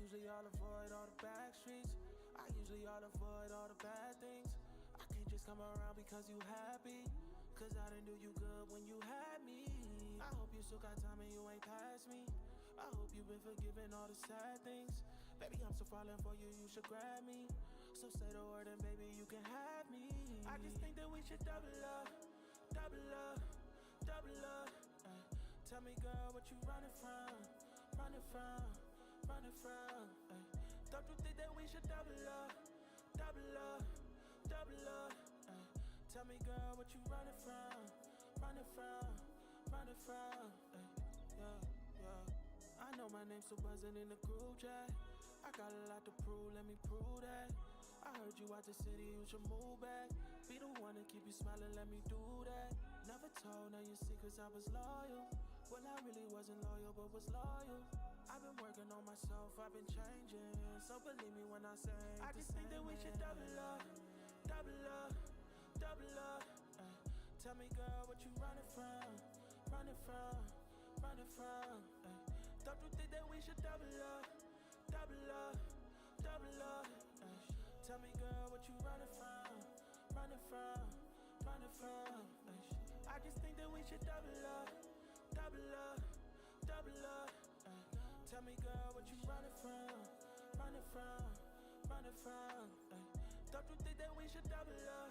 usually all avoid all the back streets. I usually all avoid all the bad things. I can't just come around because you happy, cause I didn't do you good when you had me. I hope you still got time and you ain't past me. I hope you've been forgiving all the sad things. Baby, I'm so falling for you, you should grab me. So say the word and baby, you can have me. I just think that we should double up, double up, double up. Tell me, girl, what you running from, running from, running from. Don't you think that we should double up, double up, double up. Tell me, girl, what you running from, running from, running from. Yeah, yeah. I know my name's still buzzing in the group chat. I got a lot to prove, let me prove that. I heard you out the city, you should move back. Be the one to keep you smiling, let me do that. Never told none your secrets, I was loyal. Well, I really wasn't loyal, but was loyal. I've been working on myself, I've been changing. So believe me when I say I just think that we should double up, double up, double up. Tell me, girl, what you running from, running from, running from. Don't you think that we should double up, double up, double up. Tell me, girl, what you running from, running from, running from. I just think that we should double up, double up, double up. Tell me, girl, what you running from, running from, running from. Don't you think that we should double up,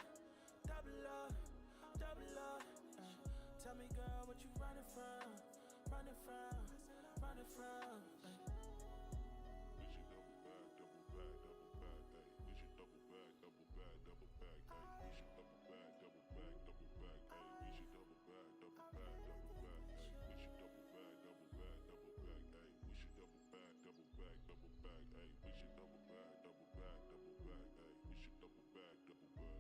double up, double up. Tell me, girl, what you running from, running from, running from. We should double back, double back, double back, ay. We should double back, double back, double back, ay. We should double back, double back, double back, ay. We should double back, double back, double back, ay. We should double back, double back, double back, ay. We should double back, double back, double back, ay. We should double back, double back, double back, ay. We should double back, double back,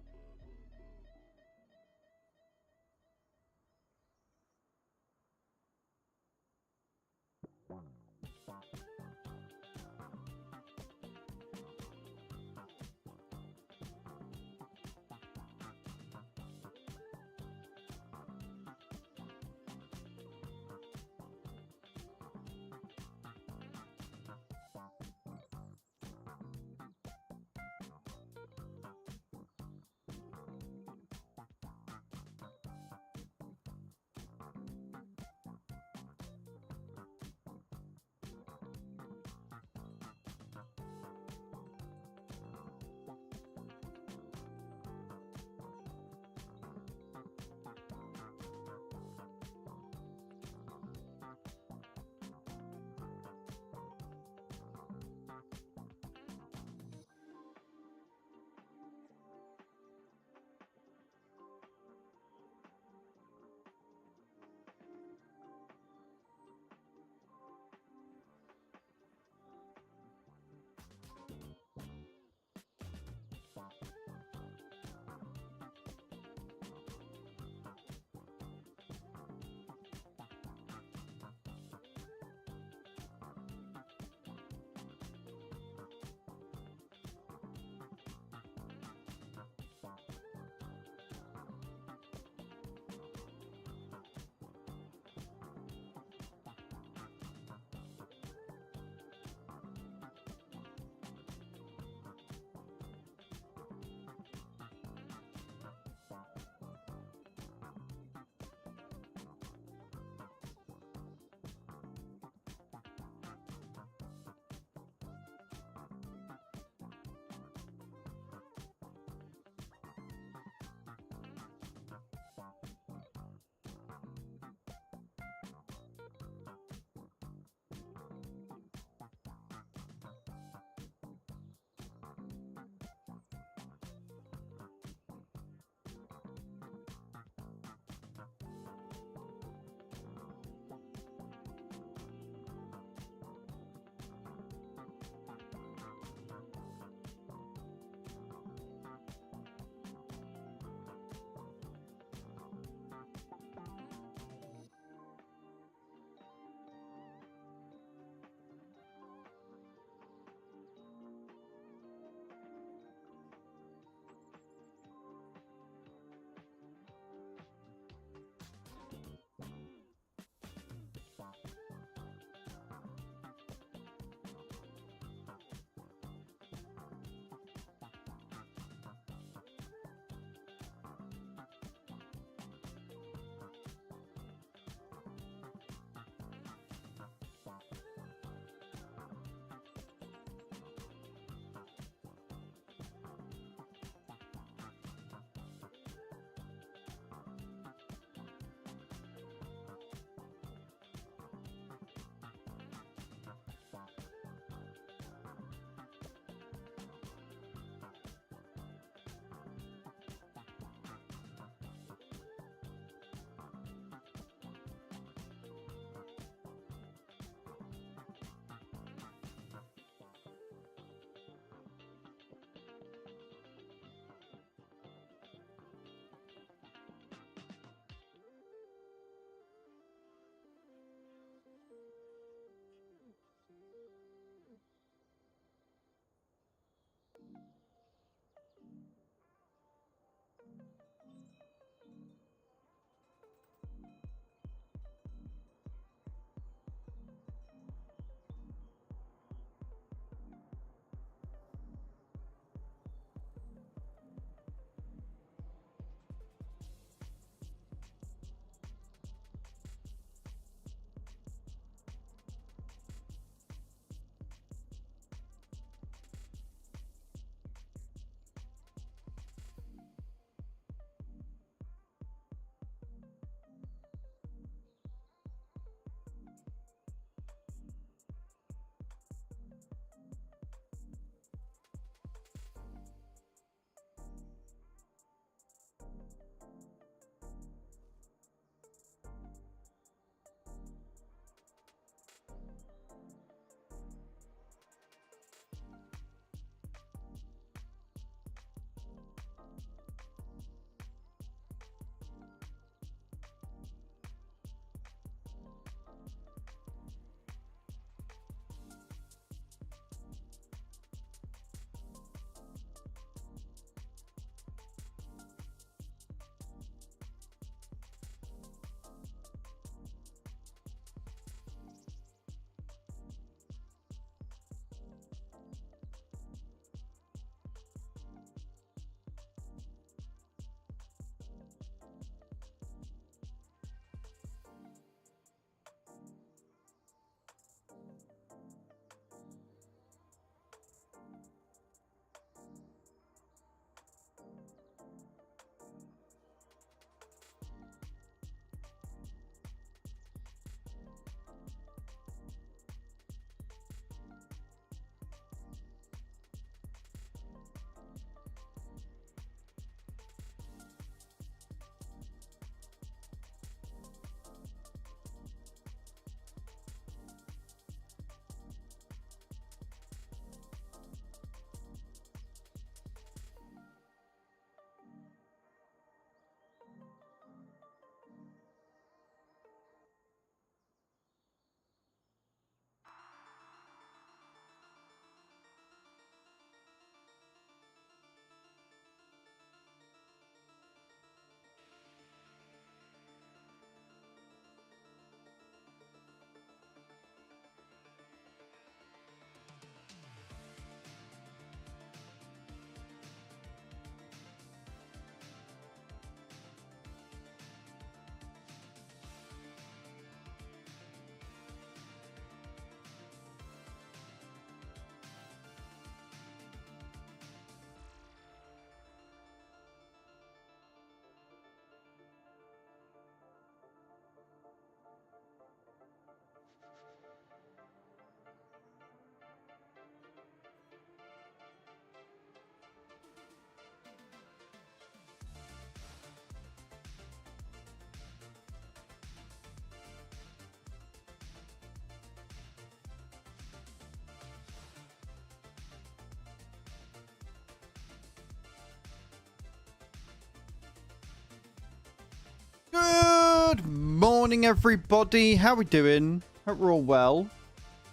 morning, everybody. How we doing? Hope we're all well.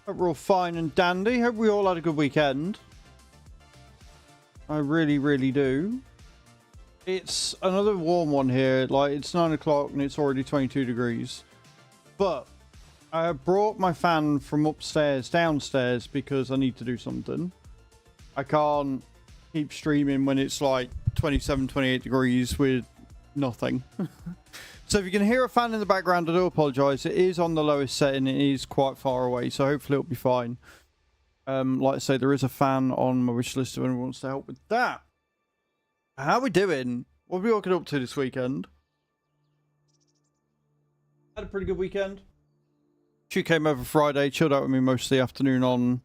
Hope we're all fine and dandy. Hope we all had a good weekend. I really, really do. It's another warm one here. Like, it's 9 o'clock and it's already 22 degrees. But I brought my fan from upstairs downstairs because I need to do something. I can't keep streaming when it's like 27, 28 degrees with nothing. So if you can hear a fan in the background, I do apologise. It is on the lowest setting. It is quite far away, so hopefully it'll be fine. Like I say, there is a fan on my wish list if anyone wants to help with that. How we doing? What are we walking up to this weekend? Had a pretty good weekend. She came over Friday, chilled out with me most of the afternoon on,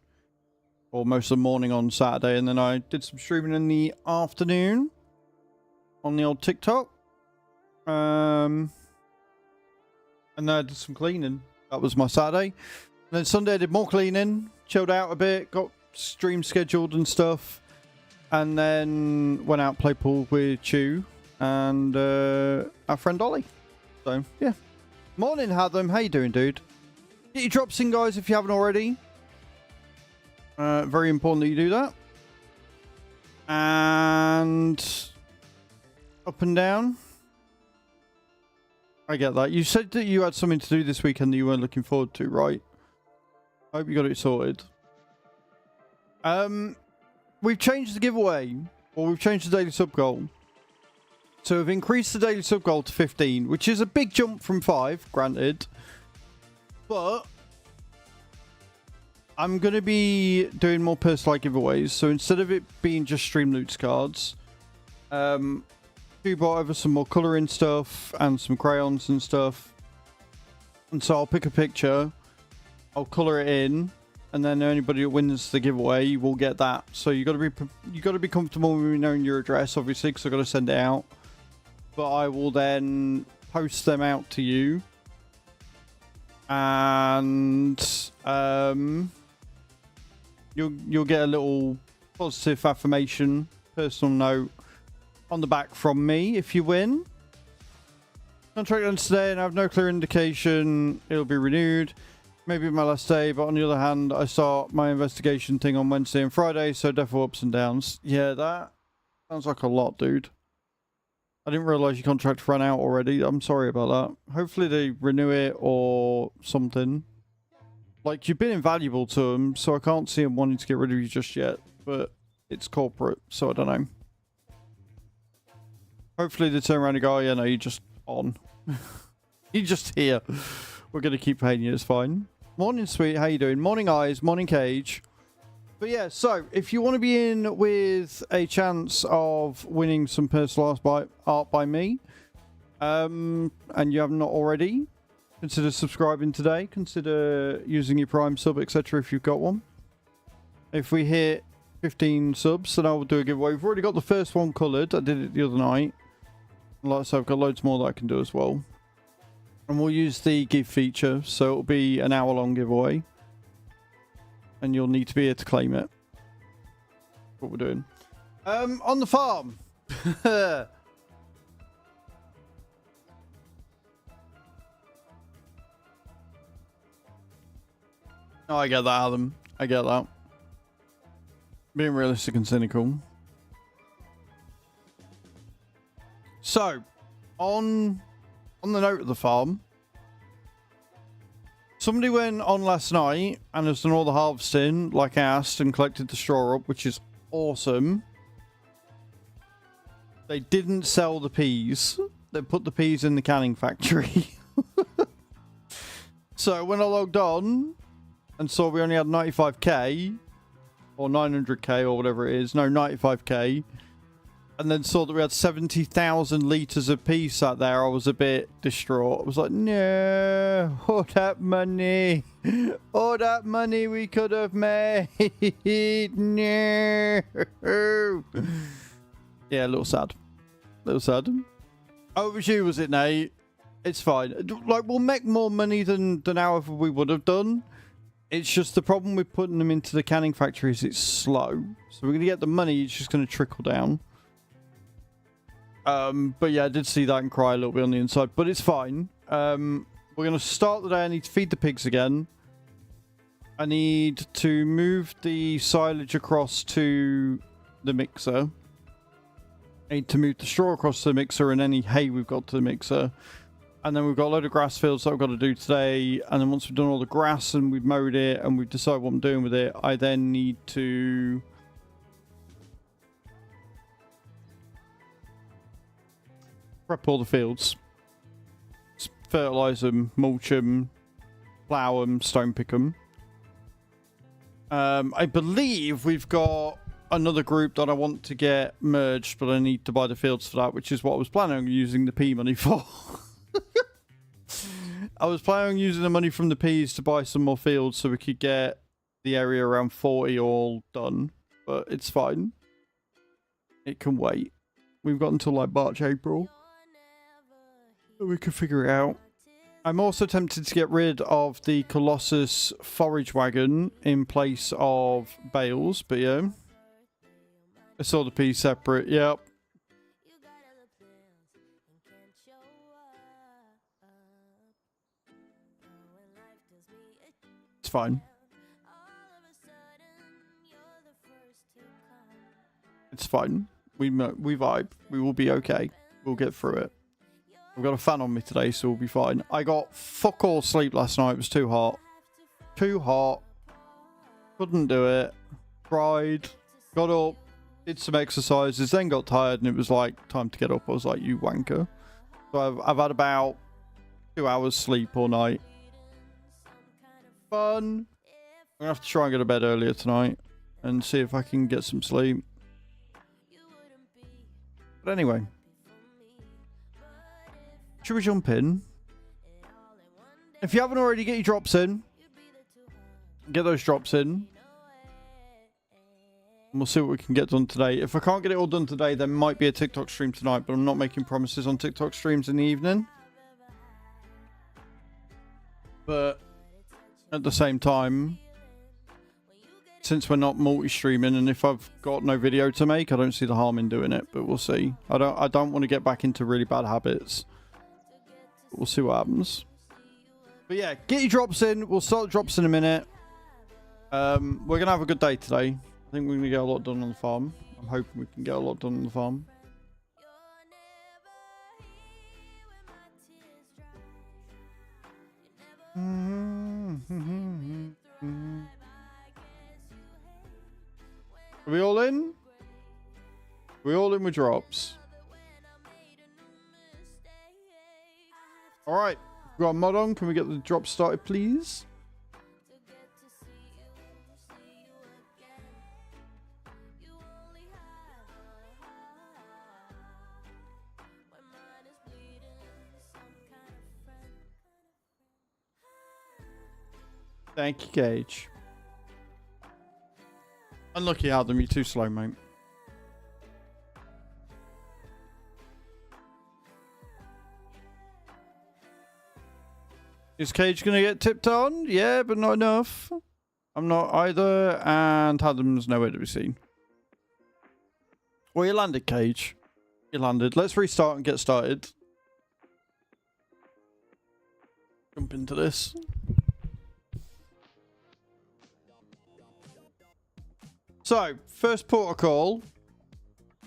or most of the morning on Saturday, and then I did some streaming in the afternoon on the old TikTok. And then I did some cleaning. That was my Saturday. And then Sunday I did more cleaning, chilled out a bit, got stream scheduled and stuff, and then went out play pool with Chew and our friend Ollie. So yeah. Morning, Hatham. How you doing, dude? Get your drops in, guys, if you haven't already. Very important that you do that. And up and down. I get that. You said that you had something to do this weekend that you weren't looking forward to, right? I hope you got it sorted. We've changed the giveaway, or we've changed the daily sub goal. So we've increased the daily sub goal to 15, which is a big jump from 5, granted. But I'm going to be doing more personalized giveaways. So instead of it being just Streamloots cards, we brought over some more colouring stuff and some crayons and stuff. And so I'll pick a picture, I'll colour it in, and then anybody that wins the giveaway will get that. So you got to be comfortable with me knowing your address, obviously, because I've got to send it out. But I will then post them out to you, and you'll get a little positive affirmation, personal note on the back from me if you win. Contract ends today and I have no clear indication it'll be renewed. Maybe my last day, but on the other hand, I start my investigation thing on Wednesday and Friday, so definitely ups and downs. Yeah, that sounds like a lot, dude. I didn't realise your contract ran out already. I'm sorry about that. Hopefully they renew it or something. Like, you've been invaluable to them, so I can't see them wanting to get rid of you just yet. But it's corporate, so I don't know. Hopefully they turn around and go, oh, yeah, no, you're just on. You're just here. We're going to keep paying you, it's fine. Morning, sweet. How you doing? Morning, Eyes. Morning, Cage. But yeah, so if you want to be in with a chance of winning some personalised art by me, and you have not already, consider subscribing today. Consider using your Prime sub, etc. if you've got one. If we hit 15 subs, then I will do a giveaway. We've already got the first one coloured. I did it the other night. And like I said, I've got loads more that I can do as well. And we'll use the give feature, so it'll be an hour-long giveaway. And you'll need to be here to claim it. That's what we're doing. On the farm. Oh, I get that, Adam. I get that. Being realistic and cynical. So, on the note of the farm, somebody went on last night and has done all the harvesting, like I asked, and collected the straw up, which is awesome. They didn't sell the peas. They put the peas in the canning factory. So when I logged on and saw we only had 95k, or 900k, or whatever it is, no, 95k, and then saw that we had 70,000 litres of peas sat there, I was a bit distraught. I was like, no, all that money we could have made, no. Yeah, a little sad. Oh, it was you, was it, Nate? It's fine. Like, we'll make more money than however we would have done. It's just the problem with putting them into the canning factory is it's slow. So we're going to get the money, it's just going to trickle down. But yeah, I did see that and cry a little bit on the inside, but it's fine. We'll We're going to start the day. I need to feed the pigs again. I need to move the silage across to the mixer. I need to move the straw across to the mixer and any hay we've got to the mixer. And then we've got a load of grass fields that I've got to do today. And then once we've done all the grass and we've mowed it and we've decided what I'm doing with it, I then need to prep all the fields. Fertilise them, mulch them, plough them, stone pick them. I believe we've got another group that I want to get merged, but I need to buy the fields for that, which is what I was planning on using the P money for. I was planning on using the money from the Ps to buy some more fields so we could get the area around 40 all done, but it's fine. It can wait. We've got until like March, April. We can figure it out. I'm also tempted to get rid of the Colossus forage wagon in place of bales, but yeah. I saw the P separate, yep. It's fine. It's fine. We vibe. We will be okay. We'll get through it. I've got a fan on me today, so we'll be fine. I got fuck all sleep last night. It was too hot. Too hot. Couldn't do it. Cried. Got up. Did some exercises. Then got tired, and it was like, time to get up. I was like, you wanker. So I've had about 2 hours sleep all night. Fun. I'm going to have to try and go to bed earlier tonight and see if I can get some sleep. But anyway. Should we jump in? If you haven't already, get your drops in. Get those drops in. And we'll see what we can get done today. If I can't get it all done today, there might be a TikTok stream tonight, but I'm not making promises on TikTok streams in the evening. But at the same time, since we're not multi-streaming, and if I've got no video to make, I don't see the harm in doing it, but we'll see. I don't want to get back into really bad habits. We'll see what happens. But yeah, get your drops in. We'll start the drops in a minute. We're going to have a good day today. I think we're going to get a lot done on the farm. I'm hoping we can get a lot done on the farm. Are we all in? Are we all in with drops? Alright, we've got a mod on. Can we get the drop started, please? Thank you, Gage. Unlucky, Adam. You're too slow, mate. Is Cage going to get tipped on? Yeah, but not enough. I'm not either, and Adam's nowhere to be seen. Well, you landed, Cage. You landed. Let's restart and get started. Jump into this. So, first protocol.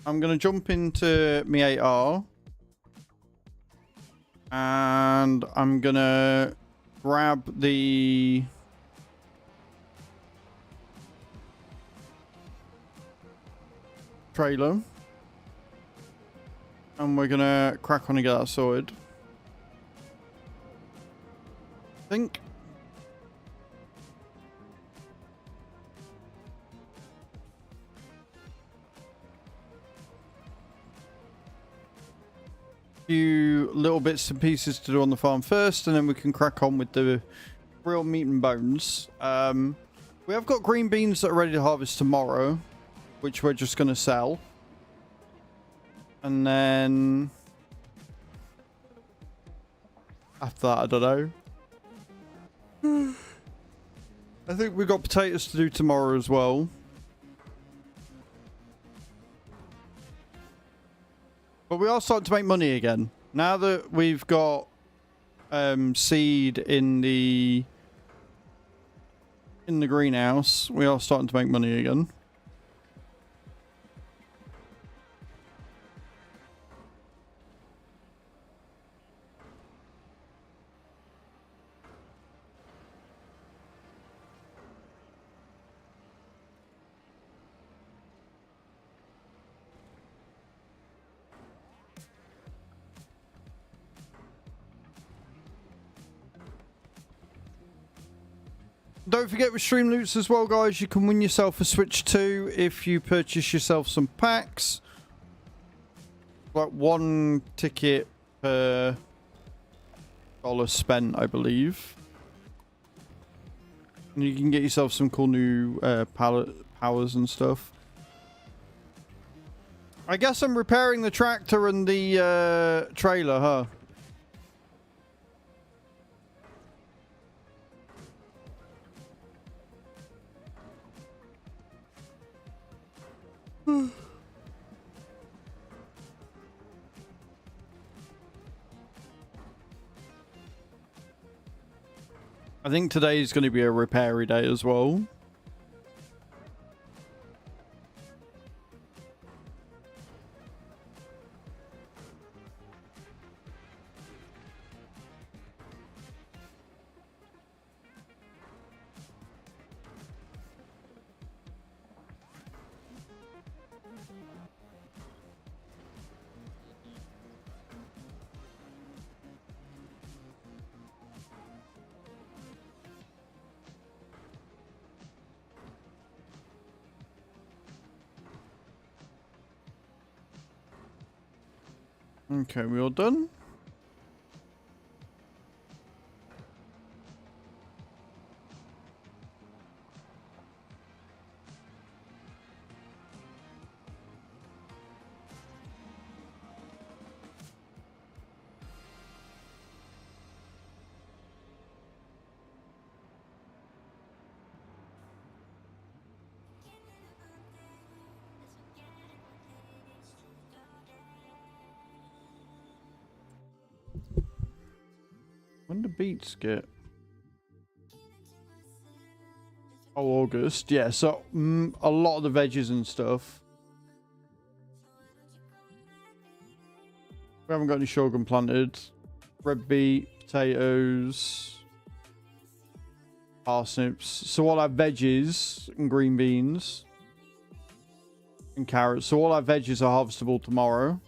I'm going to jump into my 8R. And I'm going to grab the trailer. And we're going to crack on and get that sorted. I think. Few little bits and pieces to do on the farm first, and then we can crack on with the real meat and bones. We have got green beans that are ready to harvest tomorrow, which we're just going to sell. And then after that, I don't know. I think we've got potatoes to do tomorrow as well. But we are starting to make money again. Now that we've got seed in the greenhouse, we are starting to make money again. Don't forget with Streamloots as well, guys, you can win yourself a Switch 2 if you purchase yourself some packs. Like 1 ticket per dollar spent, I believe. And you can get yourself some cool new powers and stuff. I guess I'm repairing the tractor and the trailer, huh? I think today is going to be a repairy day as well. Okay, we all done? When do beets get? Oh, August. Yeah, so a lot of the veggies and stuff. We haven't got any sorghum planted. Red beet, potatoes, parsnips. So all our veggies and green beans and carrots. So all our veggies are harvestable tomorrow.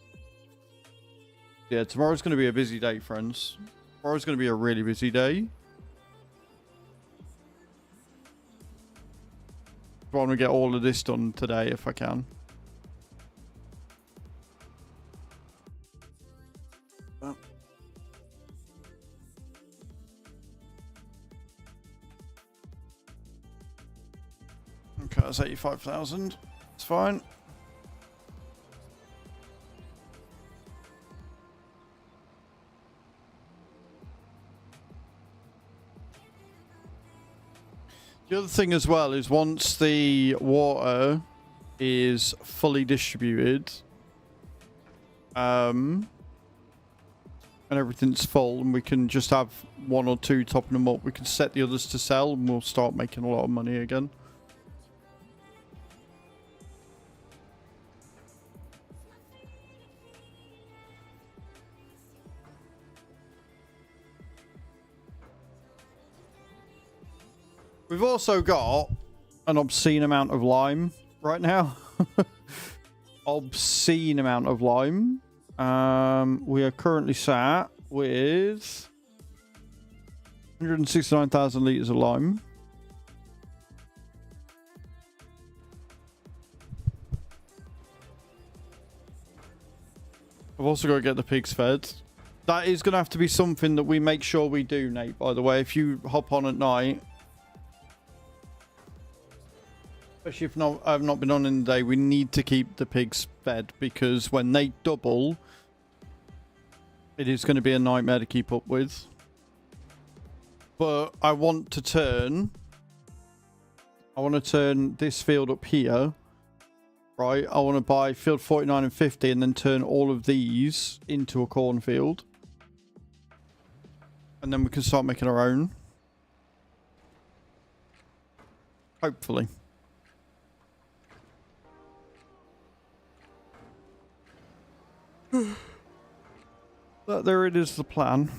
Yeah, tomorrow's going to be a busy day, friends. Tomorrow's going to be a really busy day. I want to get all of this done today if I can. Okay, that's 85,000. It's fine. The other thing as well is once the water is fully distributed, and everything's full, and we can just have 1 or 2 topping them up, we can set the others to sell, and we'll start making a lot of money again. We've also got an obscene amount of lime right now. Obscene amount of lime. We are currently sat with 169,000 litres of lime. I've also got to get the pigs fed. That is going to have to be something that we make sure we do, Nate, by the way. If you hop on at night, especially if I've not been on in the day, we need to keep the pigs fed, because when they double, it is going to be a nightmare to keep up with. But I want to turn this field up here, right? I want to buy field 49 and 50 and then turn all of these into a cornfield. And then we can start making our own. Hopefully. But there it is, the plan.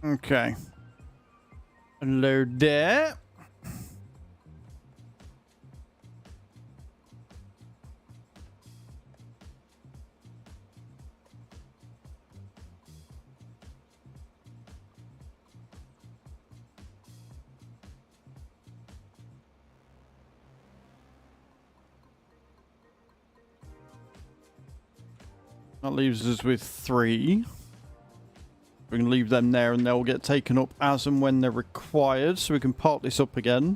Okay. Load that. That leaves us with 3. We can leave them there and they'll get taken up as and when they're required, so we can part this up again.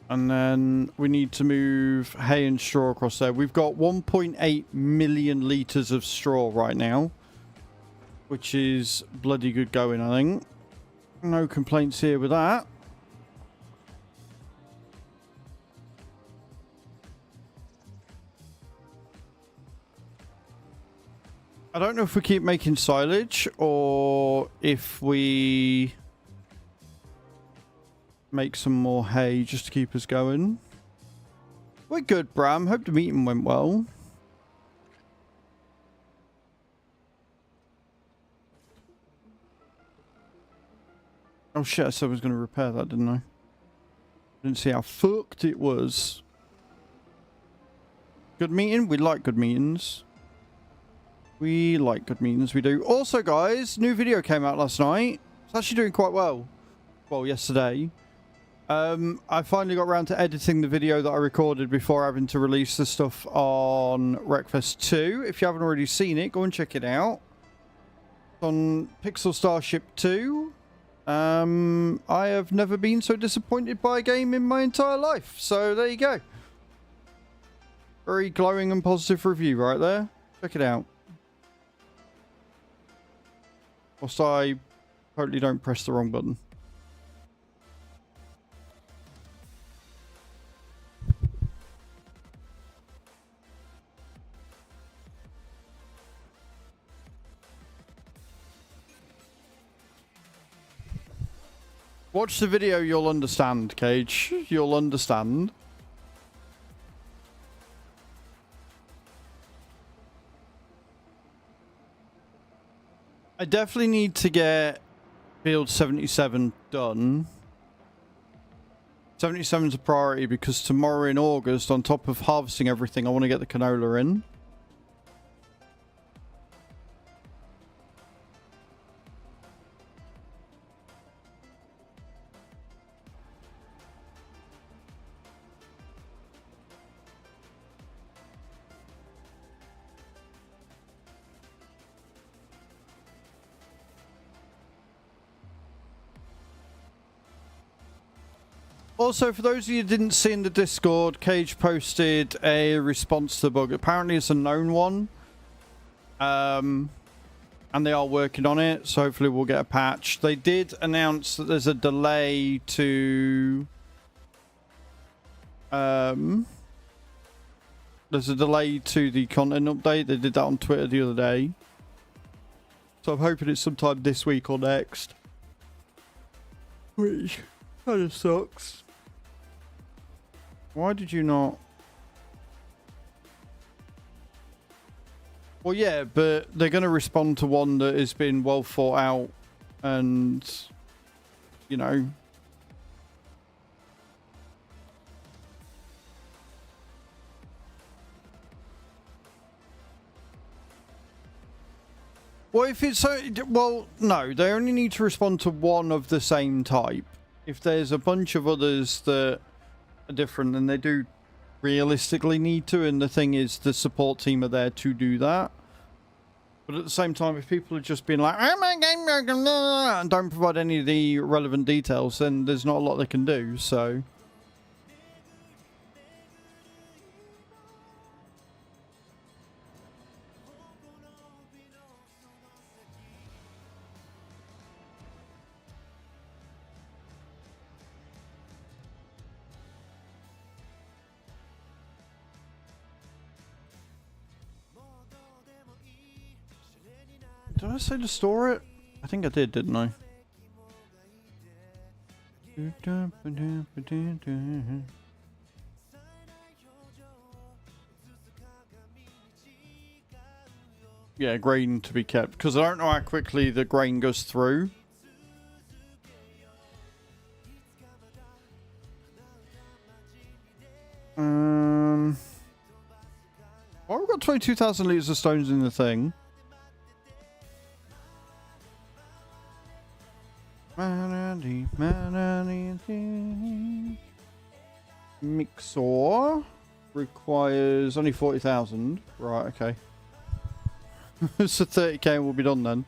And then we need to move hay and straw across there. We've got 1.8 million litres of straw right now, which is bloody good going, I think. No complaints here with that. I don't know if we keep making silage or if we make some more hay just to keep us going. We're good, Bram. Hope the meeting went well. Oh shit, I said I was going to repair that, didn't I? Didn't see how fucked it was. Good meeting? We like good meetings. We like good meetings, we do. Also, guys, new video came out last night. It's actually doing quite well. Well, yesterday. I finally got around to editing the video that I recorded before having to release the stuff on Wreckfest 2. If you haven't already seen it, go and check it out. It's on Pixel Starship 2. I have never been so disappointed by a game in my entire life. So, there you go. Very glowing and positive review right there. Check it out. Whilst I totally don't press the wrong button. Watch the video, you'll understand, Cage. You'll understand. I definitely need to get Field 77 done. 77's a priority because tomorrow in August, on top of harvesting everything, I want to get the canola in. Also, for those of you who didn't see in the Discord, Cage posted a response to the bug. Apparently it's a known one. And they are working on it, so hopefully we'll get a patch. They did announce that there's a delay to... there's a delay to the content update. They did that on Twitter the other day. So I'm hoping it's sometime this week or next. Which kind of sucks. Why did you not... Well, yeah, but they're going to respond to one that has been well thought out and, you know... Well, if it's so... Well, no, they only need to respond to one of the same type. If there's a bunch of others that are different, then they do realistically need to, and the thing is, the support team are there to do that. But at the same time, if people are just being like, oh my game, and don't provide any of the relevant details, then there's not a lot they can do, so... Did I say to store it? I think I did, didn't I? Yeah, grain to be kept. Because I don't know how quickly the grain goes through. Well, we've got 22,000 litres of stones in the thing. Mixor requires only 40,000. Right, okay. So 30k will be done then.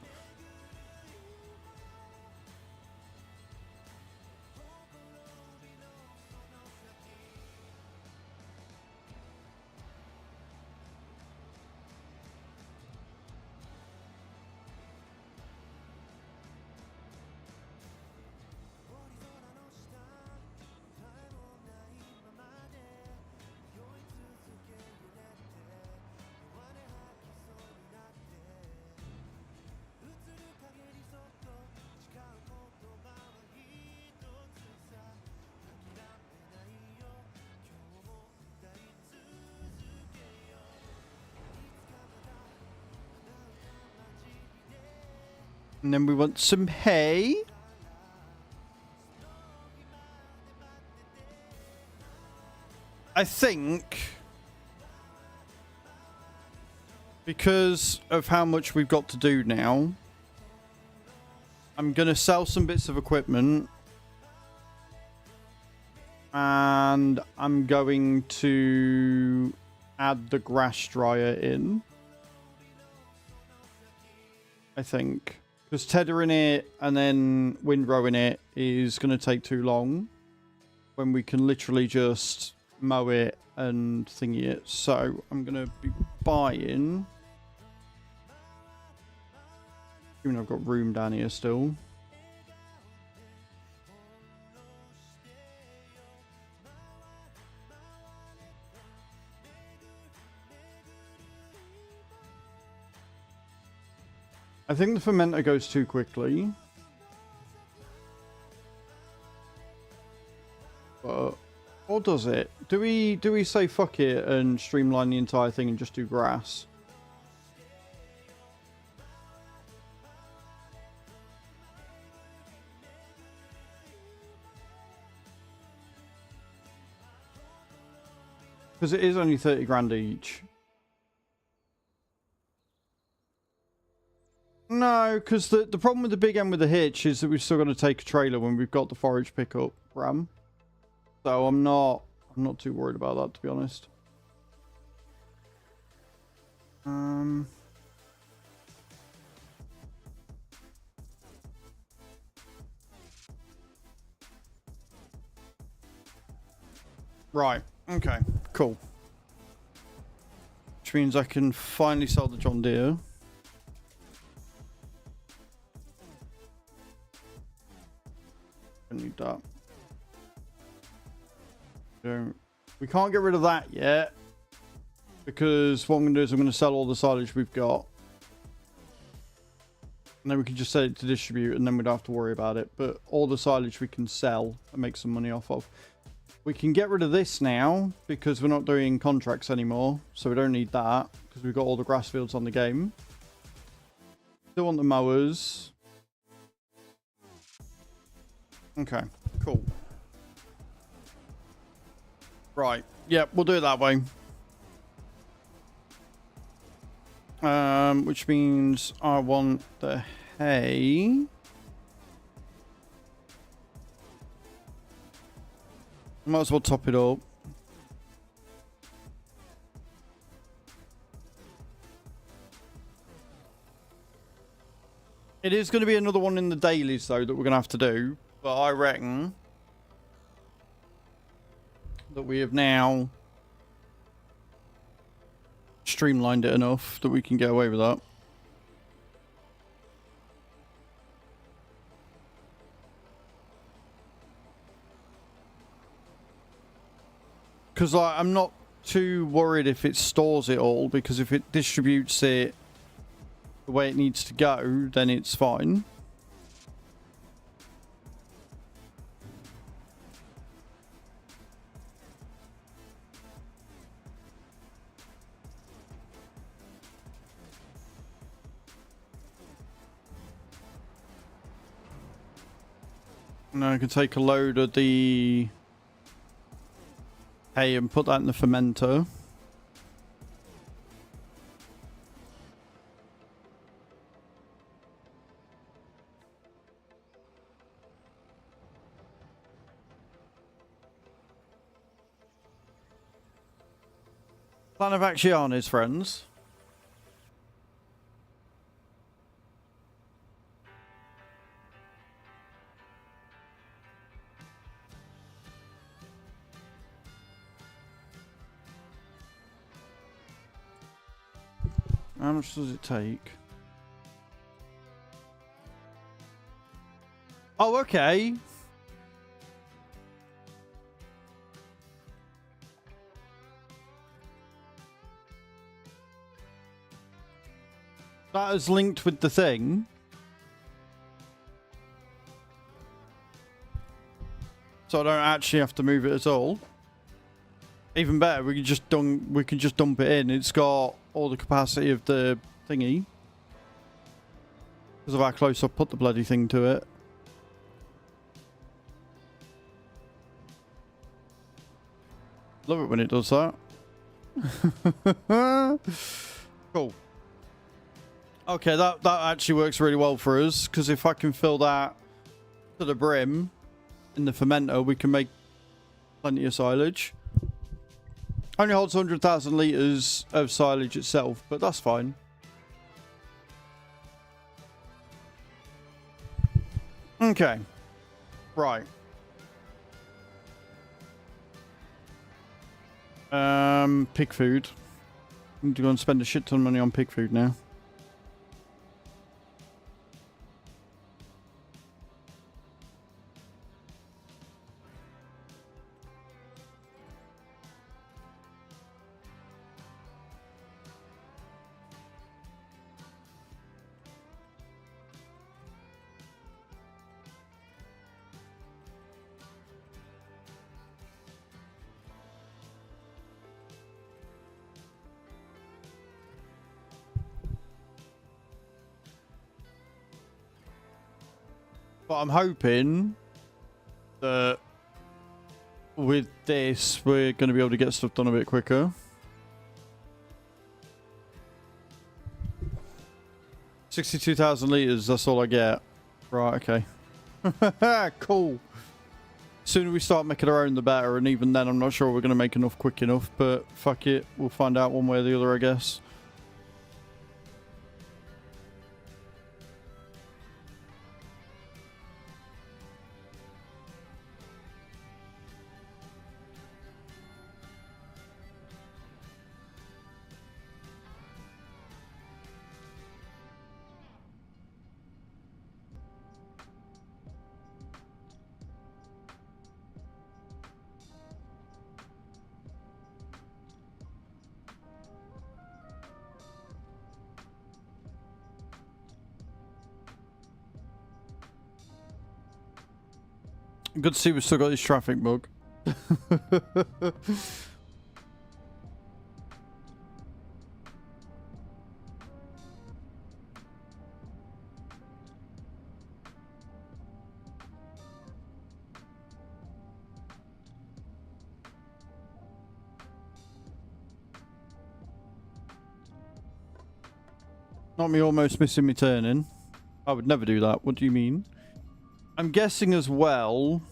And then we want some hay. I think because of how much we've got to do now, I'm going to sell some bits of equipment. And I'm going to add the grass dryer in. I think. Because tethering it and then windrowing it is going to take too long. When we can literally just mow it and thingy it. So I'm going to be buying. Even though I've got room down here still. I think the fermenter goes too quickly. But, or does it? Do we say fuck it and streamline the entire thing and just do grass? Because it is only 30 grand each. No, because the problem with the big end with the hitch is that we've still got to take a trailer when we've got the forage pickup ram. So I'm not too worried about that, to be honest. Right. Okay. Cool. Which means I can finally sell the John Deere. Don't need that. Don't. We can't get rid of that yet. Because what I'm going to do is I'm going to sell all the silage we've got. And then we can just sell it to distribute and then we don't have to worry about it. But all the silage we can sell and make some money off of. We can get rid of this now because we're not doing contracts anymore. So we don't need that because we've got all the grass fields on the game. Still want the mowers. Okay, cool. Right, yep, we'll do it that way. Which means I want the hay. Might as well top it up. It is going to be another one in the dailies, though, that we're going to have to do. But I reckon that we have now streamlined it enough that we can get away with that. Because I'm not too worried if it stores it all, because if it distributes it the way it needs to go, then it's fine. And I can take a load of the hay and put that in the fermenter. Plan of action is, friends. How much does it take? Oh, okay. That is linked with the thing. So I don't actually have to move it at all. Even better, we can just dump it in. It's got all the capacity of the thingy. Because of how close I put the bloody thing to it. Love it when it does that. Cool. Okay, that actually works really well for us. Because if I can fill that to the brim in the fermenter, we can make plenty of silage. Only holds 100,000 litres of silage itself, but that's fine. Okay. Right. Pig food. I'm going to go and spend a shit ton of money on pig food now. But I'm hoping that with this, we're going to be able to get stuff done a bit quicker. 62,000 litres, that's all I get. Right, okay. Cool. Sooner we start making our own, the better. And even then, I'm not sure we're going to make enough quick enough. But fuck it. We'll find out one way or the other, I guess. Good to see we've still got this traffic bug. Not me almost missing me turning. I would never do that. What do you mean? I'm guessing as well,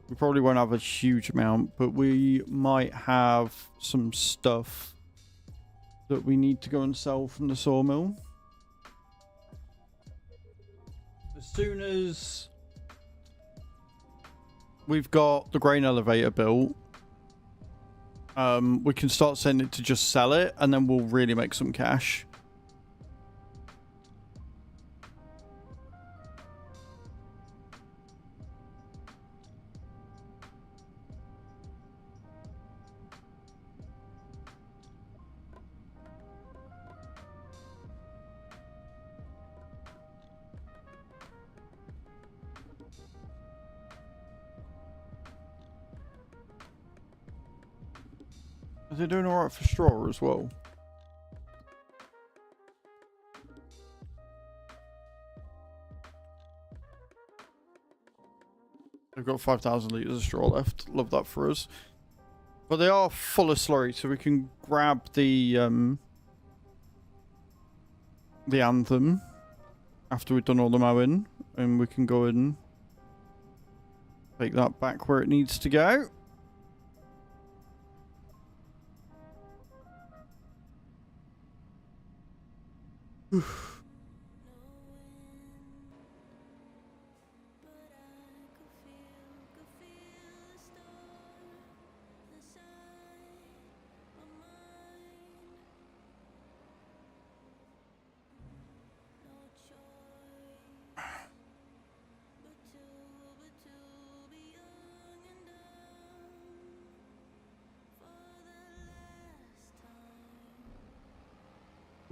we probably won't have a huge amount, but we might have some stuff that we need to go and sell from the sawmill. As soon as we've got the grain elevator built, we can start sending it to just sell it, and then we'll really make some cash. Is it doing alright for straw as well? They've got 5,000 litres of straw left. Love that for us. But they are full of slurry, so we can grab the anthem after we've done all the mowing, and we can go and take that back where it needs to go.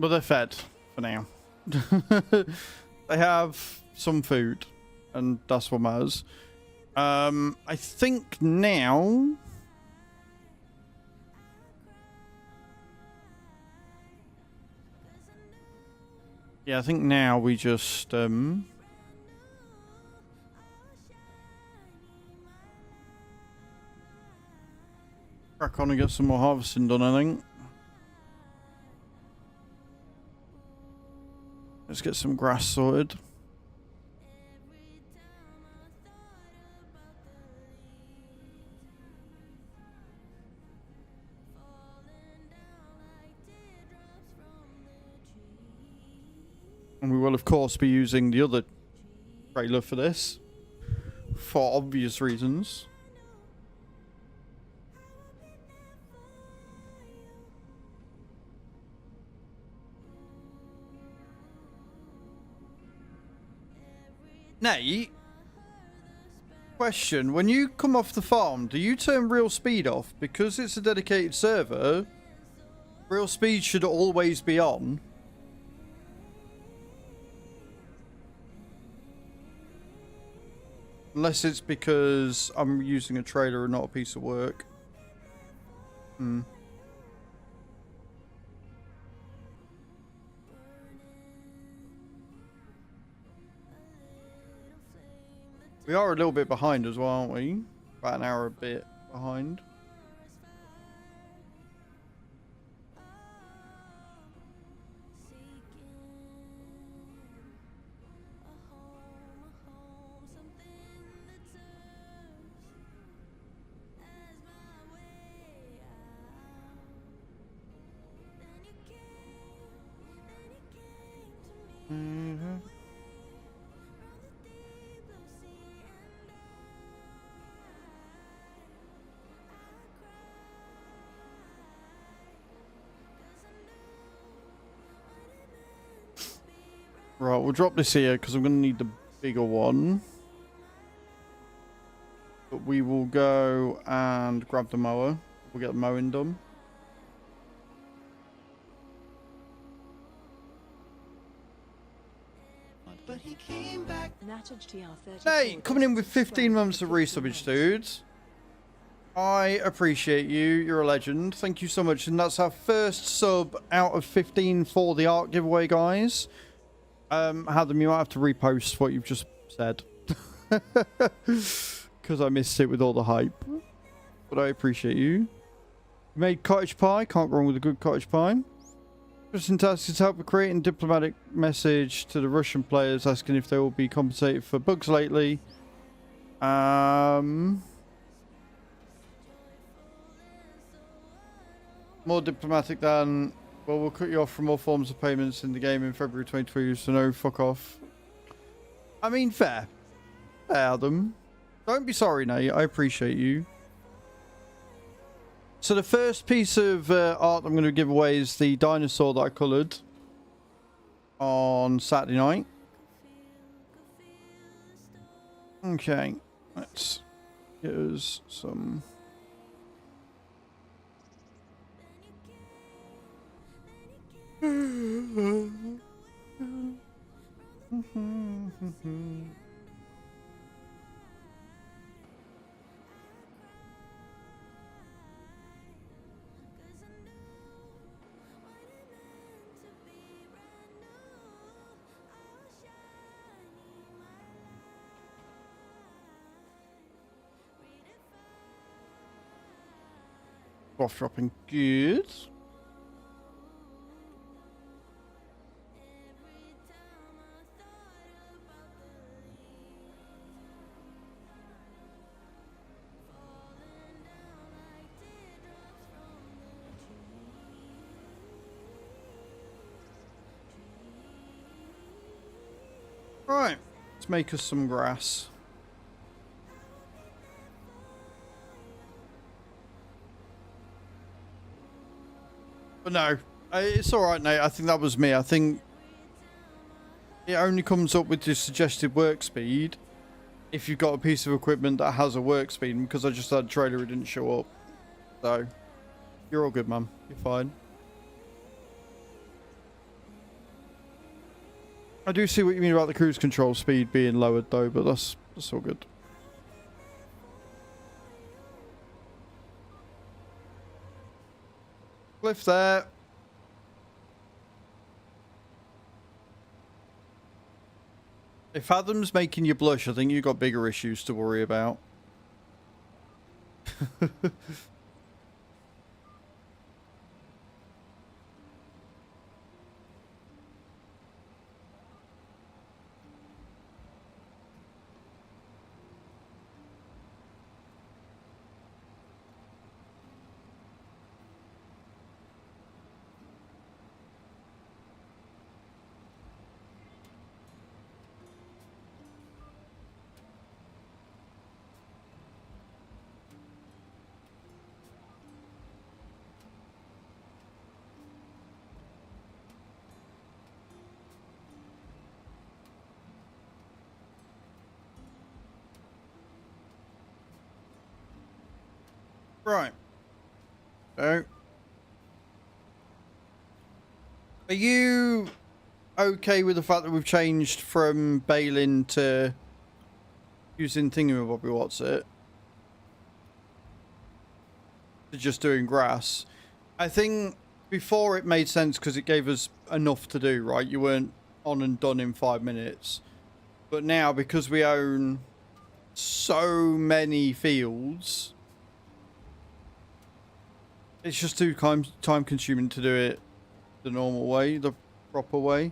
But they're fed for now. They have some food, and that's what matters. I think now... Yeah, I think now we just... crack on and get some more harvesting done, I think. Let's get some grass sorted. And we will, of course, be using the other trailer for this, for obvious reasons. Nate, question, when you come off the farm, do you turn real speed off? Because it's a dedicated server, real speed should always be on. Unless it's because I'm using a trailer and not a piece of work. We are a little bit behind as well, aren't we? About an hour a bit behind. Right, we'll drop this here because I'm going to need the bigger one. But we will go and grab the mower. We'll get the mowing done. But he came back Nate, coming in with 15 months of resubbage, dudes. I appreciate you. You're a legend. Thank you so much. And that's our first sub out of 15 for the art giveaway, guys. Adam, you might have to repost what you've just said. Because I missed it with all the hype. But I appreciate you. You made cottage pie. Can't go wrong with a good cottage pie. Interesting task is to help with creating a diplomatic message to the Russian players asking if they will be compensated for bugs lately. More diplomatic than, well, we'll cut you off from all forms of payments in the game in February 2020, so no, fuck off. I mean, fair. Fair, Adam. Don't be sorry, Nate. I appreciate you. So the first piece of art I'm going to give away is the dinosaur that I coloured on Saturday night. Okay, let's get us some... Off dropping good. Right, let's make us some grass. But no, it's alright, Nate. I think that was me. I think it only comes up with the suggested work speed if you've got a piece of equipment that has a work speed. And because I just had a trailer, it didn't show up. So, you're all good, man. You're fine. I do see what you mean about the cruise control speed being lowered, though, but that's all good. Cliff there. If Adam's making you blush, I think you've got bigger issues to worry about. Right. So, are you okay with the fact that we've changed from baling to using thingamabobby, what's it? To just doing grass? I think before it made sense because it gave us enough to do, right? You weren't on and done in 5 minutes. But now, because we own so many fields, it's just too time consuming to do it the normal way, the proper way,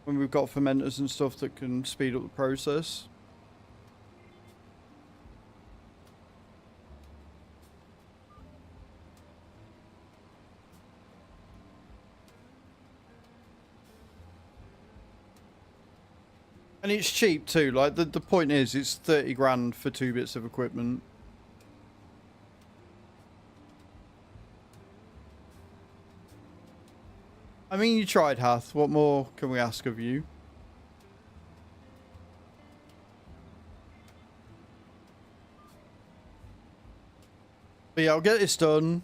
when we've got fermenters and stuff that can speed up the process. And it's cheap too, like the point is it's 30 grand for 2 bits of equipment. I mean, you tried, Hath. What more can we ask of you? But yeah, I'll get this done.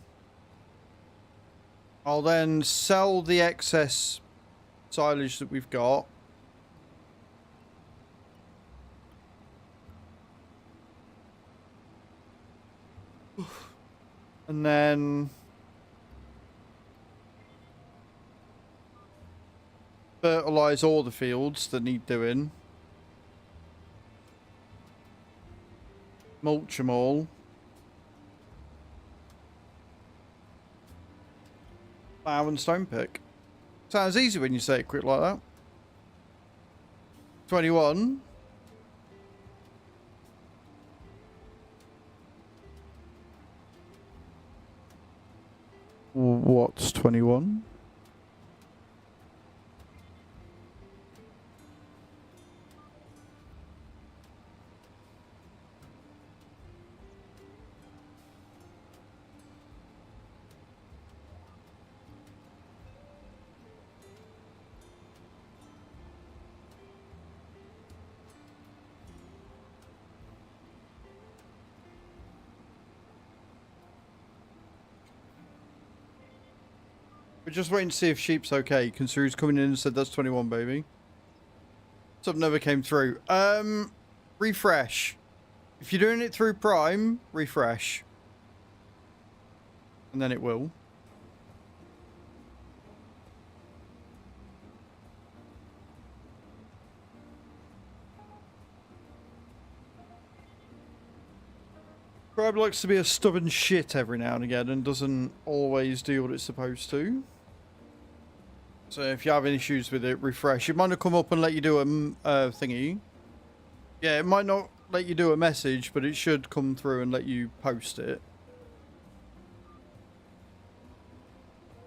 I'll then sell the excess silage that we've got. And then fertilise all the fields that need doing. Mulch them all. Plough and stone pick. Sounds easy when you say it quick like that. 21. What's 21? We're just waiting to see if sheep's okay. Consuru's coming in and said that's 21, baby. Something never came through. Refresh. If you're doing it through Prime, refresh. And then it will. Prime likes to be a stubborn shit every now and again and doesn't always do what it's supposed to. So if you're having issues with it, refresh. It might not come up and let you do a thingy. Yeah, it might not let you do a message, but it should come through and let you post it.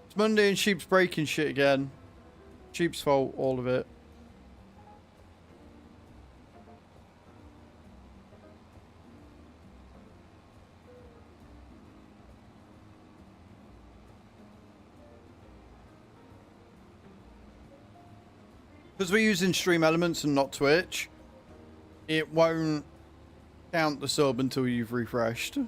It's Monday and Sheep's breaking shit again. Sheep's fault, all of it. Because we're using Stream Elements and not Twitch, it won't count the sub until you've refreshed.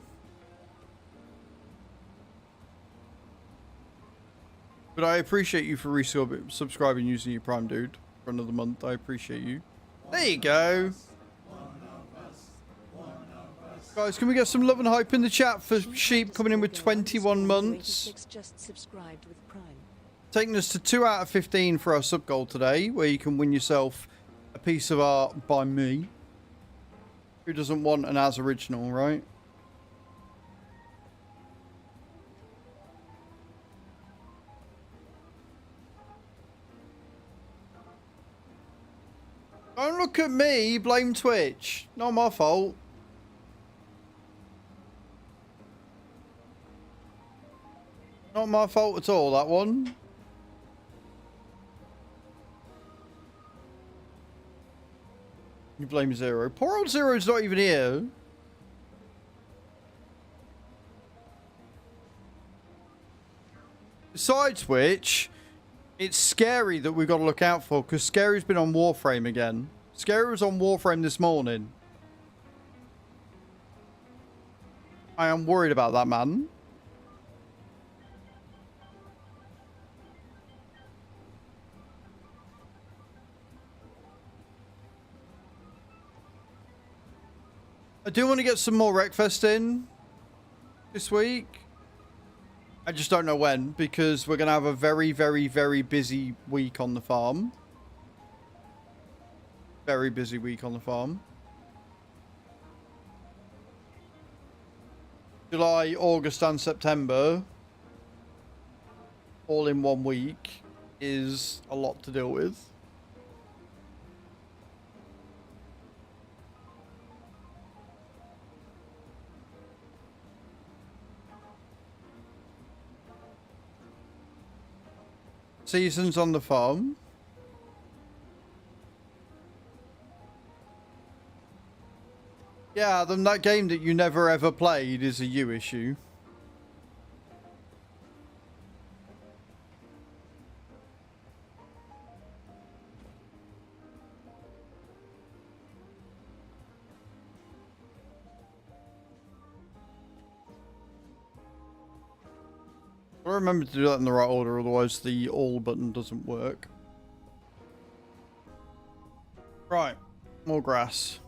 But I appreciate you for resubscribing using your Prime, dude, for another month. I appreciate you. There you go. Guys, can we get some love and hype in the chat for Sheep coming in with 21 months? Just subscribed with Prime. Taking us to 2 out of 15 for our sub goal today, where you can win yourself a piece of art by me. Who doesn't want an as original, right? Don't look at me, blame Twitch. Not my fault. Not my fault at all, that one. You blame Zero. Poor old Zero's not even here. Besides which, it's Scary that we've got to look out for, because Scary's been on Warframe again. Scary was on Warframe this morning. I am worried about that man. I do want to get some more Wreckfest in this week. I just don't know when, because we're going to have a very, very, very busy week on the farm. Very busy week on the farm. July, August and September, all in 1 week, is a lot to deal with. Seasons on the farm. Yeah, then that game that you never ever played is a you issue. I remember to do that in the right order, otherwise the all button doesn't work. Right, more grass.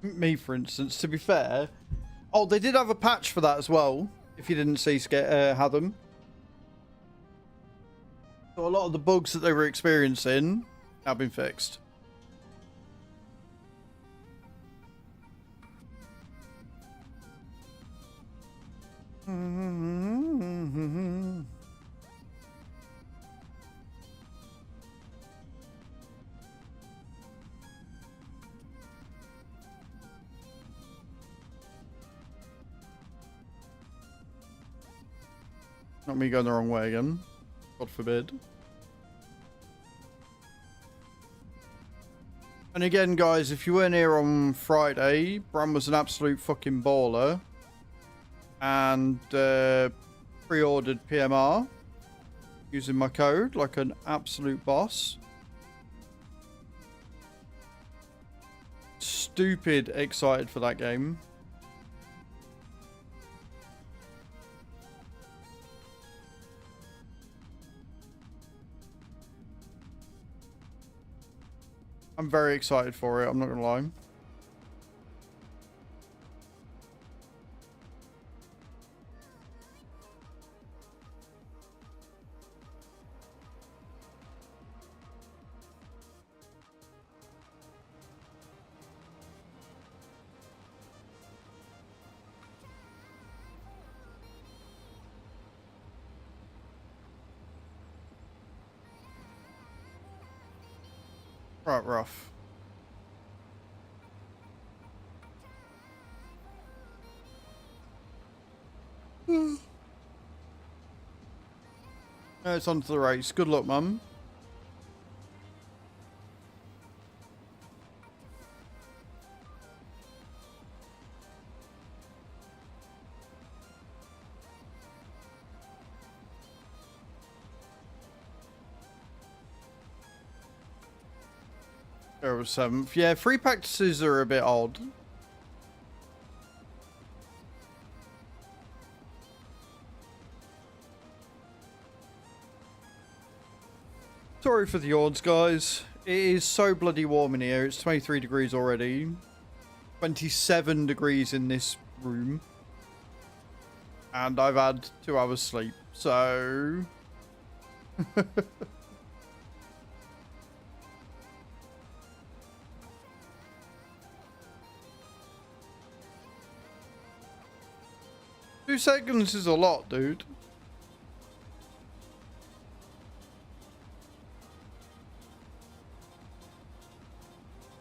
Me, for instance, to be fair. Oh, they did have a patch for that as well. If you didn't see, had them. So a lot of the bugs that they were experiencing have been fixed. Not me going the wrong way again. God forbid. And again, guys, if you weren't here on Friday, Bram was an absolute fucking baller. And pre-ordered PMR using my code like an absolute boss. Stupid excited for that game. I'm very excited for it, I'm not gonna lie. Right, rough. Now it's on to the race. Good luck, Mum. There was 7th. Yeah, free practices are a bit odd. Sorry for the yawns, guys. It is so bloody warm in here. It's 23 degrees already. 27 degrees in this room. And I've had 2 hours sleep, so... Two seconds is a lot, dude.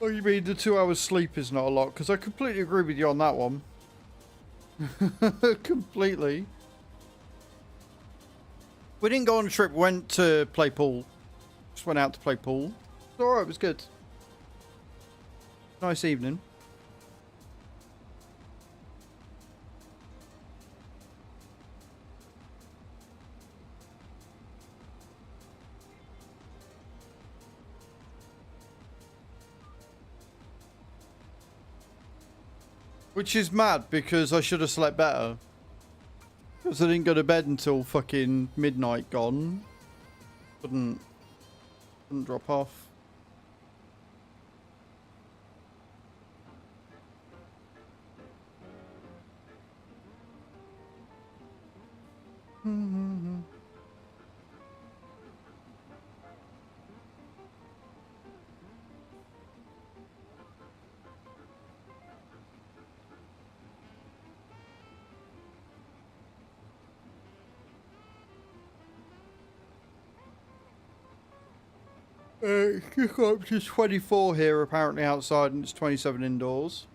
Oh, you mean the 2 hours sleep is not a lot? Because I completely agree with you on that one. Completely. We didn't go on a trip. We went to play pool. Just went out to play pool. It was alright. It was good. Nice evening. Which is mad because I should have slept better. Because I didn't go to bed until fucking midnight gone. Couldn't drop off. It's just got up to 24 here apparently outside and it's 27 indoors.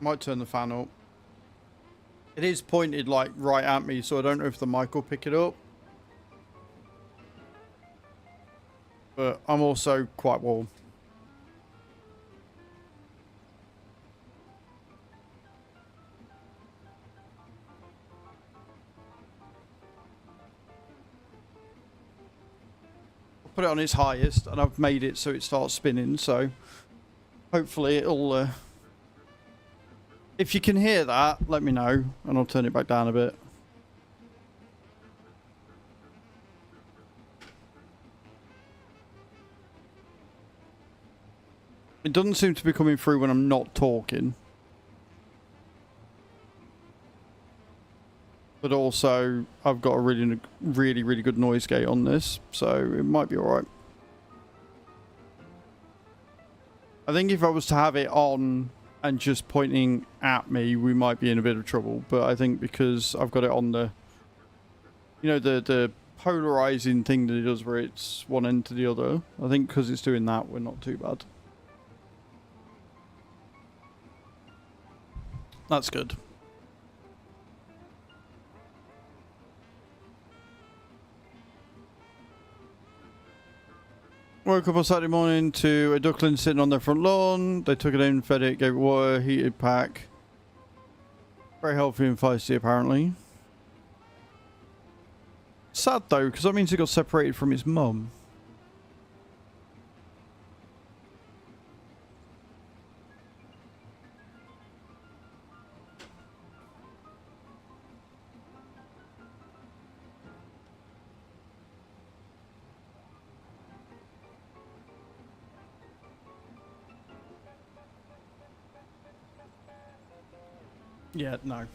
Might turn the fan up. It is pointed like right at me, so I don't know if the mic will pick it up. But I'm also quite warm. Put it on its highest and I've made it so it starts spinning, so hopefully it'll if you can hear that, let me know and I'll turn it back down a bit. It doesn't seem to be coming through when I'm not talking. But also, I've got a really good noise gate on this, so it might be alright. I think if I was to have it on and just pointing at me, we might be in a bit of trouble. But I think because I've got it on the, you know, the polarizing thing that it does where it's one end to the other, I think because it's doing that, we're not too bad. That's good. Woke up on Saturday morning to a duckling sitting on their front lawn. They took it in, fed it, gave it water, heated pack. Very healthy and feisty apparently. Sad though, because that means it got separated from its mum. Yeah, no.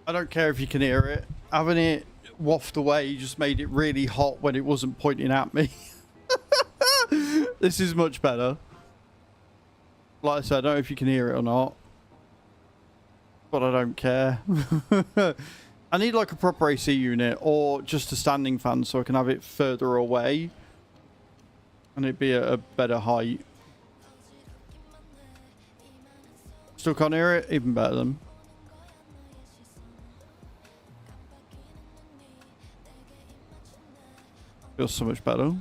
I don't care if you can hear it. Having it waft away just made it really hot when it wasn't pointing at me. This is much better. Like I said, I don't know if you can hear it or not. But I don't care. I need like a proper AC unit or just a standing fan so I can have it further away. And it'd be at a better height. Still can't hear it? Even better then. Feels so much better.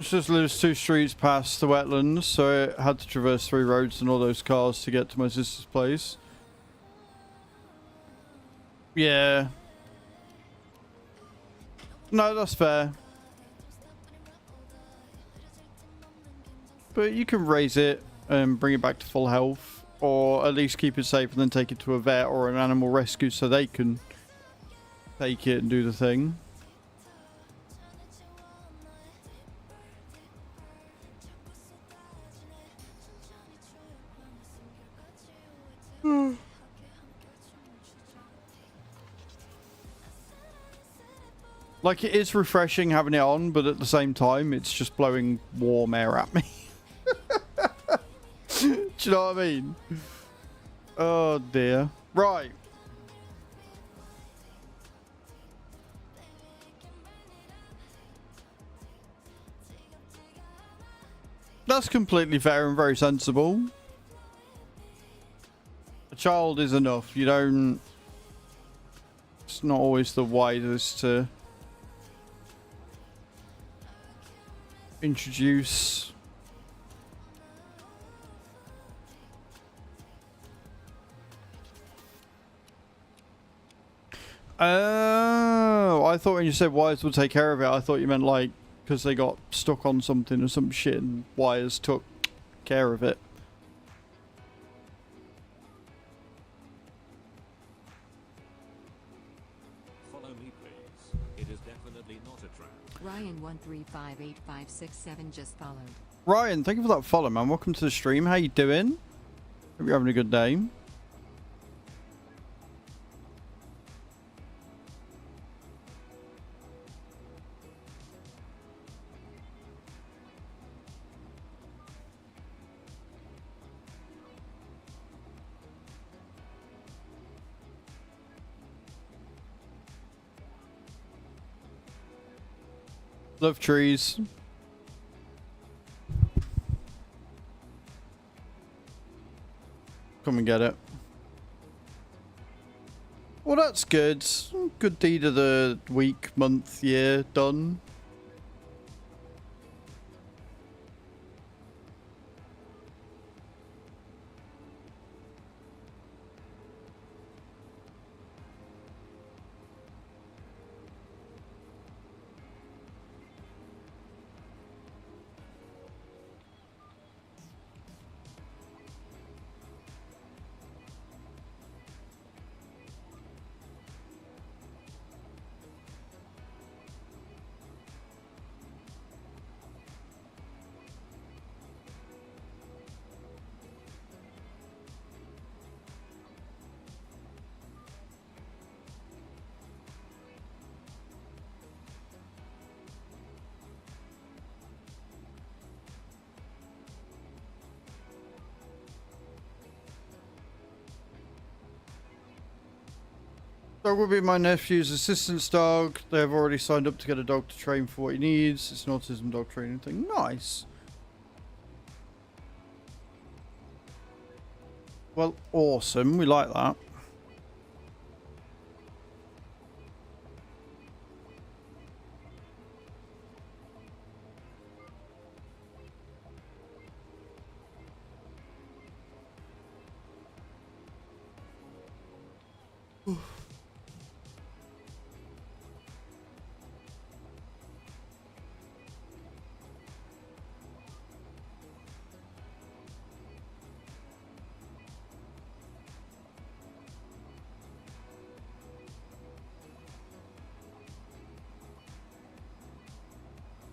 It just lives 2 streets past the wetlands, so it had to traverse 3 roads and all those cars to get to my sister's place. Yeah. No, that's fair. But you can raise it and bring it back to full health, or at least keep it safe and then take it to a vet or an animal rescue so they can take it and do the thing. Like, it is refreshing having it on, but at the same time, it's just blowing warm air at me. Do you know what I mean? Oh, dear. Right. That's completely fair and very sensible. A child is enough. You don't... It's not always the wisest to... introduce oh, I thought when you said wires would take care of it, I thought you meant like because they got stuck on something or some shit and wires took care of it. Follow me, please. It is definitely not a trap. Ryan135857 just followed. Ryan, thank you for that follow, man. Welcome to the stream. How you doing? Hope you're having a good day. Love trees. Come and get it. Well, that's good. Good deed of the week, month, year done. Dog will be my nephew's assistant's dog. They have already signed up to get a dog to train for what he needs. It's an autism dog training thing. Nice. Well, awesome. We like that.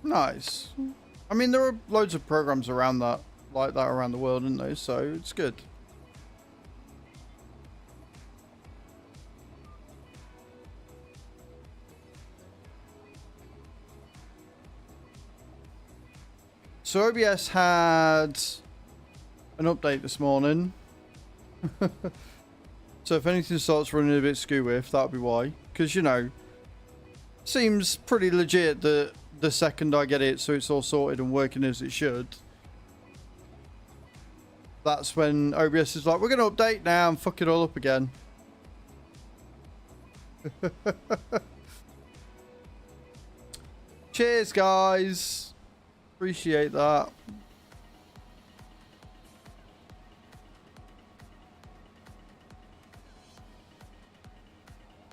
Nice. I mean, there are loads of programs around that, like that around the world, aren't there? So it's good. So OBS had an update this morning. So if anything starts running a bit skew-whiff, that'll be why. Because, you know, seems pretty legit that the second I get it, so it's all sorted and working as it should, that's when OBS is like, we're going to update now and fuck it all up again. Cheers, guys. Appreciate that.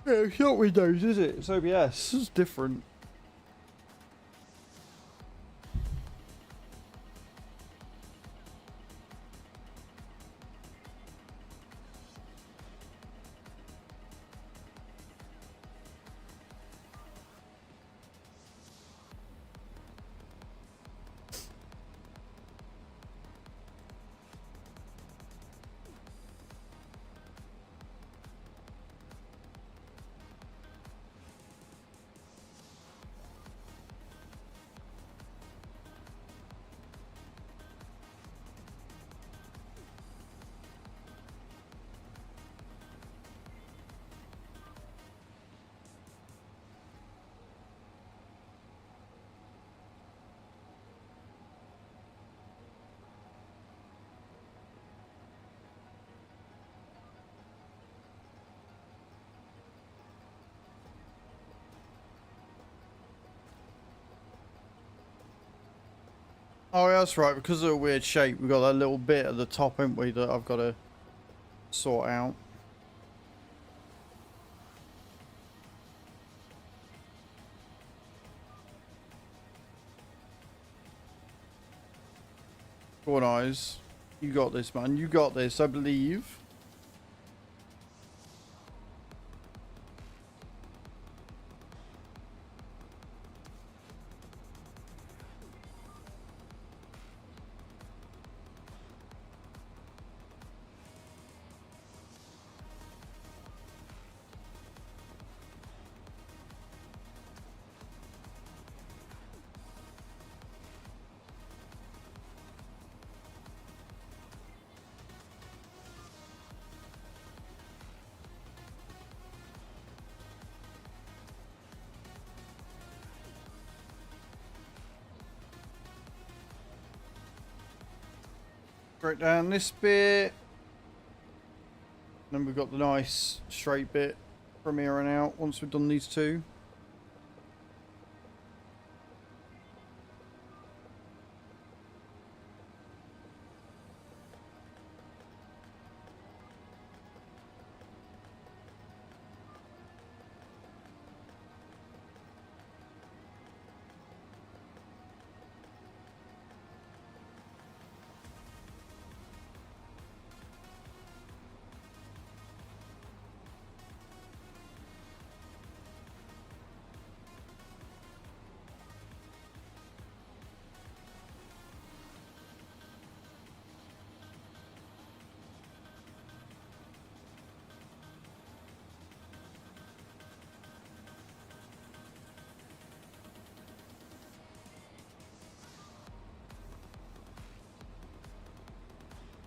Yeah, it's not Windows, is it? It's OBS. It's different. Oh, yeah, that's right. Because of a weird shape, we've got that little bit at the top, haven't we, that I've got to sort out. Go on, Eyes. You got this, man. You got this, I believe. Straight down this bit. Then we've got the nice straight bit from here on out once we've done these two.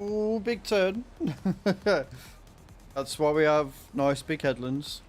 Oh, big turn. That's why we have nice big headlands.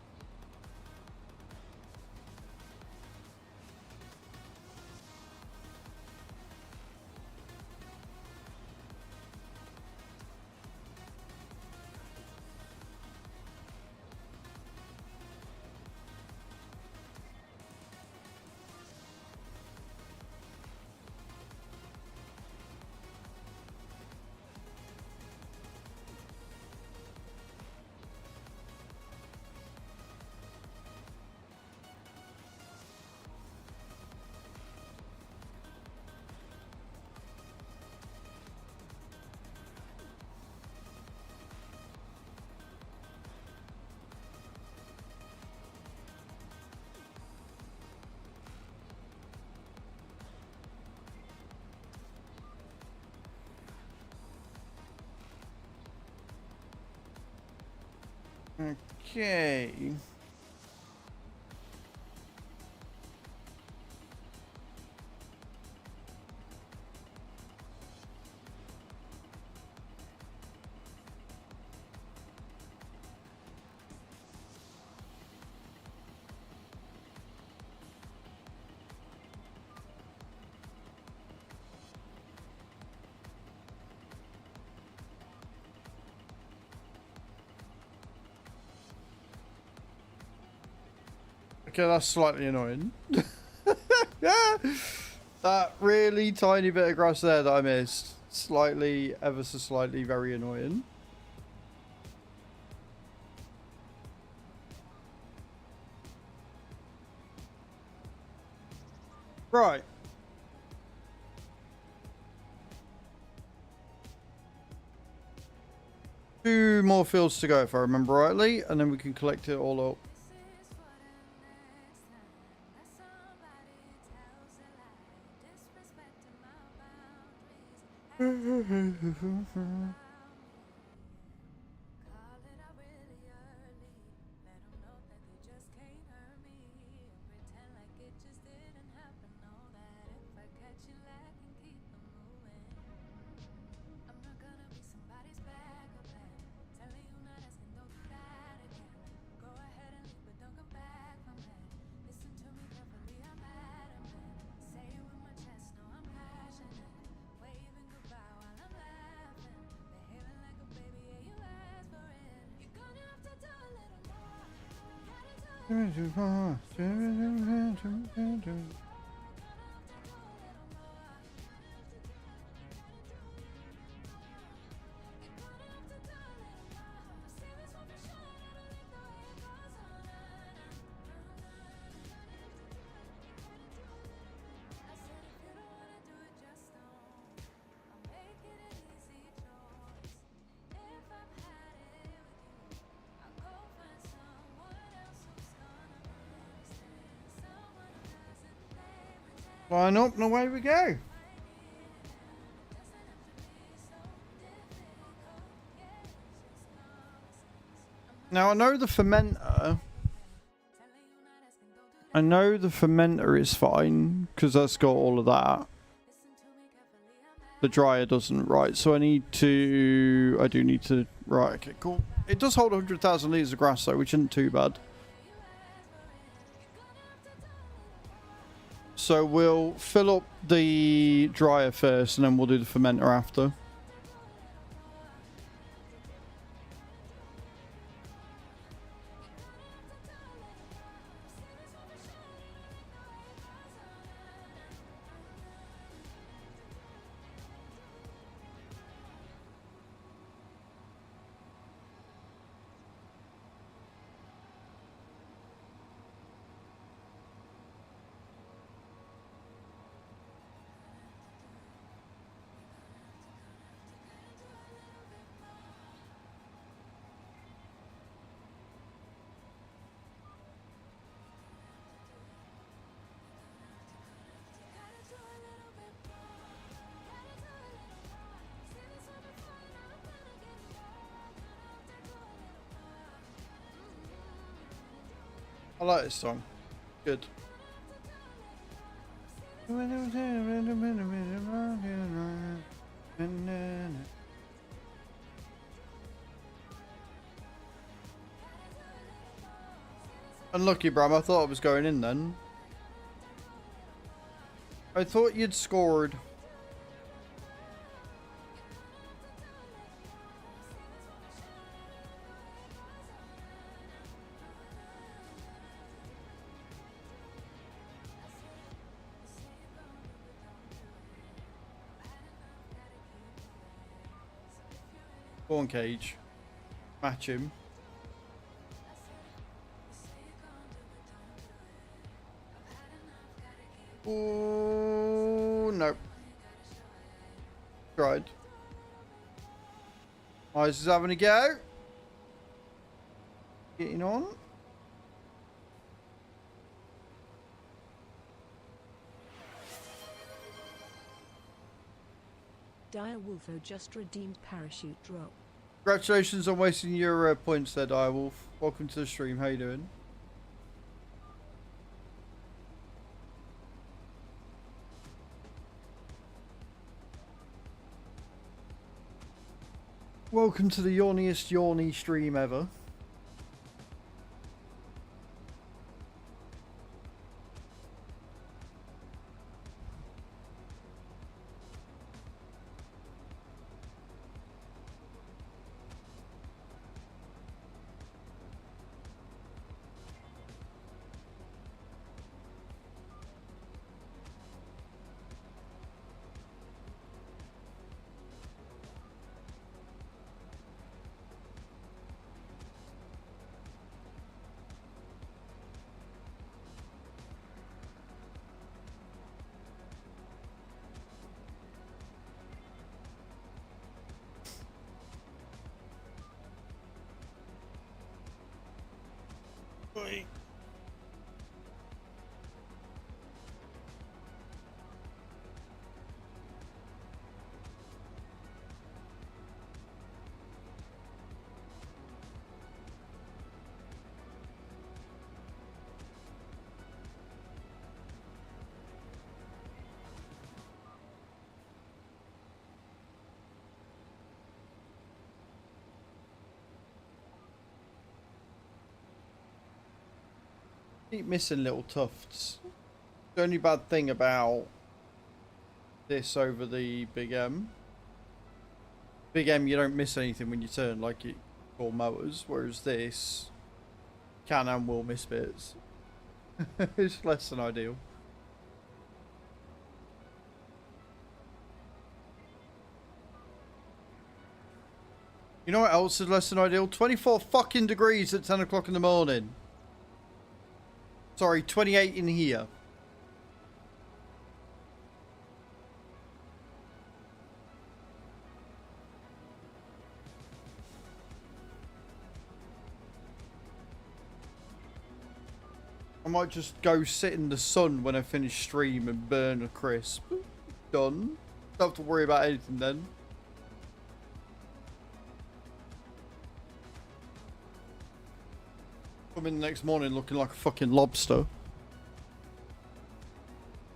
Okay. Okay, that's slightly annoying. That really tiny bit of grass there that I missed. Slightly, ever so slightly, very annoying. Right. Two more fields to go if I remember rightly, and then we can collect it all up. Line up and away we go. Now I know the fermenter is fine because that's got all of that. The dryer doesn't, right? So I do need to, right, okay, cool. It does hold 100,000 litres of grass though, which isn't too bad. So we'll fill up the dryer first and then we'll do the fermenter after. I like this song. Good. Unlucky, Bram. I thought I was going in then. I thought you'd scored. Go on, Cage. Match him. Oh, no. Tried. Eyes is having a go. Getting on. Direwolfo just redeemed parachute drop. Congratulations on wasting your points there, Direwolf. Welcome to the stream. How you doing? Welcome to the yawniest yawny stream ever. Keep missing little tufts. The only bad thing about this over the Big M. Big M, you don't miss anything when you turn like you for motors, whereas this can and will miss bits. It's less than ideal. You know what else is less than ideal? 24 fucking degrees at 10 o'clock in the morning. Sorry, 28 in here. I might just go sit in the sun when I finish stream and burn a crisp. Done. Don't have to worry about anything then. Come in the next morning looking like a fucking lobster.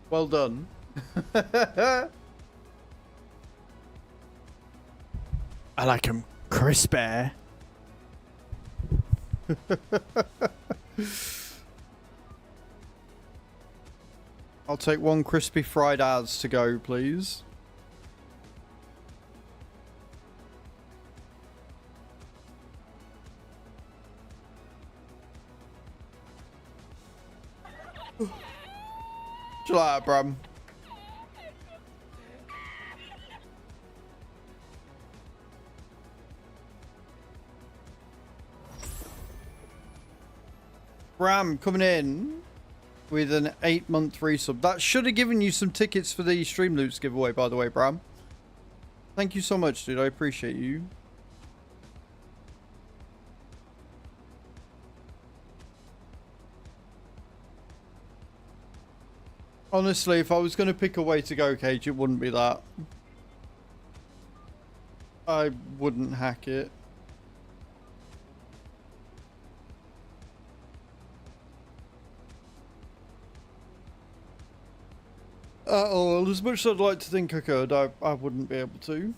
Well done. I like him crispy. I'll take one crispy fried as to go, please. Chill out, Bram. Bram coming in with an 8-month resub. That should have given you some tickets for the Streamloots giveaway, by the way, Bram. Thank you so much, dude. I appreciate you. Honestly, if I was going to pick a way to go, Cage, it wouldn't be that. I wouldn't hack it. Oh, as much as I'd like to think I could, I wouldn't be able to.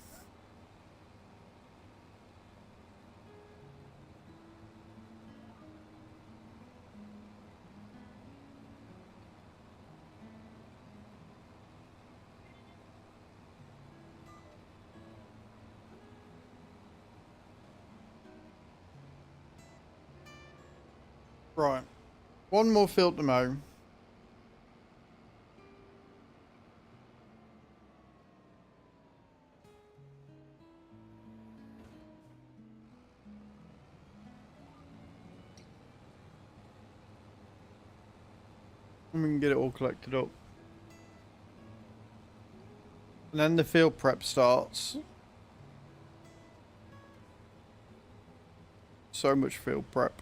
Right. One more field to mow. And we can get it all collected up. And then the field prep starts. So much field prep.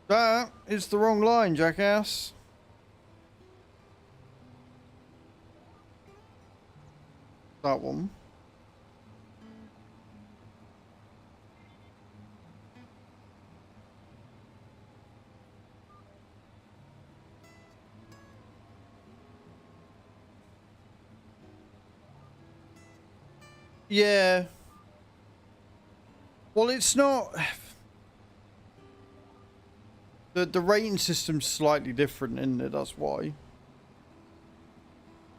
That is the wrong line, jackass. That one. Yeah. Well, it's not... The rating system's slightly different, isn't it? That's why.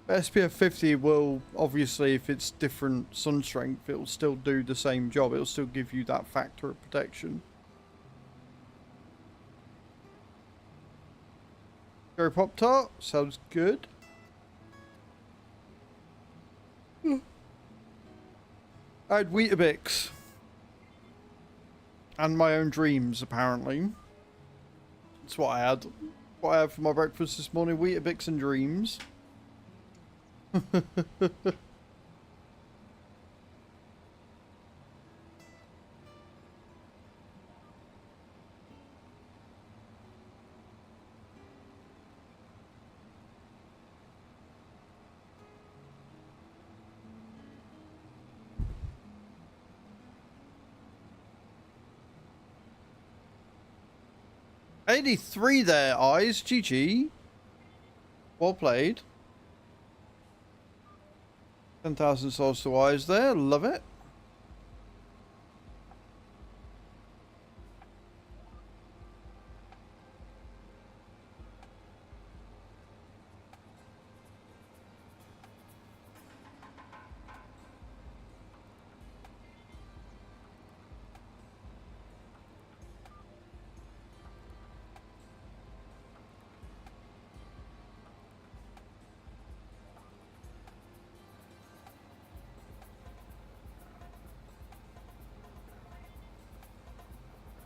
SPF 50 will, obviously, if it's different sun strength, it'll still do the same job. It'll still give you that factor of protection. Go Pop-Tart. Sounds good. I had Weetabix. And my own dreams, apparently. That's what I had. What I had for my breakfast this morning. Weetabix and dreams. $83 there, Eyes. GG. Well played. 10,000 souls to Eyes there. Love it.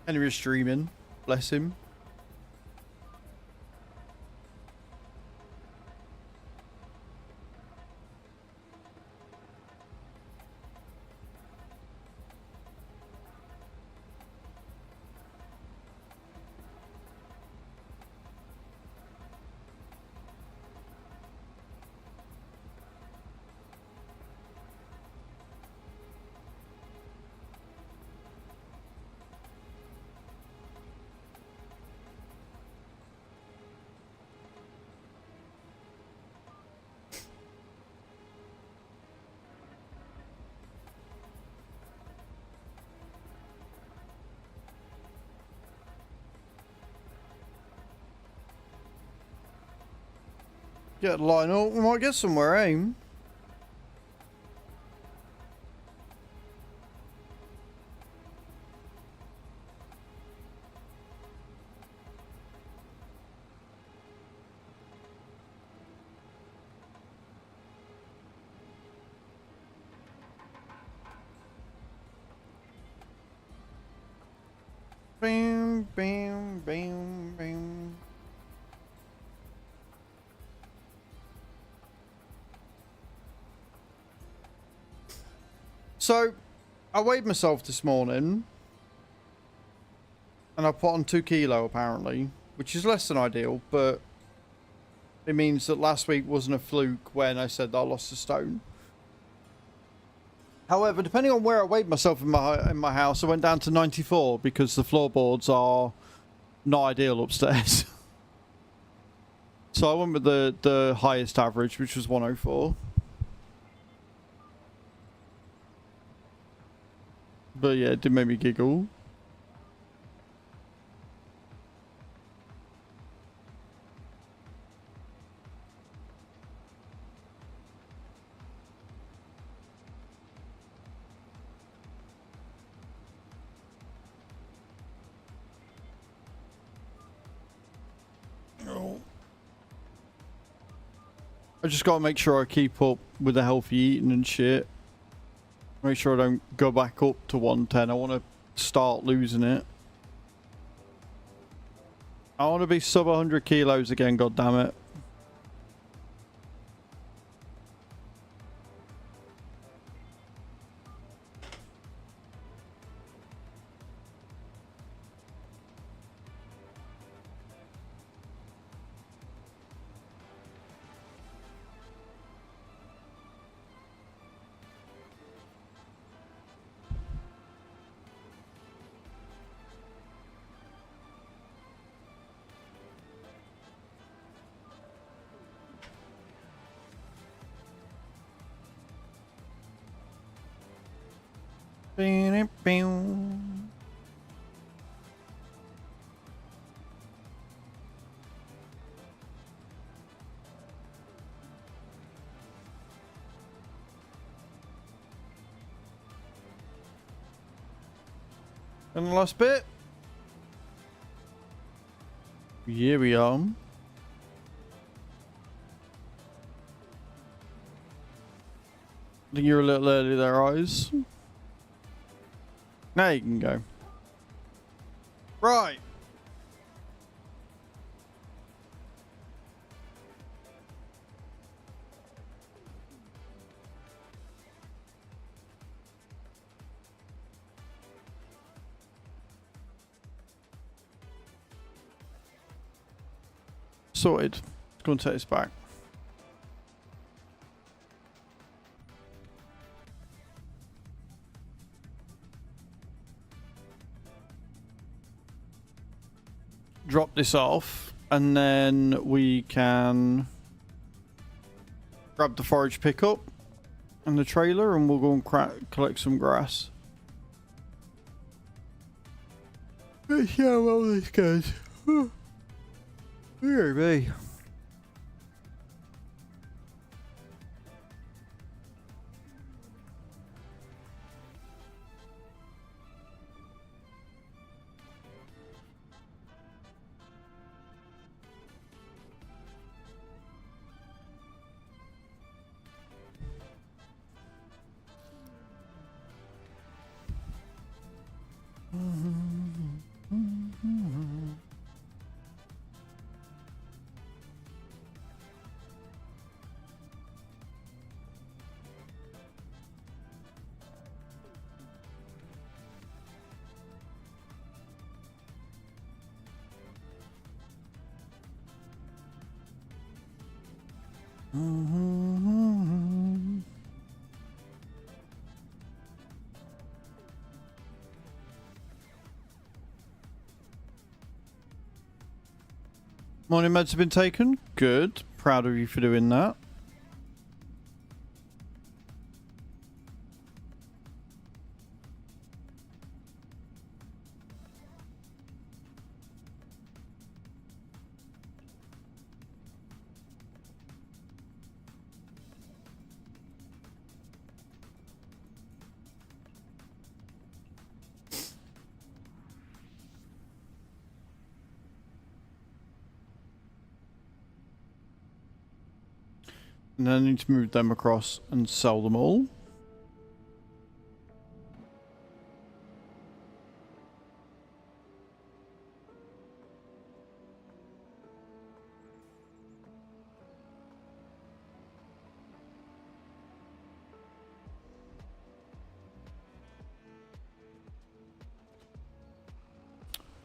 Henry was streaming. Bless him. Get Lionel. We might get somewhere, eh? Bam, bam, bam, bam. So, I weighed myself this morning, and I put on 2 kilo apparently, which is less than ideal, but it means that last week wasn't a fluke when I said that I lost a stone. However, depending on where I weighed myself in my house, I went down to 94 because the floorboards are not ideal upstairs. So I went with the highest average, which was 104. But yeah, it did make me giggle. I just gotta make sure I keep up with the healthy eating and shit. Make sure I don't go back up to 110. I want to start losing it. I want to be sub 100 kilos again, god damn it. And the last bit. Here we are. I think you're a little early there, Eyes. Now you can go. Right. Sorted. Let's go and take this back. Drop this off, and then we can grab the forage pickup and the trailer, and we'll go and collect some grass. Let's see how well this goes. Here me. Morning meds have been taken. Good. Proud of you for doing that. And then I need to move them across and sell them all.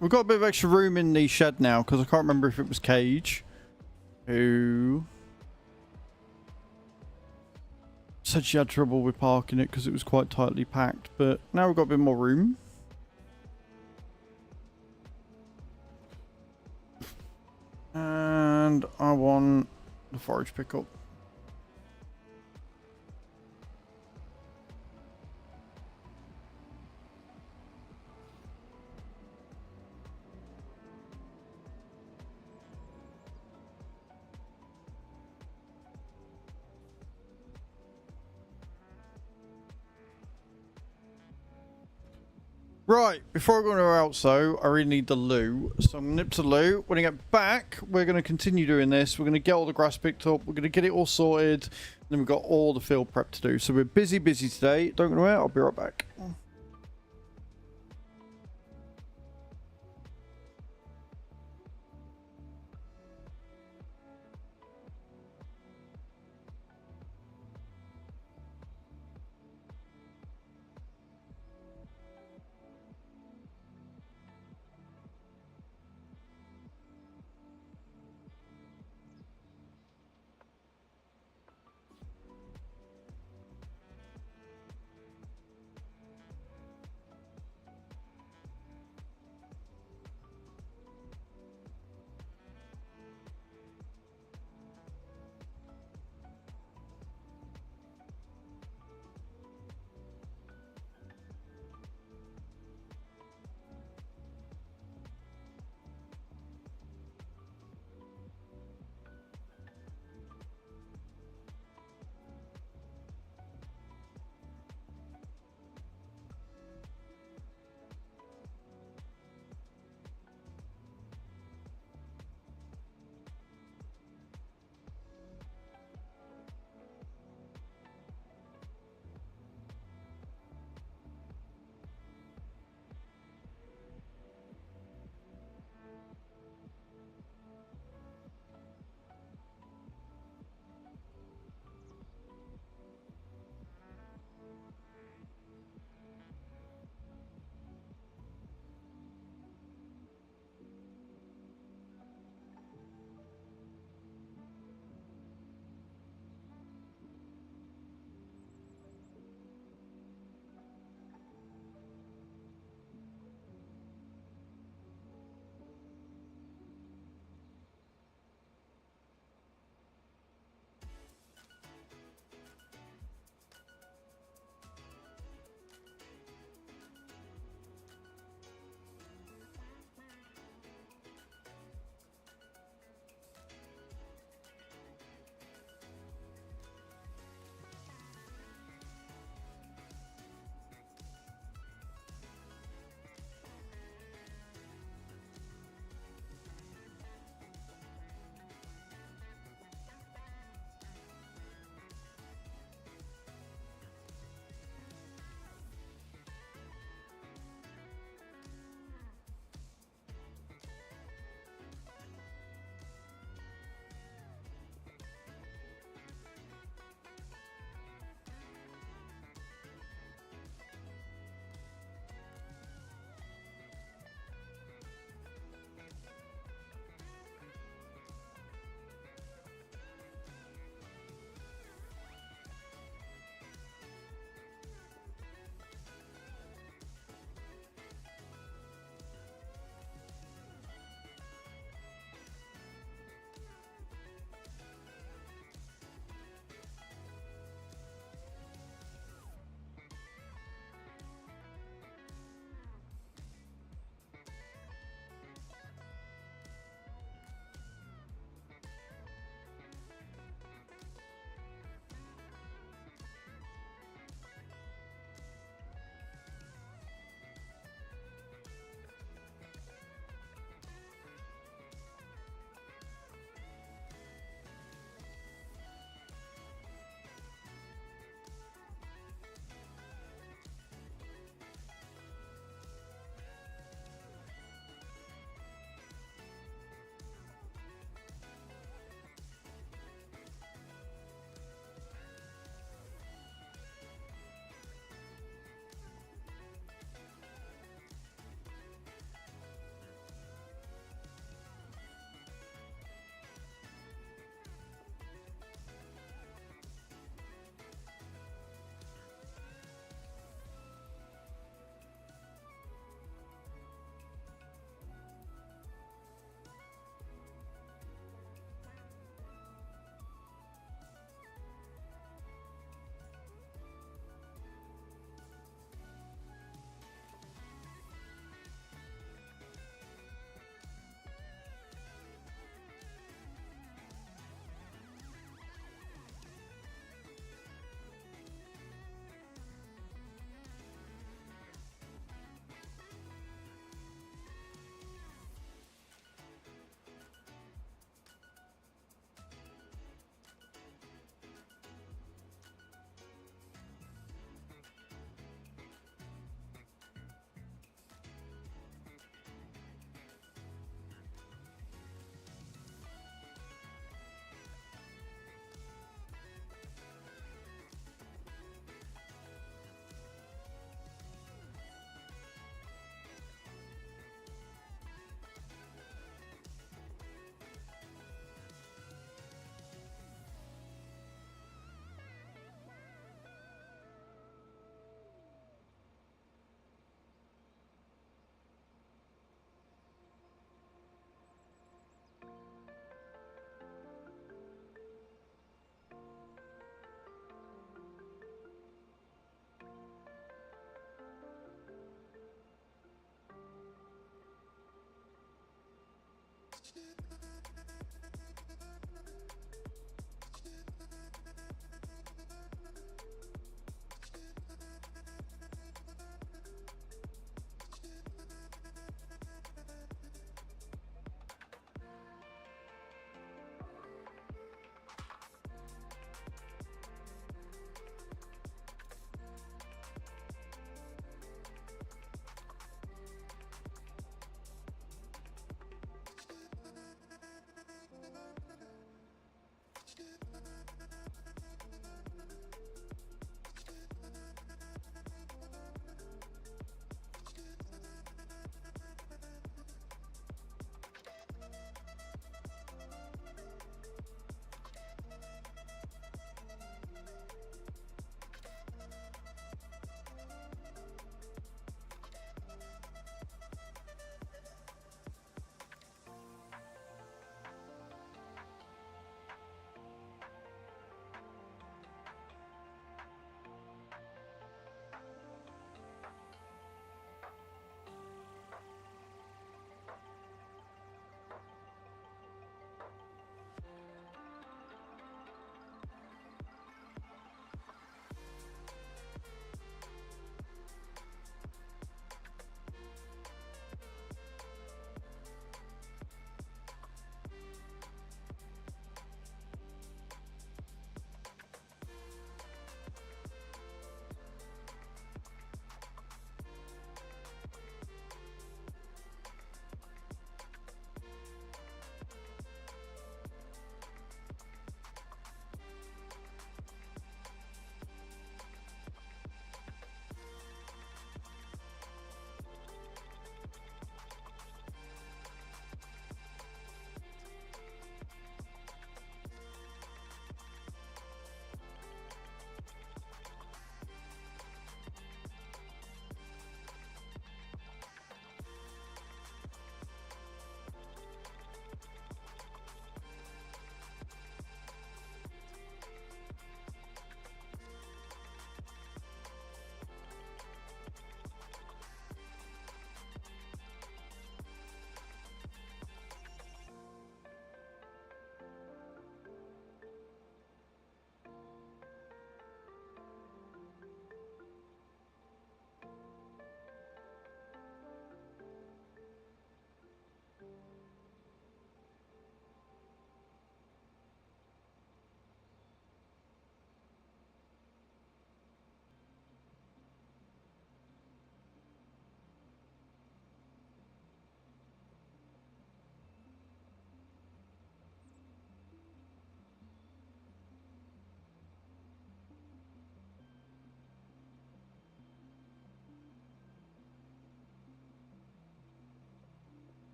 We've got a bit of extra room in the shed now, because I can't remember if it was Cage who said she had trouble with parking it because it was quite tightly packed, but now we've got a bit more room. And I want the forage pickup. Right, before I go anywhere else though, I really need the loo. So I'm going to nip to the loo. When I get back, we're going to continue doing this. We're going to get all the grass picked up. We're going to get it all sorted. And then we've got all the field prep to do. So we're busy today. Don't go anywhere. I'll be right back.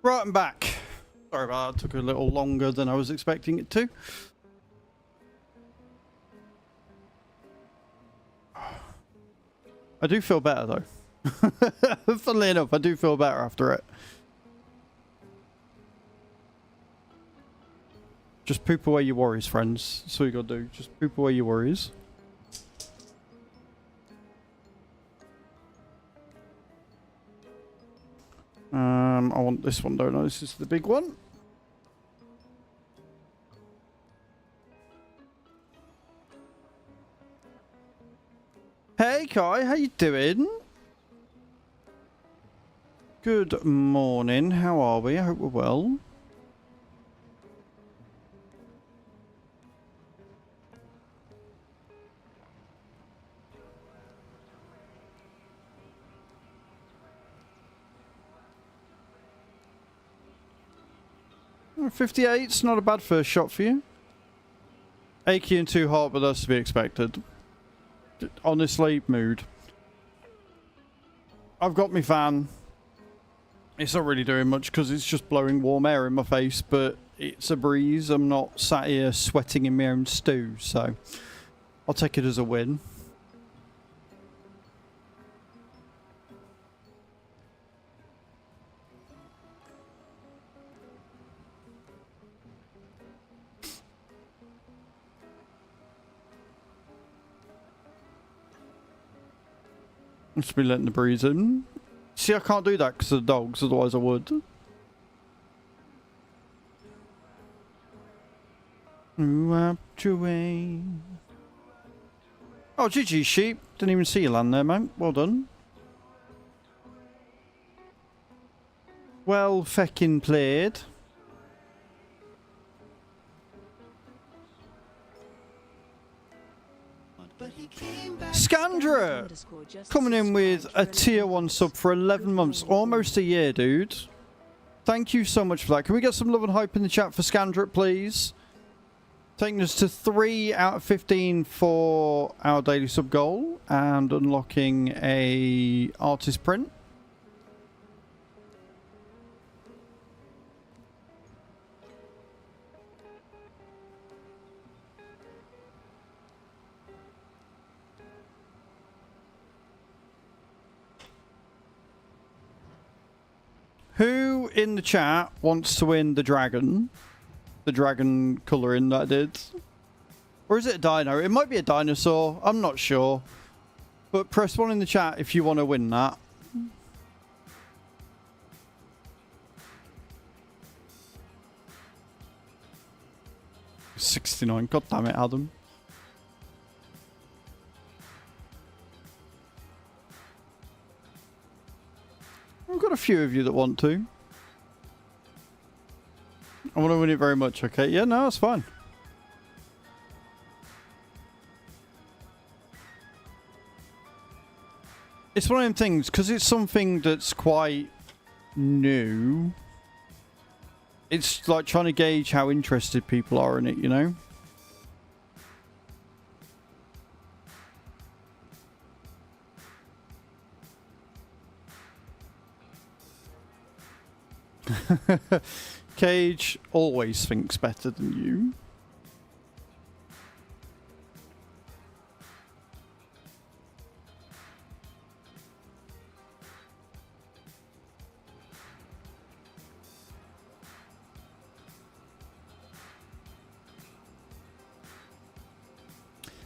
Right, I'm back. Sorry about that. It took a little longer than I was expecting it to. I do feel better though. Funnily enough, I do feel better after it. Just poop away your worries, friends. That's all you gotta do. Just poop away your worries. I want this one, don't I? This is the big one. Hey Kai, how you doing? Good morning. How are we? I hope we're well. .58's not a bad first shot for you. Achy and too hot, but that's to be expected. Honestly, mood. I've got my fan. It's not really doing much because it's just blowing warm air in my face, but it's a breeze. I'm not sat here sweating in my own stew, so I'll take it as a win. Just be letting the breeze in. See, I can't do that because of the dogs, otherwise I would. Away. Oh, GG sheep. Didn't even see you land there, mate. Well done. Well feckin' played. Scandra coming in with a tier 1 sub for 11 months, almost a year, dude. Thank you so much for that. Can we get some love and hype in the chat for Scandra, please? Taking us to 3 out of 15 for our daily sub goal and unlocking a artist print. Who in the chat wants to win the dragon? The dragon colouring that I did? Or is it a dino? It might be a dinosaur. I'm not sure. But press 1 in the chat if you want to win that. $69. God damn it, Adam. I've got a few of you that want to. I want to win it very much, okay? Yeah, no, that's fine. It's one of them things, because it's something that's quite new. It's like trying to gauge how interested people are in it, you know? Cage always thinks better than you.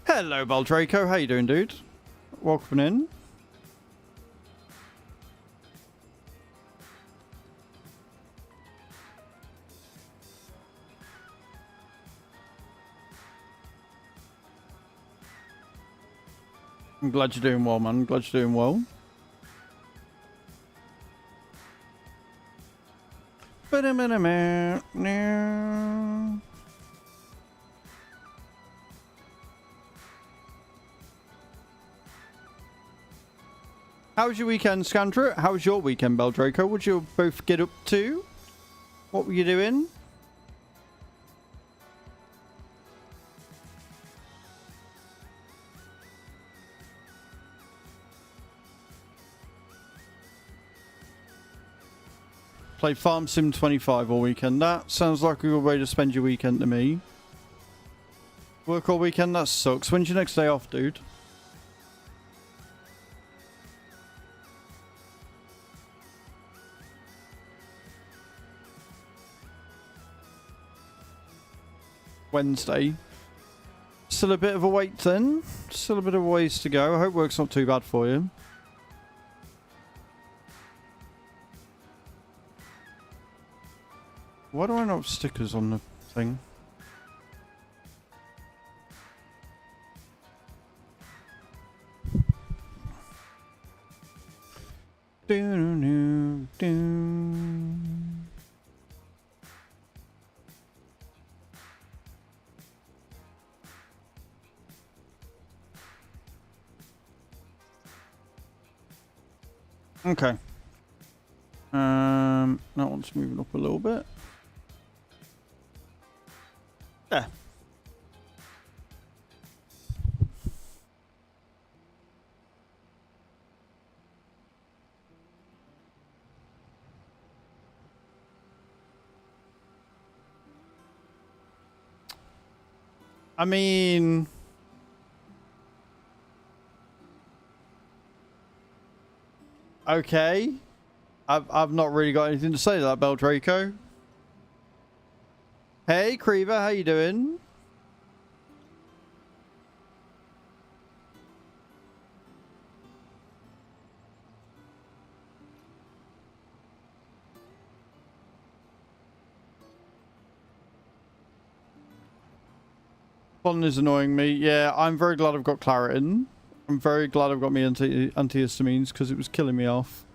Hello, Baldraco. How you doing, dude? Welcome in. I'm glad you're doing well, man. I'm glad you're doing well. How was your weekend, Scandra? How was your weekend, Beldraco? What did you both get up to? What were you doing? Play Farm Sim 25 all weekend. That sounds like a good way to spend your weekend to me. Work all weekend? That sucks. When's your next day off, dude? Wednesday. Still a bit of a wait then. Still a bit of a ways to go. I hope work's not too bad for you. Why do I not have stickers on the thing? Okay. That one's moving up a little bit. Yeah. I mean, okay. I've not really got anything to say to that, Beldraco. Hey, Creever, how you doing? Fun is annoying me. Yeah, I'm very glad I've got Claritin. I'm very glad I've got me antihistamines because it was killing me off.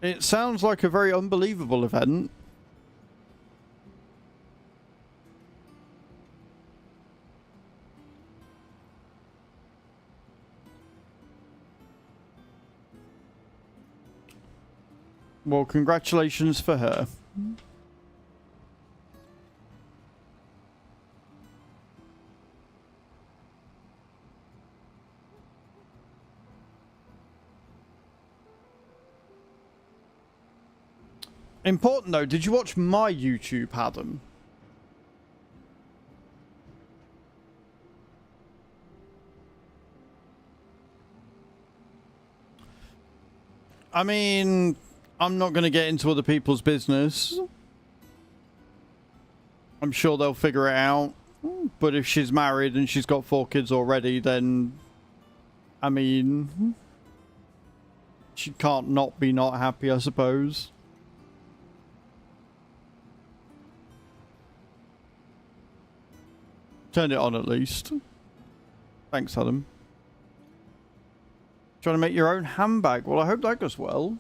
It sounds like a very unbelievable event. Well, congratulations for her. Important though, did you watch my YouTube, Adam? I mean, I'm not going to get into other people's business. I'm sure they'll figure it out. But if she's married and she's got 4 kids already, then... I mean... she can't not be not happy, I suppose. Turn it on at least. Thanks, Adam. Trying to make your own handbag. Well, I hope that goes well.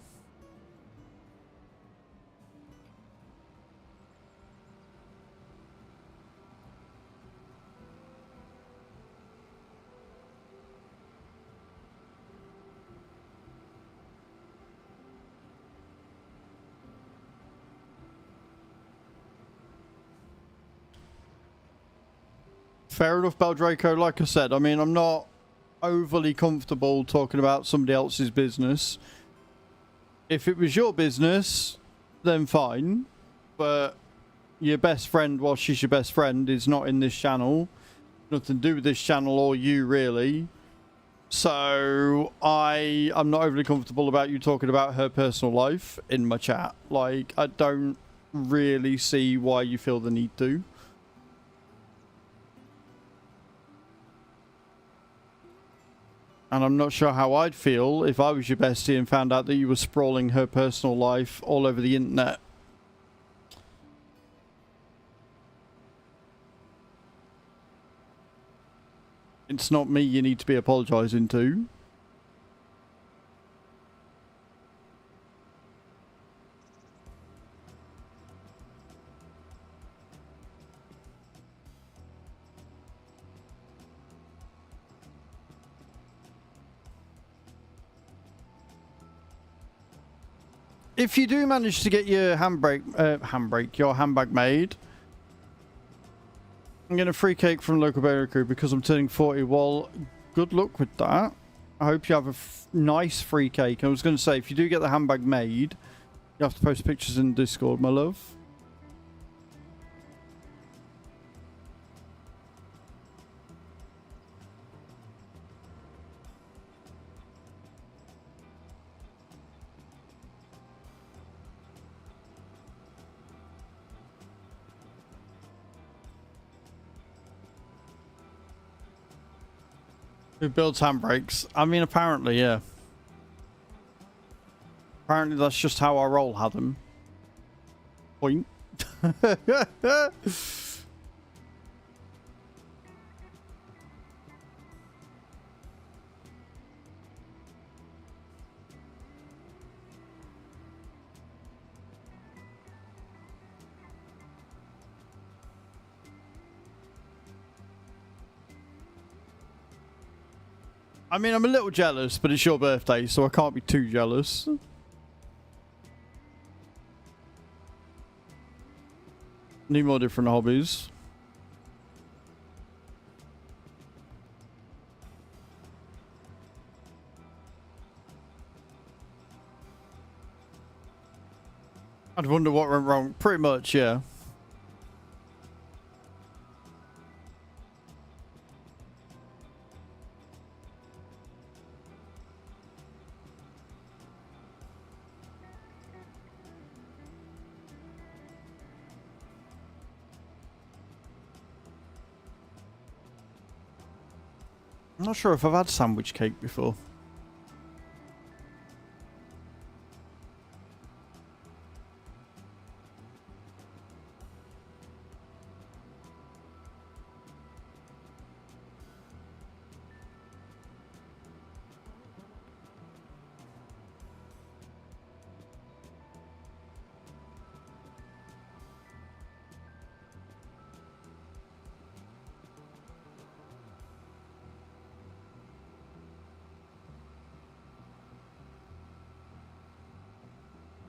Fair enough, Beldraco. Like I said, I mean, I'm not overly comfortable talking about somebody else's business. If it was your business, then fine. But your best friend, while she's your best friend, is not in this channel. Nothing to do with this channel or you, really. So I'm not overly comfortable about you talking about her personal life in my chat. Like, I don't really see why you feel the need to. And I'm not sure how I'd feel if I was your bestie and found out that you were sprawling her personal life all over the internet. It's not me you need to be apologising to. If you do manage to get your your handbag made, I'm getting a free cake from local bakery because I'm turning 40. Well, good luck with that. I hope you have a nice free cake. I was going to say, if you do get the handbag made, you have to post pictures in Discord, my love. Who builds handbrakes? I mean, apparently, yeah. Apparently, that's just how I roll, Adam. Point. I mean, I'm a little jealous, but it's your birthday, so I can't be too jealous. Need more different hobbies. I'd wonder what went wrong. Pretty much, yeah. I'm not sure if I've had sandwich cake before.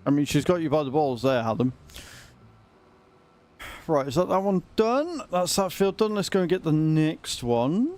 I mean, she's got you by the balls there, Adam. Right, is that one done? That's that field done. Let's go and get the next one.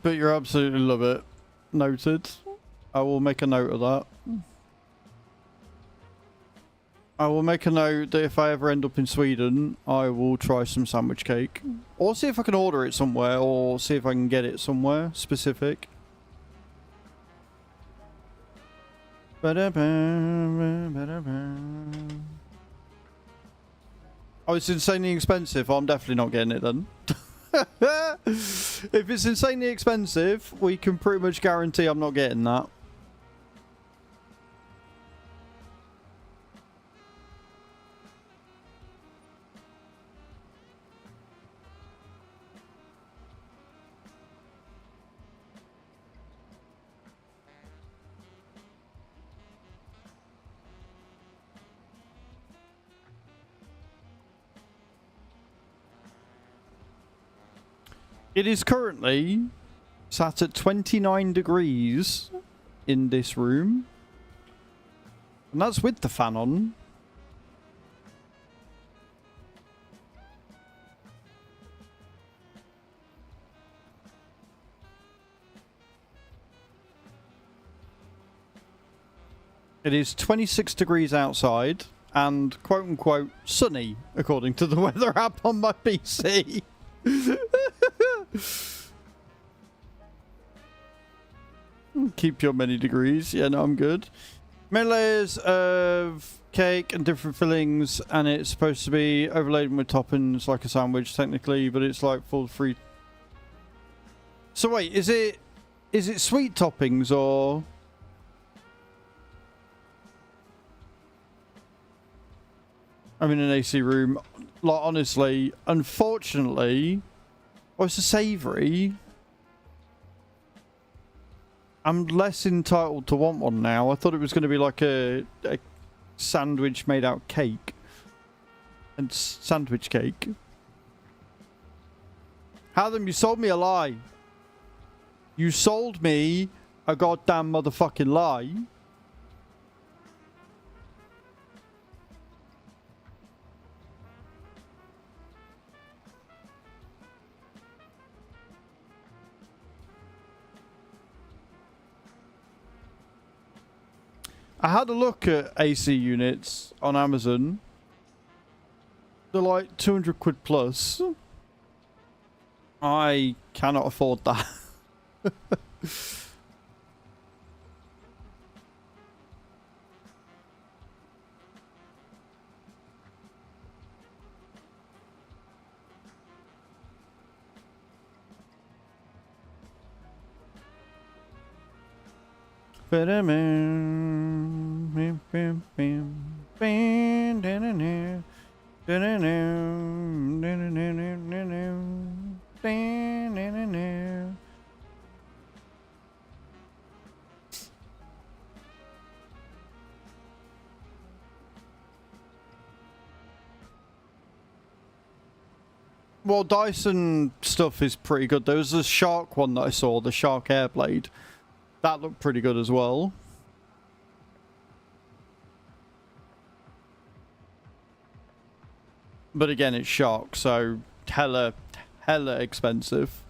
But you absolutely love it. Noted. I will make a note of that. I will make a note that if I ever end up in Sweden, I will try some sandwich cake. Or see if I can order it somewhere, or see if I can get it somewhere specific. Oh, it's insanely expensive. I'm definitely not getting it then. If it's insanely expensive, we can pretty much guarantee I'm not getting that. It is currently sat at 29 degrees in this room. And that's with the fan on. It is 26 degrees outside and quote unquote sunny, according to the weather app on my PC. Keep your many degrees. Yeah, no, I'm good. Many layers of cake and different fillings, and it's supposed to be overlaid with toppings like a sandwich technically, but it's like full free. So wait, is it sweet toppings or I'm in an AC room. Like, honestly, unfortunately... Oh, it's a savoury. I'm less entitled to want one now. I thought it was going to be like a sandwich made out of cake. And sandwich cake. Adam, you sold me a lie. You sold me a goddamn motherfucking lie. I had a look at AC units on Amazon. They're like 200 quid plus. I cannot afford that. Well, Dyson stuff is pretty good. There was a Shark one that I saw, the Shark Airblade. That looked pretty good as well. But again, it's Shark, so hella expensive.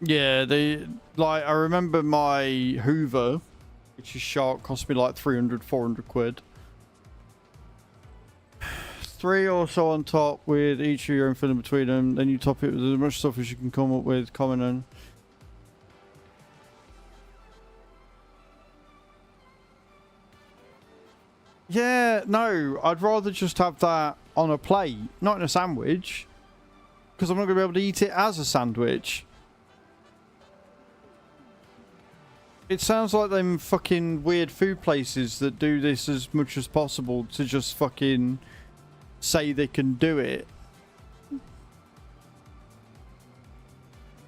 Yeah, I remember my Hoover, which is Shark, cost me like 300, 400 quid. 3 or so on top with each of your own filling between them. Then you top it with as much stuff as you can come up with, common and... Yeah, no, I'd rather just have that on a plate, not in a sandwich. Because I'm not going to be able to eat it as a sandwich. It sounds like them fucking weird food places that do this as much as possible to just fucking say they can do it.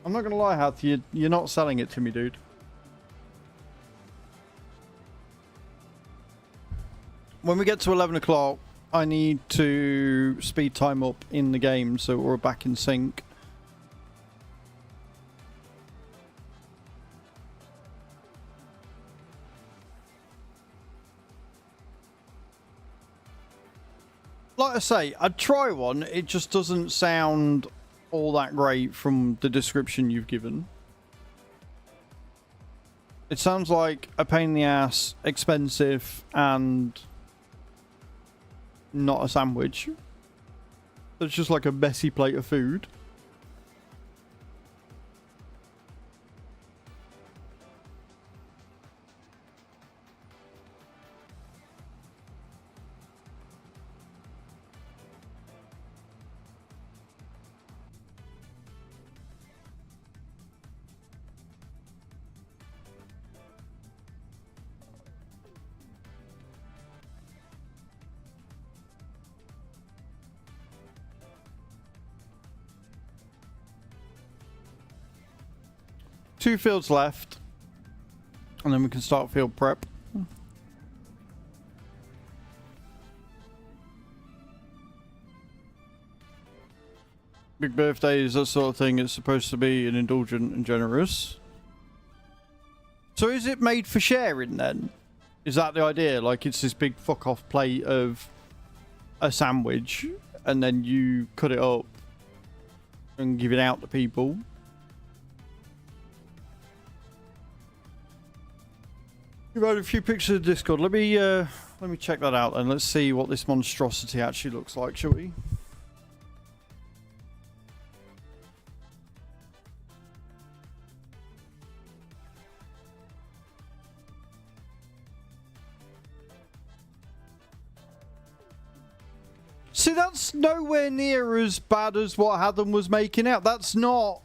I'm not gonna lie, Hath, you're not selling it to me, dude. When we get to 11 o'clock, I need to speed time up in the game so we're back in sync. Like I say, I'd try one. It just doesn't sound all that great from the description you've given. It sounds like a pain in the ass, expensive, and not a sandwich. It's just like a messy plate of food. Two fields left, and then we can start field prep. Big birthdays, that sort of thing, is supposed to be an indulgent and generous. So is it made for sharing then? Is that the idea? Like it's this big fuck off plate of a sandwich, and then you cut it up and give it out to people? You've had a few pictures of Discord. Let me check that out and let's see what this monstrosity actually looks like, shall we? See, that's nowhere near as bad as what Haddon was making out. That's not...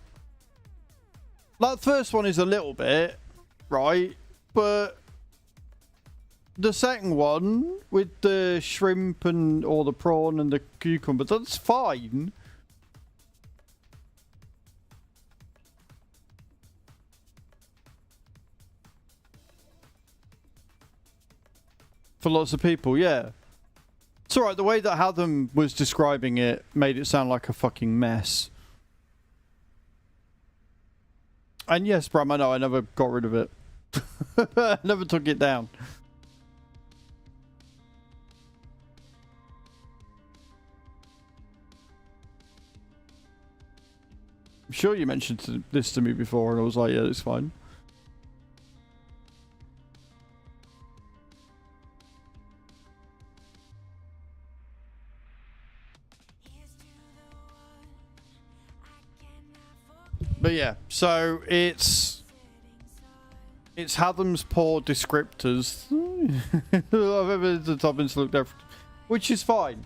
That first one is a little bit, right? But the second one with the shrimp and or the prawn and the cucumber, that's fine. For lots of people, yeah. It's alright, the way that Haddon was describing it made it sound like a fucking mess. And yes, Bram, I know, I never got rid of it. I never took it down. I'm sure you mentioned this to me before, and I was like, yeah, it's fine. But yeah, so it's Haddon's poor descriptors. I've ever the toppings look different, which is fine.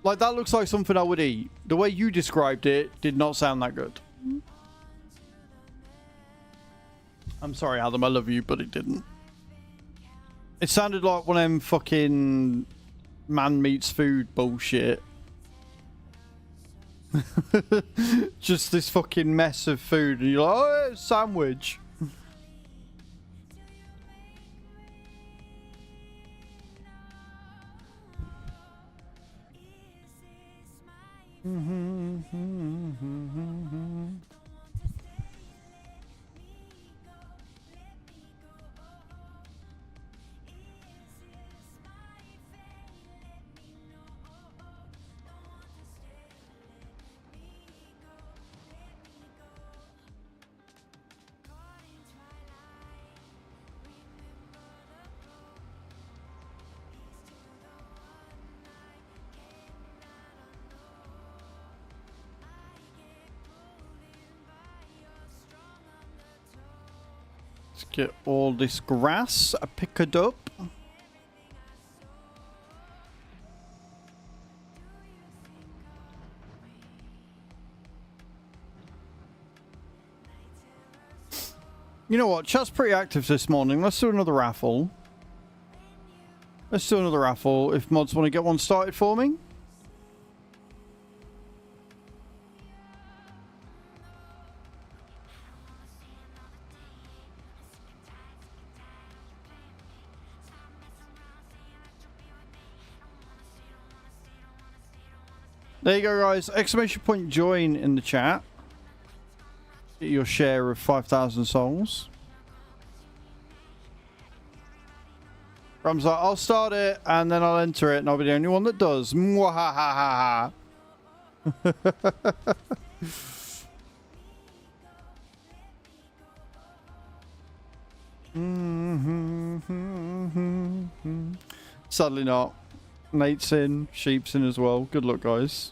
Like, that looks like something I would eat. The way you described it did not sound that good. I'm sorry, Adam, I love you, but it didn't. It sounded like one of them fucking man meets food bullshit. Just this fucking mess of food, and you're like, oh, it's a sandwich. Let's get all this grass picked up. You know what? Chat's pretty active this morning. Let's do another raffle. Let's do another raffle if mods want to get one started for me. There you go, guys. Exclamation point join in the chat. Get your share of 5,000 souls. Ram's like, I'll start it and then I'll enter it and I'll be the only one that does. Mwahahaha. Sadly not. Nate's in, Sheep's in as well. Good luck, guys.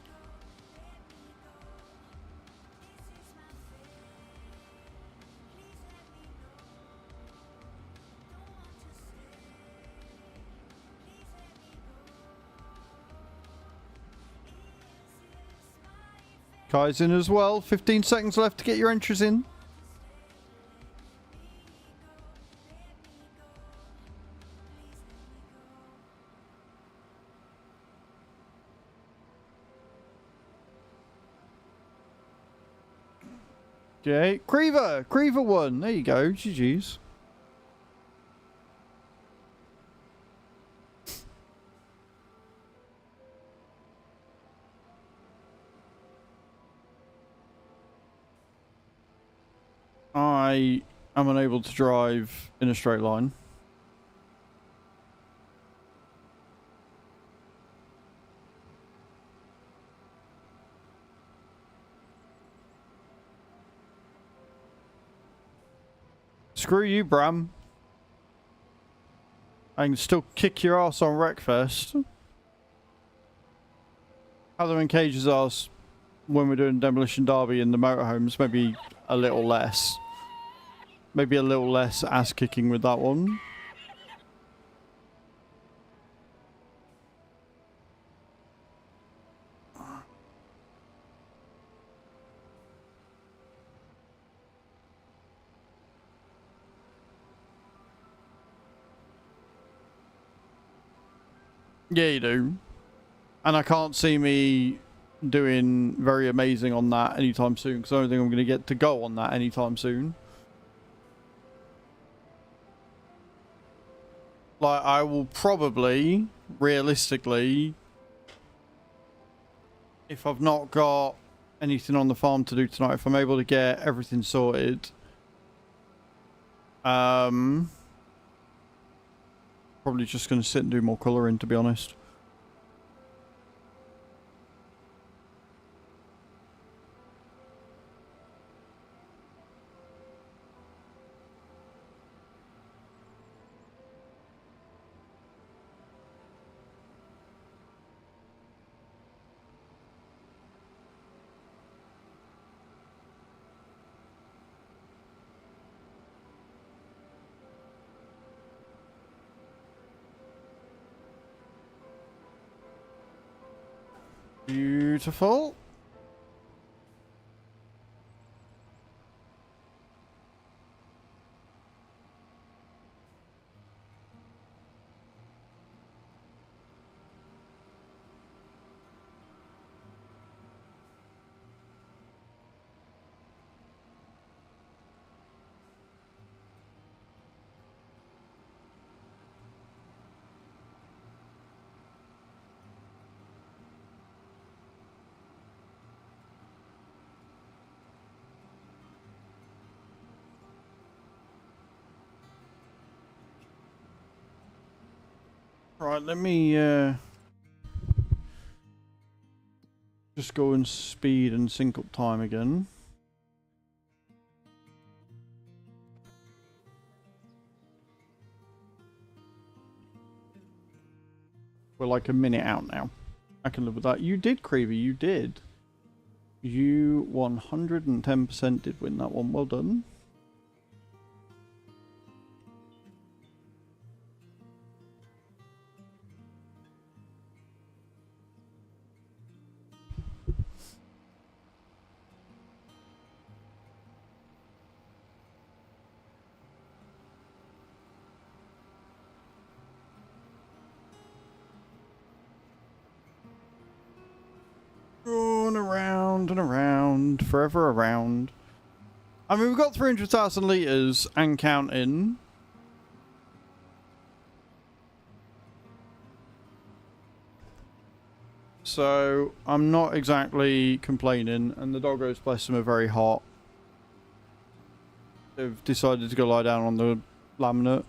Kai's in as well. 15 seconds left to get your entries in. Okay, Creever won. There you go. GG's. I am unable to drive in a straight line. Screw you, Bram. I can still kick your ass on Wreckfest. Other than Cage's ass when we're doing Demolition Derby in the motorhomes, maybe a little less. Maybe a little less ass kicking with that one. Yeah, you do. And I can't see me doing very amazing on that anytime soon, because I don't think I'm going to get to go on that anytime soon. Like, I will probably, realistically, if I've not got anything on the farm to do tonight, if I'm able to get everything sorted, probably just going to sit and do more colouring, to be honest. Beautiful. Right, let me just go and speed and sync up time again. We're like a minute out now. I can live with that. You did, Creevy, you did. You 110% did win that one. Well done. Going around and around, forever around. I mean, we've got 300,000 litres and counting. So, I'm not exactly complaining, and the doggos, bless them, are very hot. They've decided to go lie down on the laminate.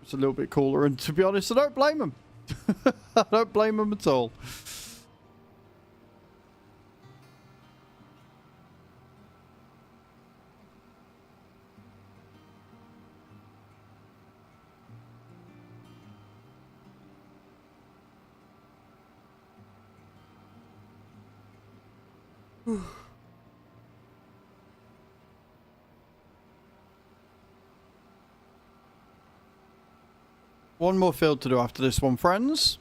It's a little bit cooler, and to be honest, I don't blame them. I don't blame them at all. One more field to do after this one, friends.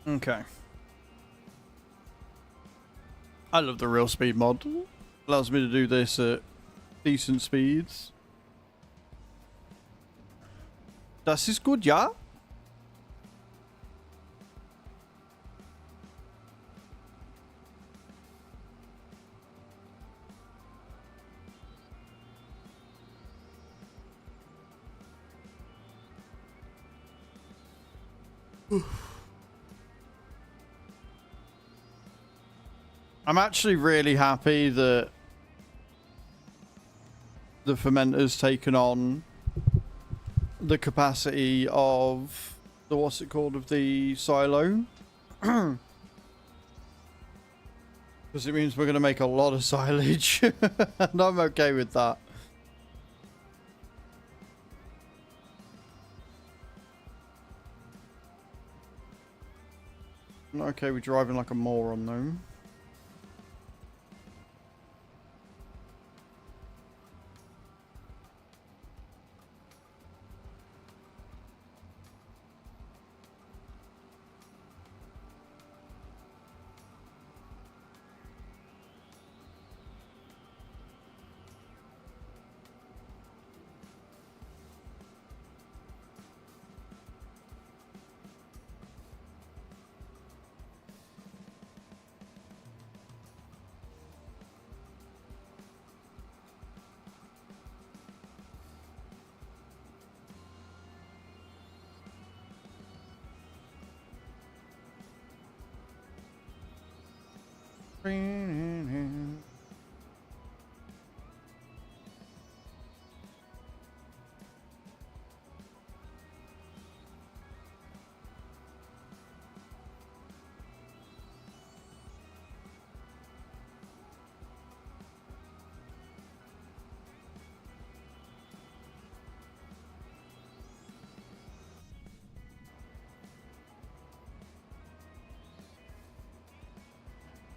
Okay. I love the real speed mod. Allows me to do this at decent speeds. Das ist gut, ja? I'm actually really happy that the fermenter's taken on the capacity of the, what's it called, of the silo. Because it means we're going to make a lot of silage. And I'm okay with that. I'm not okay with driving like a moron though.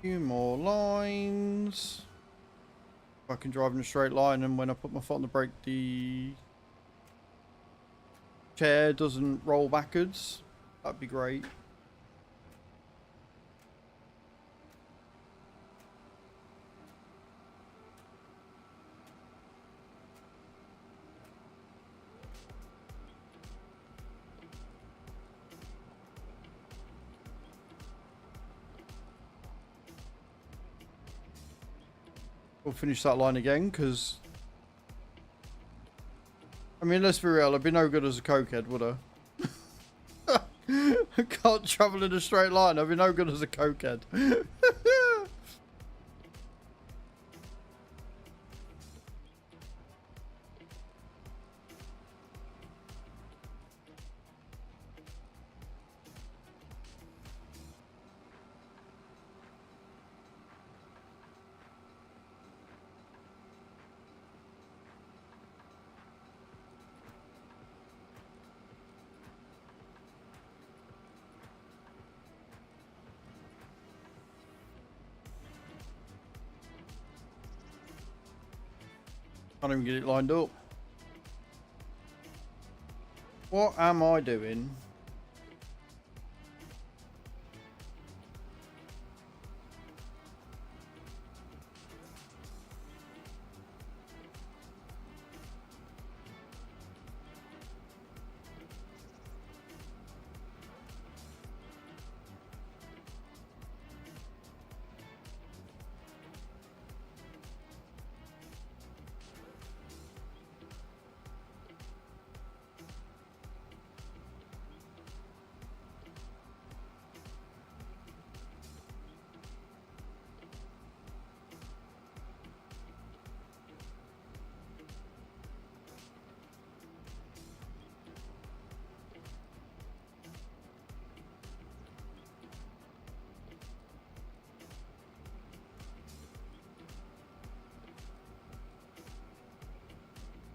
Few more lines. If I can drive in a straight line, and when I put my foot on the brake, the chair doesn't roll backwards. That'd be great. We'll finish that line again, because I mean, let's be real, I'd be no good as a cokehead, would I? I can't travel in a straight line. I'd be no good as a cokehead. Can't even get it lined up. What am I doing?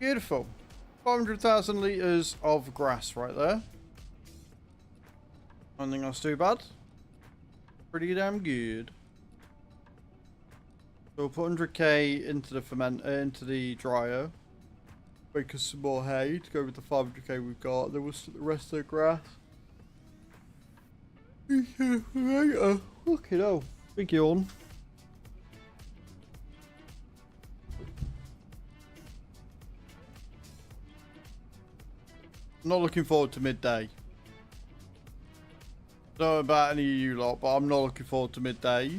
Beautiful. 500,000 litres of grass right there. I don't think that's too bad. Pretty damn good. So we'll put 100k into the fermenter, into the dryer. Make us some more hay to go with the 500k we've got. Then we'll stick the rest of the grass. Look it all. Big yawn. I'm not looking forward to midday. Don't know about any of you lot, but I'm not looking forward to midday.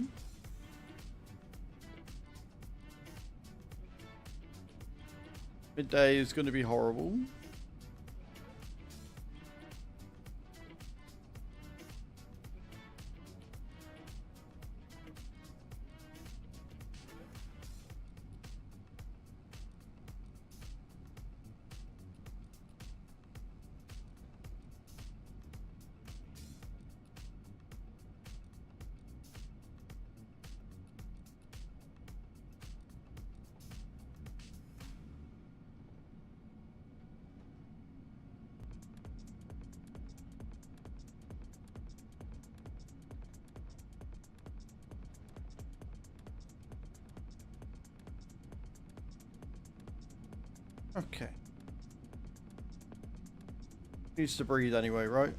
Midday is going to be horrible. Okay. Needs to breathe anyway, right?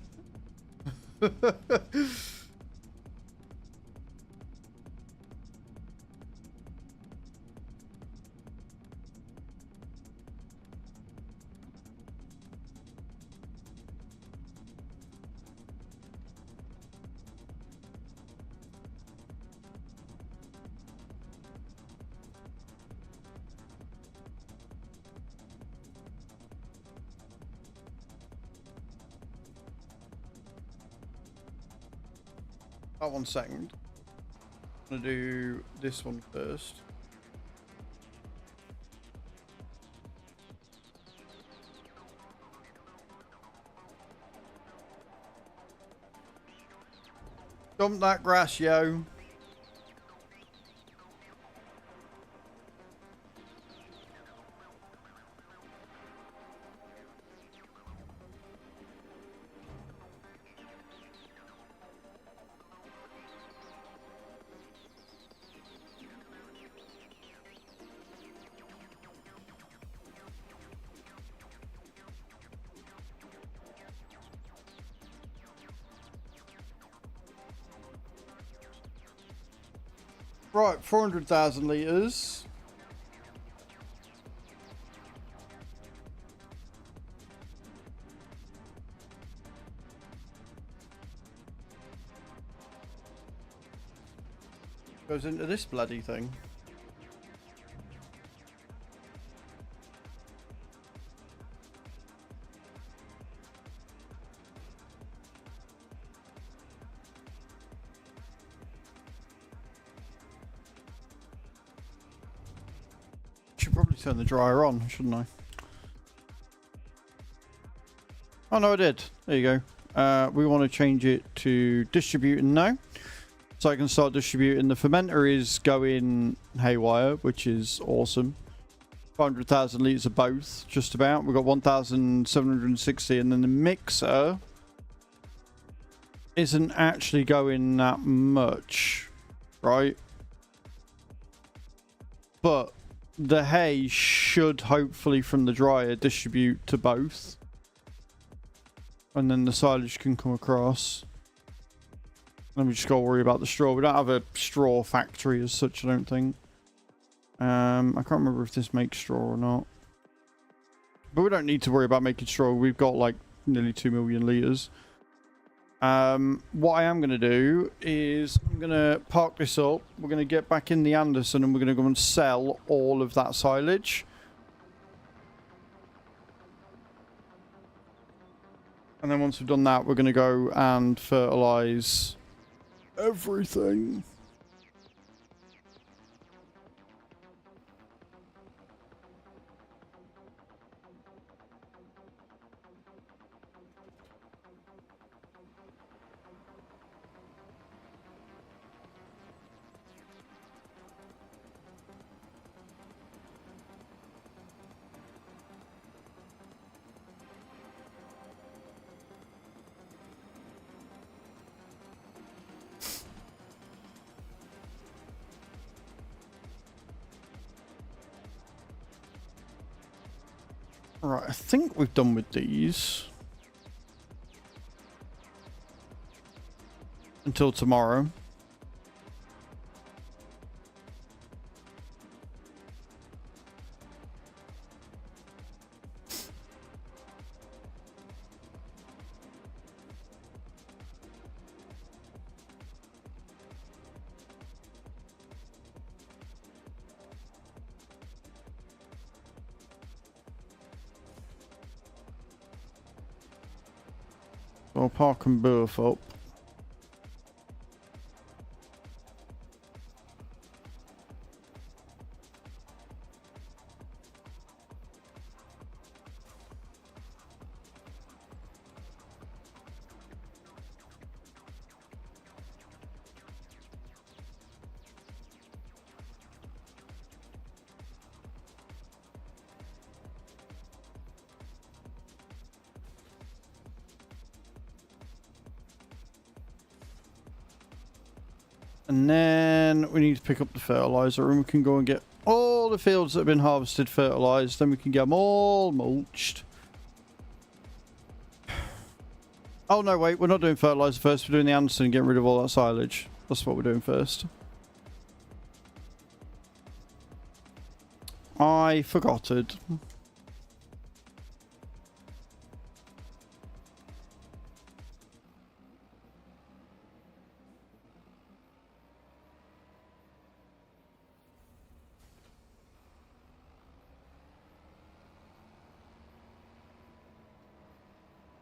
Oh, 1 second. I'm gonna do this one first. Dump that grass, yo. Right, 400,000 litres. Goes into this bloody thing. Should probably turn the dryer on, shouldn't I? Oh no, I did. There you go. We want to change it to distributing now. So I can start distributing. The fermenter is going haywire, which is awesome. 500,000 litres of both, just about. We've got 1,760, and then the mixer isn't actually going that much, right? But the hay should hopefully from the dryer distribute to both. And then the silage can come across. Then we just got to worry about the straw. We don't have a straw factory as such, I don't think. I can't remember if this makes straw or not. But we don't need to worry about making straw. We've got like nearly 2 million litres. What I am going to do is I'm going to park this up. We're going to get back in the Anderson and we're going to go and sell all of that silage. And then once we've done that, we're going to go and fertilise everything. Right, I think we've done with these. Until tomorrow. I'll park them both up. And then we need to pick up the fertilizer and we can go and get all the fields that have been harvested fertilized, then we can get them all mulched. Oh no, wait, we're not doing fertilizer first. We're doing the Anderson and getting rid of all that silage. That's what we're doing first. I forgot it.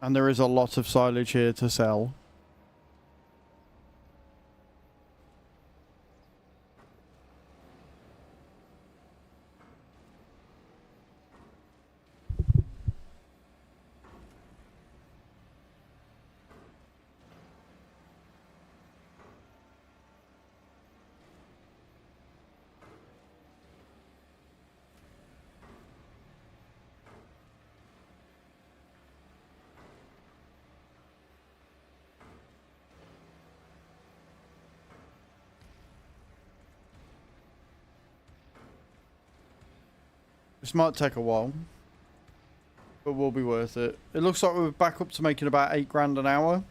And there is a lot of silage here to sell. This might take a while, but will be worth it. It looks like we're back up to making about 8 grand an hour.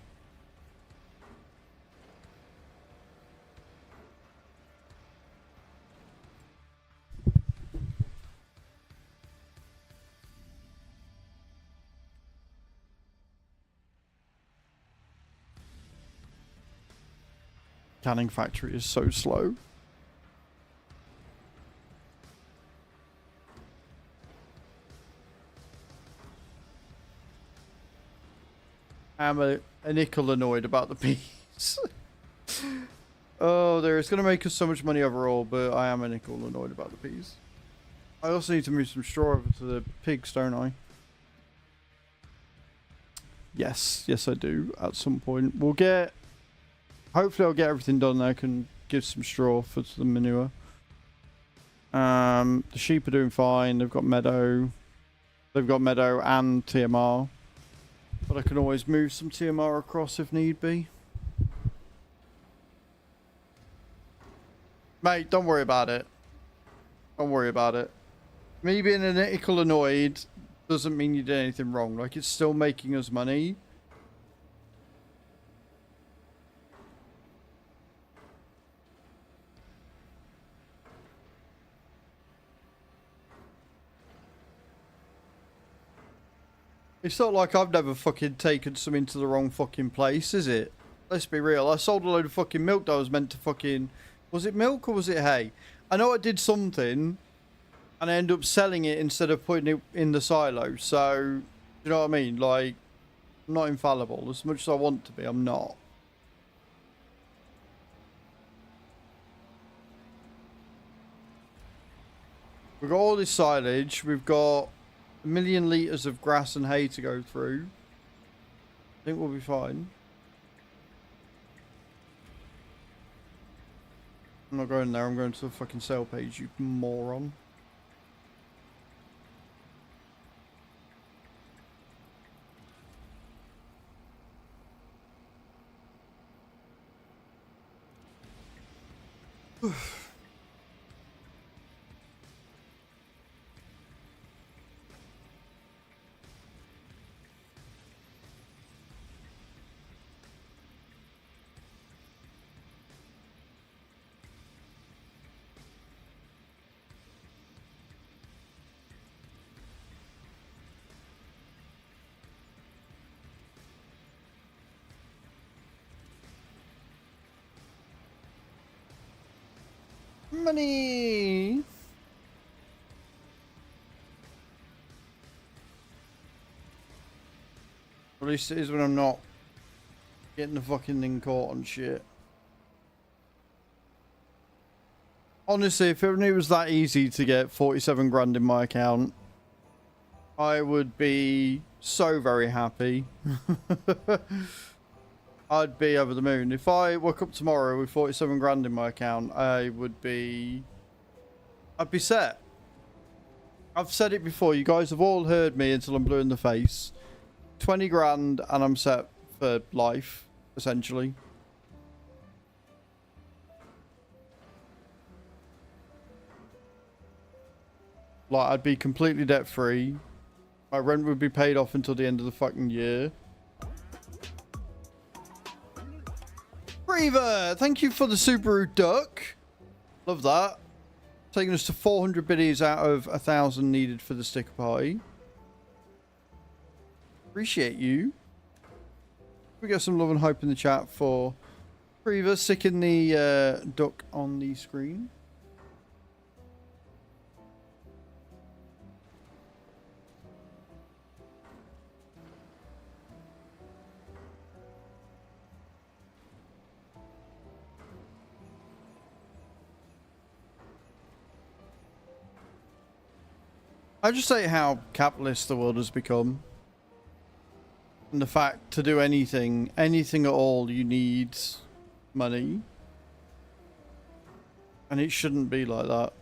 Canning factory is so slow. I'm a nickel annoyed about the peas. Oh, there, it's going to make us so much money overall, but I am a nickel annoyed about the peas. I also need to move some straw over to the pigs, don't I? Yes, yes I do, at some point. We'll get... Hopefully I'll get everything done there. I can give some straw for the manure. The sheep are doing fine. They've got meadow. They've got meadow and TMR. But I can always move some TMR across if need be. Mate, don't worry about it. Don't worry about it. Me being an nickel annoyed doesn't mean you did anything wrong. Like, it's still making us money. It's not like I've never fucking taken something to the wrong fucking place, is it? Let's be real. I sold a load of fucking milk that I was meant to fucking... Was it milk or was it hay? I know I did something, and I ended up selling it instead of putting it in the silo. So, you know what I mean? Like, I'm not infallible. As much as I want to be, I'm not. We've got all this silage. We've got 1 million litres of grass and hay to go through. I think we'll be fine. I'm not going there. I'm going to the fucking sale page, you moron. Money! At least it is when I'm not getting the fucking thing caught on shit. Honestly, if it was that easy to get 47 grand in my account, I would be so very happy. I'd be over the moon. If I woke up tomorrow with 47 grand in my account, I'd be set. I've said it before. You guys have all heard me until I'm blue in the face. 20 grand and I'm set for life, essentially. Like, I'd be completely debt free. My rent would be paid off until the end of the fucking year. Reaver, thank you for the Subaru Duck. Love that. Taking us to 400 biddies out of 1,000 needed for the sticker party. Appreciate you. We got some love and hope in the chat for Reaver sticking the duck on the screen. I just say how capitalist the world has become. And the fact to do anything at all, you need money. And it shouldn't be like that.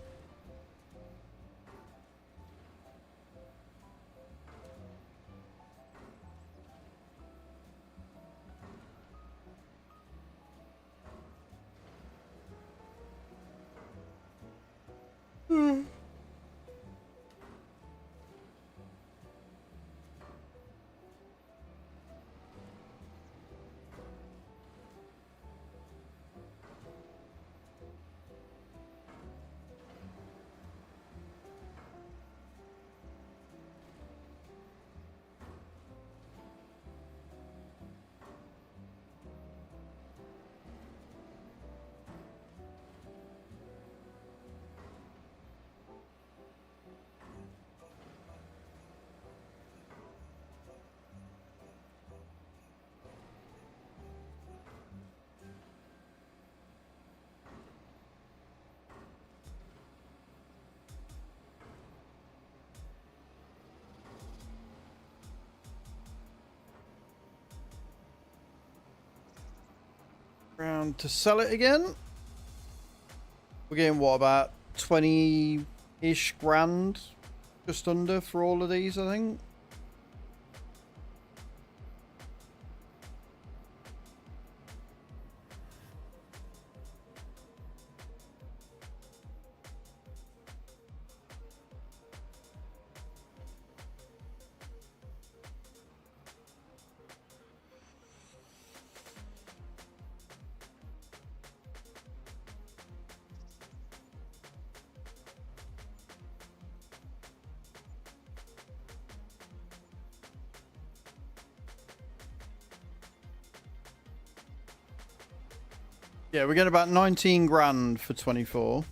Round to sell it again. We're getting what, about 20-ish grand, just under, for all of these, I think. Yeah, we're getting about 19 grand for 24.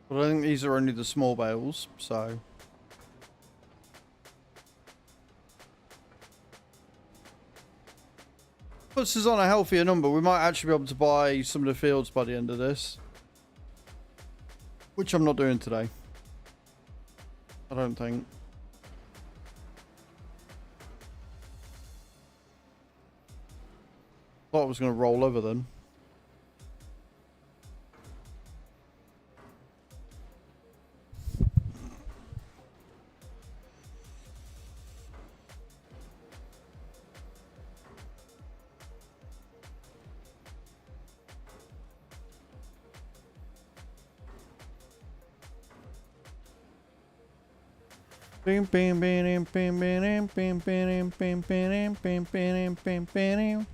But I think these are only the small bales, so... Puts us on a healthier number. We might actually be able to buy some of the fields by the end of this. Which I'm not doing today. I don't think. Thought I was going to roll over then. Bim bim bim bim bim bim bim bim bim bim bim bim bim.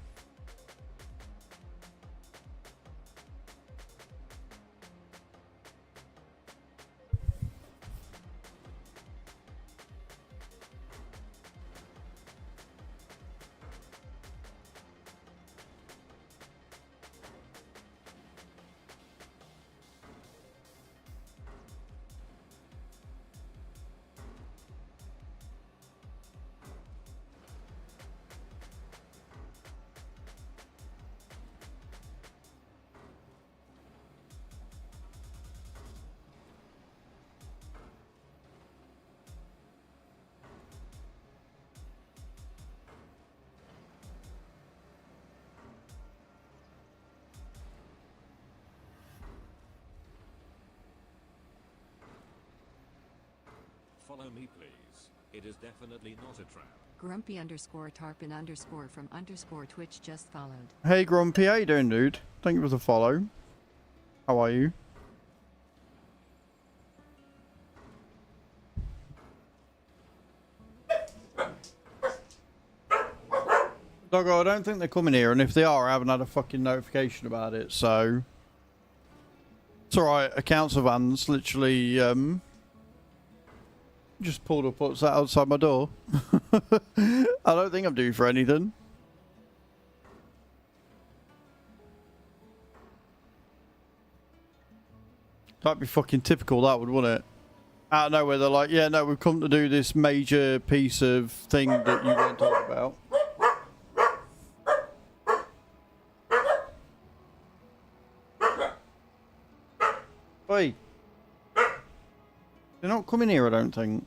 Follow me, please. It is definitely not a trap. Grumpy_Tarpin_ from _Twitch just followed. Hey Grumpy, how you doing, dude? Thank you for the follow. How are you? Doggo, I don't think they're coming here, and if they are, I haven't had a fucking notification about it, so... It's alright, a council van's literally, just pulled up outside my door. I don't think I'm due for anything. That'd be fucking typical, that would, wouldn't it? Out of nowhere, they're like, yeah, no, we've come to do this major piece of thing that you weren't talking about. Oi. They're not coming here, I don't think.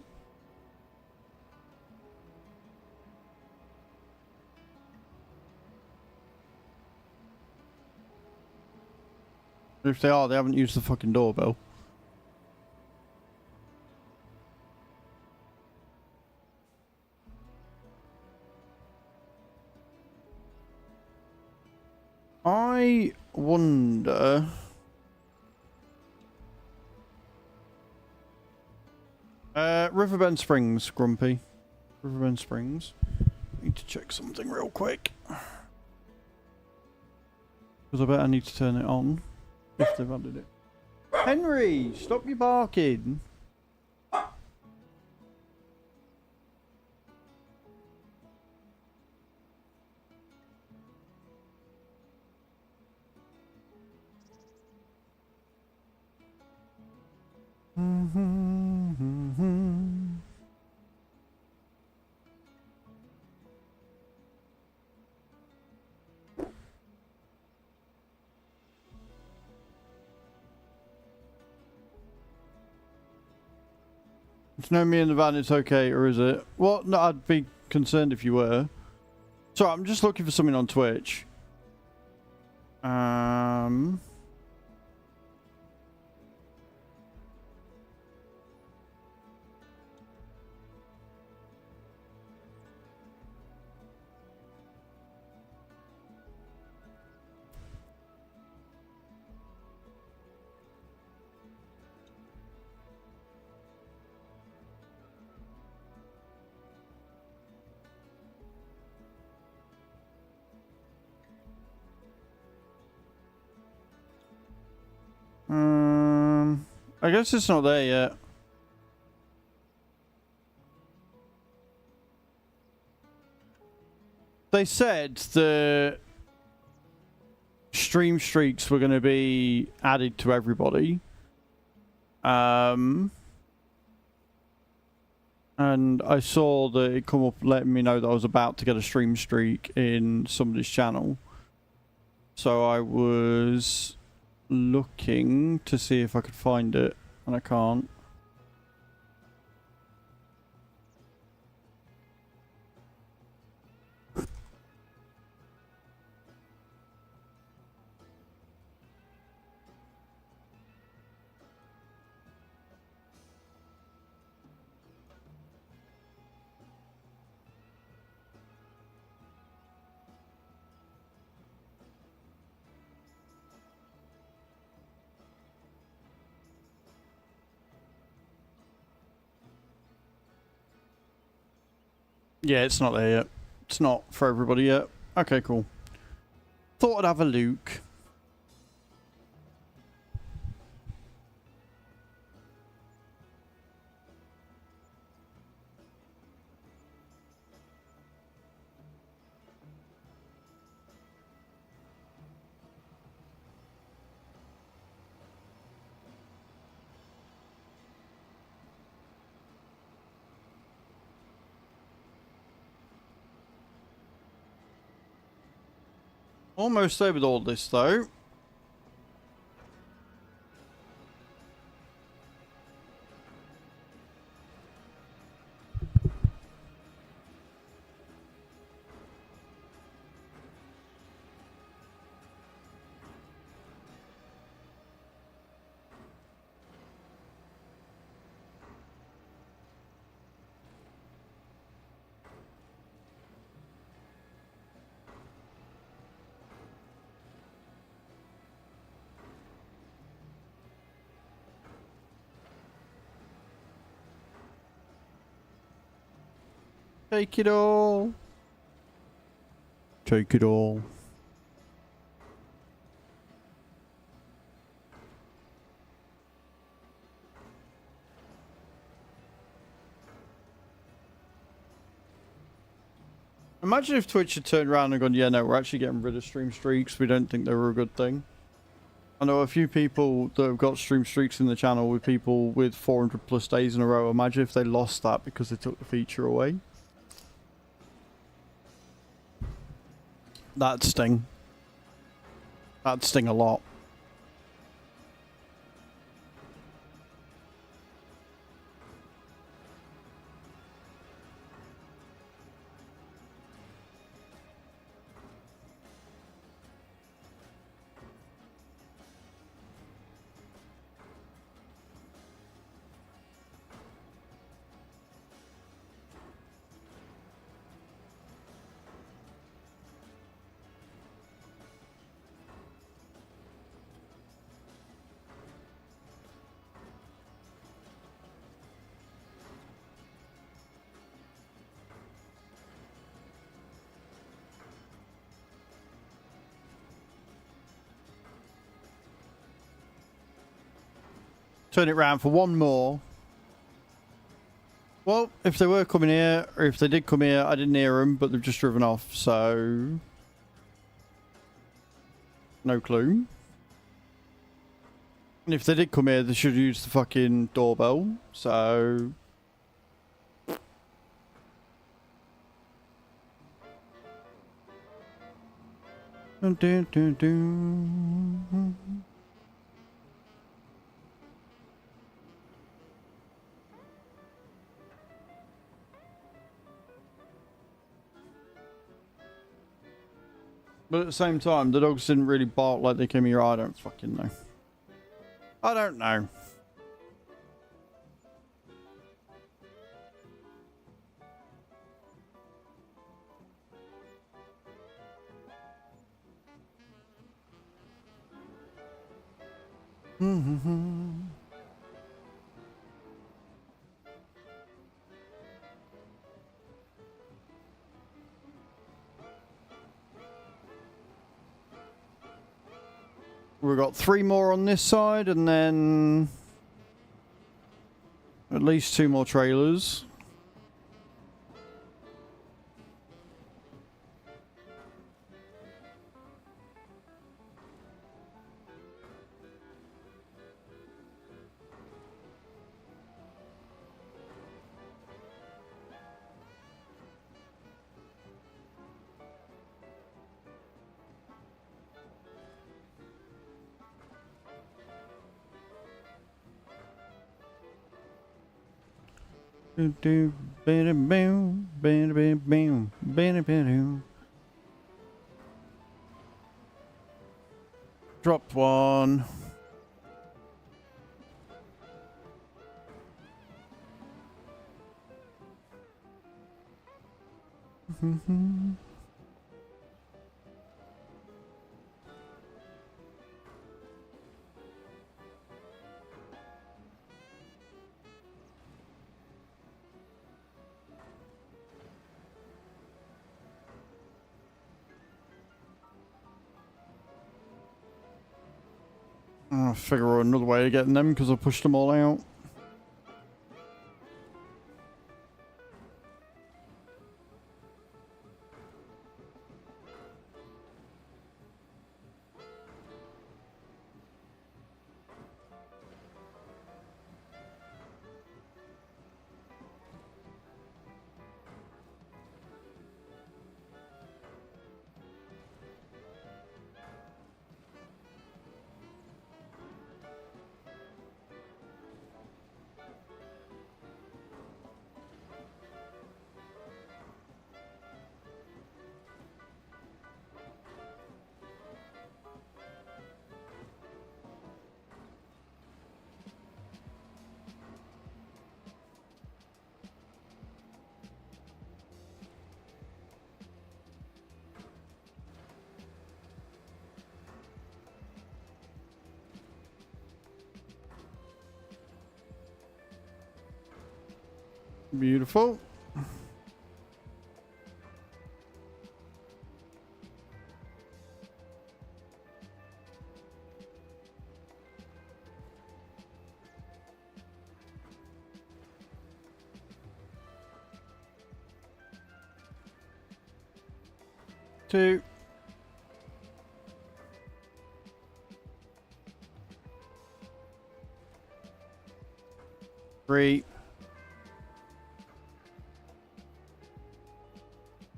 If they are, they haven't used the fucking doorbell. I wonder... Riverbend Springs, Grumpy. Riverbend Springs. Need to check something real quick. Because I bet I need to turn it on. If they've added it. Henry! Stop your barking! If you know me in the van, it's okay, or is it? Well, no, I'd be concerned if you were. Sorry, I'm just looking for something on Twitch. I guess it's not there yet. They said the stream streaks were going to be added to everybody. And I saw that it come up letting me know that I was about to get a stream streak in somebody's channel. So I was looking to see if I could find it, and I can't. Yeah, it's not there yet. It's not for everybody yet. Okay, cool. Thought I'd have a look. Almost there with all this, though. Take it all. Take it all. Imagine if Twitch had turned around and gone, yeah, no, we're actually getting rid of stream streaks. We don't think they were a good thing. I know a few people that have got stream streaks in the channel with people with 400 plus days in a row. Imagine if they lost that because they took the feature away. That'd sting. That'd sting a lot. Turn it round for one more. Well, if they were coming here, or if they did come here, I didn't hear them, but they've just driven off, so... no clue. And if they did come here, they should use the fucking doorbell, so... Dun, dun, dun, dun. But at the same time, the dogs didn't really bark like they came here. I don't fucking know. I don't know. We've got 3 more on this side, and then at least 2 more trailers. Dropped one. I'll figure out another way of getting them because I pushed them all out. Beautiful. 2. Three.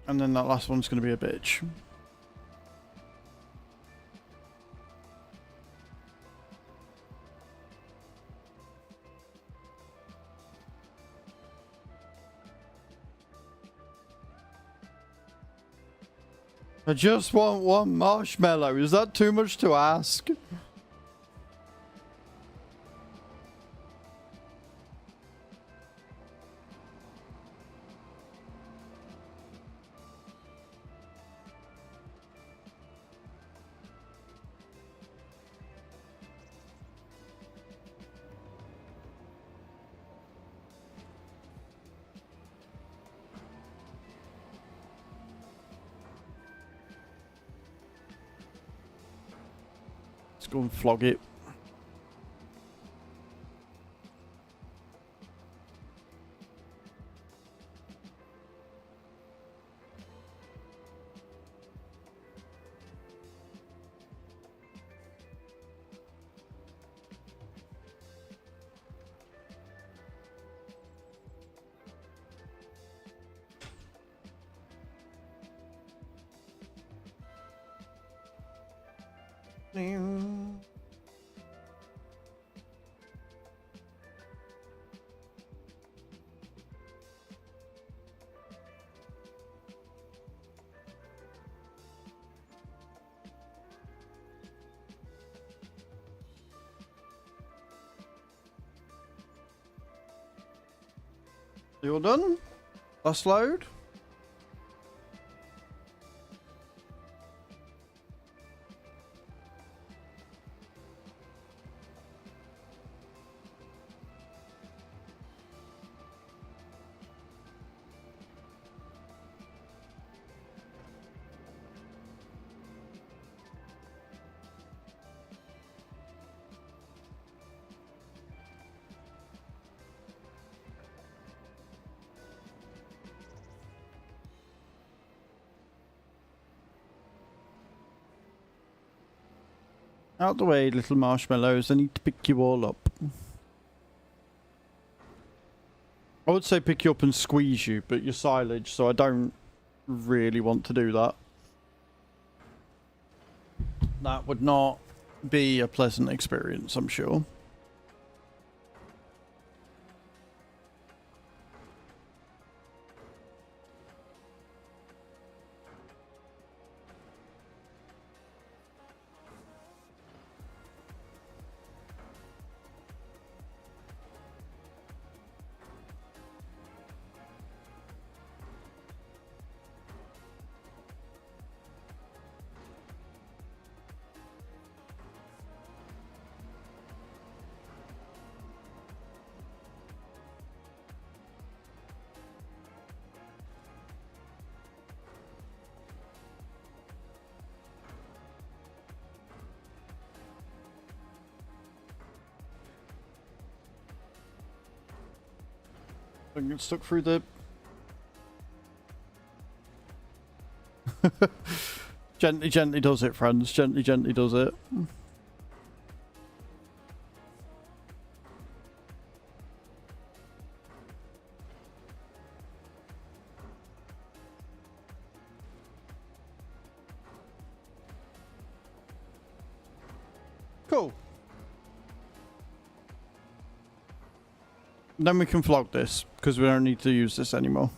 And then that last one's going to be a bitch. I just want one marshmallow. Is that too much to ask? Let's go and flog it. You all done? Last load. Out the way, little marshmallows. I need to pick you all up. I would say pick you up and squeeze you, but you're silage, so I don't really want to do that. That would not be a pleasant experience, I'm sure. Don't get stuck through the... Gently, gently does it, friends. Gently, gently does it. Cool. Then we can flog this, because we don't need to use this anymore.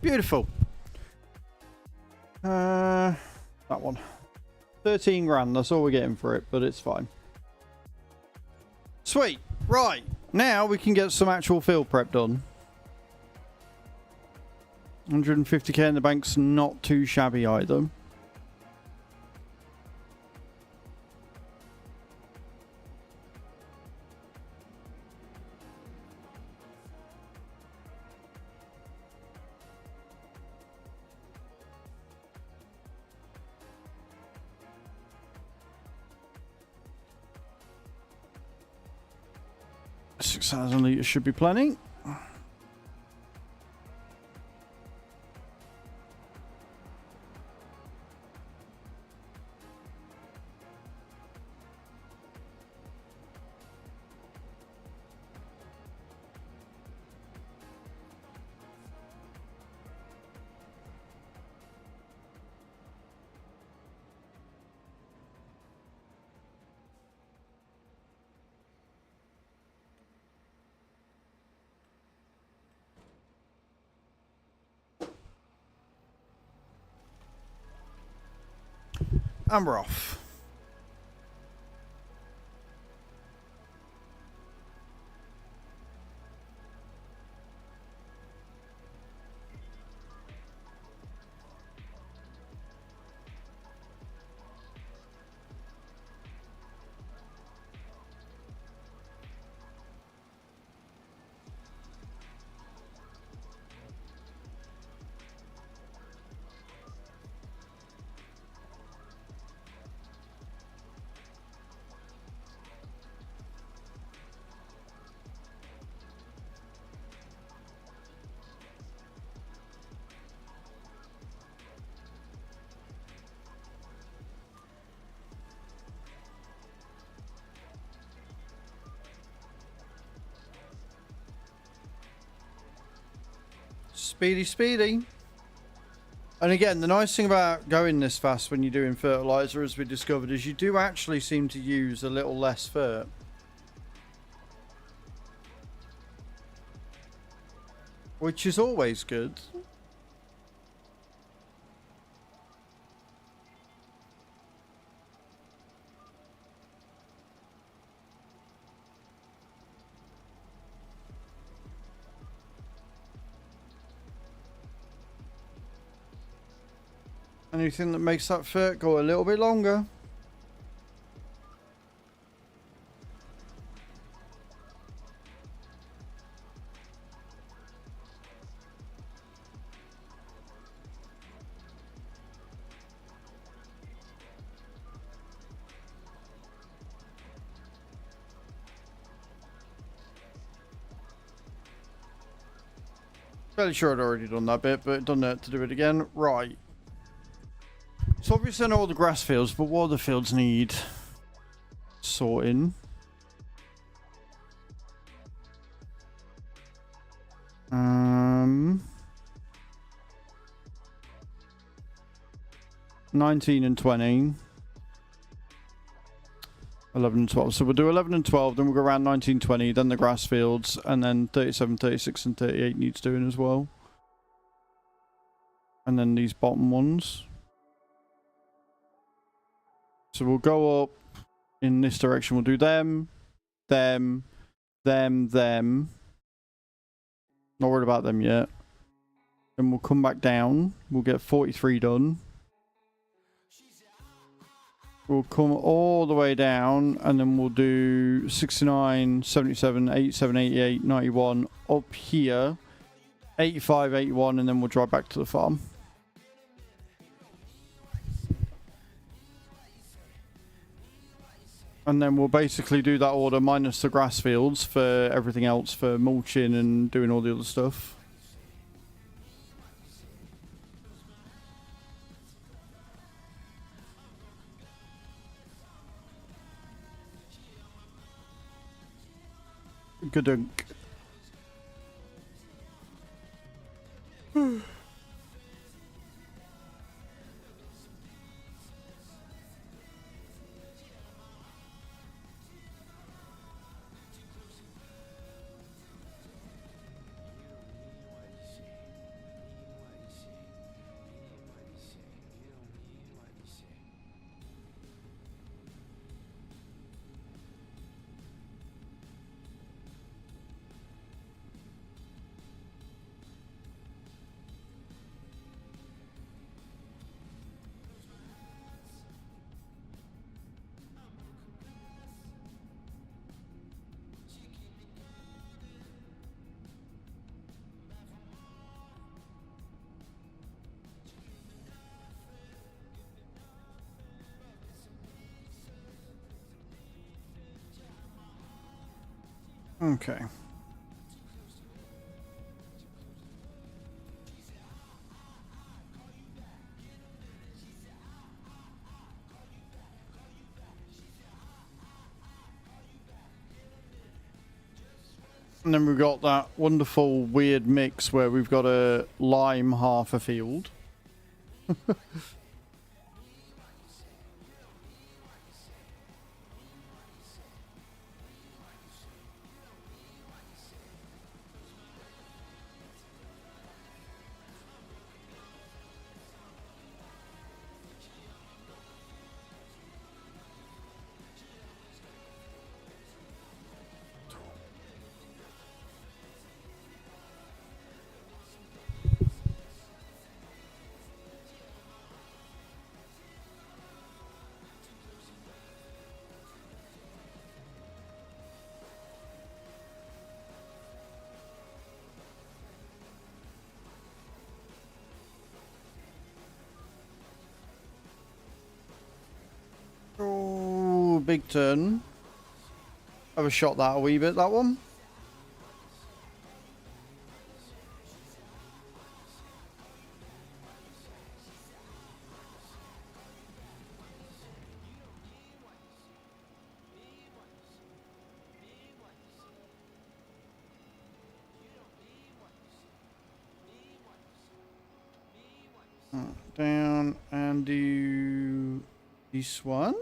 Beautiful. That one. 13 grand, that's all we're getting for it, but it's fine. Sweet. Right. Now we can get some actual field prep done. 150k in the bank's not too shabby either. $6,000 should be plenty. And we're off. Speedy, speedy. And again, the nice thing about going this fast when you're doing fertilizer, as we discovered, is you do actually seem to use a little less fert. Which is always good. Anything that makes that fert go a little bit longer. Fairly sure I'd already done that bit, but it doesn't hurt to do it again. Right. So obviously I know all the grass fields, but what other fields need sorting? 19 and 20. 11 and 12. So we'll do 11 and 12, then we'll go around 19, 20, then the grass fields, and then 37, 36, and 38 needs doing as well. And then these bottom ones. So we'll go up in this direction. We'll do them, them, them, them. Not worried about them yet. Then we'll come back down. We'll get 43 done. We'll come all the way down, and then we'll do 69, 77, 87, 88, 91 up here. 85, 81, and then we'll drive back to the farm. And then we'll basically do that order minus the grass fields for everything else, for mulching and doing all the other stuff. Good dunk. Okay. And then we've got that wonderful weird mix where we've got a lime half a field. Oh, big turn. Overshot that a wee bit, that one. Down and do this one.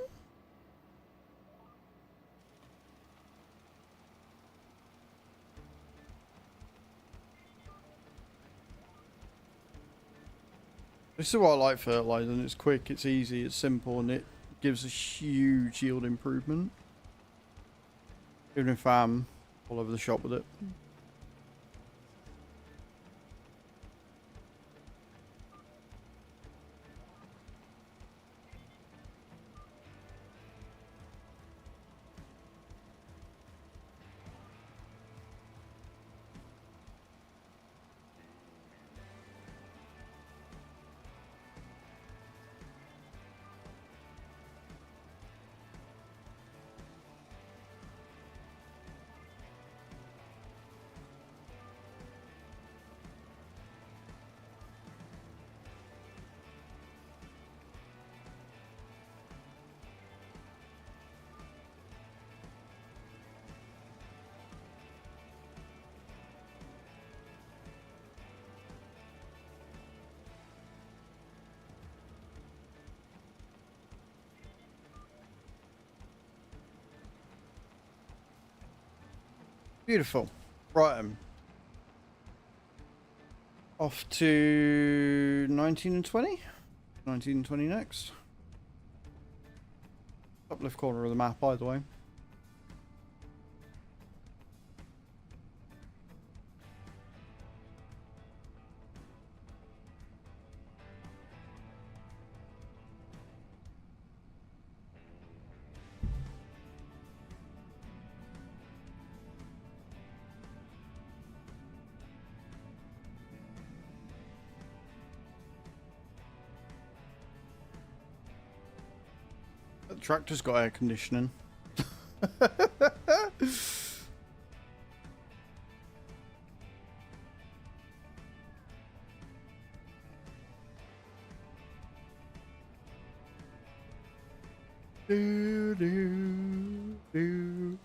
This is why I like fertilizing. It's quick, it's easy, it's simple, and it gives a huge yield improvement. Even if I'm all over the shop with it. Beautiful. Right. Off to 19 and 20. 19 and 20 next. Top left corner of the map, by the way. The tractor's got air conditioning. Do, do, do.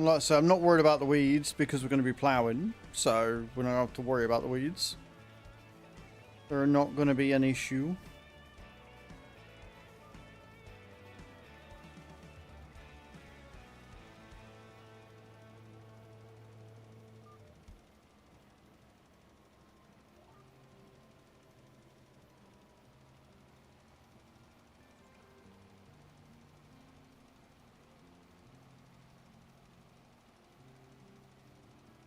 And like I said, I'm not worried about the weeds because we're going to be ploughing, so we don't have to worry about the weeds. They're not going to be an issue.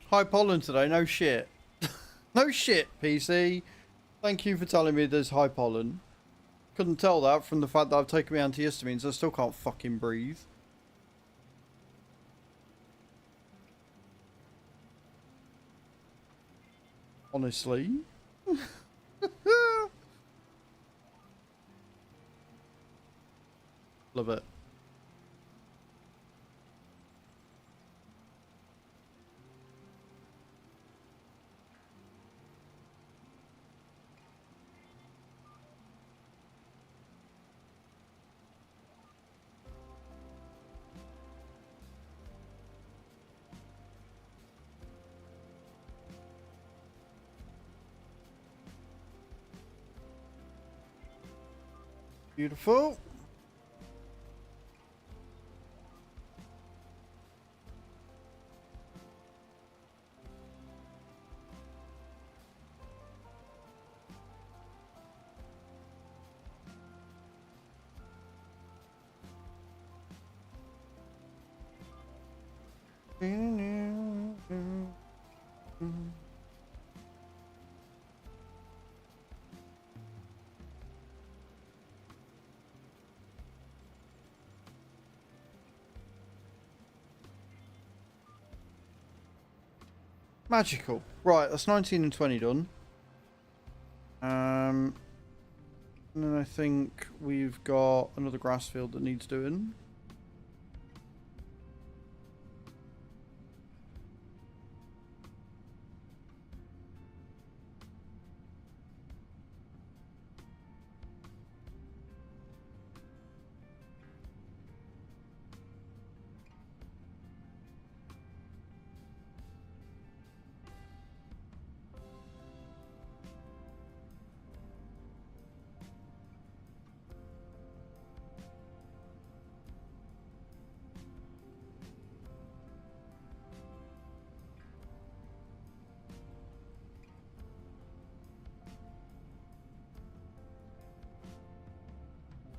High pollen today, no shit. No shit, PC. Thank you for telling me there's high pollen. Couldn't tell that from the fact that I've taken my antihistamines. I still can't fucking breathe. Honestly. Love it. Beautiful. Magical. Right, that's 19 and 20 done. And then I think we've got another grass field that needs doing.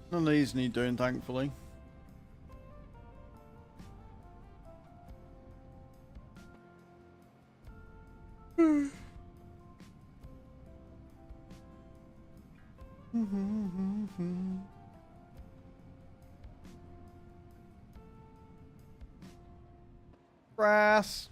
None of these need doing, thankfully. Grass.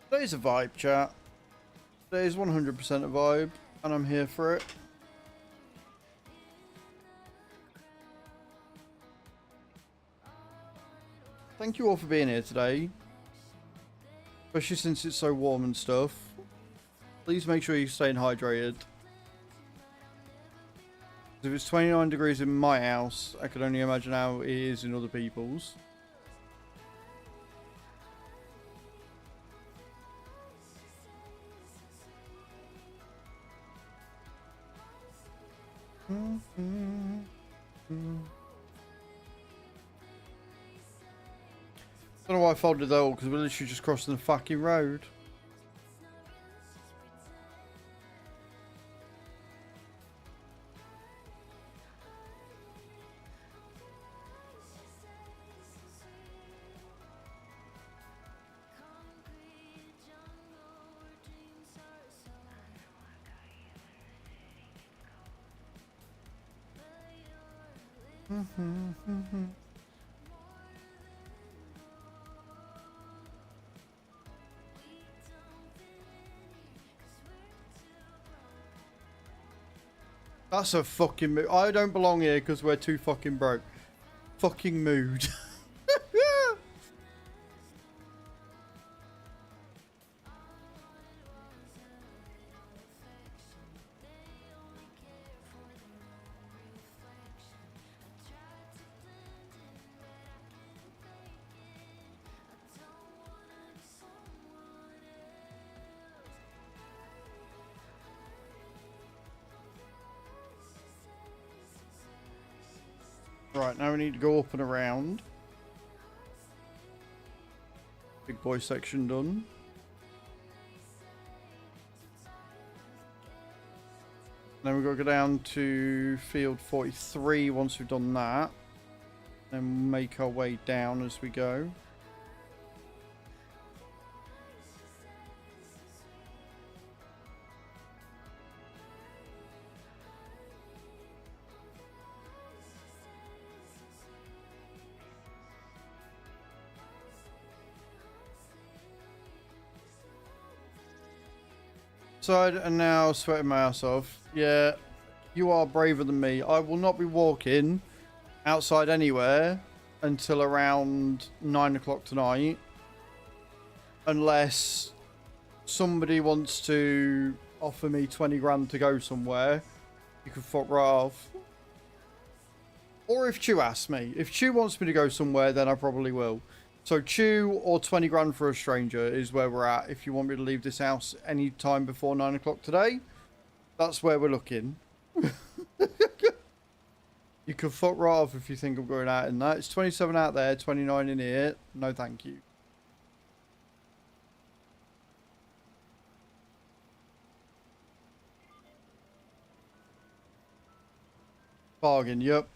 Today's a vibe, chat. Today's 100% a vibe, and I'm here for it. Thank you all for being here today. Especially since it's so warm and stuff. Please make sure you're staying hydrated. If it's 29 degrees in my house, I can only imagine how it is in other people's. I don't know why I folded that all, because we're literally just crossing the fucking road. That's a fucking mood. I don't belong here because we're too fucking broke. Fucking mood. Right, now we need to go up and around. Big boy section done. Then we've got to go down to field 43 once we've done that. And make our way down as we go. And now sweating my ass off. Yeah, you are braver than me. I will not be walking outside anywhere until around 9 o'clock tonight. Unless somebody wants to offer me 20 grand to go somewhere. You can fuck right off. Or if Chew asks me. If Chew wants me to go somewhere, then I probably will. So Chew or 20 grand for a stranger is where we're at. If you want me to leave this house any time before 9 o'clock today, that's where we're looking. You can fuck right off if you think I'm going out in that. It's 27 out there, 29 in here. No thank you. Bargain, yep.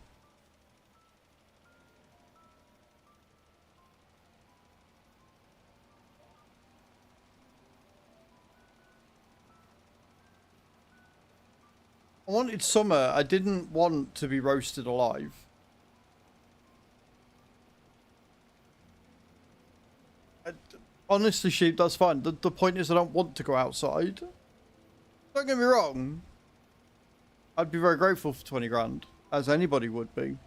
I wanted summer. I didn't want to be roasted alive. Honestly, sheep, that's fine. The point is I don't want to go outside. Don't get me wrong. I'd be very grateful for 20 grand, as anybody would be.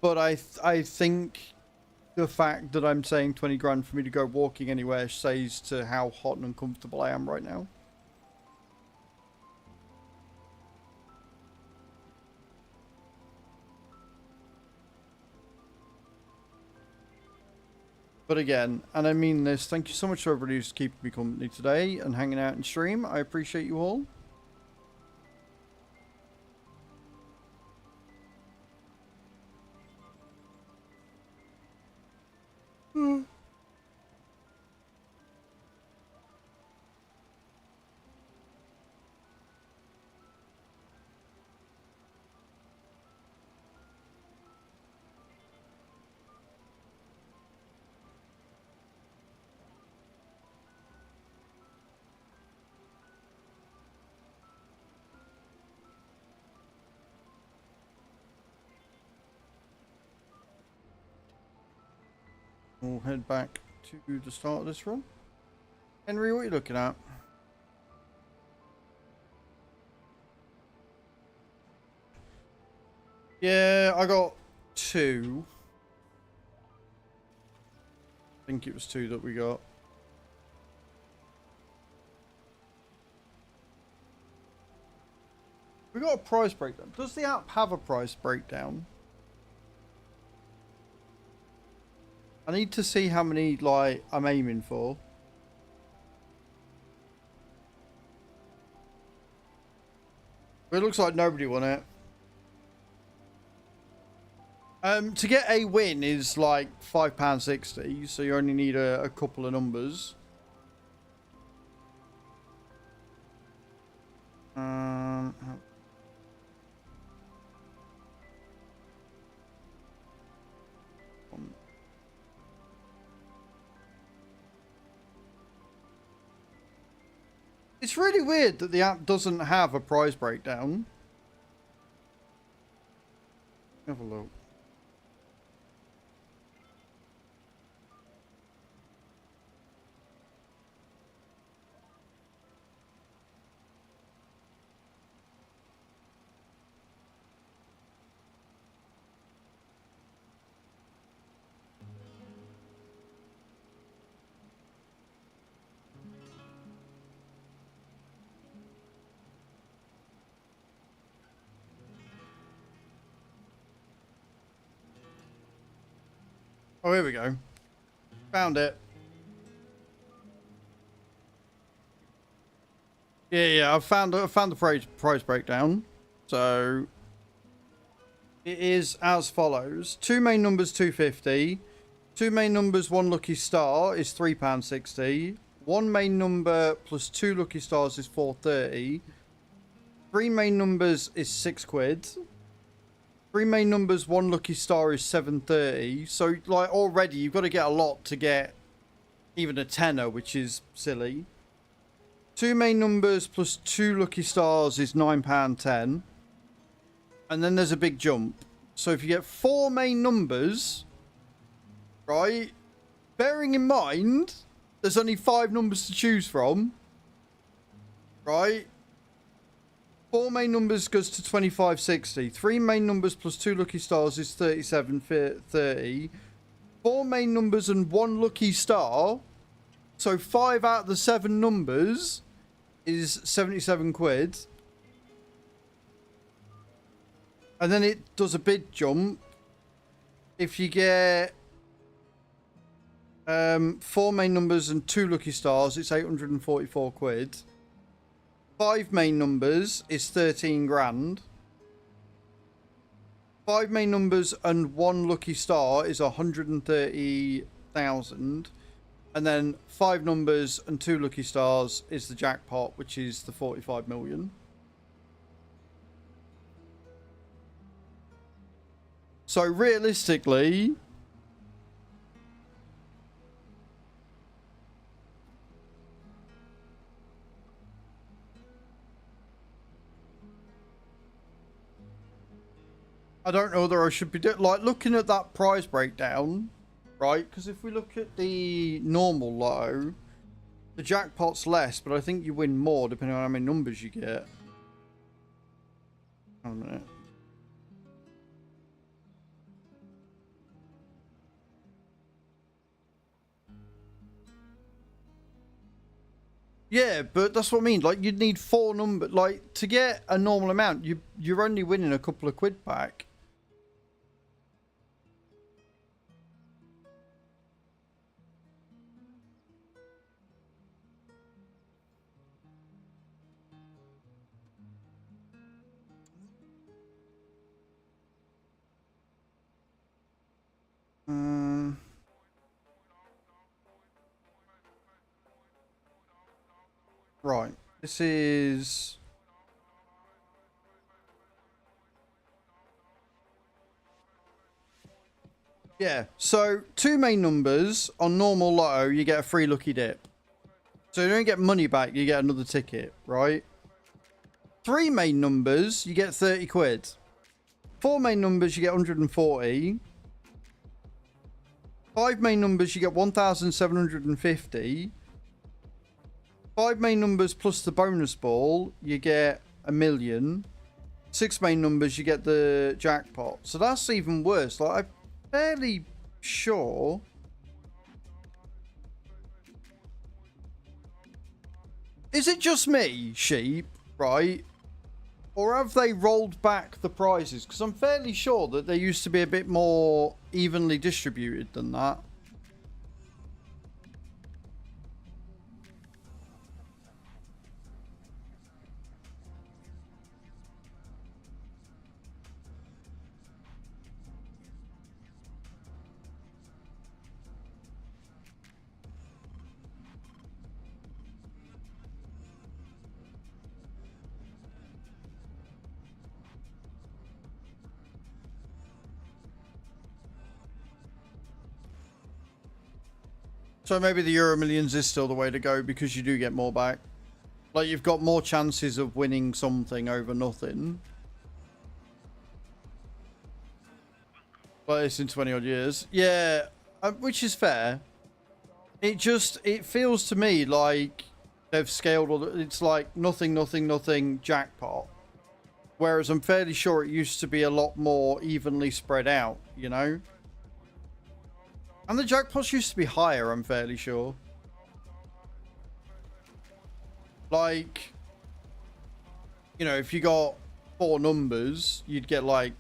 But I think the fact that I'm saying 20 grand for me to go walking anywhere says to how hot and uncomfortable I am right now. But again, and I mean this, thank you so much to everybody who's keeping me company today and hanging out in stream. I appreciate you all. We'll head back to the start of this run. Henry, what are you looking at? Yeah, I got 2. I think it was 2 that we got. We got a price breakdown. Does the app have a price breakdown? I need to see how many, like, I'm aiming for. It looks like nobody won it. To get a win is like £5.60, so you only need a couple of numbers. It's really weird that the app doesn't have a prize breakdown. Have a look. Oh, here we go. Found it. Yeah, I found the price breakdown. So it is as follows: two main numbers 250, two main numbers 1 lucky star is £3.60, one main number plus 2 lucky stars is £4.30, three main numbers is £6. Three main numbers, 1 lucky star is £7.30. So, like, already you've got to get a lot to get even a tenner, which is silly. Two main numbers plus 2 lucky stars is £9.10. And then there's a big jump. So if you get 4 main numbers, right, bearing in mind there's only 5 numbers to choose from, right? 4 main numbers goes to 25.60. 3 main numbers plus 2 lucky stars is 37.30. 4 main numbers and 1 lucky star. So 5 out of the 7 numbers is £77. And then it does a big jump. If you get 4 main numbers and 2 lucky stars, it's £844. 5 main numbers is 13 grand. 5 main numbers and 1 lucky star is 130,000. And then 5 numbers and 2 lucky stars is the jackpot, which is the 45 million. So realistically, I don't know whether I should be like looking at that prize breakdown, right? Because if we look at the normal lotto, the jackpot's less, but I think you win more depending on how many numbers you get. Hold on a minute. Yeah, but that's what I mean. Like, you'd need 4 numbers. Like, to get a normal amount, you're only winning a couple of quid back. Right. This is... Yeah, so 2 main numbers on normal lotto, you get a free lucky dip. So you don't get money back, you get another ticket, right? 3 main numbers, you get 30 quid. 4 main numbers, you get 140. 5 main numbers, you get 1,750. 5 main numbers plus the bonus ball, you get $1 million. 6 main numbers, you get the jackpot. So that's even worse. Like, I'm fairly sure. Is it just me, sheep, right? Or have they rolled back the prizes? Because I'm fairly sure that they used to be a bit more evenly distributed than that. So maybe the Euro Millions is still the way to go because you do get more back. Like, you've got more chances of winning something over nothing. Like this in 20 odd years. Yeah, which is fair. It feels to me like they've scaled all it's like nothing, nothing, nothing, jackpot. Whereas I'm fairly sure it used to be a lot more evenly spread out, you know? And the jackpots used to be higher, I'm fairly sure. Like, you know, if you got 4 numbers, you'd get like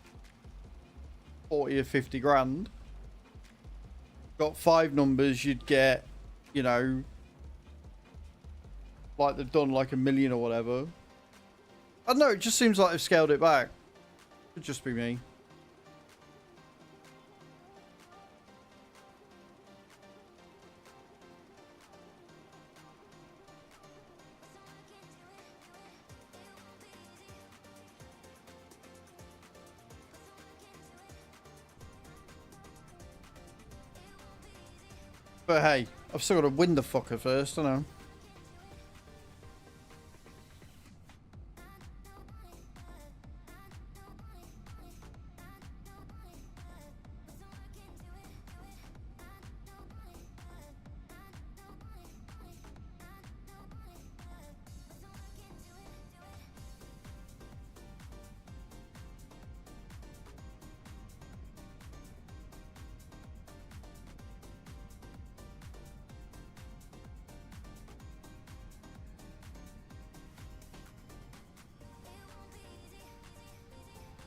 40 or 50 grand. Got 5 numbers, you'd get, you know, like they've done like 1 million or whatever. I don't know, it just seems like they've scaled it back. Could just be me. But hey, I've still got to win the fucker first, I know.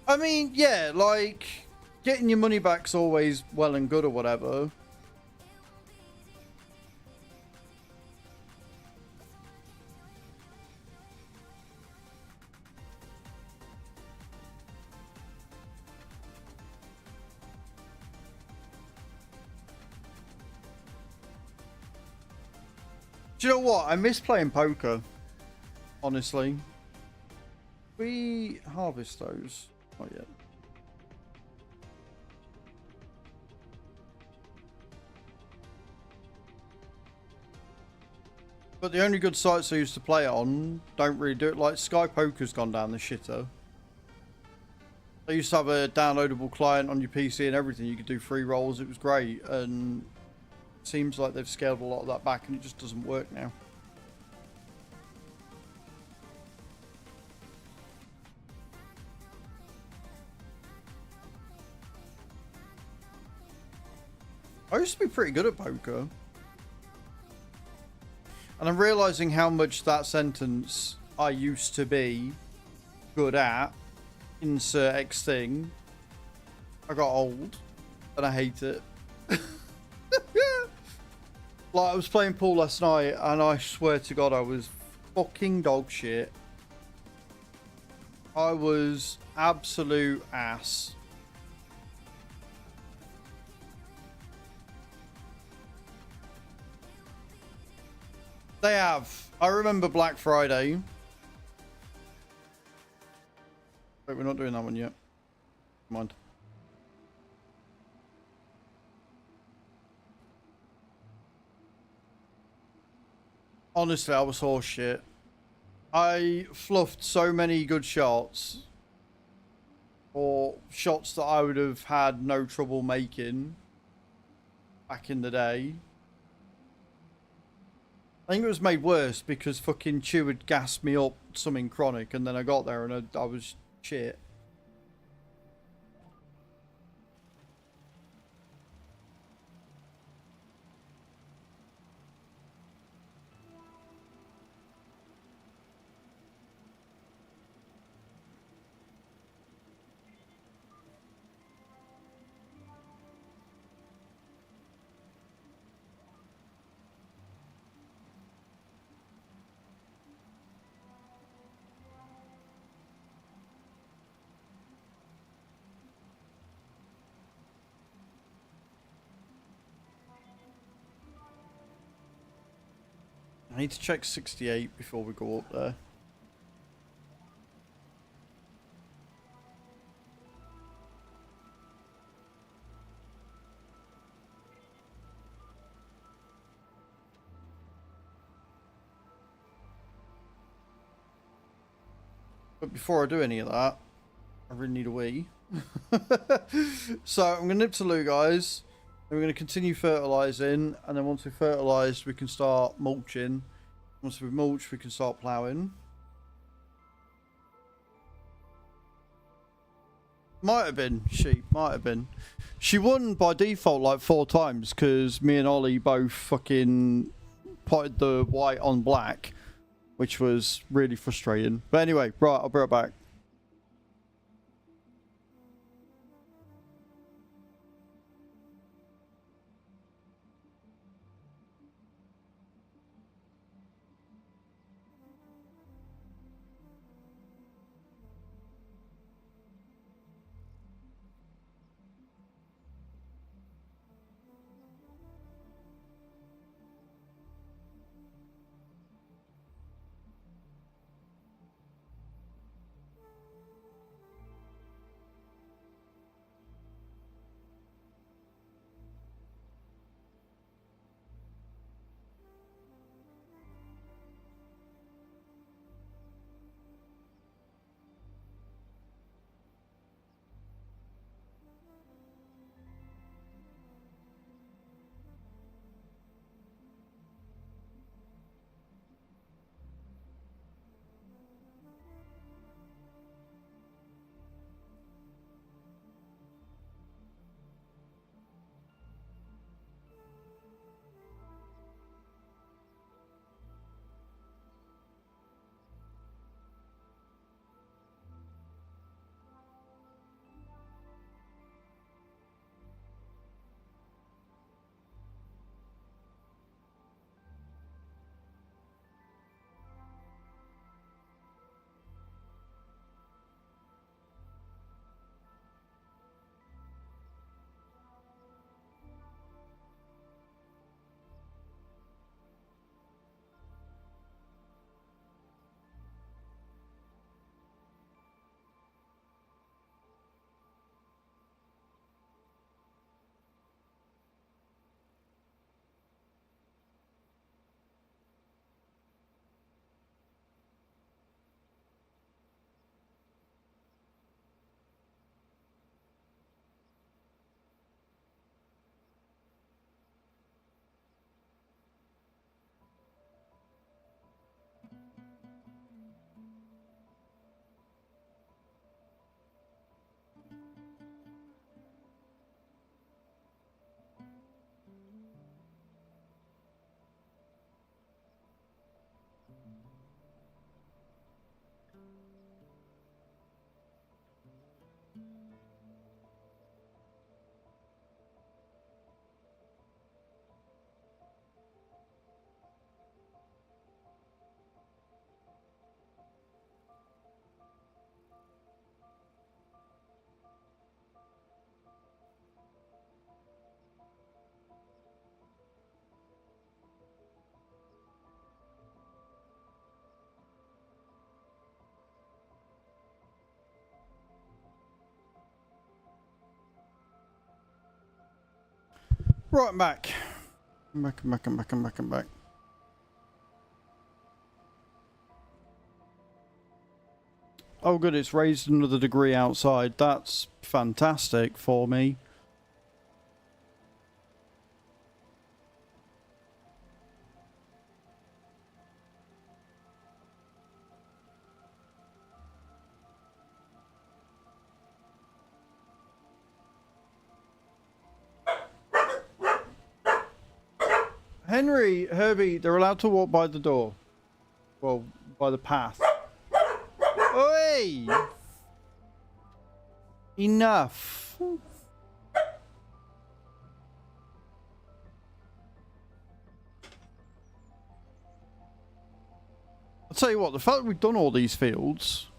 I mean, yeah, like, getting your money back's always well and good or whatever. Do you know what? I miss playing poker, honestly. We harvest those. Not yet. But the only good sites I used to play it on don't really do it. Like Sky Poker's gone down the shitter. They used to have a downloadable client on your PC and everything. You could do free rolls. It was great. And it seems like they've scaled a lot of that back and it just doesn't work now. I used to be pretty good at poker. And I'm realizing how much that sentence I used to be good at, insert X thing. I got old and I hate it. Like I was playing pool last night and I swear to God I was fucking dog shit. I was absolute ass. They have. I remember Black Friday. Wait, we're not doing that one yet. Come on. Honestly, I was horse shit. I fluffed so many good shots. Or shots that I would have had no trouble making back in the day. I think it was made worse because fucking Chew had gassed me up something chronic and then I got there and I was shit. I need to check 68 before we go up there. But before I do any of that, I really need a wee. So I'm going to nip to Lou, guys. And we're going to continue fertilising. And then once we've fertilised, we can start mulching. Once we've mulched, we can start ploughing. Might have been sheep. Might have been. She won by default like 4 times because me and Ollie both fucking potted the white on black, which was really frustrating. But anyway, right, I'll be right back. Right, I'm back. I'm back. Oh good, it's raised another degree outside. That's fantastic for me. Henry, Herbie, they're allowed to walk by the door. Well, by the path. Oi! Enough. I'll tell you what, the fact that we've done all these fields...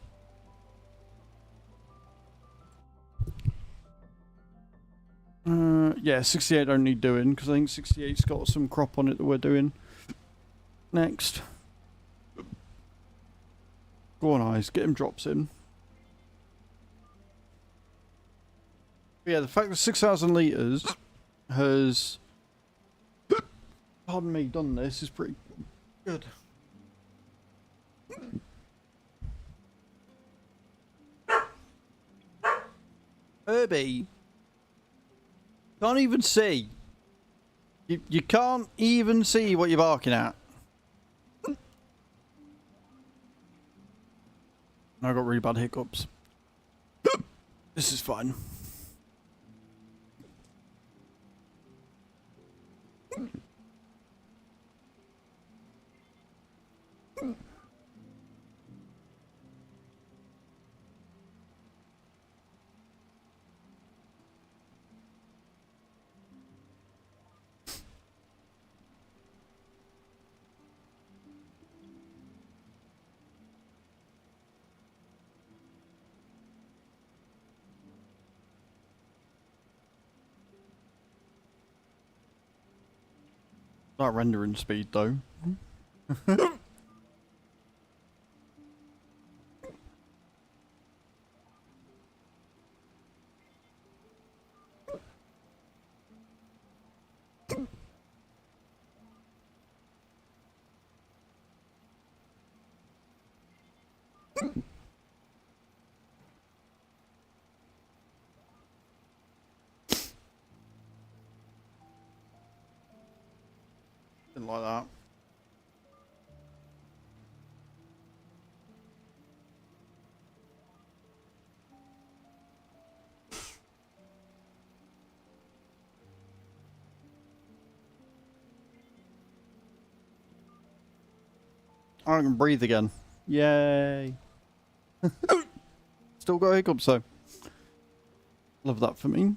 yeah, 68 don't need doing, because I think 68's got some crop on it that we're doing. Next. Go on, Eyes, get him drops in. But yeah, the fact that 6,000 litres has, pardon me, done this is pretty good. Herbie. Can't even see. You can't even see what you're barking at. I got really bad hiccups. This is fine. That rendering speed though. Didn't like that. I can breathe again. Yay. Still got hiccups though. Love that for me.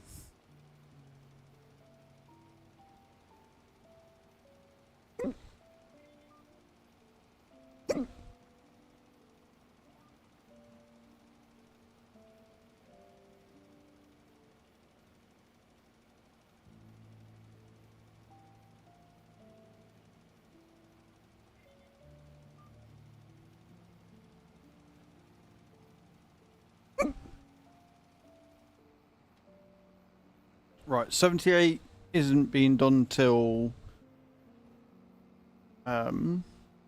Right, 78 isn't being done till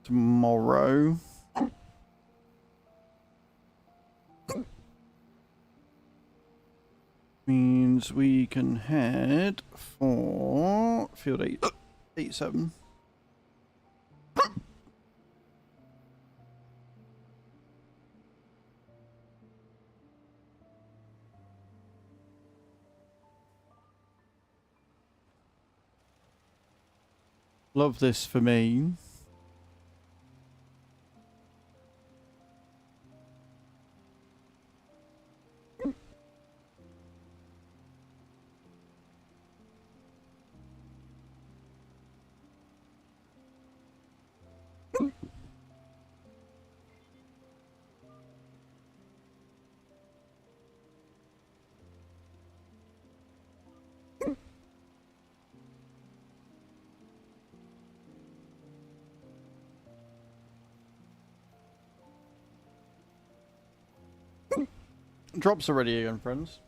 tomorrow. Means we can head for field 87. Love this for me. Drops are ready again, friends.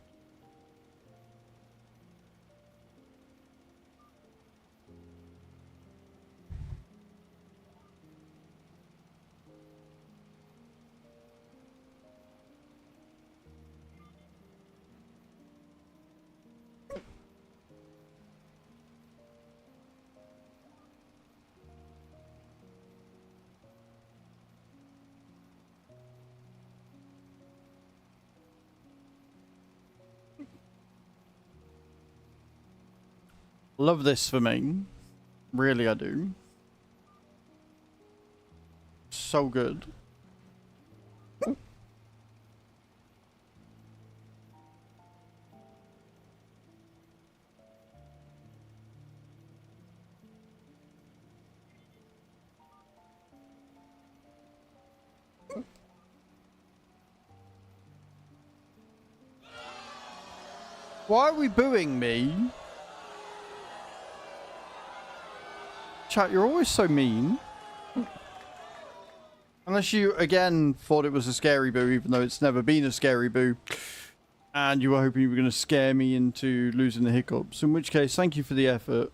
Love this for me. Really, I do. So good. Why are we booing me? Chat, you're always so mean. Unless you, again, thought it was a scary boo, even though it's never been a scary boo. And you were hoping you were going to scare me into losing the hiccups. In which case, thank you for the effort.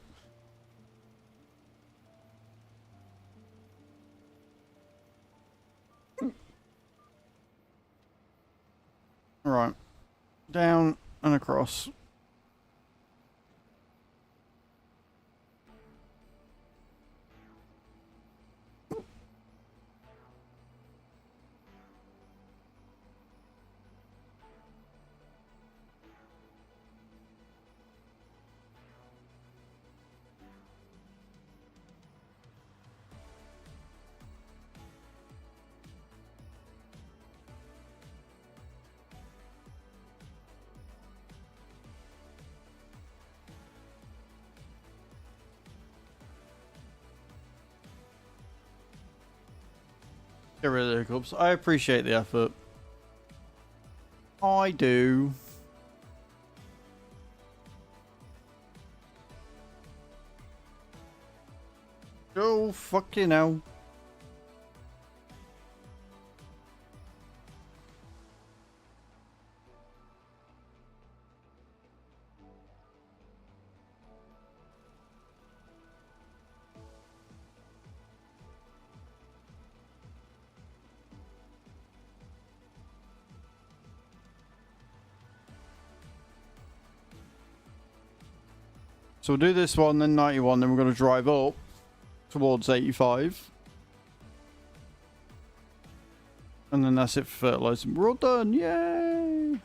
Alright. Down And across. Get rid of the hiccups. I appreciate the effort. I do. Oh, fucking hell. So we'll do this one, then 91, then we're going to drive up towards 85. And then that's it for fertilizing. We're all done. Yay!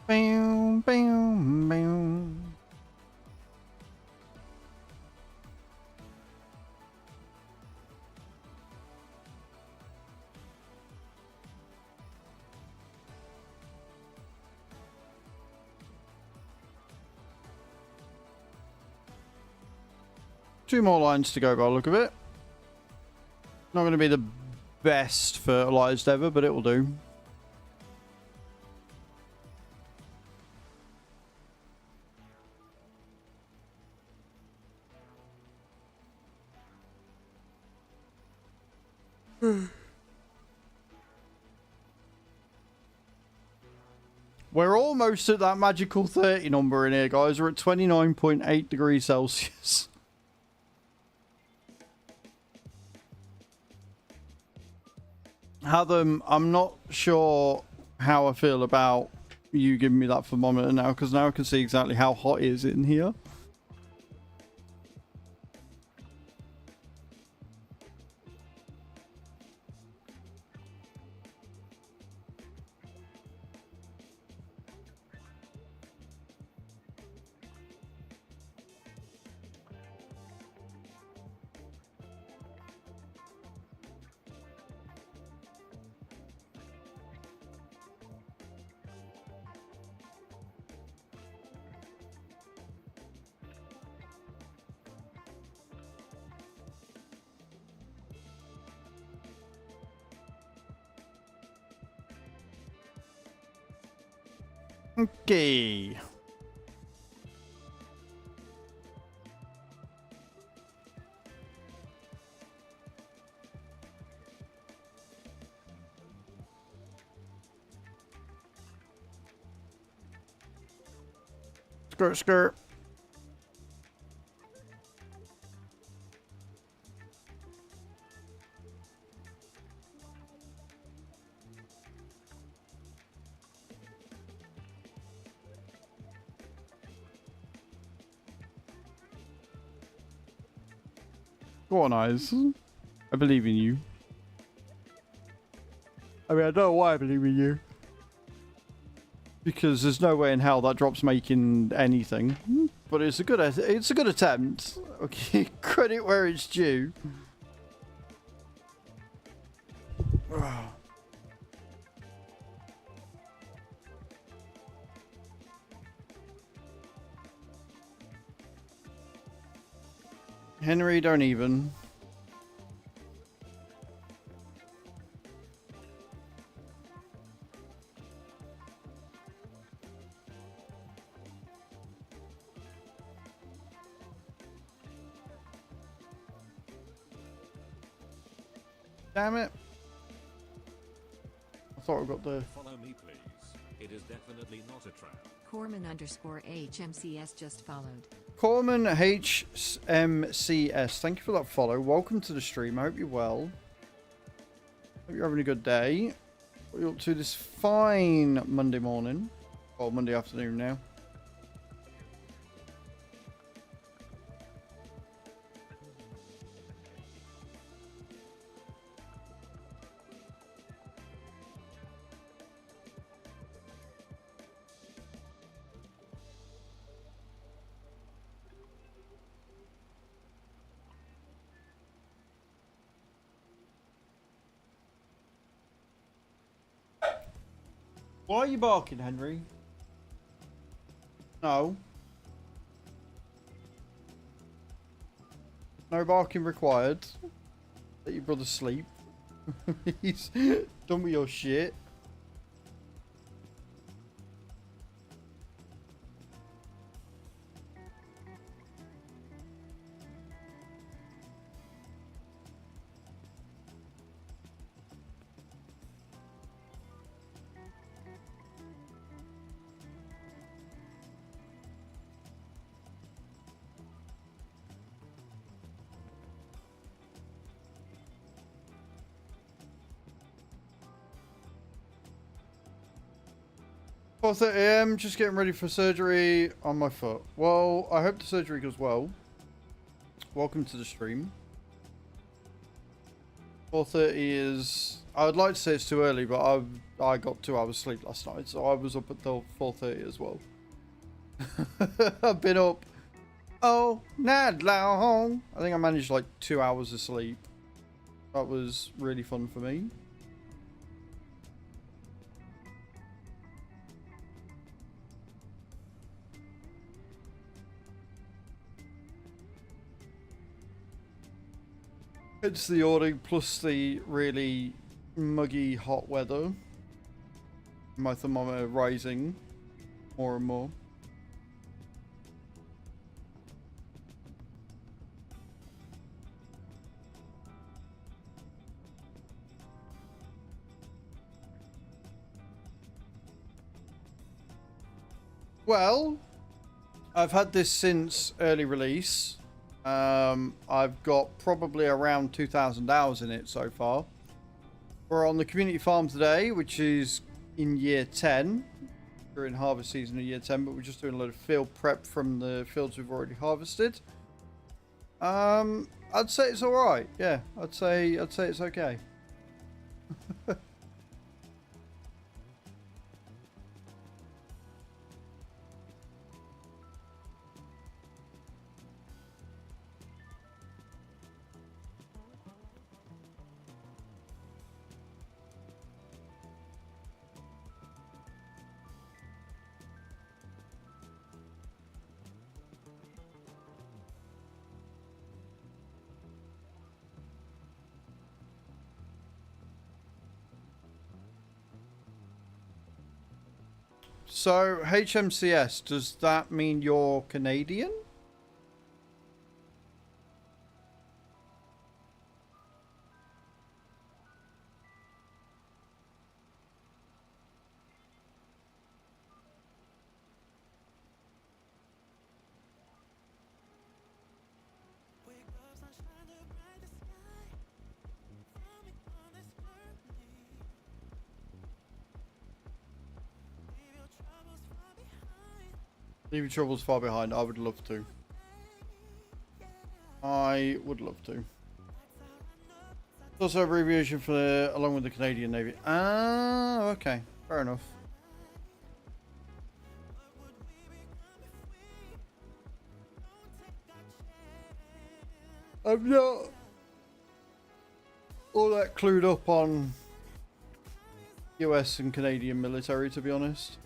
Bam, bam, bam. Two more lines to go by the look of it. Not going to be the best fertilized ever, but it will do. We're almost at that magical 30 number in here, guys. We're at 29.8 degrees Celsius. Hatham, I'm not sure how I feel about you giving me that thermometer now, because now I can see exactly how hot it is in here. Okay. Skirt, skirt. Go on, Eyes. I believe in you. I mean, I don't know why I believe in you. Because there's no way in hell that drop's making anything. But it's a good attempt. Okay, credit where it's due. Henry, don't even. Damn it. I thought I got the... Follow me, please. It is definitely not a trap. Corman_HMCS just followed. Corman HMCS, thank you for that follow. Welcome to the stream. I hope you're well. Hope you're having a good day. What are you up to this fine Monday morning? Or Monday afternoon now. Why are you barking, Henry? No. No barking required. Let your brother sleep. He's done with your shit. Four AM, just getting ready for surgery on my foot. Well, I hope the surgery goes well. Welcome to the stream. 4:30 is... I would like to say it's too early, but I got 2 hours sleep last night, so I was up until 4:30 as well. I've been up all night long. I think I managed like 2 hours of sleep. That was really fun for me. It's the awning plus the really muggy hot weather. My thermometer rising more and more. Well, I've had this since early release. I've got probably around 2,000 hours in it so far. We're on the community farm today, which is in year 10. We're in harvest season in year 10, but we're just doing a lot of field prep from the fields we've already harvested. I'd say it's alright. Yeah, I'd say it's okay. So, HMCS, does that mean you're Canadian? Leave your troubles far behind. I would love to. I would love to. It's also an abbreviation for along with the Canadian Navy. Ah, okay. Fair enough. I'm not all that clued up on US and Canadian military, to be honest.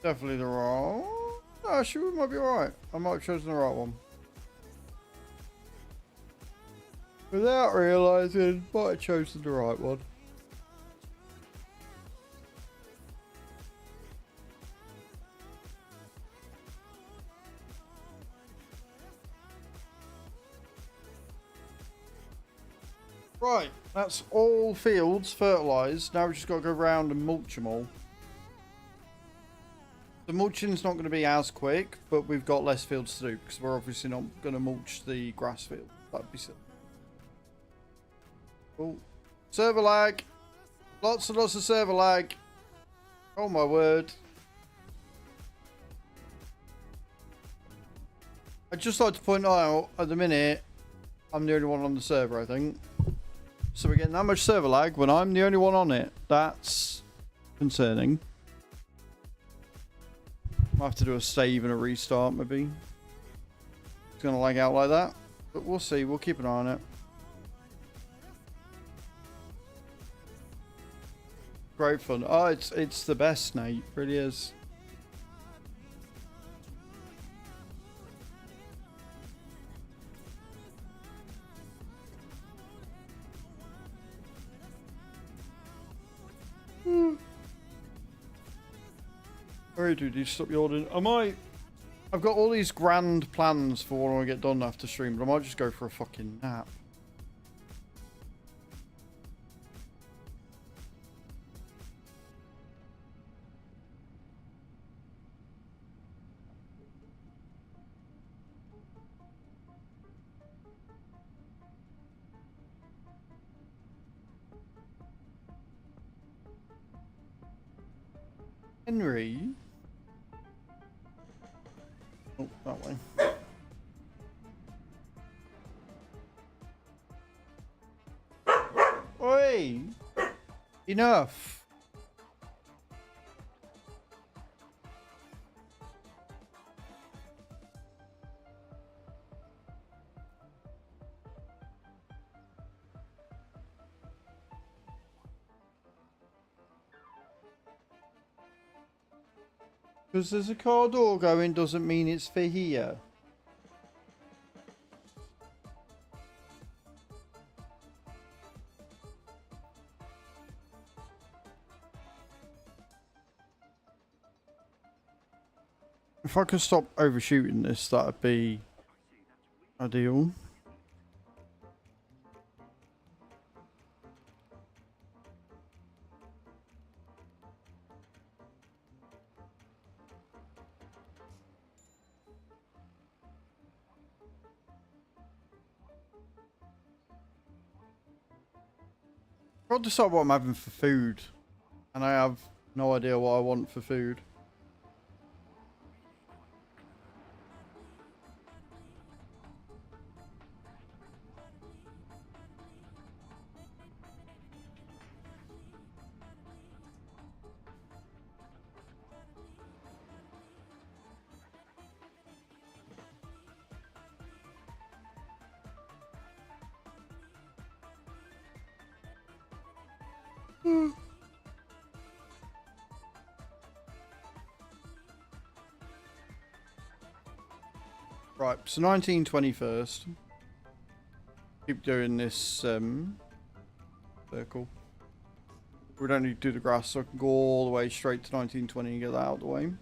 Definitely the wrong. Actually, we might be alright. I might have chosen the right one. Without realising, might have chosen the right one. Right, that's all fields fertilised. Now we just got to go around and mulch them all. The mulching's not going to be as quick, but we've got less fields to do because we're obviously not going to mulch the grass field. That'd be silly. Oh, server lag. Lots and lots of server lag. Oh my word. I'd just like to point out, at the minute, I'm the only one on the server, I think. So we're getting that much server lag when I'm the only one on it. That's concerning. I'll have to do a save and a restart, maybe. It's going to lag out like that. But we'll see. We'll keep an eye on it. Great fun. Oh, it's the best, Nate. It really is. Where do you stop yawning? I've got all these grand plans for what I want to get done after stream, but I might just go for a fucking nap. Henry? Oh, that way. Oi! Enough! Because there's a car door going doesn't mean it's for here. If I could stop overshooting this, that'd be ideal. I've got to decide what I'm having for food, and I have no idea what I want for food. Right, so 1920 first. Keep doing this circle. We don't need to do the grass, so I can go all the way straight to 1920 and get that out of the way.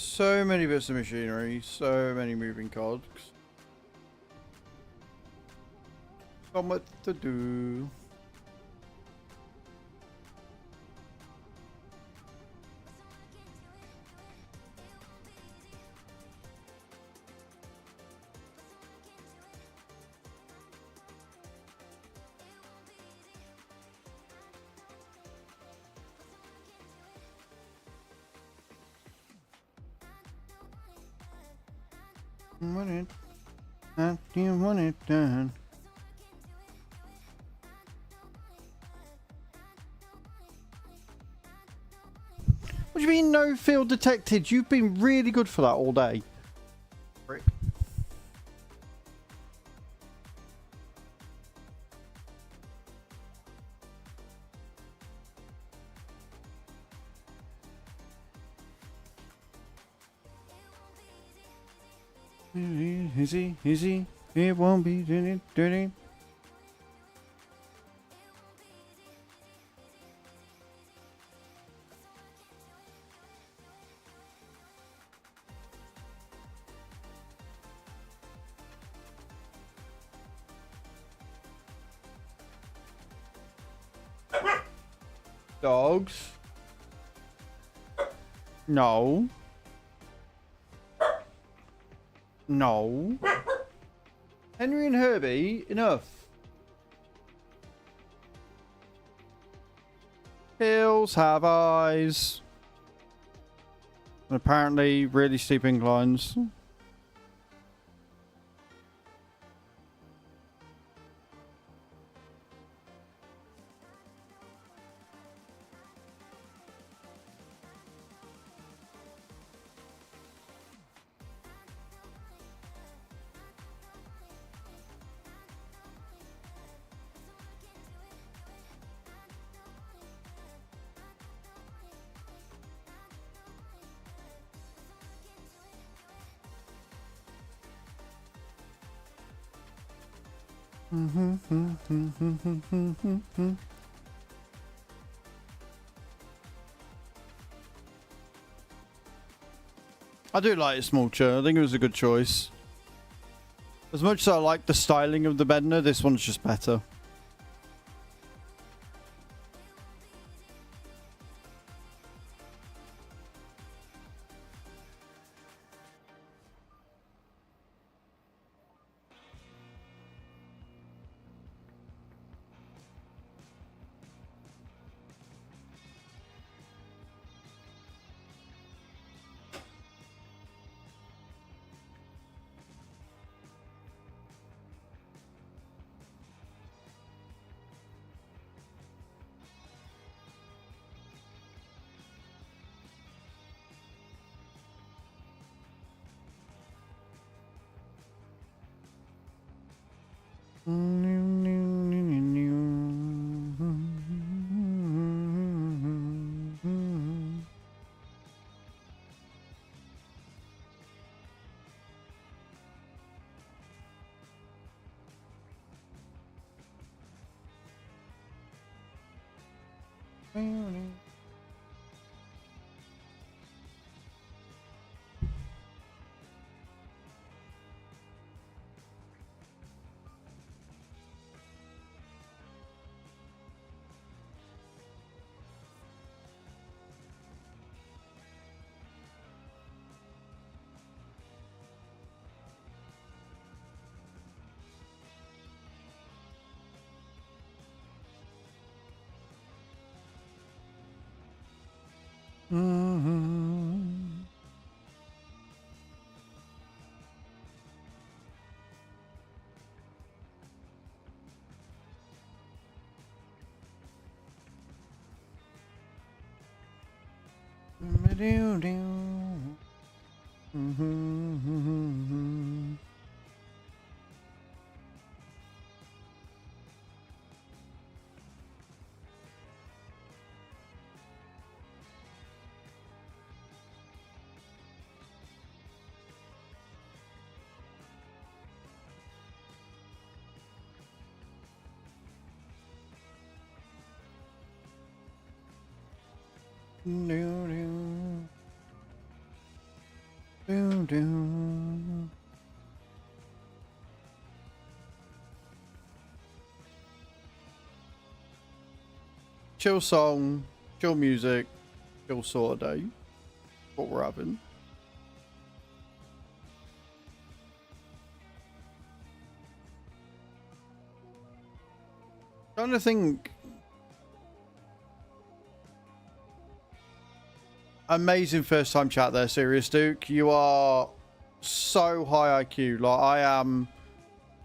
So many bits of machinery, so many moving cogs. So much to do. Want it, I do want it done. What do you mean no field detected? You've been really good for that all day. Frick. Easy, it won't be dirty. Dogs. No. No. Henry and Herbie, enough. Hills have eyes. And apparently really steep inclines. I do like a small chair. I think it was a good choice. As much as I like the styling of the Bender, this one's just better. Do, do. Chill song, chill music, chill sort of day. What we're having. Trying to think. Amazing first time chat there, Serious Duke. You are so high IQ. Like, I am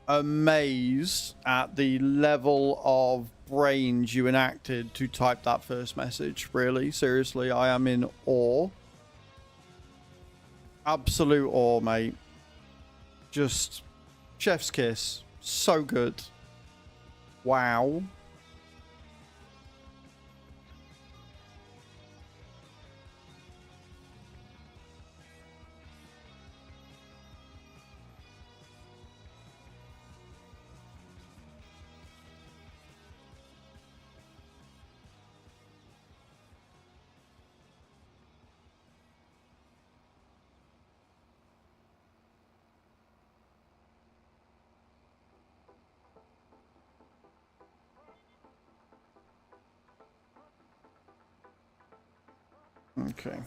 amazed at the level of brains you enacted to type that first message. Really, seriously, I am in awe. Absolute awe, mate. Just chef's kiss. So good. Wow. Okay.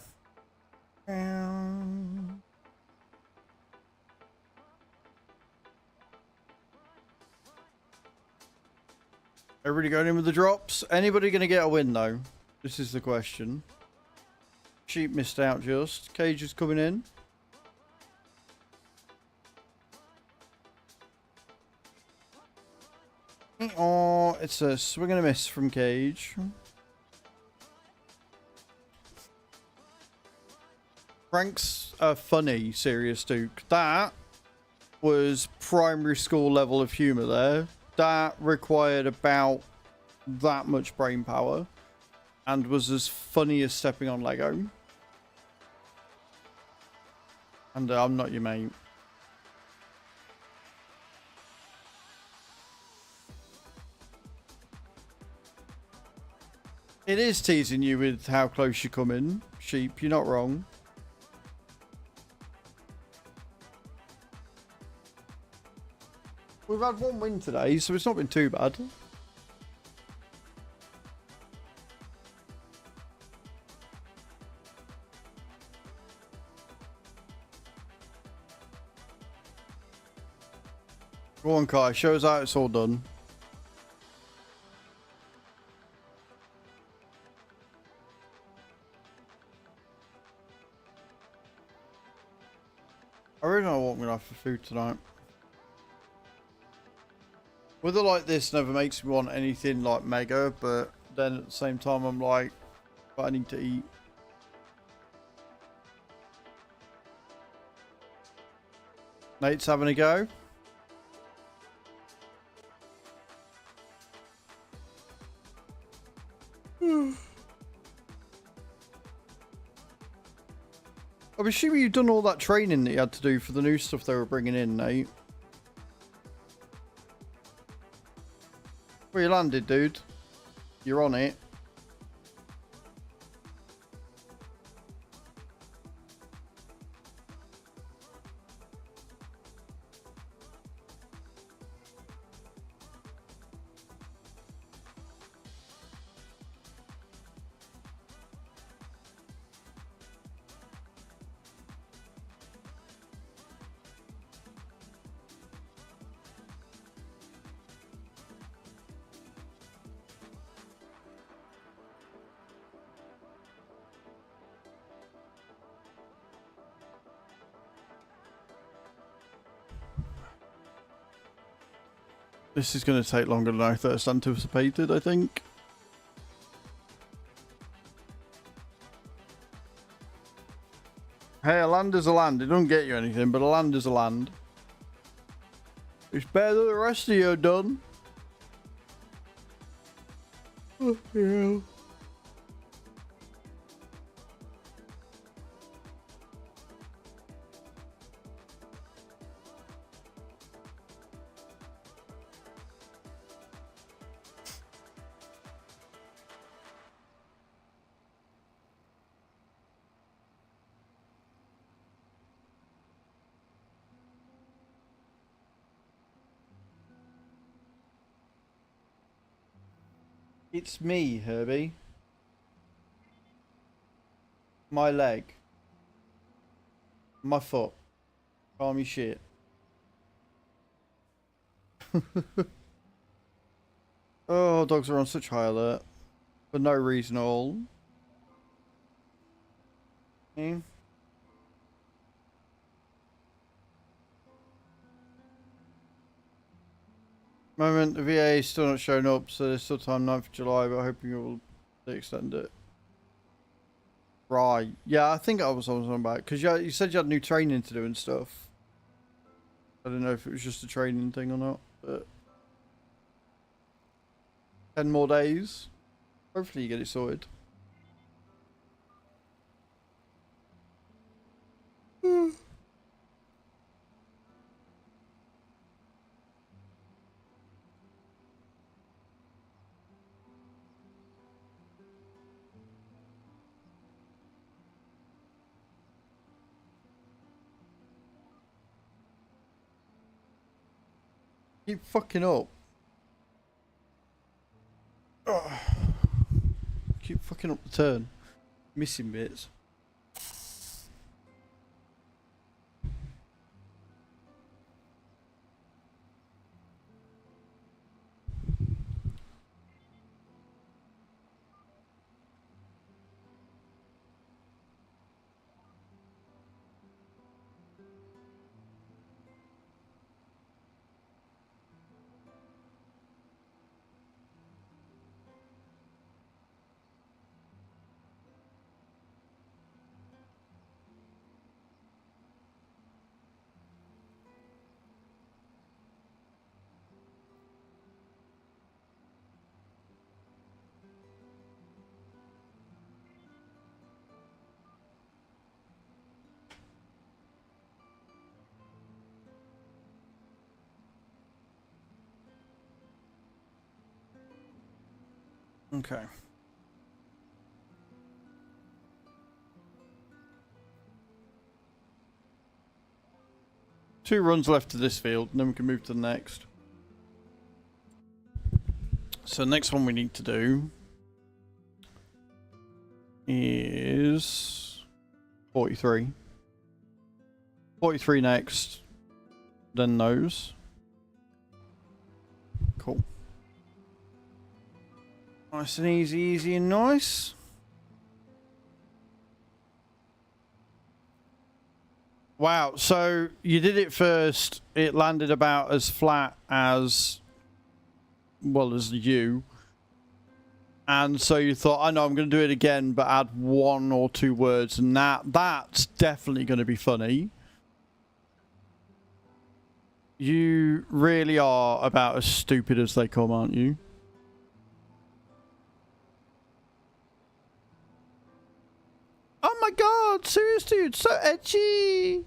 Everybody going in with the drops? Anybody going to get a win, though? This is the question. Sheep missed out just. Cage is coming in. Oh, it's a swing and a miss from Cage. Frank's a funny, Serious Duke. That was primary school level of humour there. That required about that much brain power and was as funny as stepping on Lego. And I'm not your mate. It is teasing you with how close you come in, Sheep. You're not wrong. We've had one win today, so it's not been too bad. Go on, Kai. Show us how it's all done. I really don't know what I'm going to have for food tonight. Weather like this never makes me want anything like mega, but then at the same time I'm like, but I need to eat. Nate's having a go. I'm assuming you've done all that training that you had to do for the new stuff they were bringing in, Nate. Where you landed, dude? You're on it. This is going to take longer than I first anticipated, I think. Hey, a land is a land. It doesn't get you anything, but a land is a land. It's better than the rest of you have done. Oh, yeah. It's me, Herbie. My leg. My foot. Calm your shit. Oh, dogs are on such high alert. For no reason at all. Hmm. Moment, the VA is still not showing up, so there's still time 9th of July, but hoping it will extend it. Right. Yeah, I think I was on about, because you said you had new training to do and stuff. I don't know if it was just a training thing or not, but 10 more days. Hopefully you get it sorted. Keep fucking up. Ugh. Keep fucking up the turn. Missing bits. Okay. Two runs left to this field, and then we can move to the next. So the next one we need to do is 43. 43 next, then those. Cool. Nice and easy, easy and nice. Wow, so you did it first, it landed about as flat as, well, as you. And so you thought, I know, I'm going to do it again, but add 1 or 2 words, and that's definitely going to be funny. You really are about as stupid as they come, aren't you? Oh my god, serious dude, so edgy,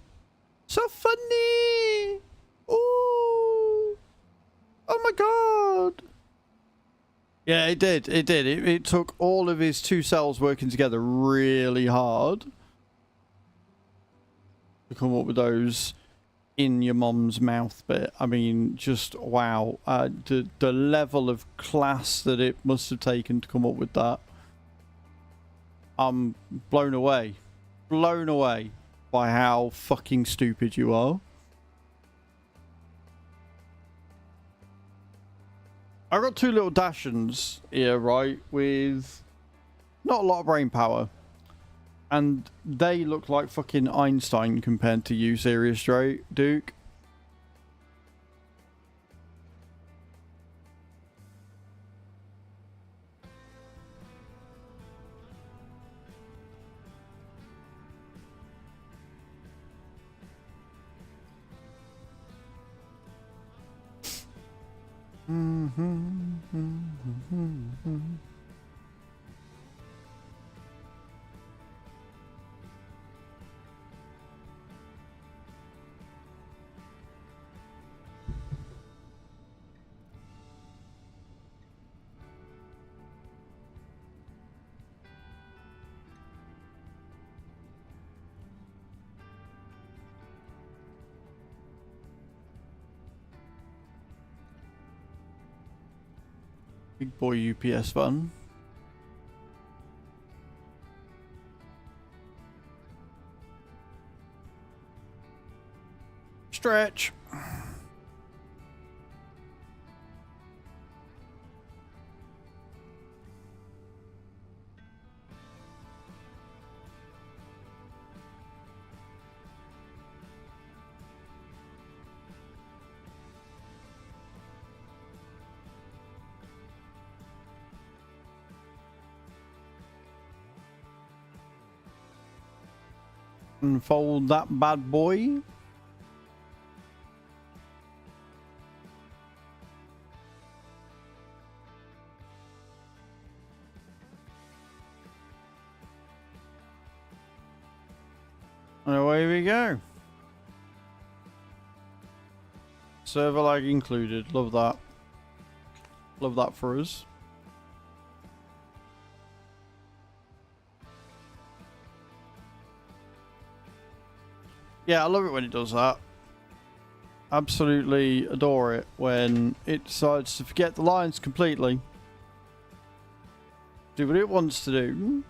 so funny. Ooh, oh my god. Yeah, it did, it took all of his 2 cells working together really hard to come up with those in your mom's mouth bit. I mean, just wow, the level of class that it must have taken to come up with that. I'm blown away by how fucking stupid you are. I got 2 little Dachshunds here, right, with not a lot of brain power, and they look like fucking Einstein compared to you, serious Duke. Big boy UPS van. Stretch. Unfold that bad boy. And away we go. Server lag included. Love that. Love that for us. Yeah, I love it when it does that. Absolutely adore it when it decides to forget the lines completely. Do what it wants to do.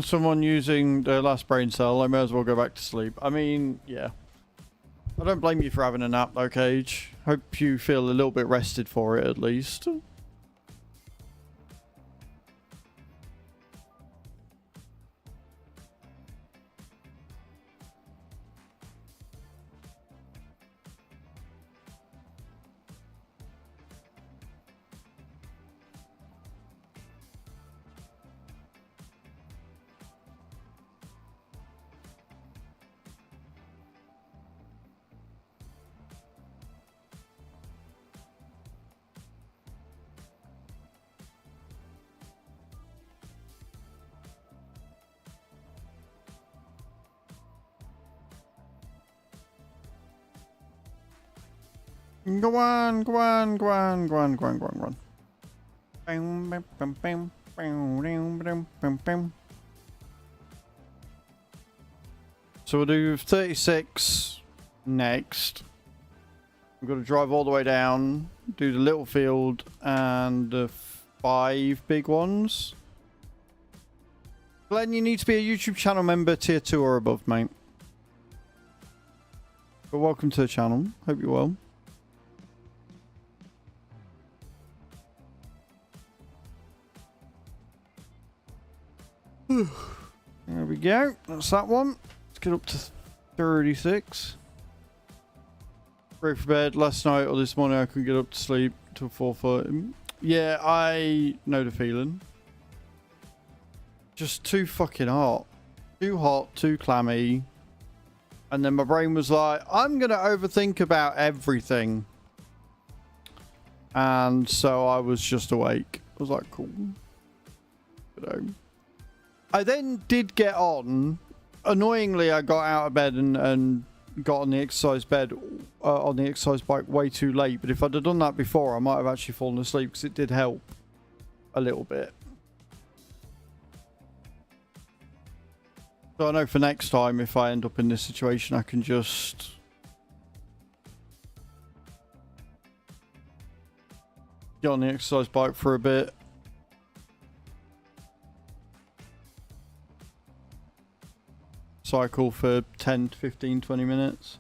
Someone using their last brain cell, I may as well go back to sleep. I mean, yeah. I don't blame you for having a nap though, Cage. Hope you feel a little bit rested for it at least. Go on, go on, go on, go on, go on, go on, go on. Bam, bam, bam, bam, bam, bam, bam, bam. So we'll do 36 next. We've got to drive all the way down, do the little field and the 5 big ones. Glenn, you need to be a YouTube channel member, tier 2 or above, mate. But welcome to the channel. Hope you're well. There we go. That's that one. Let's get up to 36. Ready for bed. Last night or this morning I couldn't get up to sleep till 4:30. Yeah, I know the feeling. Just too fucking hot. Too hot, too clammy. And then my brain was like, I'm going to overthink about everything. And so I was just awake. I was like, cool. Good home. I then did get on. Annoyingly, I got out of bed and got on the exercise bed, on the exercise bike way too late. But if I'd have done that before, I might have actually fallen asleep because it did help a little bit. So I know for next time, if I end up in this situation, I can just get on the exercise bike for a bit. Cycle for 10 to 15, 20 minutes.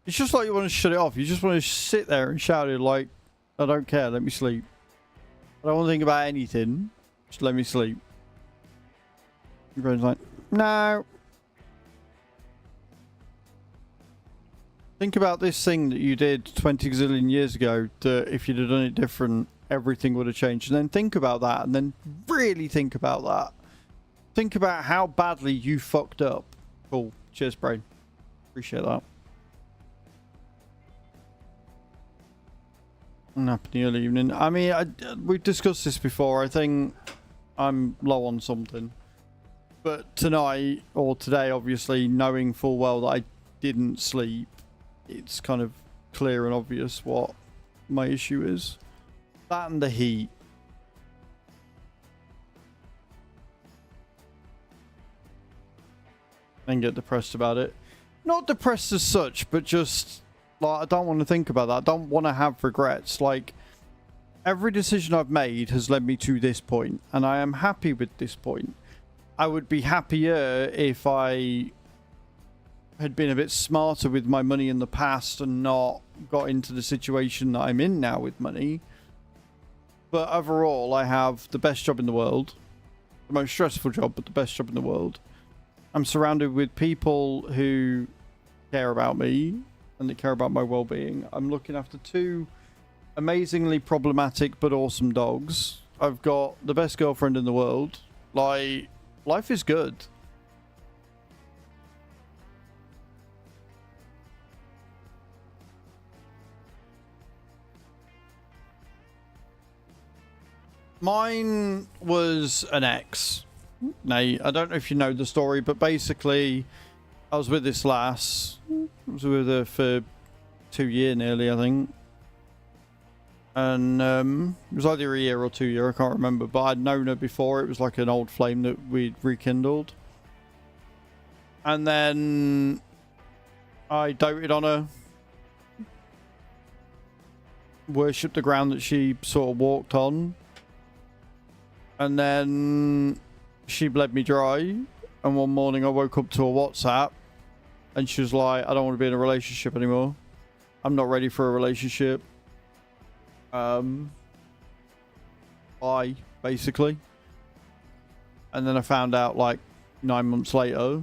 It's just like you want to shut it off. You just want to sit there and shout it like, I don't care, let me sleep. I don't want to think about anything. Just let me sleep. Your brain's like, no. Think about this thing that you did 20 gazillion years ago, that if you'd have done it different, everything would have changed. And then think about that, and then really think about that. Think about how badly you fucked up. Cool. Cheers, brain. Appreciate that. Happy early evening. I mean, we've discussed this before. I think I'm low on something. But tonight, or today, obviously, knowing full well that I didn't sleep, it's kind of clear and obvious what my issue is. That and the heat. And get depressed about it. Not depressed as such, but just, like, I don't want to think about that. I don't want to have regrets. Like, every decision I've made has led me to this point, and I am happy with this point. I would be happier if I had been a bit smarter with my money in the past and not got into the situation that I'm in now with money. But overall, I have the best job in the world. The most stressful job, but the best job in the world. I'm surrounded with people who care about me and that care about my well-being. I'm looking after 2 amazingly problematic but awesome dogs. I've got the best girlfriend in the world. Like, life is good. Mine was an ex. Nate, I don't know if you know the story, but basically, I was with this lass. I was with her for 2 years nearly, I think. And it was either a year or 2 years, I can't remember. But I'd known her before. It was like an old flame that we'd rekindled. And then I doted on her. Worshipped the ground that she sort of walked on. And then she bled me dry. And one morning I woke up to a WhatsApp. And she was like, I don't want to be in a relationship anymore. I'm not ready for a relationship. Bye, basically. And then I found out like 9 months later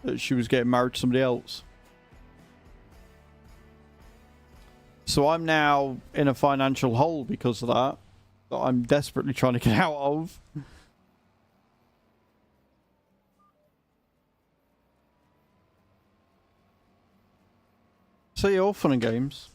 that she was getting married to somebody else. So I'm now in a financial hole because of that I'm desperately trying to get out of. So yeah, all fun and games.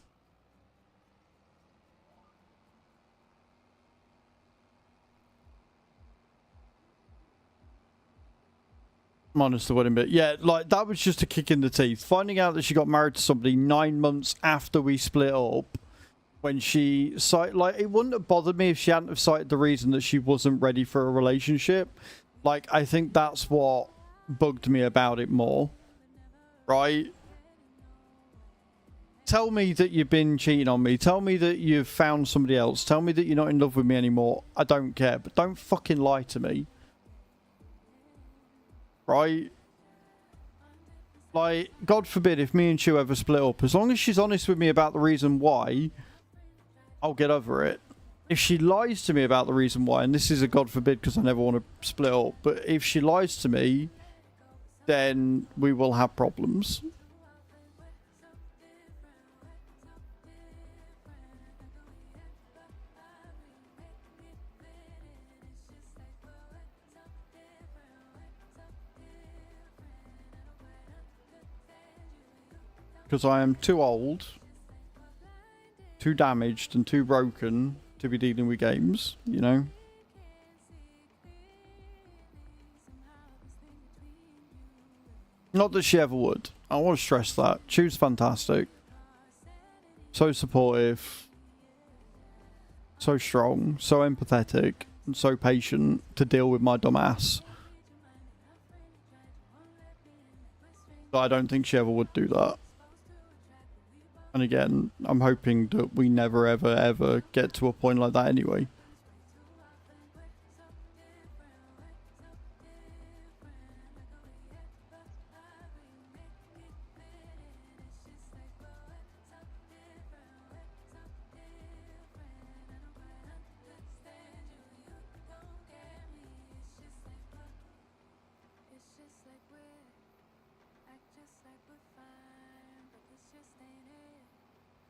Minus the wedding bit. Yeah, like, that was just a kick in the teeth. Finding out that she got married to somebody 9 months after we split up, when she cited, like, it wouldn't have bothered me if she hadn't have cited the reason that she wasn't ready for a relationship. Like, I think that's what bugged me about it more. Right? Tell me that you've been cheating on me. Tell me that you've found somebody else. Tell me that you're not in love with me anymore. I don't care. But don't fucking lie to me. Right? Like, God forbid if me and Chu ever split up. As long as she's honest with me about the reason why, I'll get over it. If she lies to me about the reason why, and this is a God forbid because I never want to split up, but if she lies to me, then we will have problems. Because I am too old, too damaged and too broken to be dealing with games, you know? Not that she ever would. I want to stress that. Chu's fantastic. So supportive. So strong. So empathetic. And so patient to deal with my dumb ass. But I don't think she ever would do that. And again, I'm hoping that we never, ever, ever get to a point like that anyway.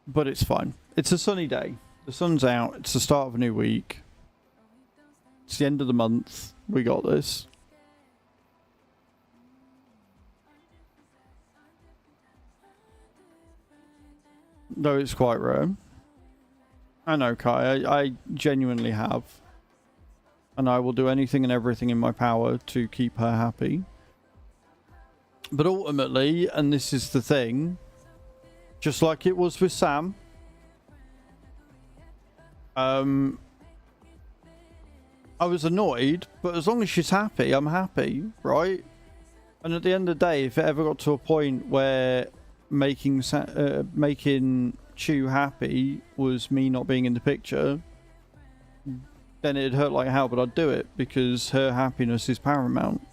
But it's fine. It's a sunny day. The sun's out. It's the start of a new week. It's the end of the month. We got this. Though it's quite rare. I know, Kai. I genuinely have. And I will do anything and everything in my power to keep her happy. But ultimately, and this is the thing, just like it was with Sam, I was annoyed, but as long as she's happy, I'm happy, right? And at the end of the day, if it ever got to a point where making Chu happy was me not being in the picture, then it'd hurt like hell, but I'd do it because her happiness is paramount.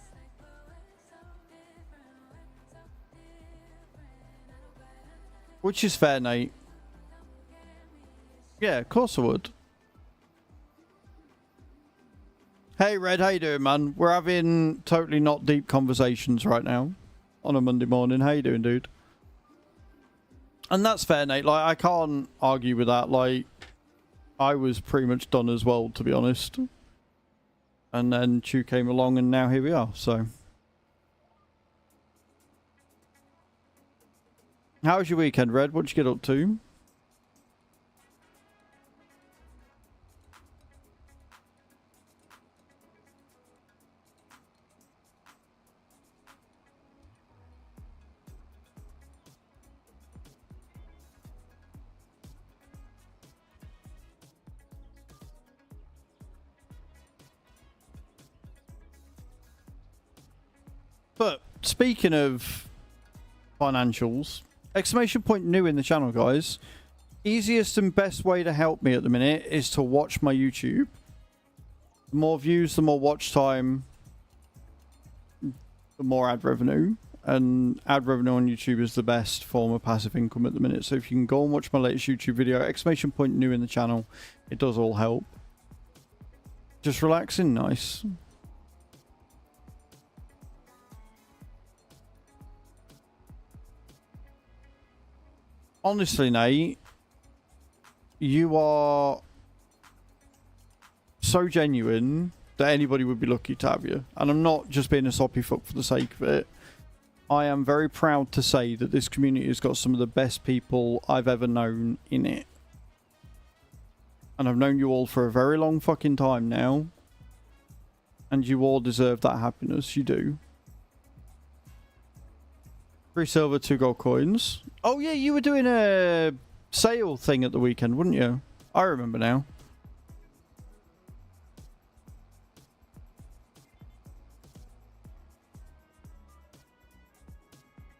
Which is fair, Nate. Yeah, of course I would. Hey, Red, how you doing, man? We're having totally not deep conversations right now on a Monday morning. How you doing, dude? And that's fair, Nate. Like, I can't argue with that. Like, I was pretty much done as well, to be honest. And then Chu came along, and now here we are, so... How was your weekend, Red? What did you get up to? But speaking of financials... Exclamation point new in the channel, guys. Easiest and best way to help me at the minute is to watch my YouTube. The more views, the more watch time, the more ad revenue. And ad revenue on YouTube is the best form of passive income at the minute. So if you can go and watch my latest YouTube video, exclamation point new in the channel, it does all help. Just relaxing, nice. Honestly, Nate, you are so genuine that anybody would be lucky to have you. And I'm not just being a soppy fuck for the sake of it. I am very proud to say that this community has got some of the best people I've ever known in it. And I've known you all for a very long fucking time now. And you all deserve that happiness. You do. 3 silver, 2 gold coins. Oh yeah, you were doing a sale thing at the weekend, wouldn't you? I remember now.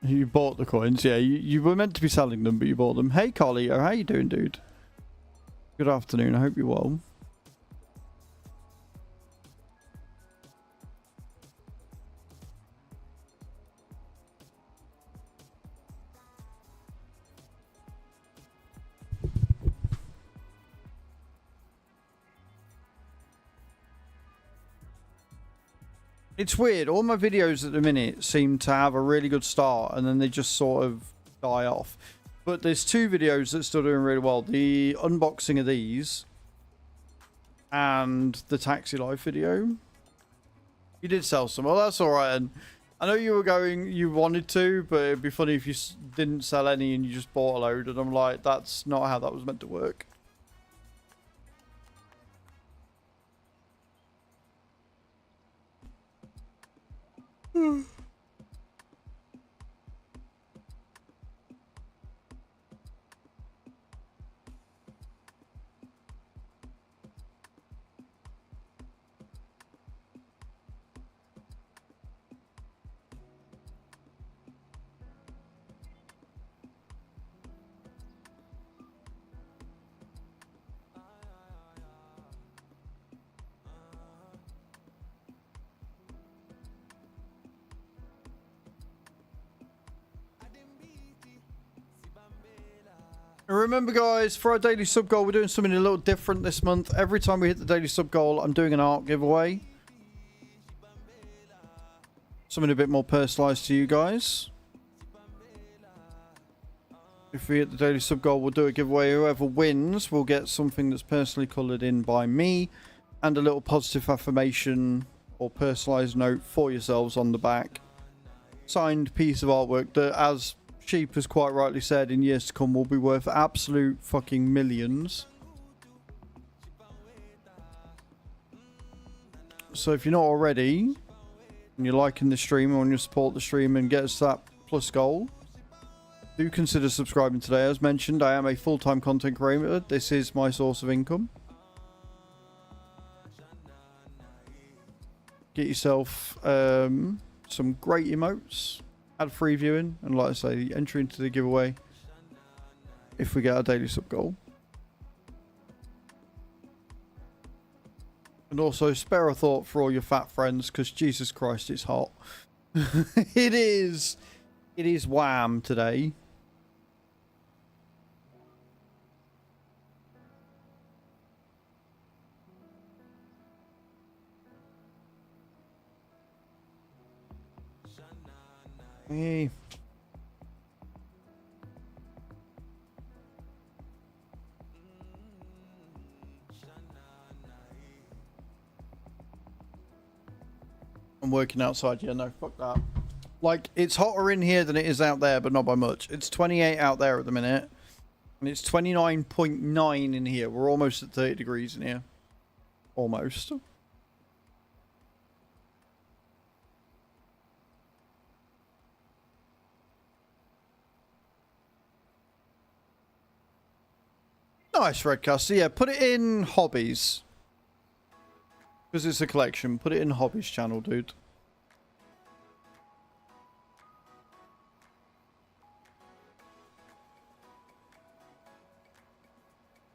You bought the coins, yeah. You were meant to be selling them, but you bought them. Hey, Carlito, how you doing, dude? Good afternoon, I hope you're well. It's weird. All my videos at the minute seem to have a really good start and then they just sort of die off. But there's 2 videos that still doing really well. The unboxing of these and the Taxi Life video. You did sell some. Well, that's alright. And I know you were going, you wanted to, but it'd be funny if you didn't sell any and you just bought a load. And I'm like, that's not how that was meant to work. Remember, guys, for our daily sub goal, we're doing something a little different this month. Every time we hit the daily sub goal, I'm doing an art giveaway. Something a bit more personalised to you guys. If we hit the daily sub goal, we'll do a giveaway. Whoever wins will get something that's personally coloured in by me and a little positive affirmation or personalised note for yourselves on the back. Signed piece of artwork that, as Sheep has quite rightly said, in years to come will be worth absolute fucking millions. So if you're not already and you're liking the stream and want to support the stream and get us that plus goal, do consider subscribing today. As mentioned, I am a full-time content creator. This is my source of income. Get yourself some great emotes, add free viewing, and like I say, entry into the giveaway if we get our daily sub goal. And also spare a thought for all your fat friends, because Jesus Christ, it's hot. It is wham today. Hey. I'm working outside. Yeah, no, fuck that. Like, it's hotter in here than it is out there, but not by much. It's 28 out there at the minute, and it's 29.9 in here. We're almost at 30 degrees in here. Almost. Nice, Redcaster. Yeah, put it in hobbies. Because it's a collection. Put it in hobbies channel, dude.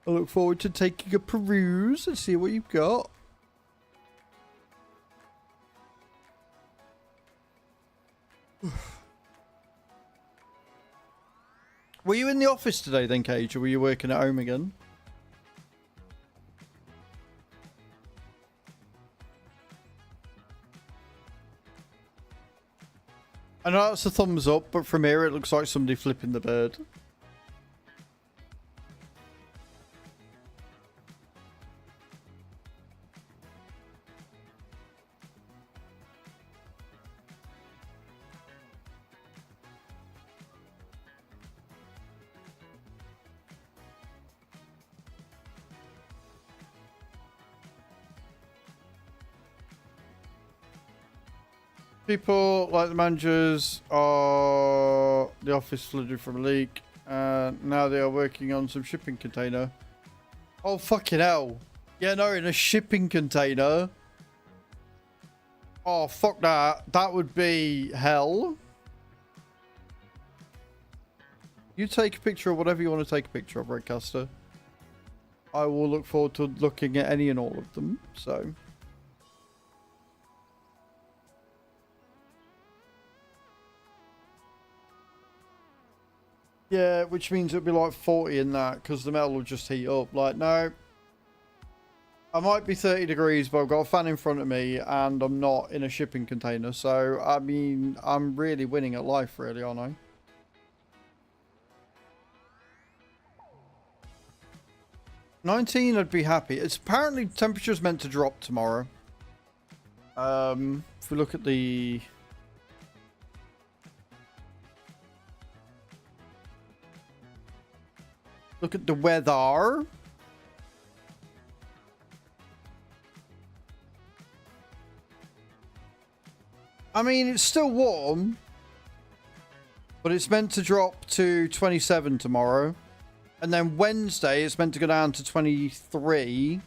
I look forward to taking a peruse and see what you've got. Were you in the office today then, Cage, or were you working at home again? I know that's a thumbs up, but from here it looks like somebody flipping the bird. People like the managers are the office flooded from a leak, and now they are working on some shipping container. Oh fucking hell! Yeah, no, in a shipping container. Oh fuck that! That would be hell. You take a picture of whatever you want to take a picture of, Redcaster. I will look forward to looking at any and all of them. So. Yeah, which means it'll be like 40 in that, because the metal will just heat up. Like, no. I might be 30 degrees, but I've got a fan in front of me, and I'm not in a shipping container. So, I mean, I'm really winning at life, really, aren't I? $19, I'd be happy. It's apparently temperature's meant to drop tomorrow. If we look at the... Look at the weather. I mean, it's still warm, but it's meant to drop to 27 tomorrow. And then Wednesday, it's meant to go down to 21,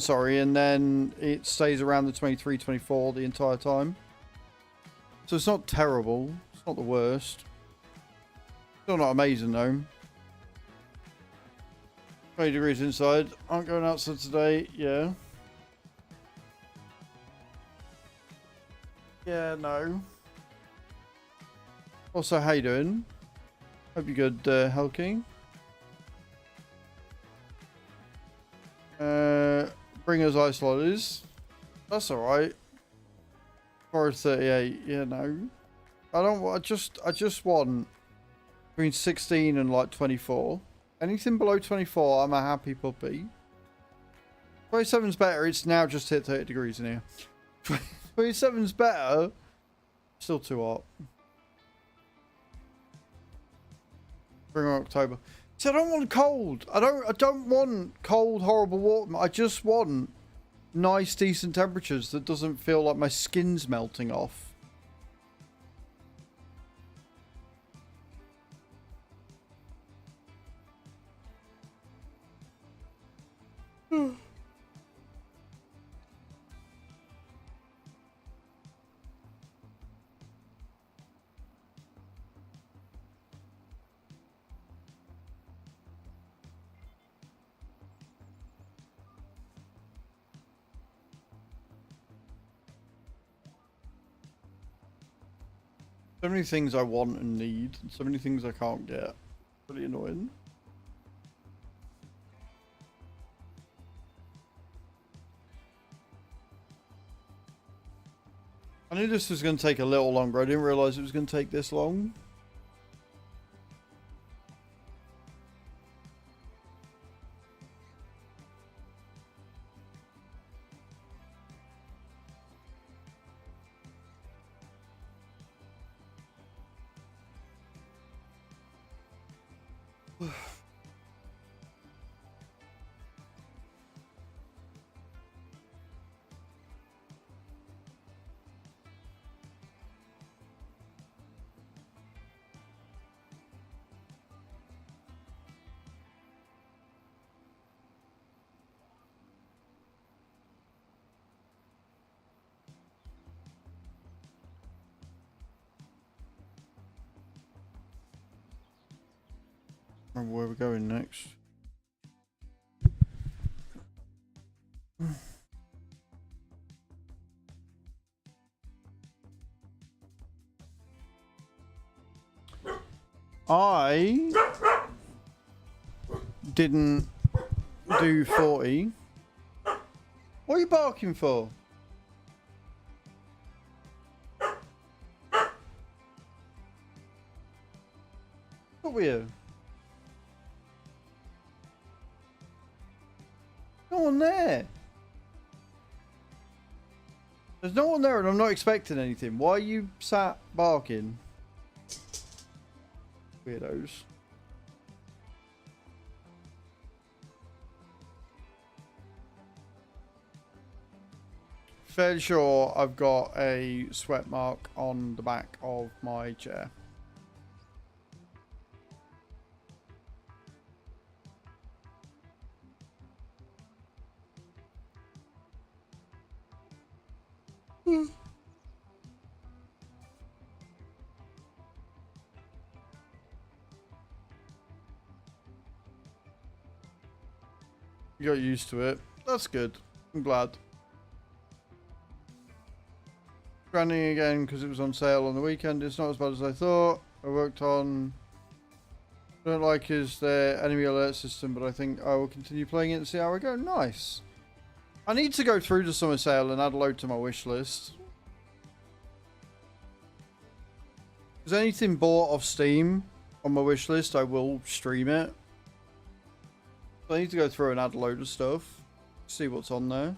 sorry. And then it stays around the 23, 24 the entire time. So it's not terrible. It's not the worst. Still not amazing, though. 20 degrees inside. Aren't going outside today. Yeah. Yeah, no. Also, how you doing? Hope you're good, Helking. Bring us ice lollies. That's alright. 438. Yeah, no. I don't. I just want Between 16 and like 24. Anything below 24, I'm a happy puppy. 27's better. It's now just hit 30 degrees in here. 27's better. Still too hot. Spring or October. So I don't want cold. I don't want cold, horrible water. I just want nice, decent temperatures that doesn't feel like my skin's melting off. So many things I want and need, and so many things I can't get. Pretty annoying. I knew this was going to take a little longer. I didn't realize it was going to take this long. Remember where we're going next. I didn't do 40. What are you barking for? What were you? No one there. There's no one there and I'm not expecting anything. Why are you sat barking? Weirdos. Fairly sure I've got a sweat mark on the back of my chair. You got used to it. That's good. I'm glad. Grinding again because it was on sale on the weekend. It's not as bad as I thought. I worked on... I don't like his enemy alert system, but I think I will continue playing it and see how I go. Nice. I need to go through the summer sale and add a load to my wish list. Is anything bought off Steam on my wish list, I will stream it. So I need to go through and add a load of stuff. See what's on there.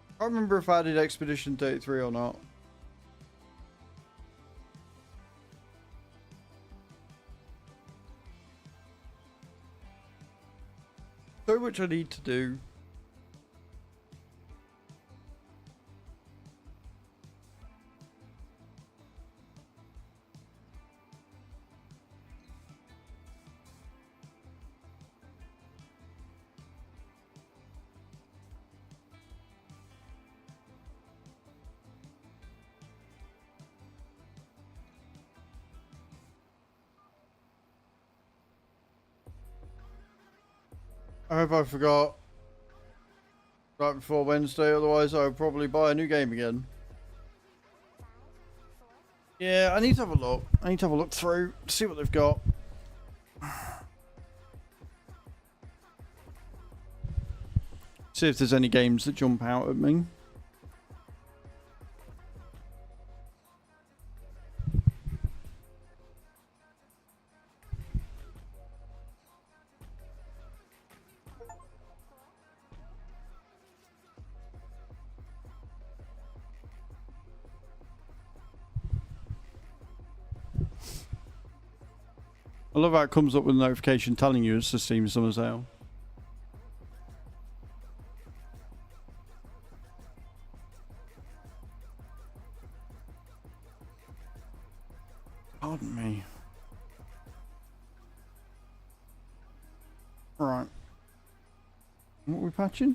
I can't remember if I added Expedition 33 or not. So much I need to do. I hope I forgot right before Wednesday, otherwise I would probably buy a new game again. Yeah, I need to have a look. I need to have a look through, see what they've got. See if there's any games that jump out at me. I love how it comes up with a notification telling you it's the Steam Summer Sale. Pardon me. Right. What are we patching?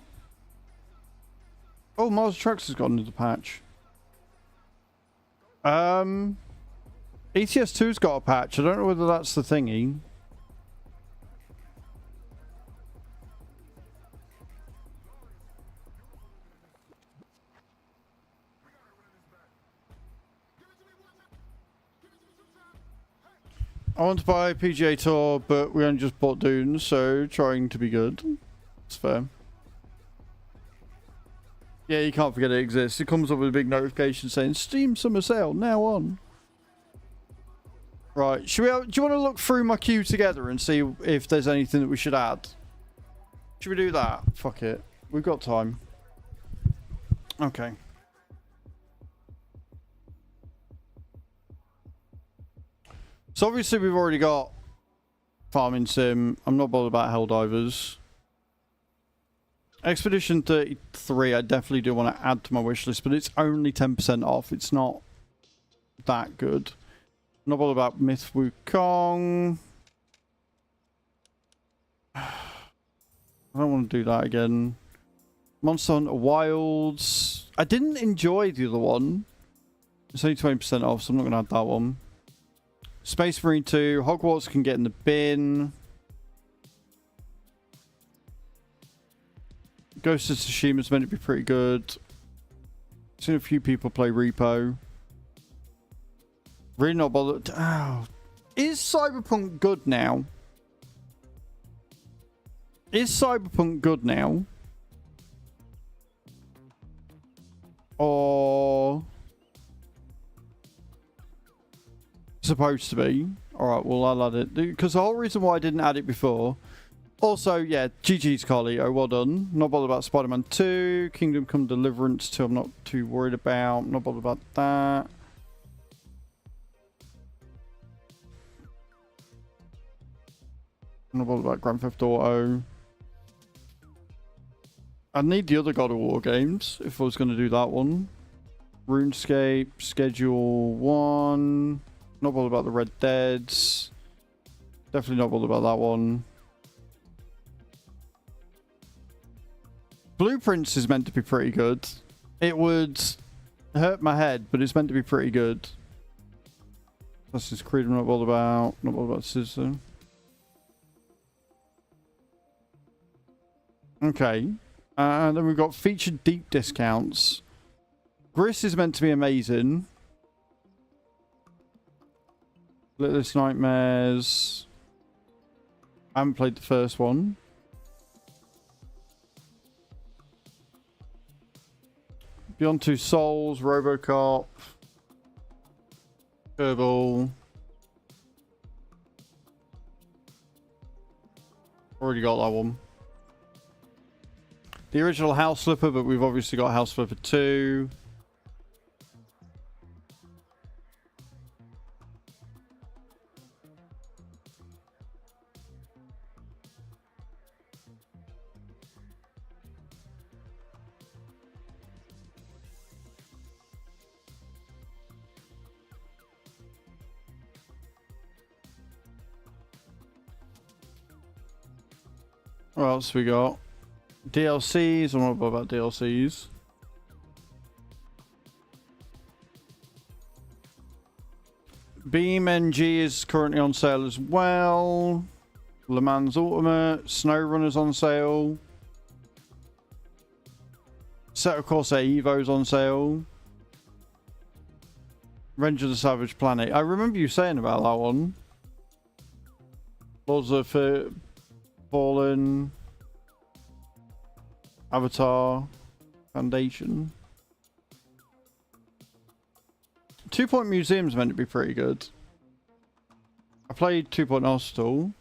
Oh, Mars Trucks has got another patch. ETS2's got a patch. I don't know whether that's the thingy. I want to buy PGA Tour, but we only just bought Dune, so trying to be good. It's fair. Yeah, you can't forget it exists. It comes up with a big notification saying Steam Summer Sale now on. Right, do you want to look through my queue together and see if there's anything that we should add? Should we do that? Fuck it. We've got time. Okay. So obviously we've already got Farming Sim. I'm not bothered about Helldivers. Expedition 33 I definitely do want to add to my wish list, but it's only 10% off. It's not that good. I'm not bothered about Myth Wukong. I don't want to do that again. Monster Hunter Wilds. I didn't enjoy the other one. It's only 20% off, so I'm not going to add that one. Space Marine 2. Hogwarts can get in the bin. Ghost of Tsushima's meant to be pretty good. Seen a few people play Repo. Really not bothered. Oh. Is Cyberpunk good now? Is Cyberpunk good now? Or supposed to be? Alright, well I'll add it. Because the whole reason why I didn't add it before. Also, yeah, GG's Carlito, well done. Not bothered about Spider-Man 2. Kingdom Come Deliverance 2, I'm not too worried about. Not bothered about that. Not bothered about Grand Theft Auto. I'd need the other God of War games if I was going to do that one. RuneScape, Schedule 1. Not bothered about the Red Deads. Definitely not bothered about that one. Blueprints is meant to be pretty good. It would hurt my head, but it's meant to be pretty good. Assassin's Creed I'm not bothered about. Not bothered about Citizen. Okay. And then we've got featured deep discounts. Gris is meant to be amazing. Littlest Nightmares. I haven't played the first one. Beyond Two Souls, Robocop, Kerbal. Already got that one. The original House Flipper, but we've obviously got House Flipper 2. What else we got? DLCs. I'm not bothered about DLCs. BeamNG is currently on sale as well. Le Mans Ultimate. SnowRunner's on sale. Set of Corsair Evo's on sale. Revenge of the Savage Planet. I remember you saying about that one. Lords of Fallen. Avatar. Foundation. 2 Point Museum's meant to be pretty good. I played 2 Point Hostel.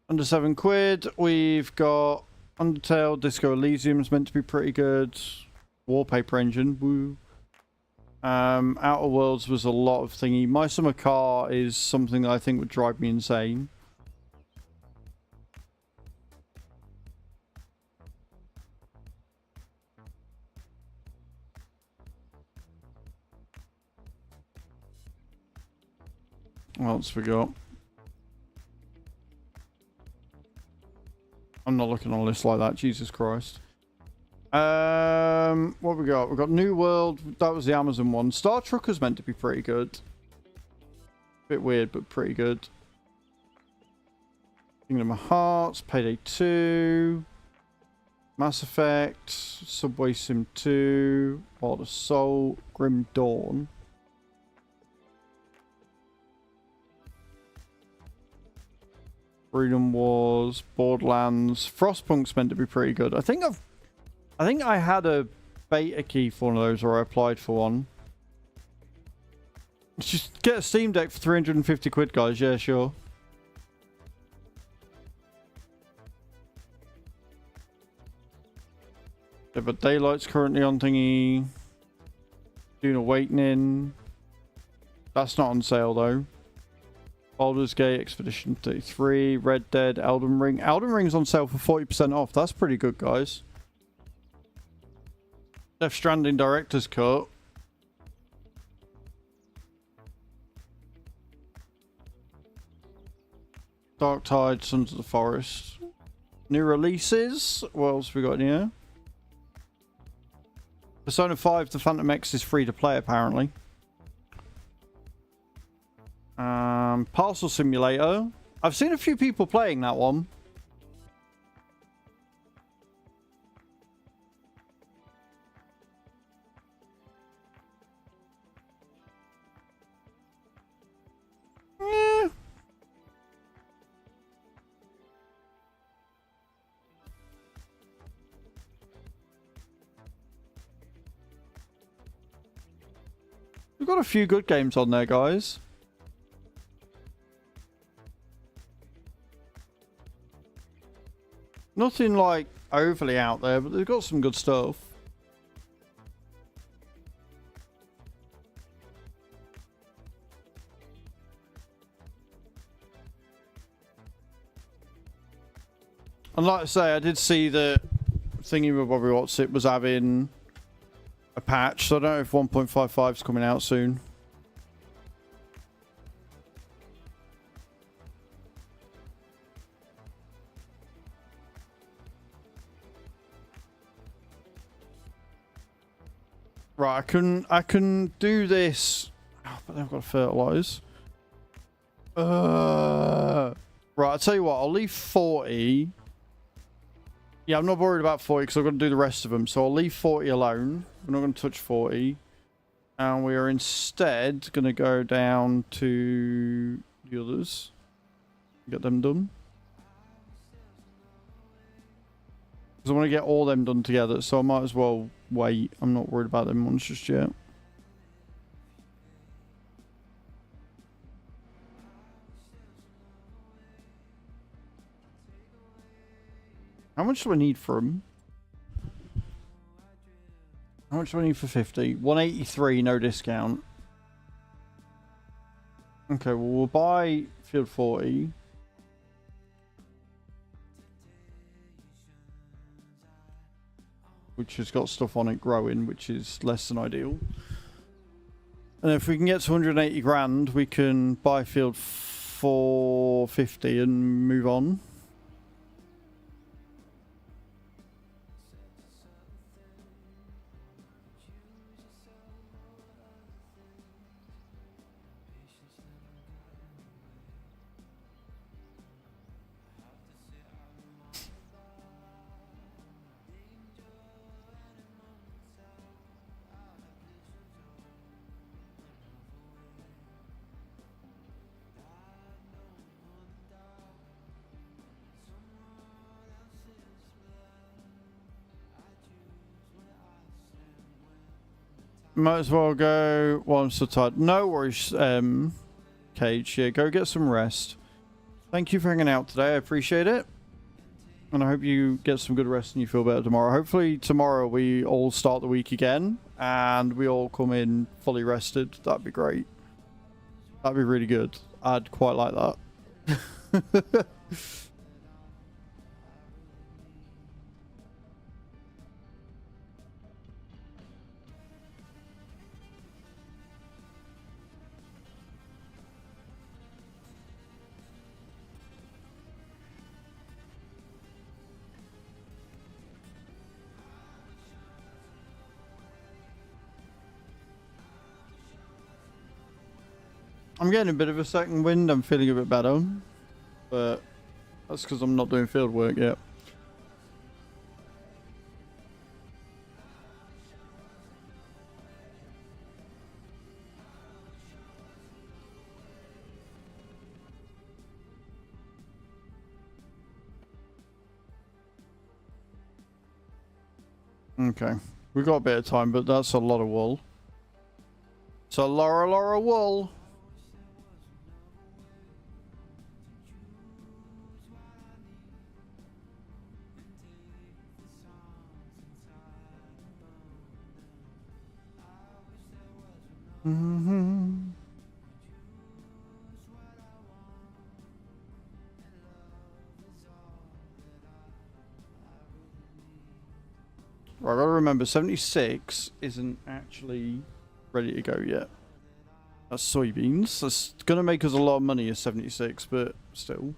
Under £7. We've got Undertale. Disco Elysium's meant to be pretty good. Wallpaper Engine. Woo. Outer Worlds was a lot of thingy. My Summer Car is something that I think would drive me insane. What else we got? I'm not looking on a list like that. Jesus Christ. What we got? We got New World. That was the Amazon one. Star Trucker's meant to be pretty good. Bit weird, but pretty good. Kingdom of Hearts, Payday 2, Mass Effect, Subway Sim 2, Wild Assault, Grim Dawn. Freedom Wars, Borderlands, Frostpunk's meant to be pretty good. I think I had a beta key for one of those, or I applied for one. Just get a Steam Deck for 350 quid, guys. Yeah, sure. Yeah, but Daylight's currently on thingy. Dune Awakening. That's not on sale, though. Baldur's Gate, Expedition 33, Red Dead, Elden Ring. Elden Ring's on sale for 40% off. That's pretty good, guys. Death Stranding Director's Cut. Dark Tide, Sons of the Forest. New releases. What else we got in here? Persona 5, The Phantom X is free to play, apparently. Parcel Simulator. I've seen a few people playing that one. Yeah. We've got a few good games on there, guys. Nothing like overly out there, but they've got some good stuff. And like I say, I did see the thingy with Bobby What's-It was having a patch, so I don't know if 1.55 is coming out soon. Right, I can do this. Oh, but I've got to fertilize. Right, I'll tell you what, I'll leave 40. Yeah, I'm not worried about 40 because I've got to do the rest of them. So I'll leave 40 alone. We're not going to touch 40. And we are instead going to go down to the others. Get them done. Because I want to get all them done together. So I might as well wait. I'm not worried about them ones just yet. How much do I need for them? How much do I need for 50? 183, no discount. Okay, well, we'll buy field 40. Which has got stuff on it growing, which is less than ideal. And if we can get to 180 grand, we can buy field 450 and move on. Might as well go while I'm so tired. No worries, Cage. Yeah, go get some rest. Thank you for hanging out today. I appreciate it. And I hope you get some good rest and you feel better tomorrow. Hopefully tomorrow we all start the week again and we all come in fully rested. That'd be great. That'd be really good. I'd quite like that. I'm getting a bit of a second wind. I'm feeling a bit better. But that's because I'm not doing field work yet. Okay. We've got a bit of time, but that's a lot of wool. It's a lot of wool. Mm-hmm. Right, I gotta remember 76 isn't actually ready to go yet. That's soybeans. That's gonna make us a lot of money as 76, but still.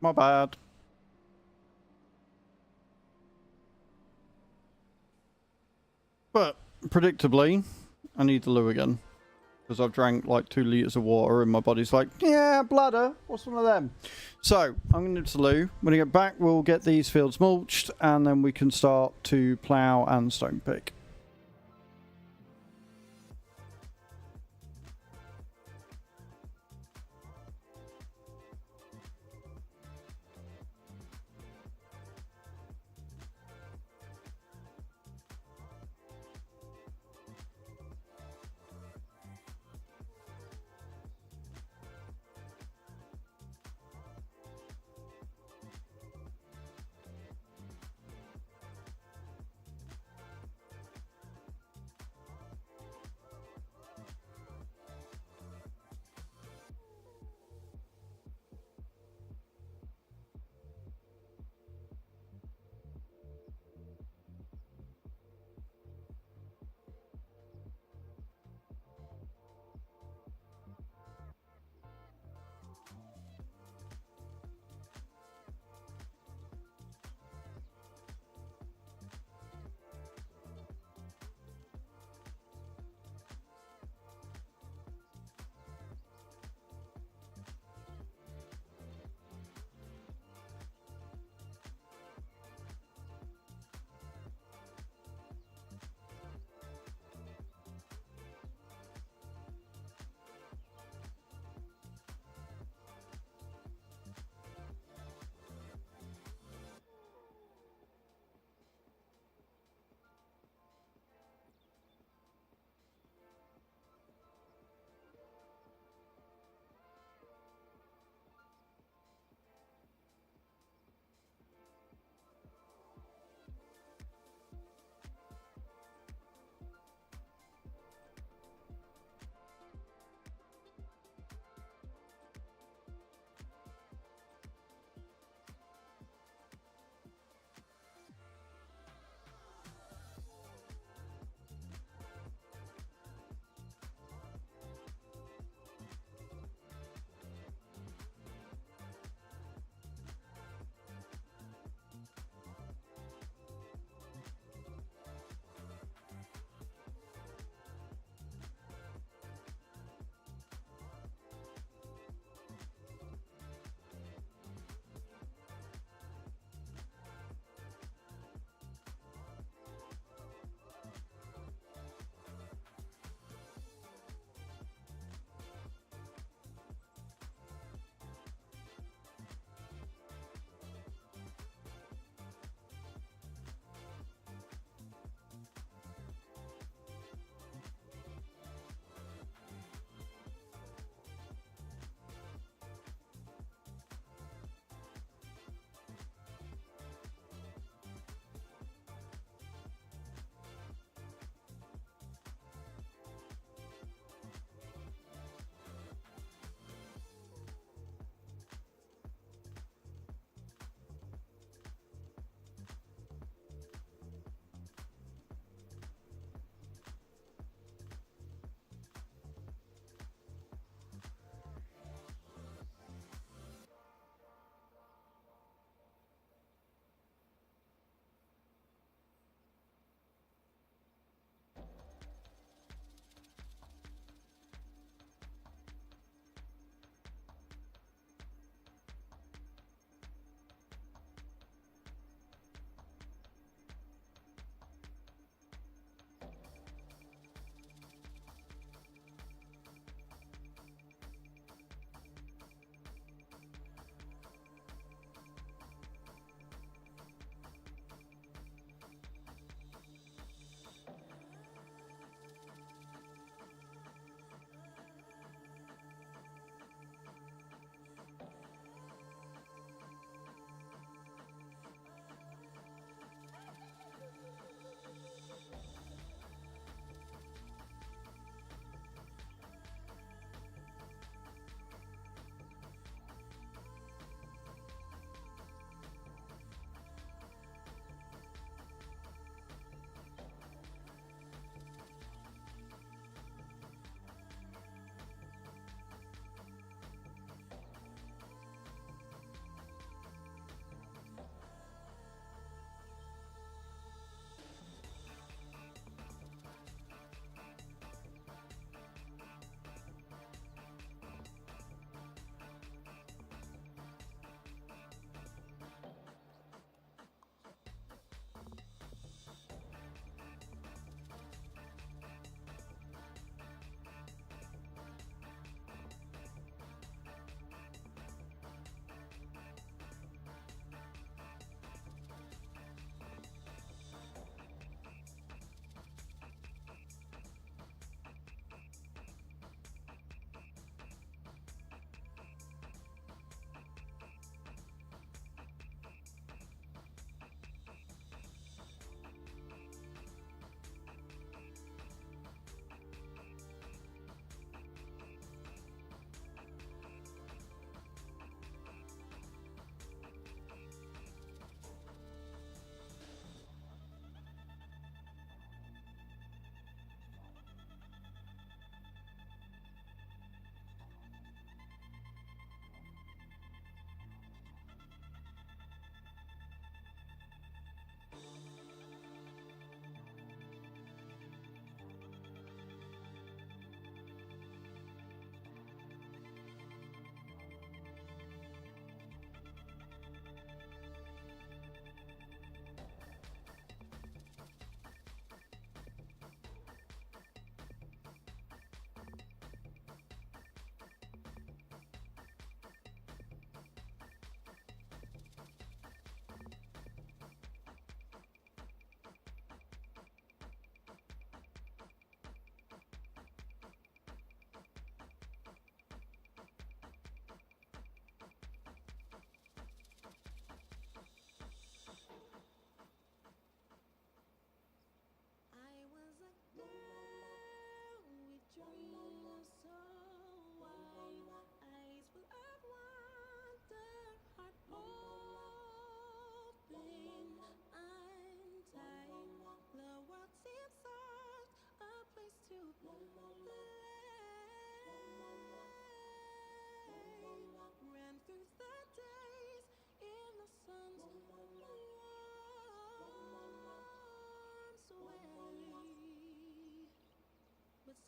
My bad. But, predictably, I need the loo again. Because I've drank like 2 litres of water and my body's like, yeah, bladder, what's one of them? So, I'm going to do the loo. When I get back, we'll get these fields mulched and then we can start to plough and stone pick.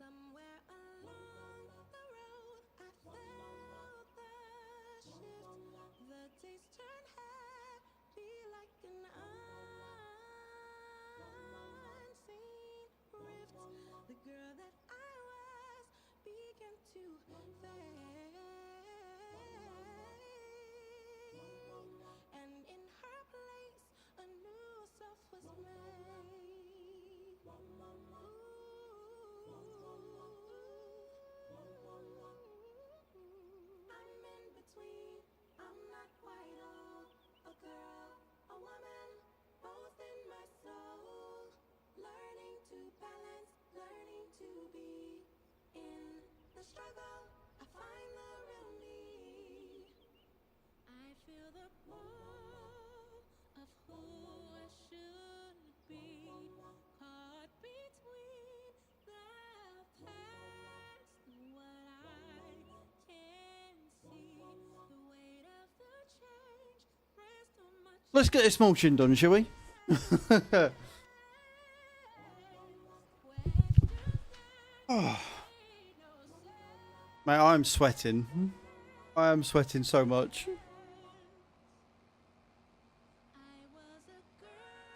Somewhere along the road, I felt the shift. The days turn heavy like an unseen rift. The girl that I was began to fade, and in her place a new self was made. I'm in between, I'm not quite old. A girl, a woman, both in my soul. Learning to balance, learning to be. In the struggle, I find the real me. I feel the pull of who I should be. Caught between the past and what I can see. The weight of the change pressed on my chest. Let's get this mulching done, shall we? Oh. Mate, I'm sweating. I am sweating so much. I was a girl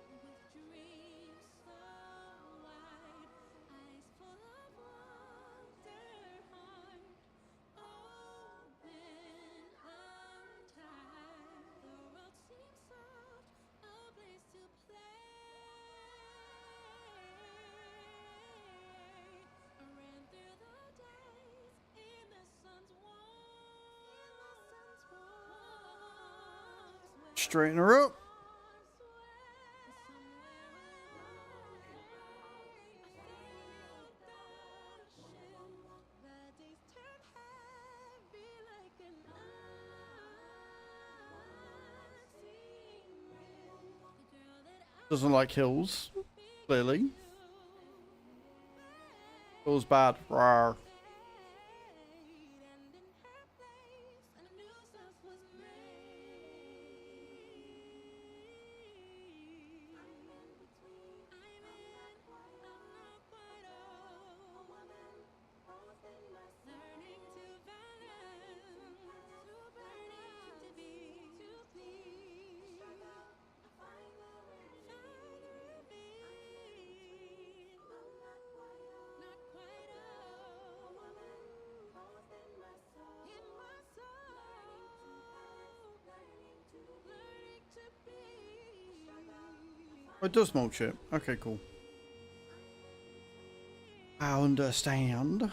with dreams so wide, eyes full of wonder, heart open, untied. The world seemed soft, a place to play. I ran through the days in the sun's warmth. Straighten her up. Doesn't like hills, clearly. Feels bad. Rawr. Oh, it does mulch it. Okay, cool. I understand.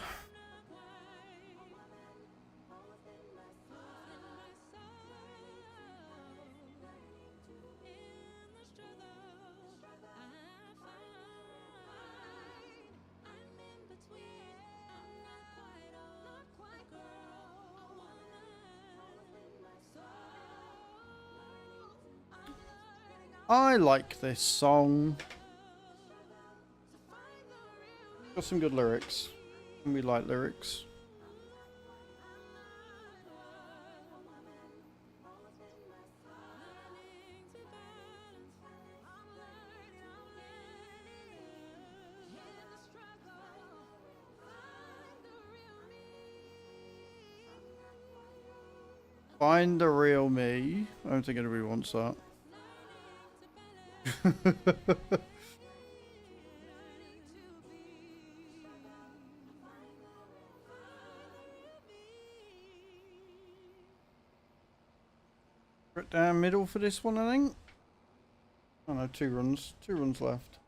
I like this song. Got some good lyrics. And we like lyrics. Find the real me. I don't think anybody wants that. Right down middle for this one, I think. Oh no, 2 runs. 2 runs left.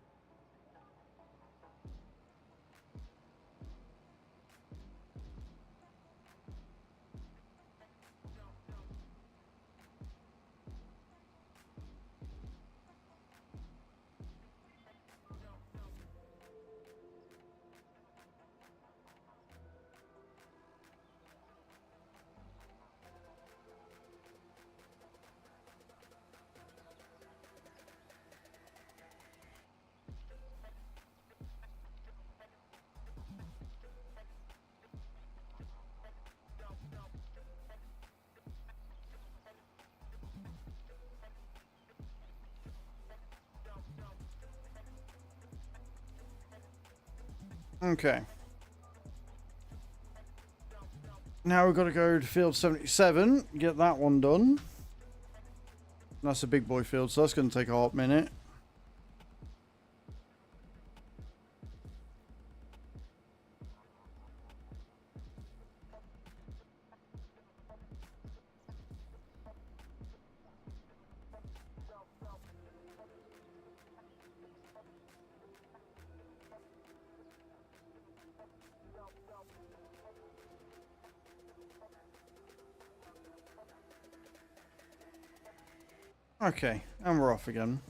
Okay. Now we've got to go to field 77, get that one done. That's a big boy field, so that's going to take a hot minute. Okay, and we're off again.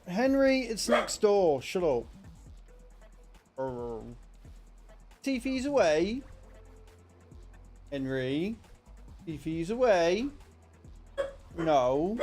Henry, it's next door. Shut up. TV's away. Henry. TV's away. No.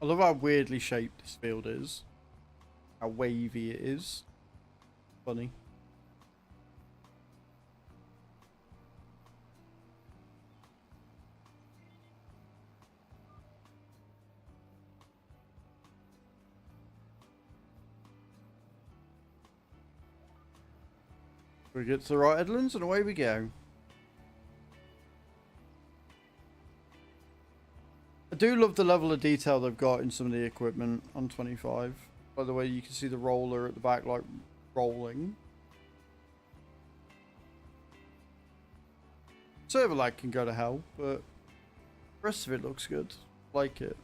I love how weirdly shaped this field is. How wavy it is. Funny. We get to the right headlands and away we go. I do love the level of detail they've got in some of the equipment on 25. By the way, you can see the roller at the back, like, rolling. Server lag can go to hell, but the rest of it looks good. Like it.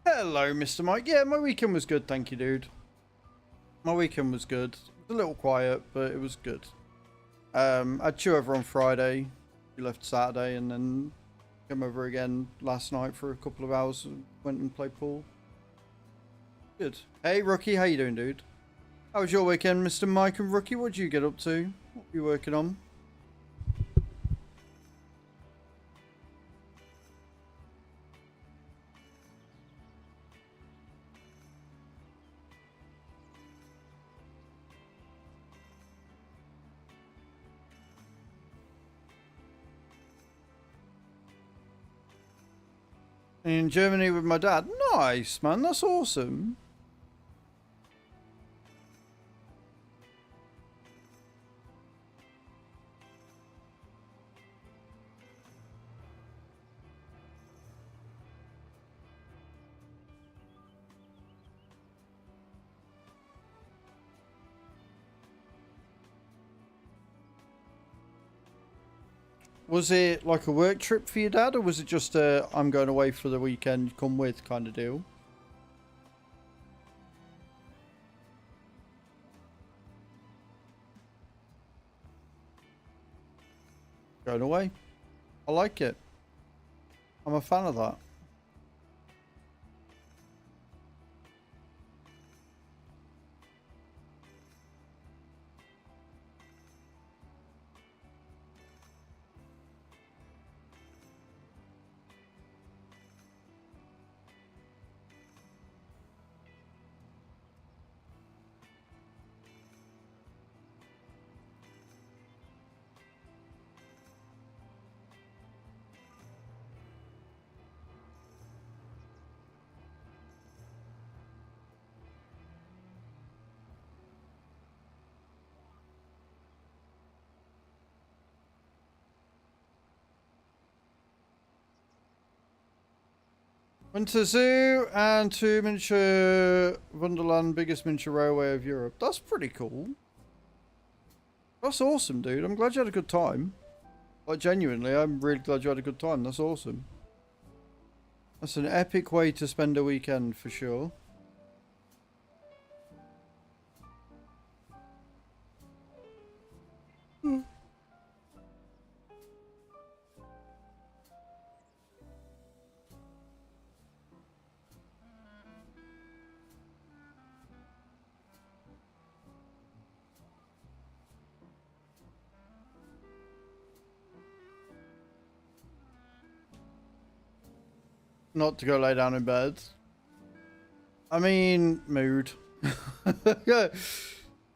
Hello, Mr. Mike. Yeah, my weekend was good, thank you, dude. My weekend was good. It was a little quiet, but it was good. I had you over on Friday. You left Saturday, and then came over again last night for a couple of hours and went and played pool. Good. Hey, Rookie, how you doing, dude? How was your weekend, Mr. Mike and Rookie? What did you get up to? What were you working on? In Germany with my dad. Nice, man. That's awesome. Was it like a work trip for your dad, or was it just a I'm going away for the weekend, come with kind of deal? Going away. I like it. I'm a fan of that. Went to zoo and to Miniature Wonderland, biggest miniature railway of Europe. That's pretty cool. That's awesome, dude. I'm glad you had a good time. Like, genuinely, I'm really glad you had a good time. That's awesome. That's an epic way to spend a weekend, for sure. Not to go lay down in bed. I mean, mood. Yeah.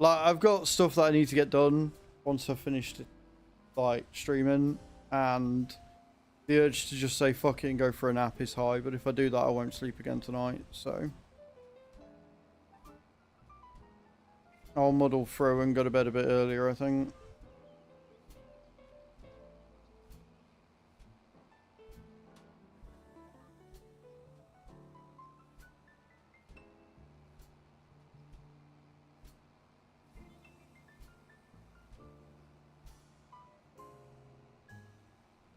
Like, I've got stuff that I need to get done once I've finished, like, streaming. And the urge to just say fuck it and go for a nap is high. But if I do that, I won't sleep again tonight. So I'll muddle through and go to bed a bit earlier, I think.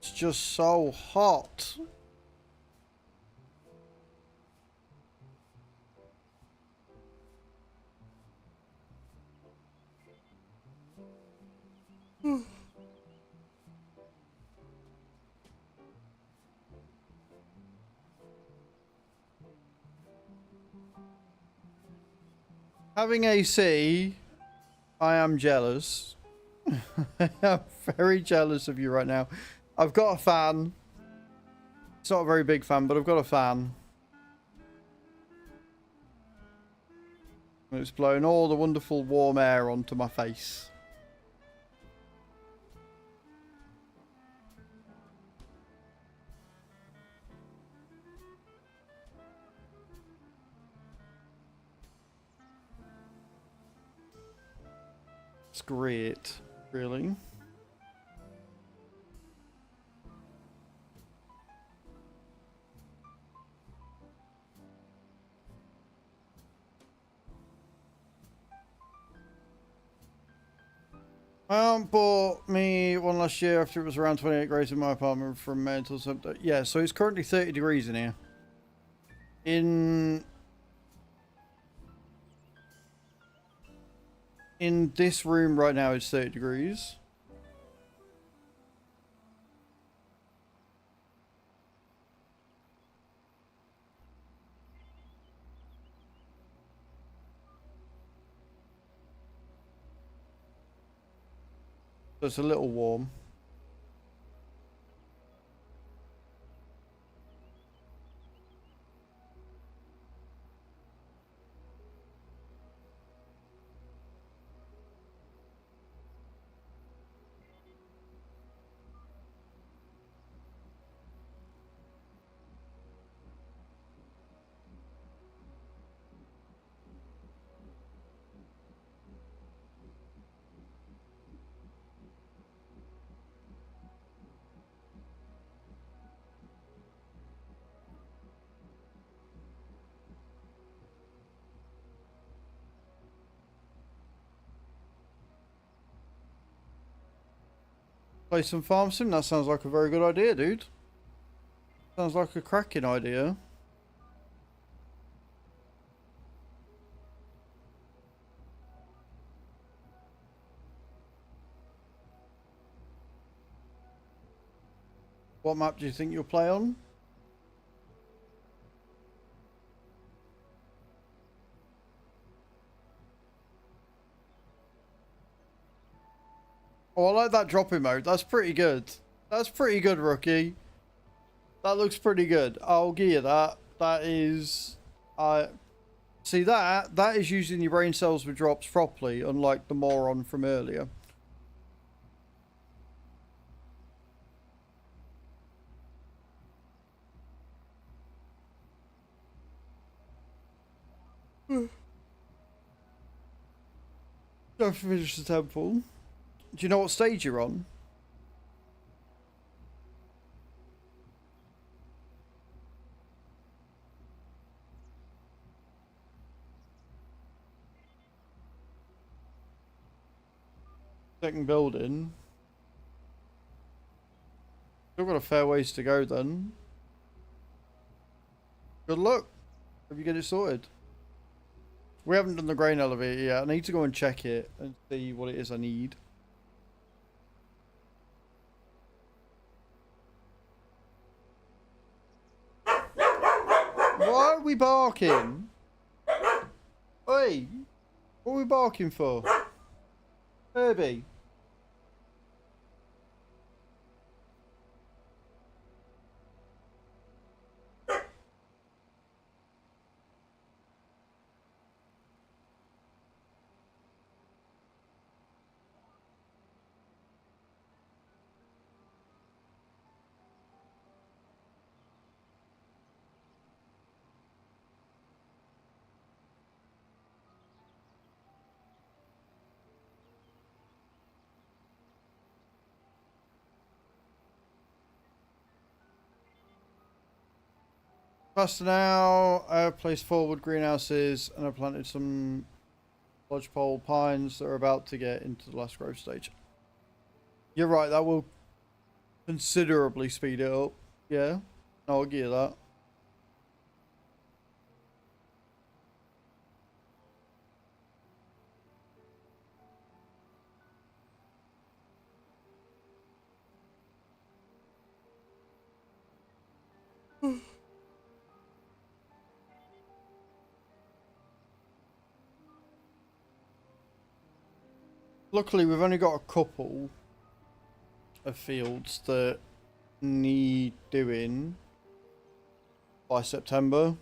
It's just so hot. Having AC, I am jealous. I'm very jealous of you right now. I've got a fan. It's not a very big fan, but I've got a fan. And it's blowing all the wonderful warm air onto my face. It's great, really. Bought me one last year after it was around 28 degrees in my apartment from May until September. Yeah, so it's currently 30 degrees in here. In this room right now, it's 30 degrees. So it's a little warm. Play some farm sim? That sounds like a very good idea, dude. Sounds like a cracking idea. What map do you think you'll play on? Oh, I like that dropping mode. That's pretty good. That's pretty good, rookie. That looks pretty good. I'll give you that. That is... see that? That is using your brain cells with drops properly, unlike the moron from earlier. Don't finish the temple. Do you know what stage you're on? Second building. Still got a fair ways to go then. Good luck. Hope you get it sorted. We haven't done the grain elevator yet. I need to go and check it and see what it is I need. Why are we barking? Hey, what are we barking for? Herbie. Faster now. I have placed forward greenhouses and I planted some lodgepole pines that are about to get into the last growth stage. You're right, that will considerably speed it up. Yeah, I'll give you that. Luckily, we've only got a couple of fields that need doing by September,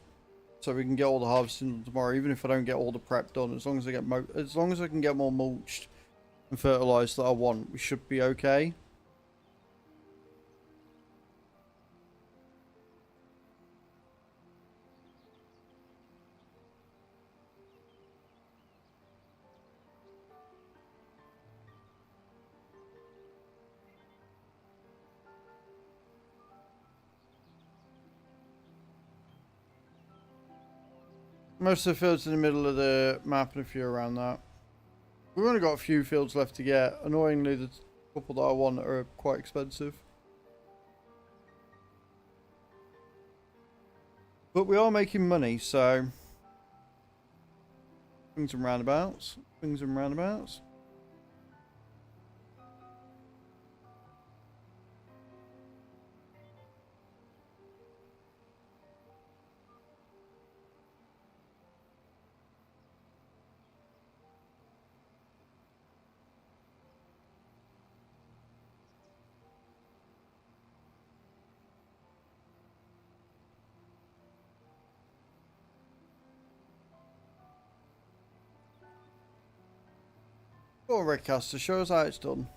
so we can get all the harvesting done tomorrow. Even if I don't get all the prep done, as long as I get as long as I can get more mulched and fertilized that I want, we should be okay. Most of the fields in the middle of the map and a few around that. We've only got a few fields left to get. Annoyingly, the couple that I want are quite expensive. But we are making money, so... Swings and roundabouts. Swings and roundabouts. Go on, Redcaster, show us how it's done.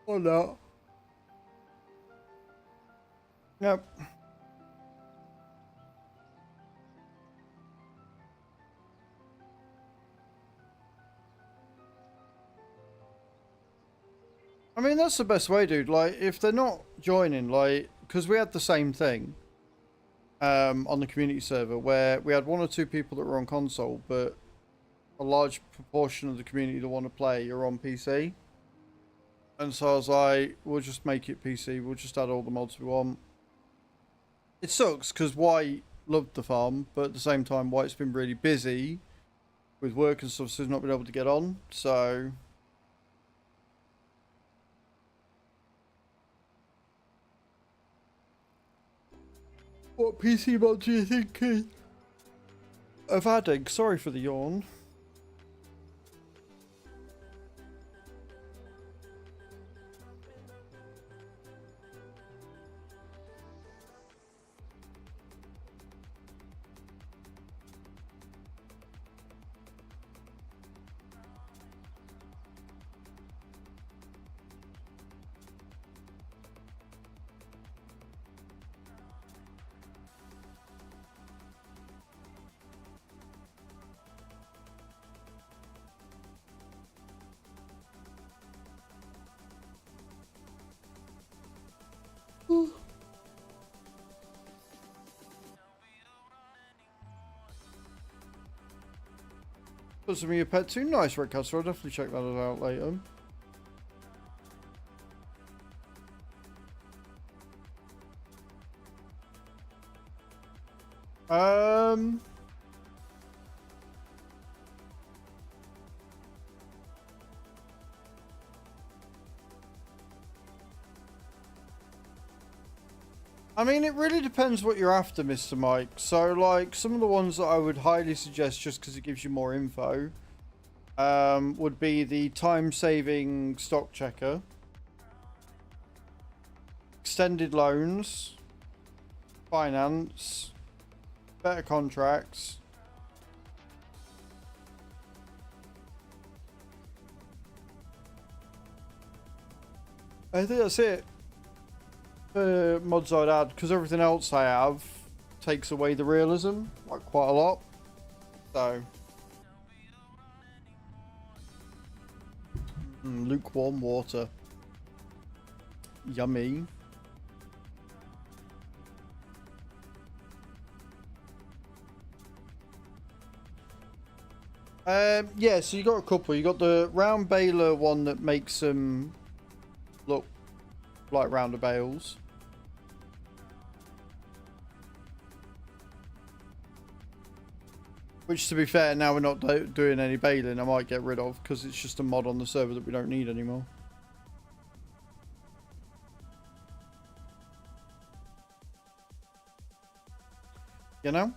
Or not. Yep. I mean, that's the best way, dude. Like, if they're not joining, like, because we had the same thing on the community server where we had one or two people that were on console, but a large proportion of the community that want to play are on PC. And so I was like, we'll just make it PC. We'll just add all the mods we want. It sucks because White loved the farm, but at the same time, White's been really busy with work and stuff, so he's not been able to get on. So... What PC mod do you think of adding? Sorry for the yawn. Put some of your pet too. Nice, Redcaster. I'll definitely check that out later. I mean, it really depends what you're after, Mr. Mike. So, like, some of the ones that I would highly suggest, just because it gives you more info, would be the time-saving stock checker, extended loans, finance, better contracts. I think that's it. Mods I'd add, because everything else I have takes away the realism, like quite a lot. So lukewarm water, yummy. Yeah, so you got a couple. You got the round baler one that makes them look like rounder bales. Which, to be fair, now we're not doing any baling, I might get rid of, because it's just a mod on the server that we don't need anymore. You know?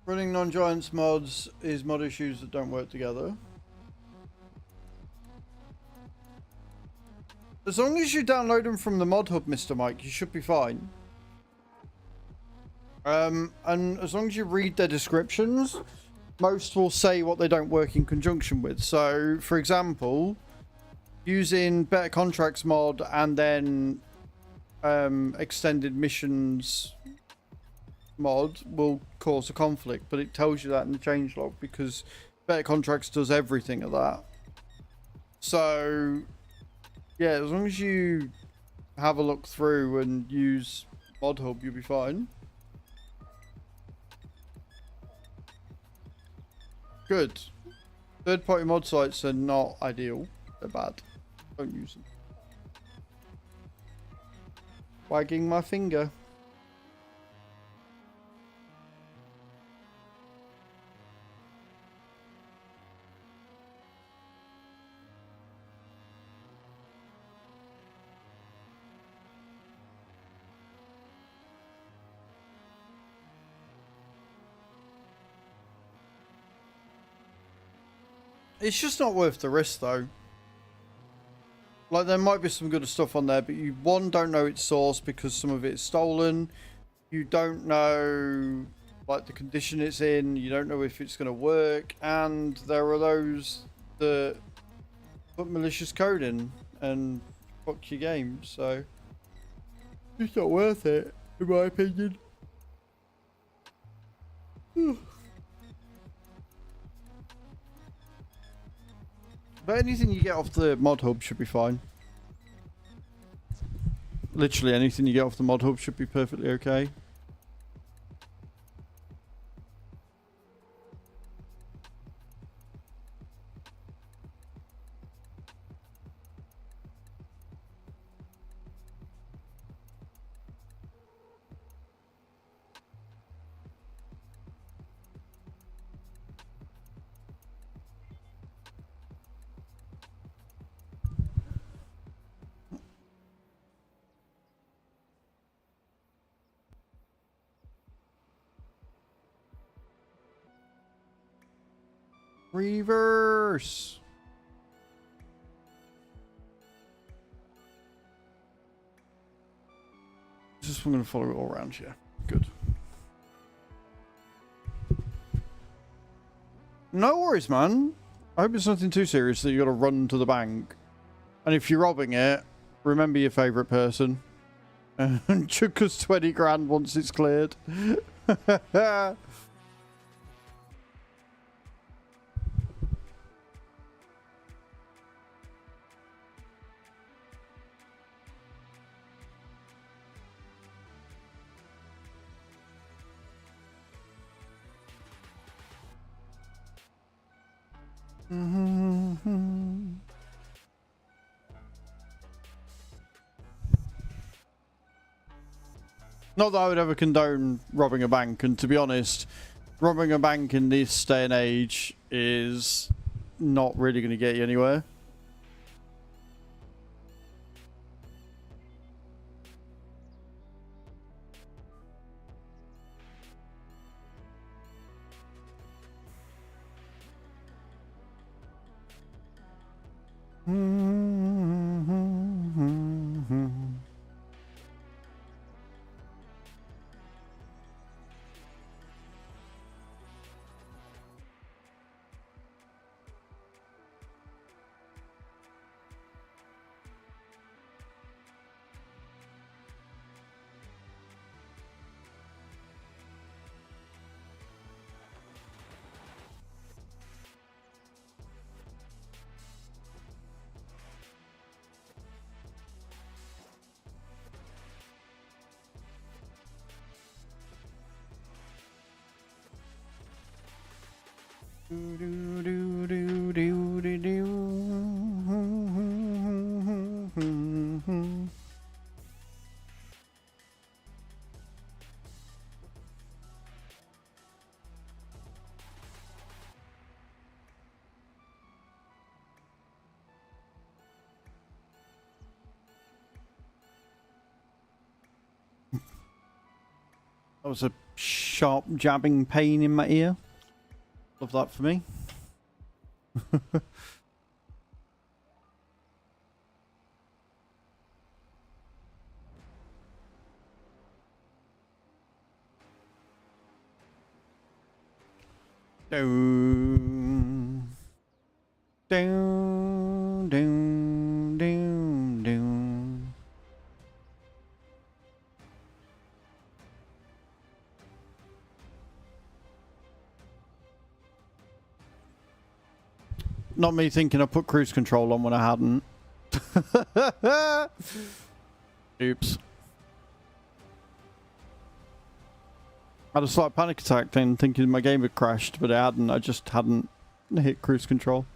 Running non-giants mods is mod issues that don't work together. As long as you download them from the mod hub, Mr. Mike, you should be fine. And as long as you read their descriptions, most will say what they don't work in conjunction with. So, for example, using Better Contracts mod and then extended missions mod will cause a conflict, but it tells you that in the changelog because Better Contracts does everything of that. So yeah, as long as you have a look through and use mod hub, you'll be fine. Good. Third-party mod sites are not ideal. They're bad. Don't use them. Wagging my finger. It's just not worth the risk, though. Like, there might be some good stuff on there, but you, one, don't know its source because some of it's stolen. You don't know, like, the condition it's in. You don't know if it's going to work. And there are those that put malicious code in and fuck your game. So, it's not worth it, in my opinion. But anything you get off the mod hub should be fine. Literally anything you get off the mod hub should be perfectly okay. Reverse. Just I'm going to follow it all around here. Good. No worries, man. I hope it's nothing too serious that you got to run to the bank. And if you're robbing it, remember your favourite person. And chuck us 20 grand once it's cleared. Not that I would ever condone robbing a bank, and to be honest, robbing a bank in this day and age is not really going to get you anywhere. That was a sharp jabbing pain in my ear. Love that for me. Doom. Doom, doom, doom, doom. Not me thinking I put cruise control on when I hadn't. Oops. I had a slight panic attack then, thinking my game had crashed, but it hadn't. I just hadn't hit cruise control.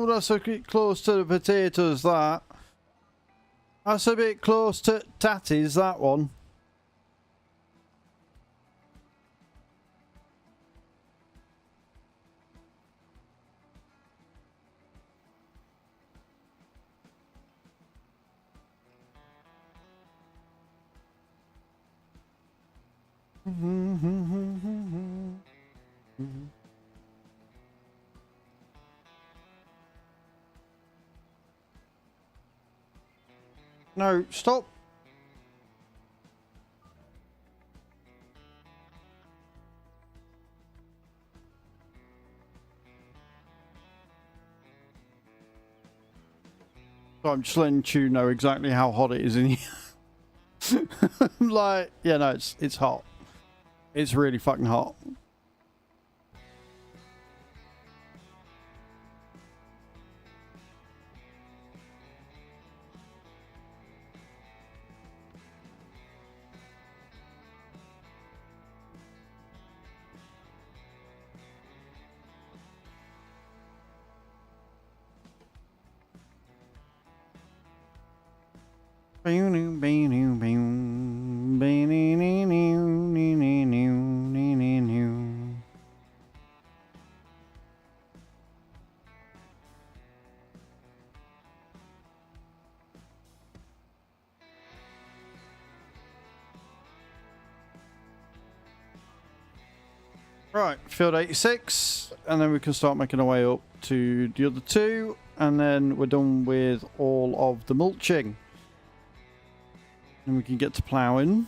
that's a bit close to the potatoes, that. That's a bit close to tatties, that one. No, stop. So I'm just letting you know exactly how hot it is in here. Like, yeah, no, it's hot. It's really fucking hot. Right, field 86, and then we can start making our way up to the other two, and then we're done with all of the mulching. And we can get to ploughing.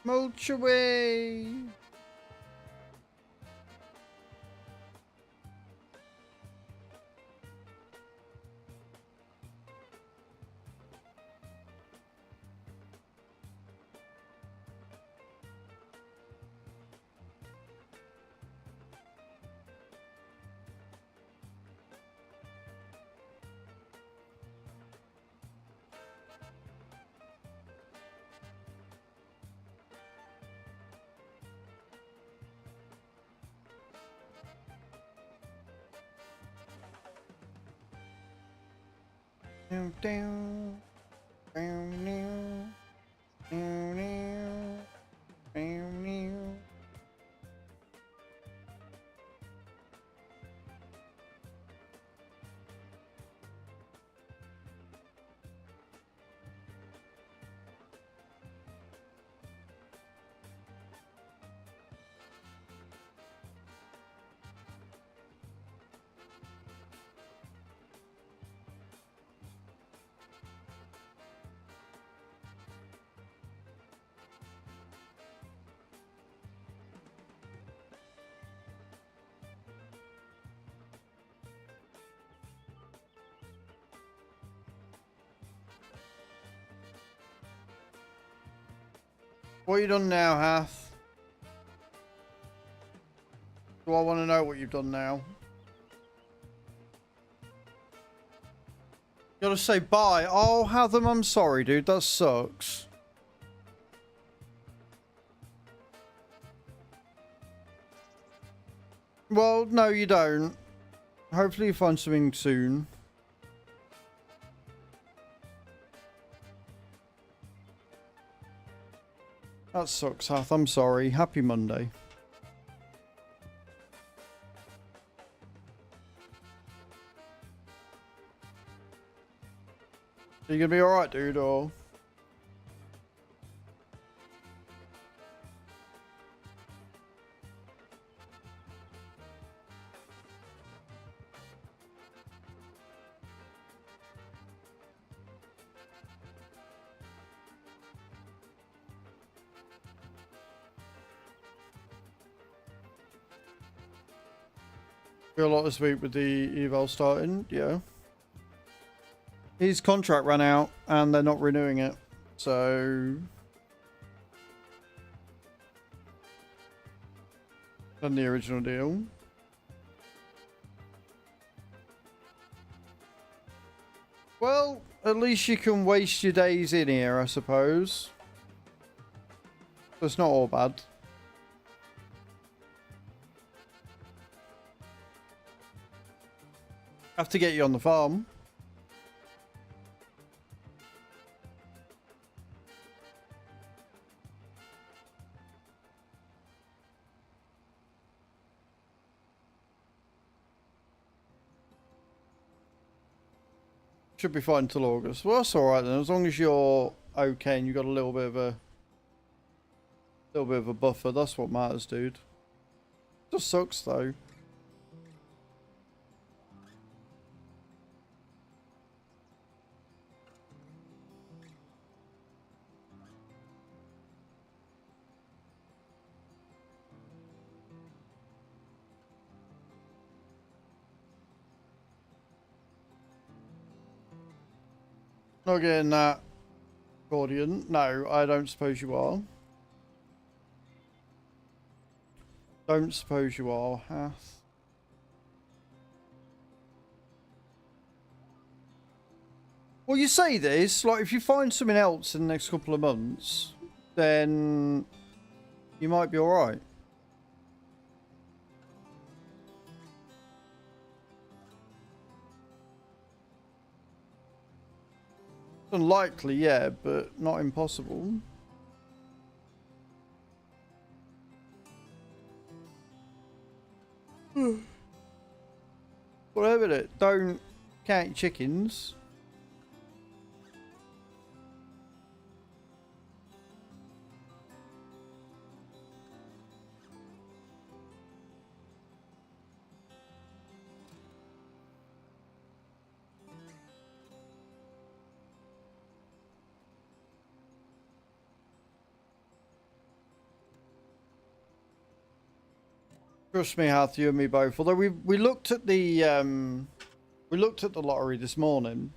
Mulch away! What you done now, Hath? Do I want to know what you've done now? Gotta say bye. Oh, Hatham, I'm sorry, dude. That sucks. Well, no, you don't. Hopefully you find something soon. That sucks, Hath. I'm sorry. Happy Monday. Are you gonna be alright, dude, or...? Feel a lot this week with the eval starting, yeah. His contract ran out and they're not renewing it, so than the original deal. Well, at least you can waste your days in here, I suppose. It's not all bad. Have to get you on the farm. Should be fine until August. Well, that's all right then. As long as you're okay and you got a little bit of a buffer, that's what matters, dude. Just sucks though. Not getting that, Gordian. No, I don't suppose you are. Don't suppose you are, Hath. Well, you say this, like, if you find something else in the next couple of months, then you might be alright. Unlikely, yeah, but not impossible. Whatever it, don't count your chickens. Trust me, Hath, you and me both. Although we looked at the lottery this morning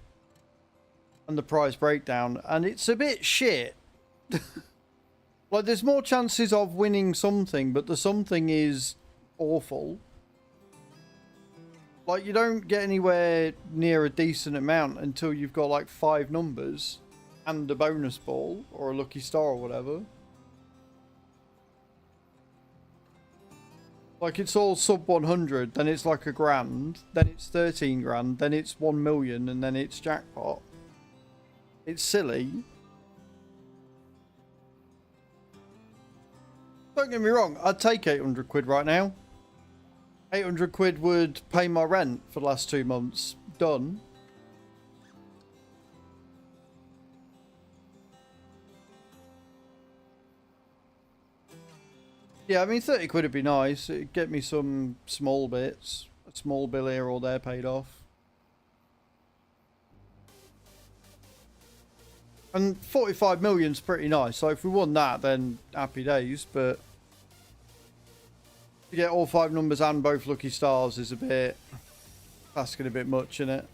and the prize breakdown, and it's a bit shit. Like, there's more chances of winning something, but the something is awful. Like, you don't get anywhere near a decent amount until you've got like 5 numbers and a bonus ball or a lucky star or whatever. Like, it's all sub 100, then it's like a grand, then it's 13 grand, then it's 1 million, and then it's jackpot. It's silly. Don't get me wrong, I'd take 800 quid right now. 800 quid would pay my rent for the last 2 months. Done. Yeah, I mean, 30 quid would be nice. It'd get me some small bits. A small bill here or there paid off. And 45 million's pretty nice. So if we won that, then happy days. But to get all 5 numbers and both lucky stars is a bit... asking a bit much, innit?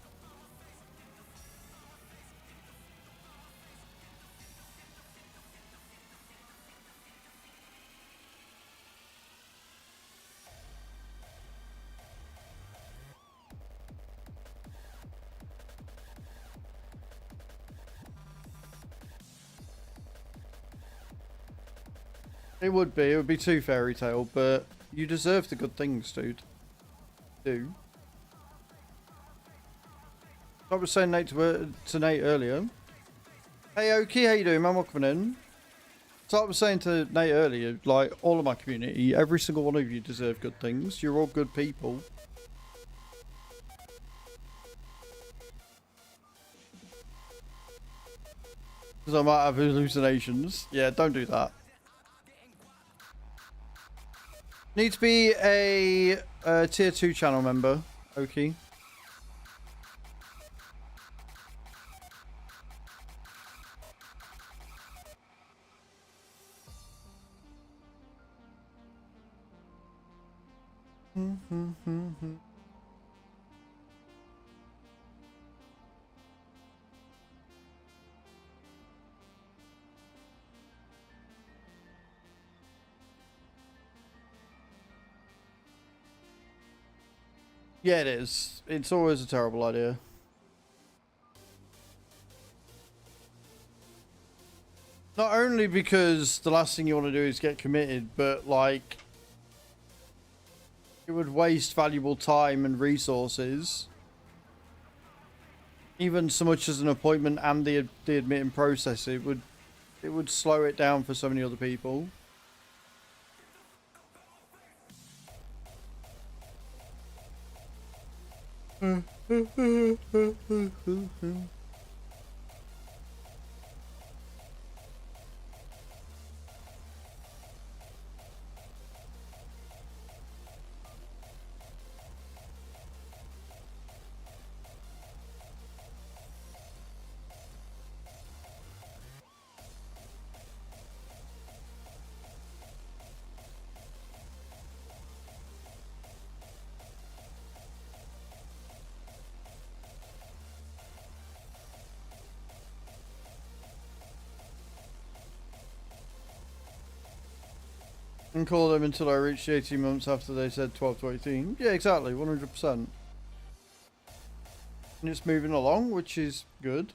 It would be too fairy tale, but you deserve the good things, dude. Do. I was saying Nate to Nate earlier. Hey Oki, how you doing, man? Welcome in. So I was saying to Nate earlier, like, all of my community, every single one of you deserve good things. You're all good people. Because I might have hallucinations. Yeah, don't do that. Need to be a tier 2 channel member, Oki. Yeah, it is. It's always a terrible idea. Not only because the last thing you want to do is get committed, but like it would waste valuable time and resources. Even so much as an appointment and the admitting process, it would slow it down for so many other people. And call them until I reached 18 months after they said 12 to 18. Yeah, exactly, 100%. And it's moving along, which is good.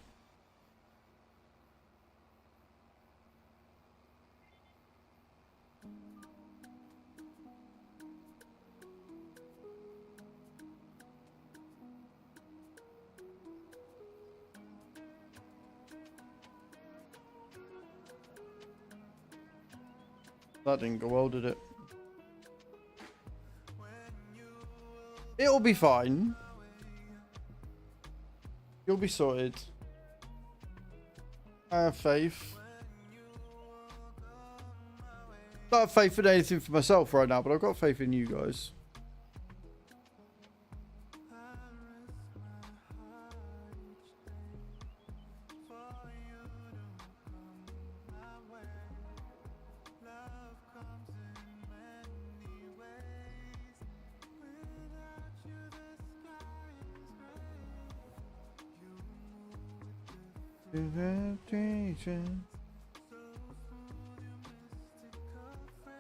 That didn't go well, did it? It'll be fine. You'll be sorted. I have faith. I don't have faith in anything for myself right now, but I've got faith in you guys.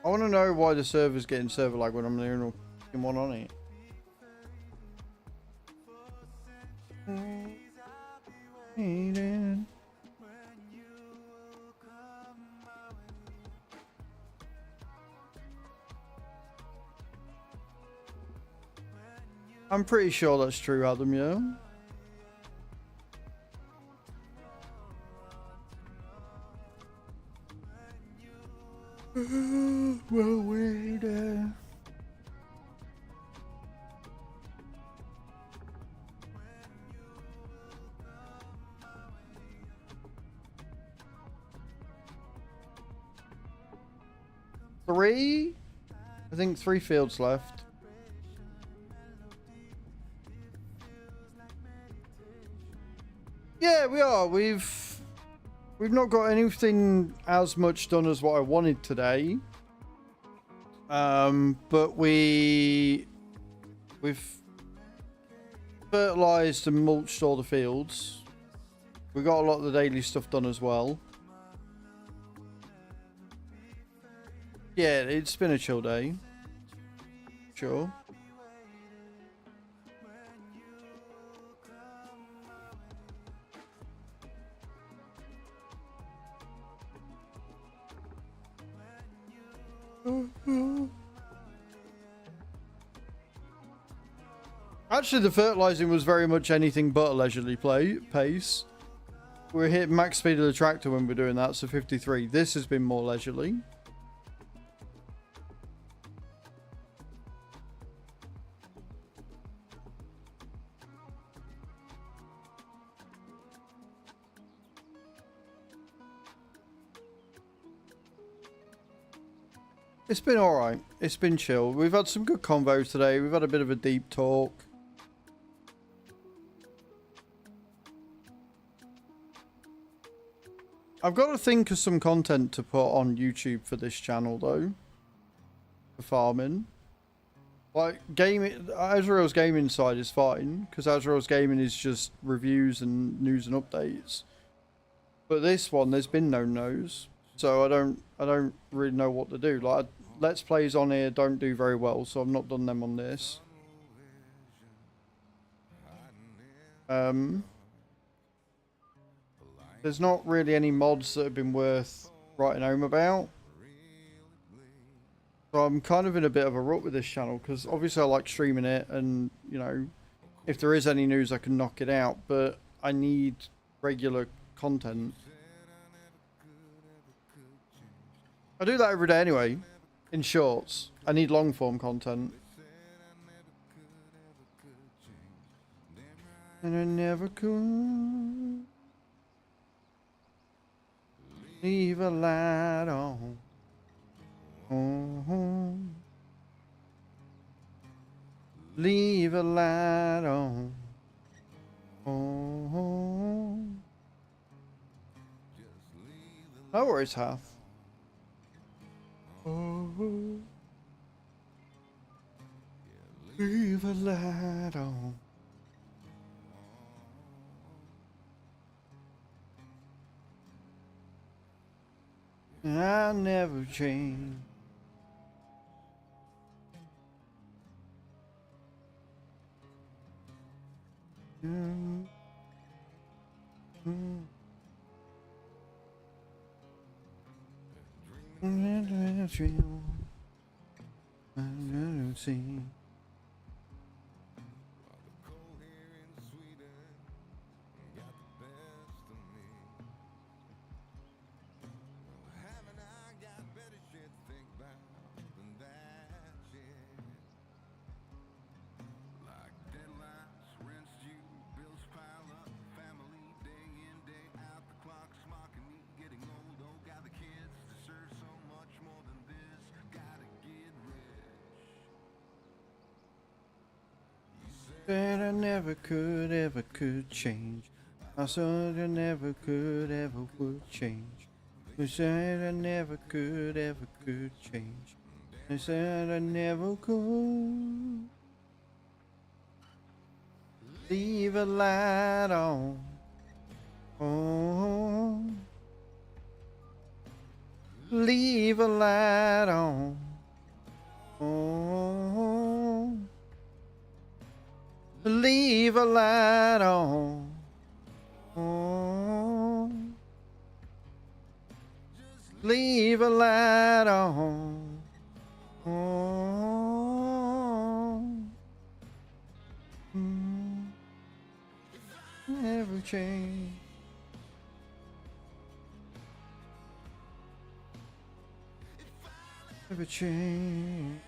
I want to know why the server's getting server lag when I'm the only one on it. I'm pretty sure that's true, Adam, yeah? Well, wait there. I think 3 fields left. Yeah, we are. We've not got anything as much done as what I wanted today. But we've fertilized and mulched all the fields. We got a lot of the daily stuff done as well. Yeah, it's been a chill day. Sure. Actually, the fertilizing was very much anything but a leisurely pace. We're hitting max speed of the tractor when we're doing that, so 53. This has been more leisurely. It's been alright. It's been chill. We've had some good convos today. We've had a bit of a deep talk. I've got to think of some content to put on YouTube for this channel though. For farming. Like, gaming, Azrael's gaming side is fine, because Azrael's gaming is just reviews and news and updates. But this one, there's been no no's. So I don't really know what to do. Like, Let's Plays on here don't do very well, so I've not done them on this. There's not really any mods that have been worth writing home about. So I'm kind of in a bit of a rut with this channel, because obviously I like streaming it, and, you know, if there is any news I can knock it out, but I need regular content. I do that every day anyway, in shorts. I need long form content. And I never could leave a light on. Oh, leave a light on. Oh, no worries, Hath. Oh, leave a light on. I never change. See. Said I never could, ever could change. I said I never could, ever would change. You said I never could, ever could change. I said I never could. Leave a light on. Oh, leave a light on. Oh, leave a light on. Oh, leave a light on. Oh, never change. Never change.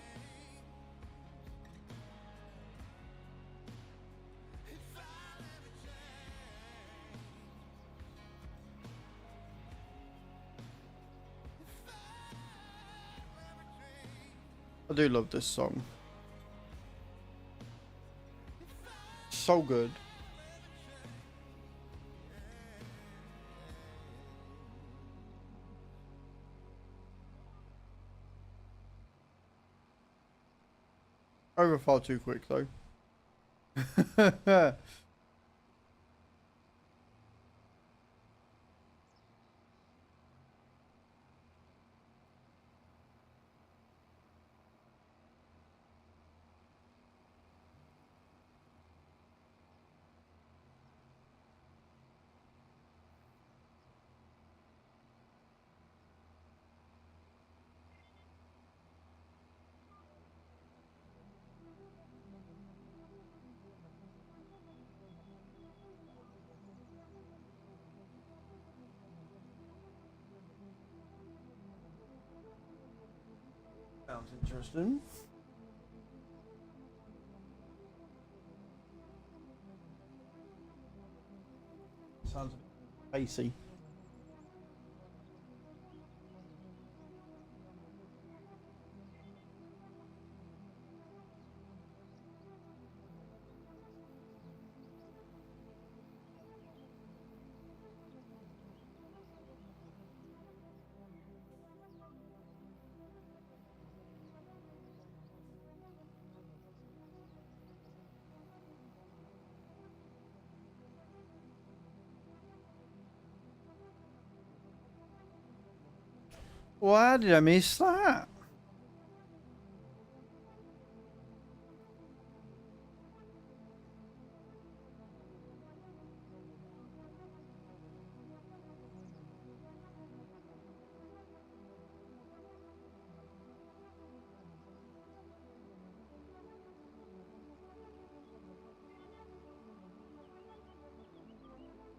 I do love this song. So good. Over far too quick though. interesting. Sounds a bit spacey. Why did I miss that?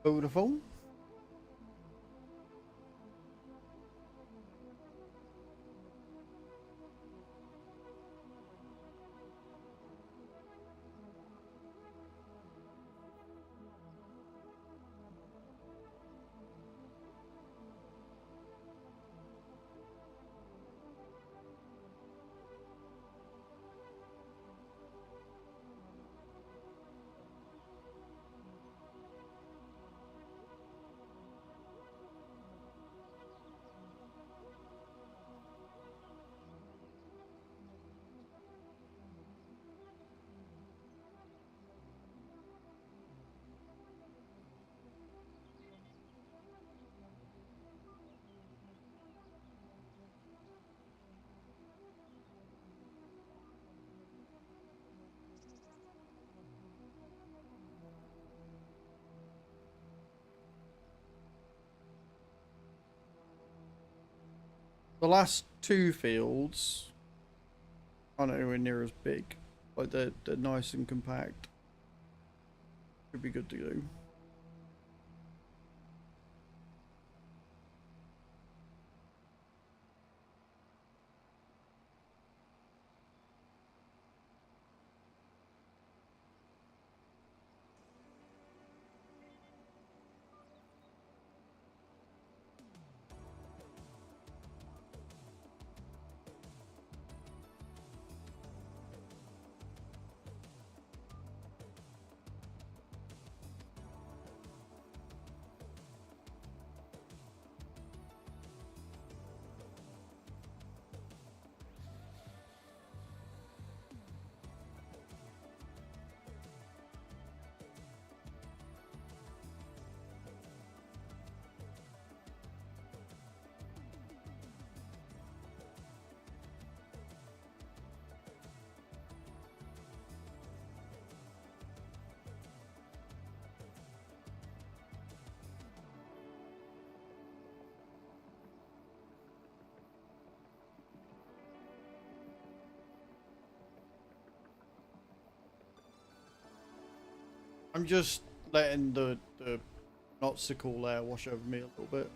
Beautiful. The last two fields aren't anywhere near as big. Like they're nice and compact. Should be good to go. I'm just letting the not so cool air wash over me a little bit.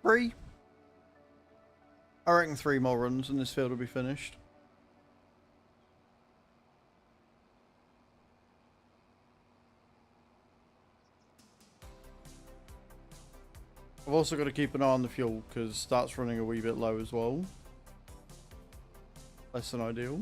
Three. I reckon 3 more runs and this field will be finished. I've also got to keep an eye on the fuel because that's running a wee bit low as well. Less than ideal.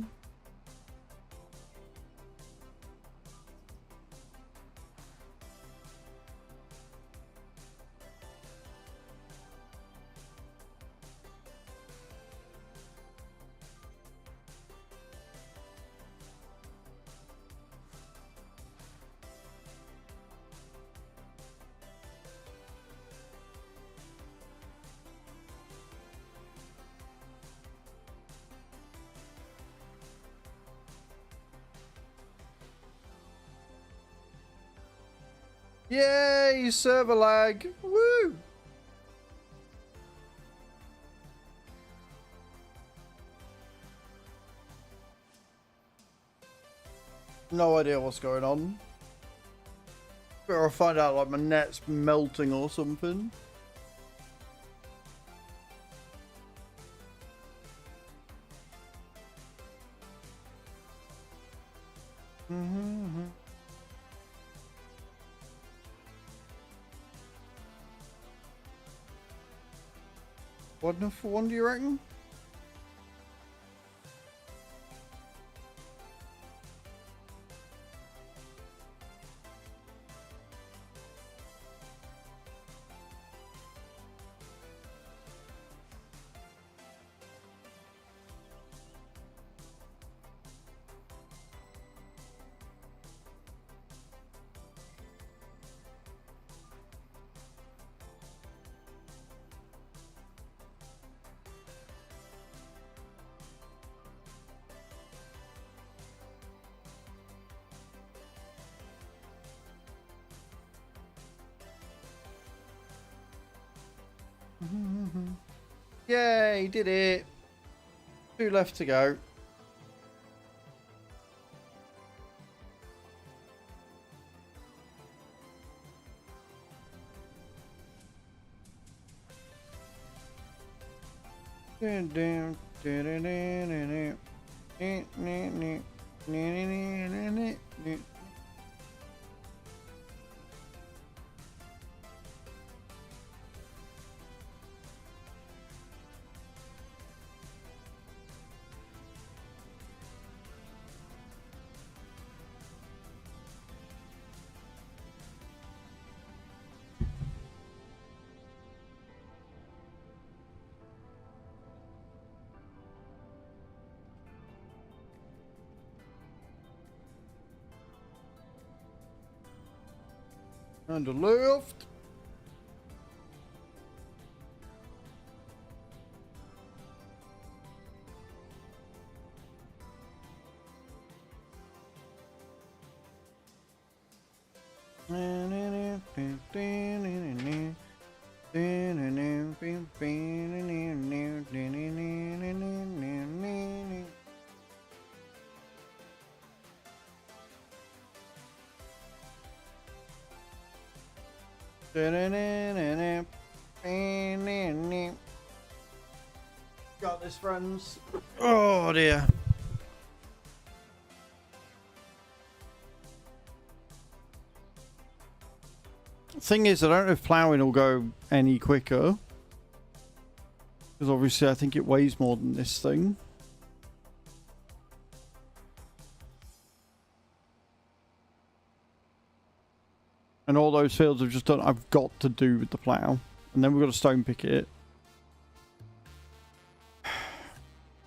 Yay, server lag. Woo! No idea what's going on. Better find out like my net's melting or something. What enough for one, do you reckon? Yay, did it. 2 left to go. And a left. Got this, friends. Oh dear. Thing is, I don't know if ploughing will go any quicker. Because obviously I think it weighs more than this thing. And all those fields I've just done, I've got to do with the plough. And then we've got to stone pick it.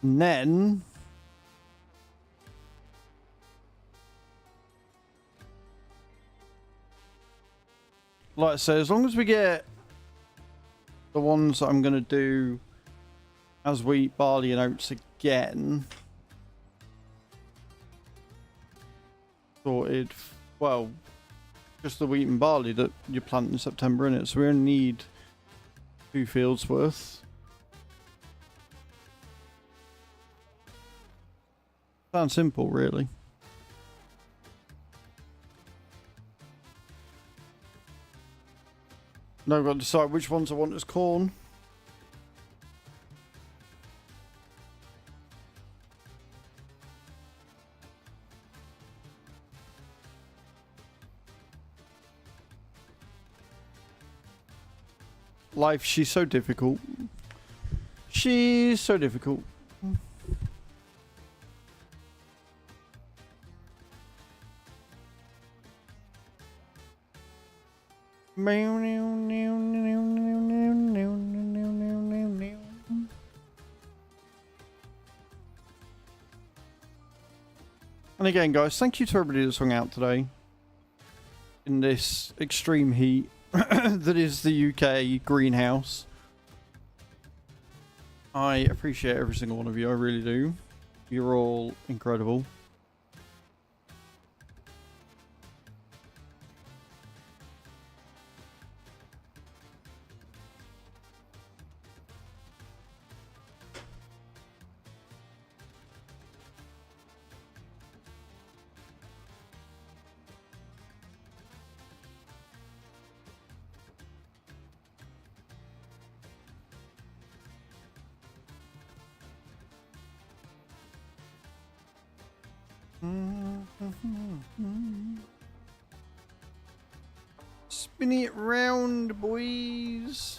And then... like I say, as long as we get the ones that I'm going to do as wheat, barley and oats again sorted, well, just the wheat and barley that you plant in September, innit? So we only need 2 fields worth. Sounds simple, really. Now I've got to decide which ones I want as corn. Life, she's so difficult. She's so difficult. And again, guys, thank you to everybody that's hung out today in this extreme heat that is the UK greenhouse. I appreciate every single one of you, I really do. You're all incredible. Spin it round, boys.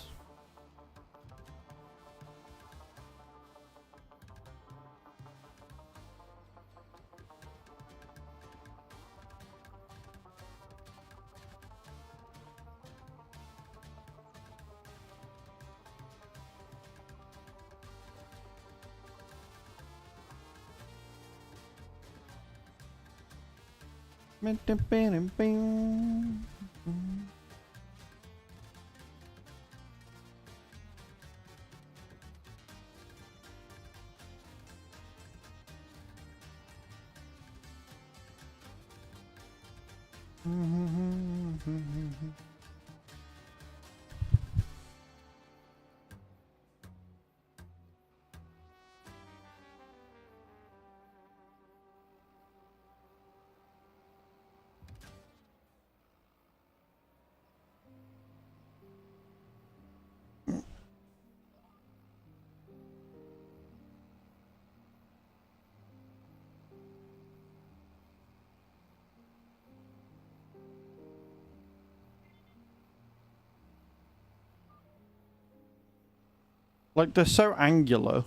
Like, they're so angular.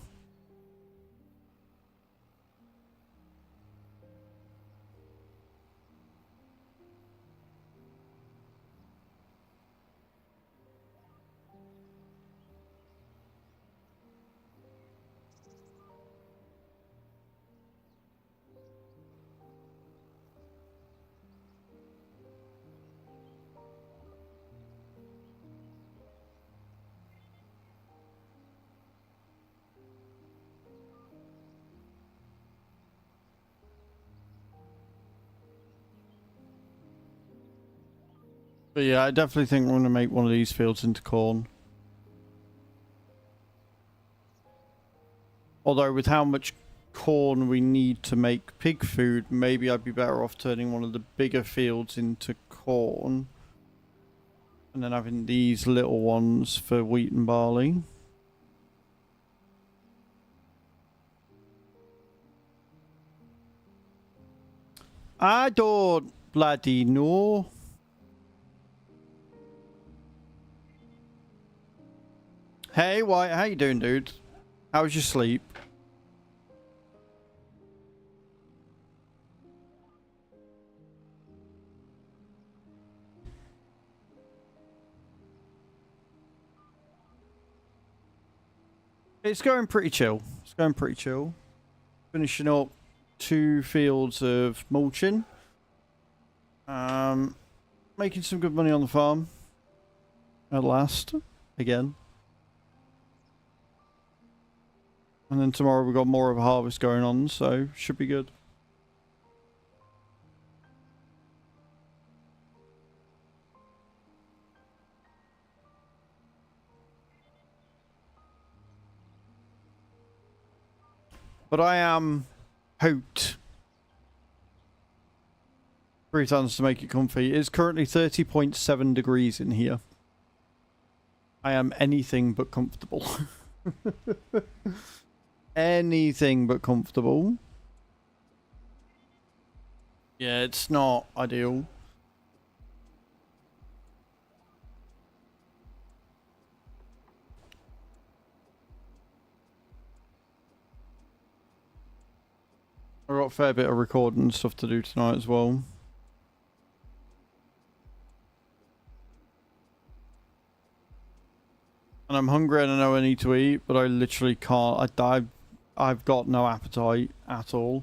But yeah, I definitely think I'm going to make one of these fields into corn. Although with how much corn we need to make pig food, maybe I'd be better off turning one of the bigger fields into corn. And then having these little ones for wheat and barley. I don't bloody know. Hey, White, how you doing, dude? How was your sleep? It's going pretty chill. It's going pretty chill. Finishing up 2 fields of mulching. Making some good money on the farm. At last. Again. And then tomorrow we've got more of a harvest going on, so should be good. But I am hoped 3 tons to make it comfy. It's currently 30.7 degrees in here. I am anything but comfortable. Anything but comfortable. Yeah, it's not ideal. got a fair bit of recording stuff to do tonight as well. And I'm hungry and I know I need to eat, but I literally can't. I've got no appetite at all.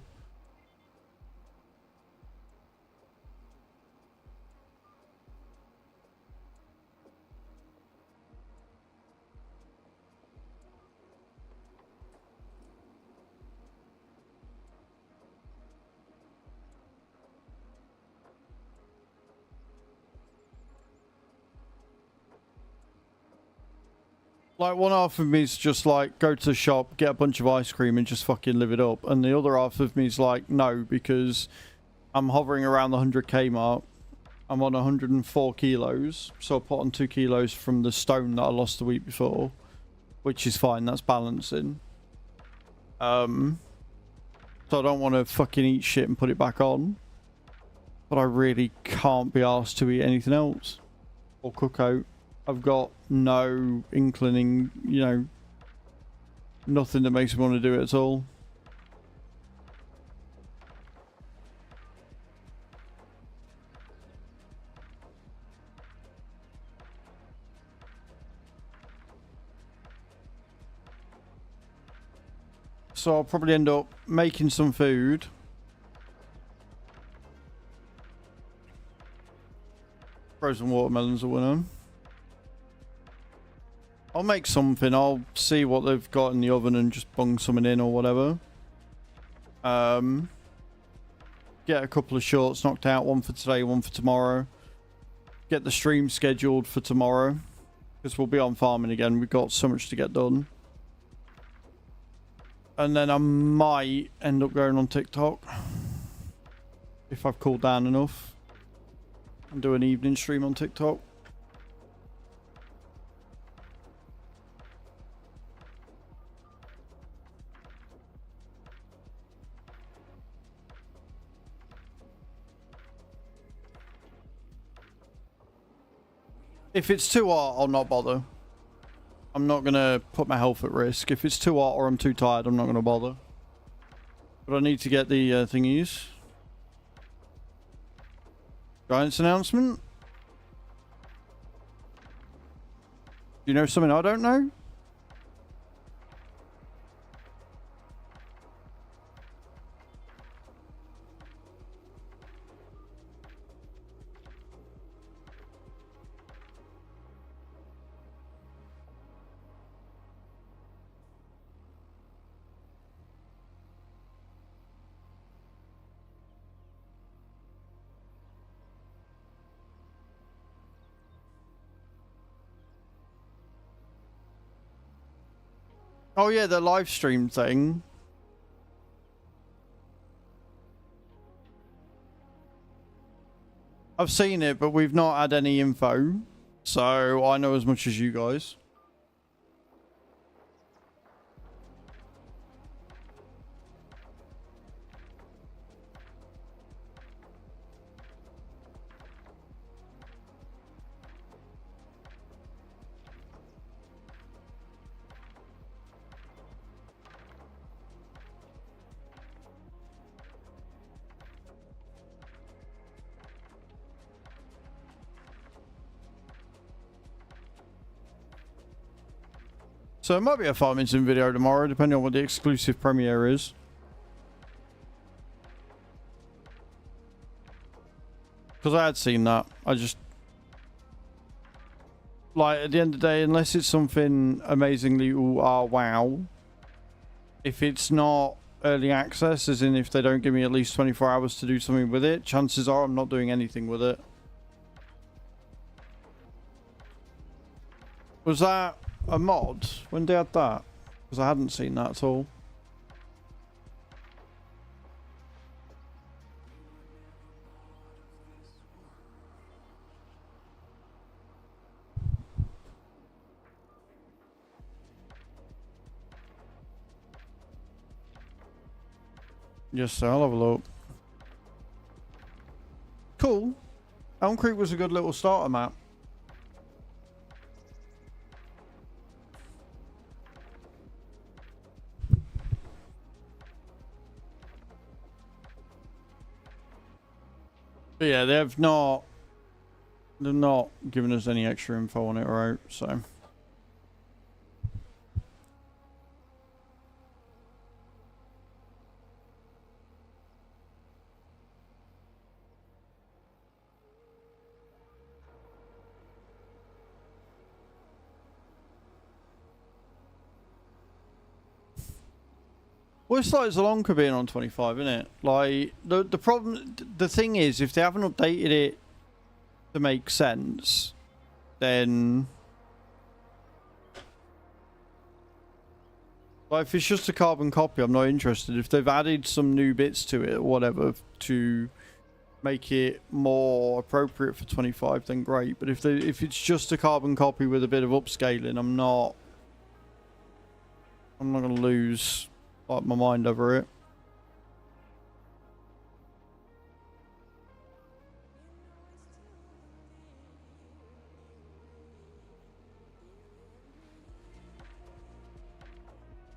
Like, one half of me is just like, go to the shop, get a bunch of ice cream and just fucking live it up. And the other half of me is like, no, because I'm hovering around the 100k mark. I'm on 104 kilos. So I put on 2 kilos from the stone that I lost the week before. Which is fine, that's balancing. So I don't want to fucking eat shit and put it back on. But I really can't be asked to eat anything else. Or cook out. I've got no inclining, you know, nothing that makes me want to do it at all. So I'll probably end up making some food. Frozen watermelons are winning. I'll make something. I'll see what they've got in the oven and just bung something in or whatever. Get a couple of shorts knocked out. One for today, one for tomorrow. Get the stream scheduled for tomorrow. Because we'll be on farming again. We've got so much to get done. And then I might end up going on TikTok. If I've cooled down enough. And do an evening stream on TikTok. If it's too hot, I'll not bother. I'm not going to put my health at risk. If it's too hot or I'm too tired, I'm not going to bother. But I need to get the thingies. Giants announcement? Do you know something I don't know? Oh yeah, the live stream thing. I've seen it, but we've not had any info. So I know as much as you guys. So it might be a farming sim video tomorrow, depending on what the exclusive premiere is. Because I had seen that. I just... Like, at the end of the day, unless it's something amazingly ooh, ah, wow. If it's not early access, as in if they don't give me at least 24 hours to do something with it, chances are I'm not doing anything with it. Was that a mod? When they had that? Because I hadn't seen that at all. Yes, sir, I'll have a look. Cool. Elm Creek was a good little starter map. But yeah, they've not. They're not giving us any extra info on it, right? So. Well, it's like Zalonka being on 25, isn't it? Like, the problem, the thing is, if they haven't updated it to make sense, then... Like, if it's just a carbon copy, I'm not interested. If they've added some new bits to it or whatever to make it more appropriate for 25, then great. But if it's just a carbon copy with a bit of upscaling, I'm not going to lose... like my mind over it.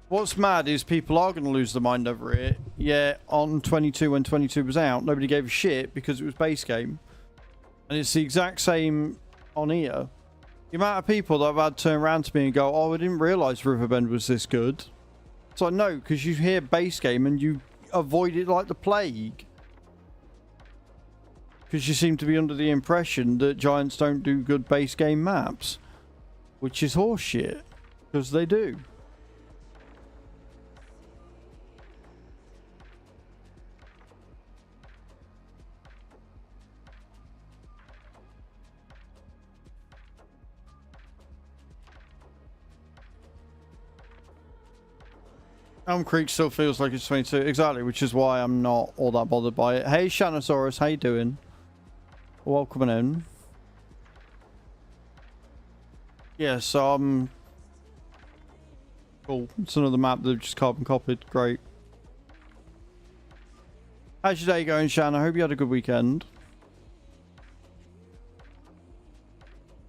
What's mad is people are going to lose their mind over it. Yeah, on 22 when 22 was out, nobody gave a shit because it was base game. And it's the exact same on here. The amount of people that I've had turn around to me and go, oh, I didn't realise Riverbend was this good. So no, because you hear base game and you avoid it like the plague. Because you seem to be under the impression that Giants don't do good base game maps. Which is horseshit. Because they do. Elm Creek still feels like it's 22. Exactly, which is why I'm not all that bothered by it. Hey, Shanosaurus, how you doing? Welcome in. Yeah, so cool. It's another map that they've just carbon copied. Great. How's your day going, Shan? I hope you had a good weekend.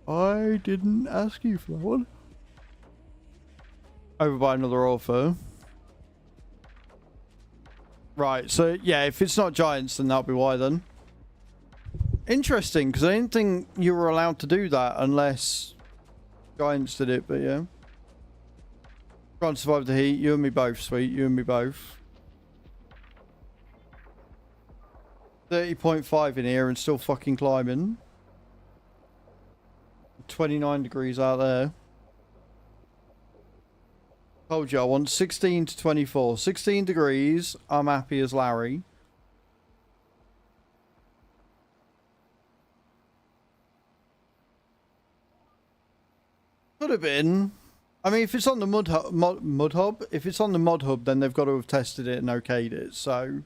I didn't ask you for that one. Over by another author. Right, so yeah, if it's not Giants, then that'll be why then. Interesting, because I didn't think you were allowed to do that unless Giants did it, but yeah. Trying to survive the heat, you and me both, sweet, you and me both. 30.5 in here and still fucking climbing. 29 degrees out there. Told you I want 16 to 24. 16 degrees, I'm happy as Larry. Could have been. I mean, if it's on the mod hub, if it's on the mod hub, then they've got to have tested it and okayed it. So,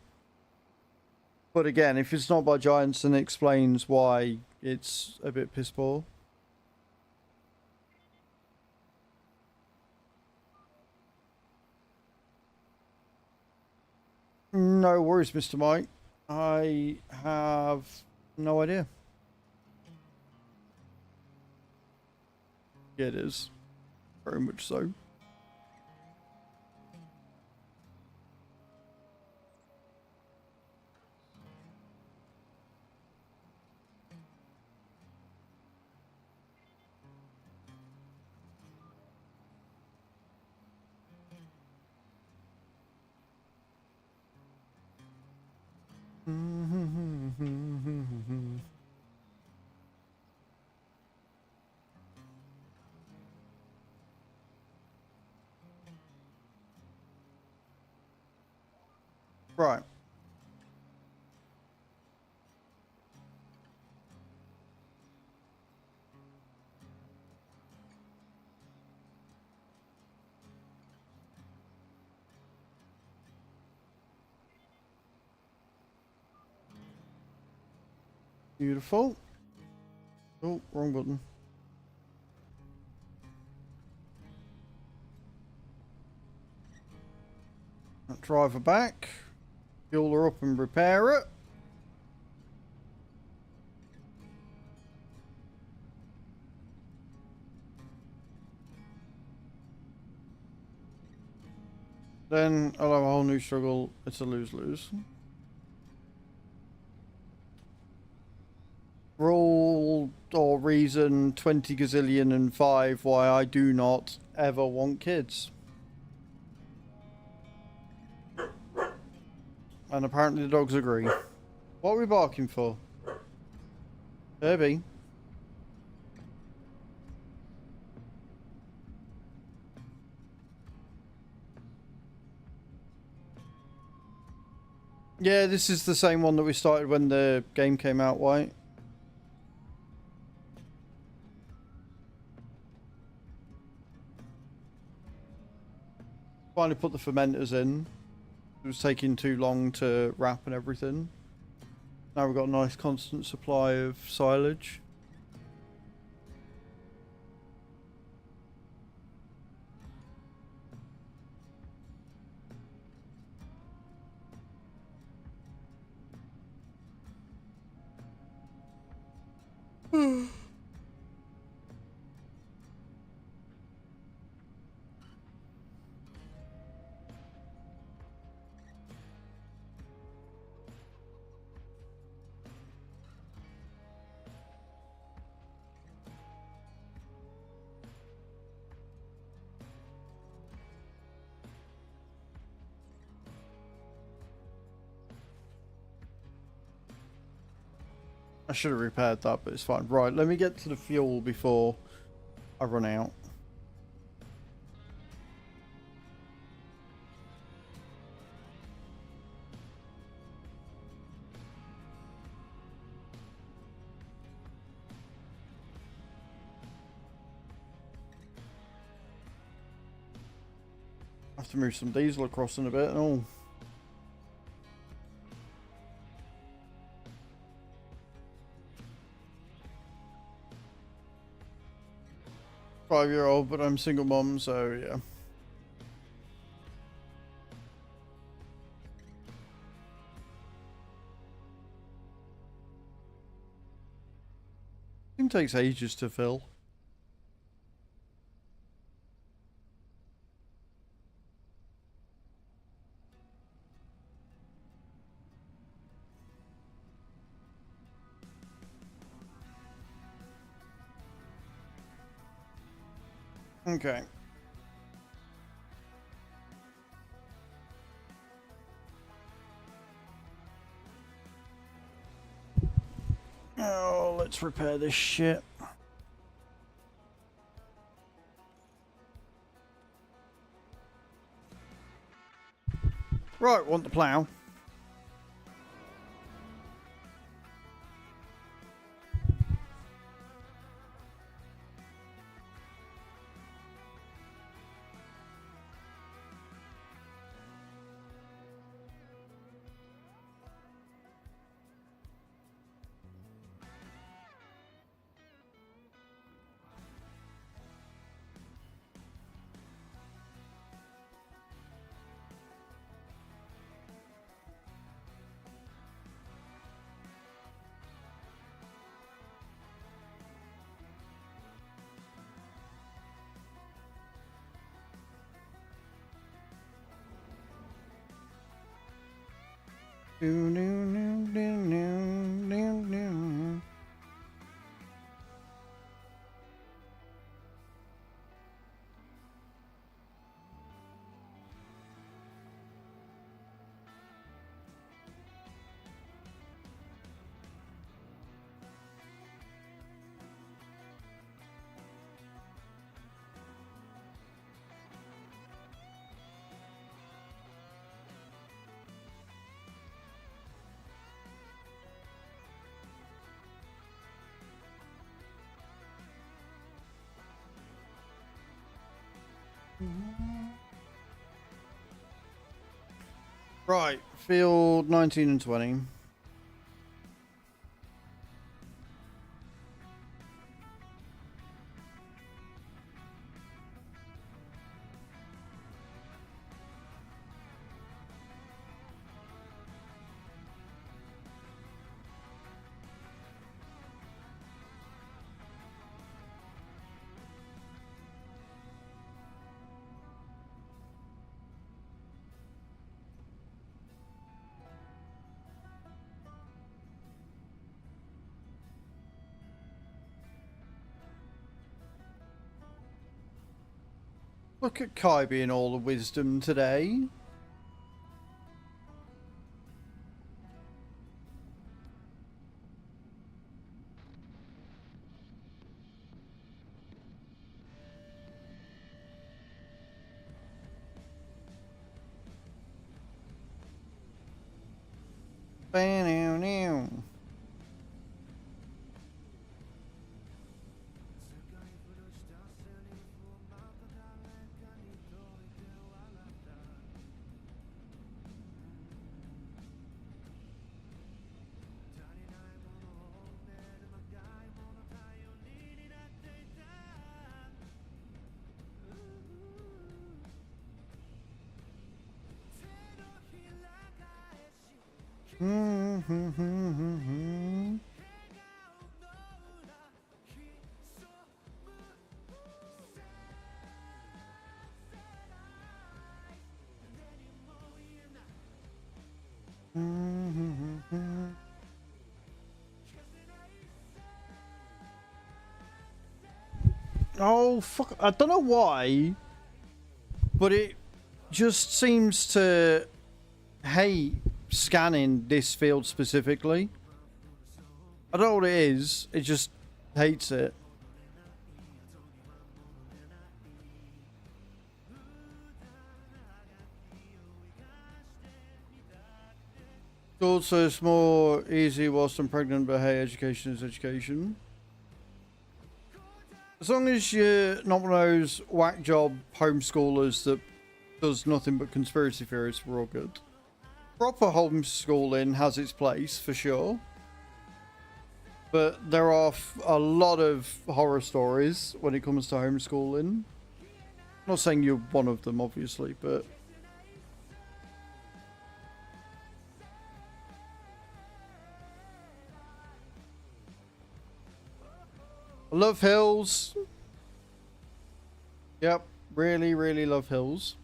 but again, if it's not by Giants, then it explains why it's a bit piss poor. No worries, Mr. Mike. I have no idea. Yeah, it is. Very much so. Right. Beautiful. Oh, wrong button. Drive her back. Fuel her up and repair it. Then I'll have a whole new struggle. It's a lose-lose. rule or reason 20 gazillion and 5 why I do not ever want kids. And apparently the dogs agree. What are we barking for? Herbie? Yeah, this is the same one that we started when the game came out, White. Finally put the fermenters in. It was taking too long to wrap and everything. Now we've got a nice constant supply of silage. I should have repaired that, but it's fine. Right, let me get to the fuel before I run out. I have to move some diesel across in a bit and all. Five-year-old, but I'm single mom, so yeah. It takes ages to fill. Okay. Oh, let's repair this shit. Right, want the plough. Right, field 19 and 20. Look at Kai being all the wisdom today. Ba-now-now. Oh, fuck. I don't know why, but it just seems to hate scanning this field specifically. I don't know what it is. It just hates it. Also, it's more easy whilst I'm pregnant, but hey, education is education. As long as you're not one of those whack job homeschoolers that does nothing but conspiracy theories, we're all good. Proper homeschooling has its place, for sure. But there are a lot of horror stories when it comes to homeschooling. I'm not saying you're one of them, obviously, but... I love hills. Yep, really, really love hills.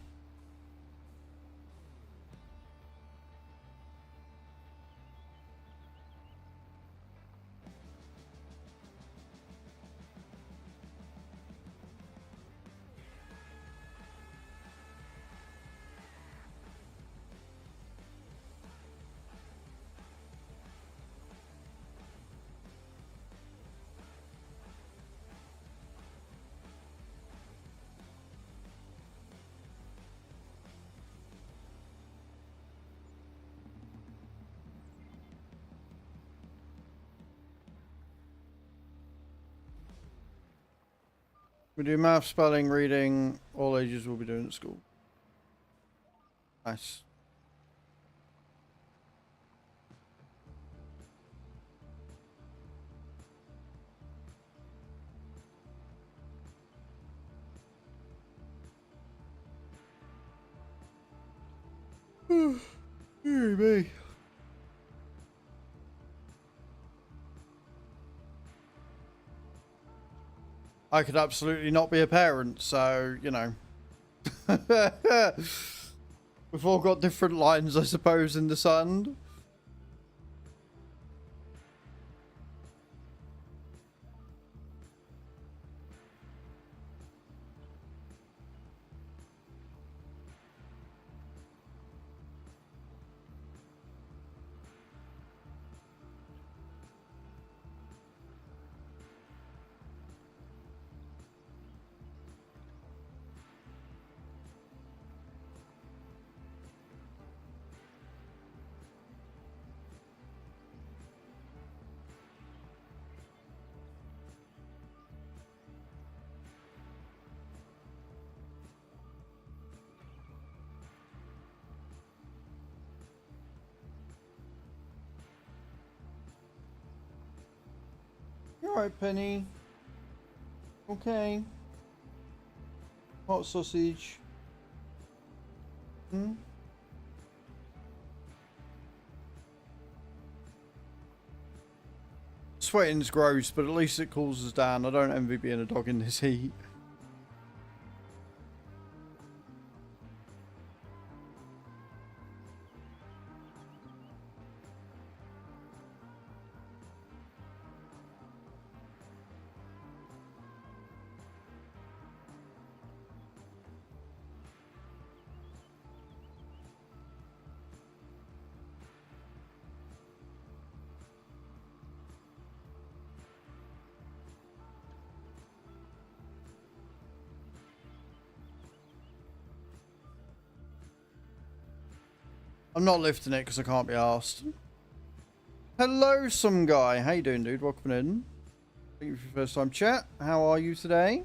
We do math, spelling, reading, all ages will be doing at school. Nice. Dear me. I could absolutely not be a parent, so, you know. We've all got different lines, I suppose, in the sand. You alright, Penny? Okay. Hot sausage. Hmm? Sweating's gross, but at least it cools us down. I don't envy being a dog in this heat. I'm not lifting it because I can't be asked. Hello, some guy. How you doing, dude? Welcome in. Thank you for your first time chat. How are you today?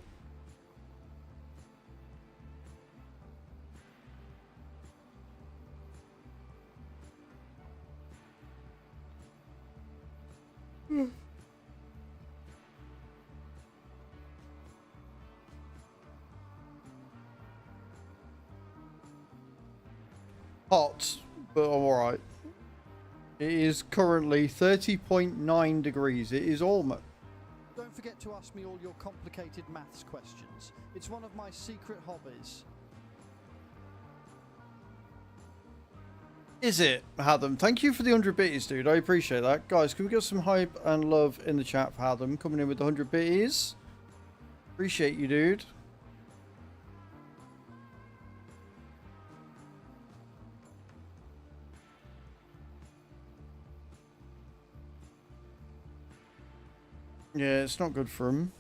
Hot, but I'm alright. It is currently 30.9 degrees. It is almost... Don't forget to ask me all your complicated maths questions. It's one of my secret hobbies. Is it, Hatham? Thank you for the 100 bits, dude. I appreciate that. Guys, can we get some hype and love in the chat for Hatham coming in with the 100 bits? Appreciate you, dude. Yeah, it's not good for him.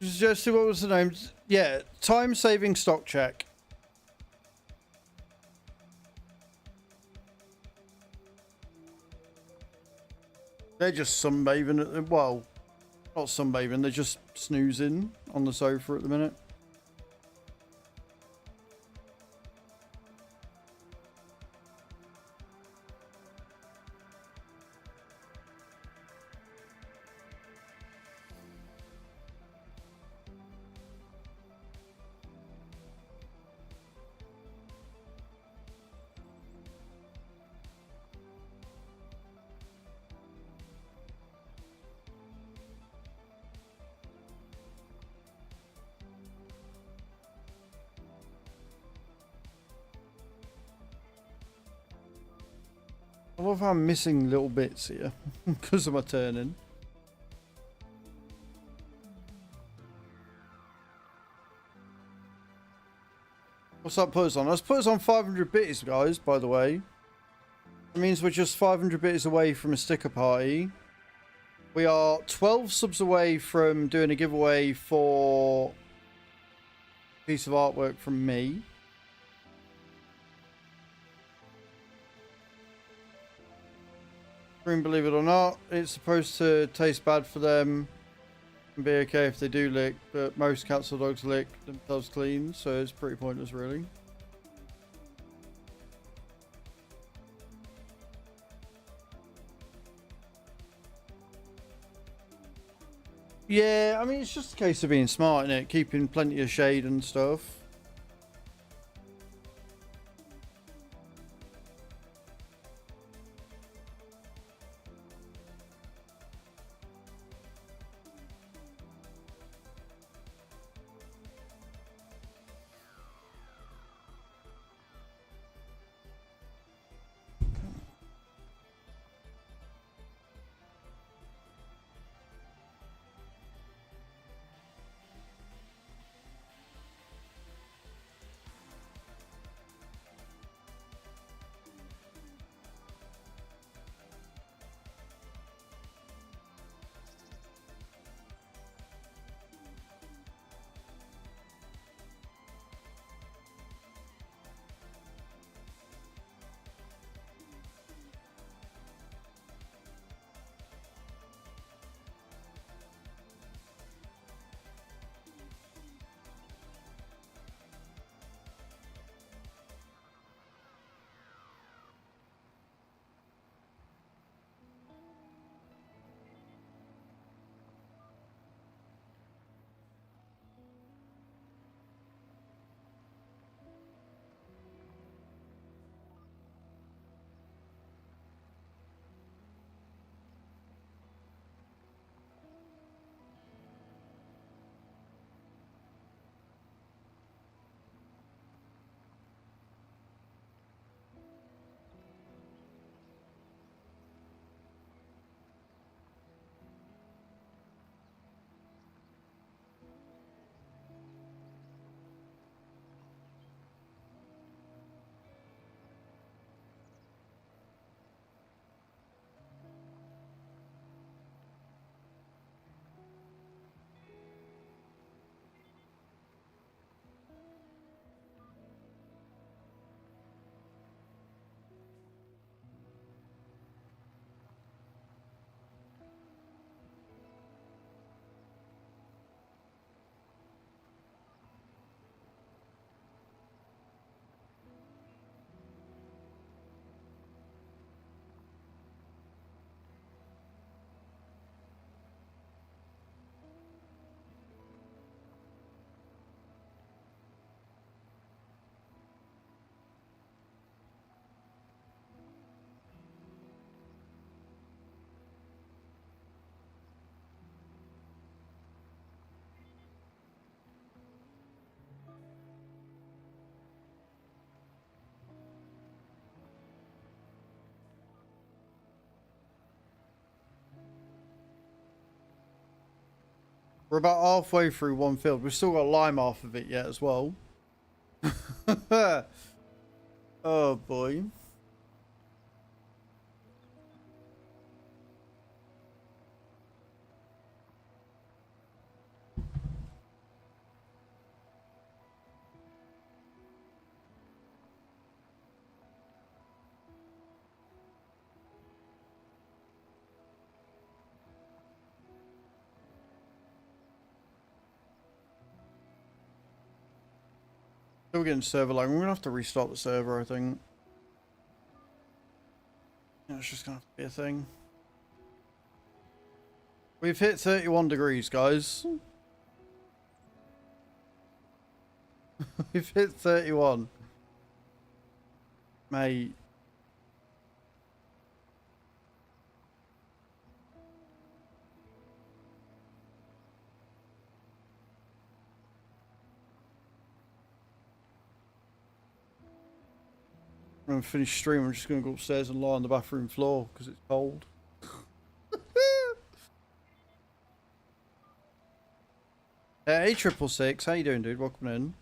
Just what was the name? Yeah, time-saving stock check. They're just sunbathing. Well, not sunbathing. They're just snoozing on the sofa at the minute. I love how I'm missing little bits here because of my turning. What's that put us on? Let's put us on 500 bits, guys, by the way. It means we're just 500 bits away from a sticker party. We are 12 subs away from doing a giveaway for a piece of artwork from me. Believe it or not, it's supposed to taste bad for them and be okay if they do lick, but most cats or dogs lick themselves clean, so it's pretty pointless, really. Yeah, I mean, it's just a case of being smart, innit? Keeping plenty of shade and stuff. We're about halfway through one field. We've still got lime half of it yet as well. Oh boy. Still getting server lag. We're gonna have to restart the server, I think. Yeah, it's just gonna have to be a thing. We've hit 31 degrees, guys. We've hit 31. Mate. I'm gonna finish stream. I'm just gonna go upstairs and lie on the bathroom floor because it's cold. Hey, 666, how you doing, dude? Welcome in.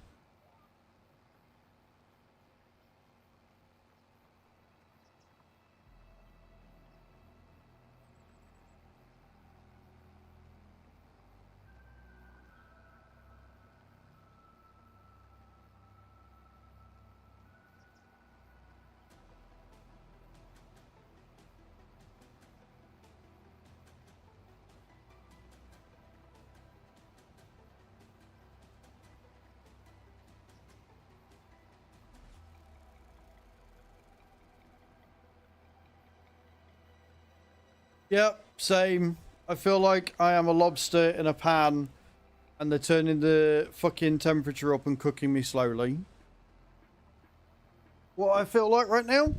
Yep, same. I feel like I am a lobster in a pan and they're turning the fucking temperature up and cooking me slowly. What I feel like right now?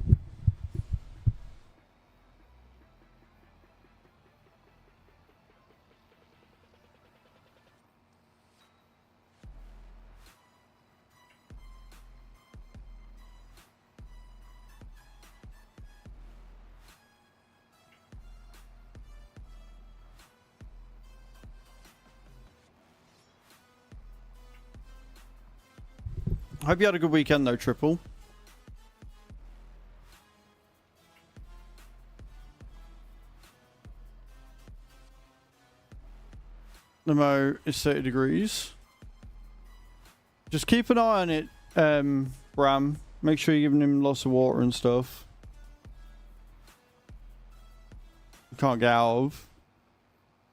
Hope you had a good weekend though, Triple. The mo is 30 degrees. Just keep an eye on it, Bram. Make sure you're giving him lots of water and stuff. You can't get out of.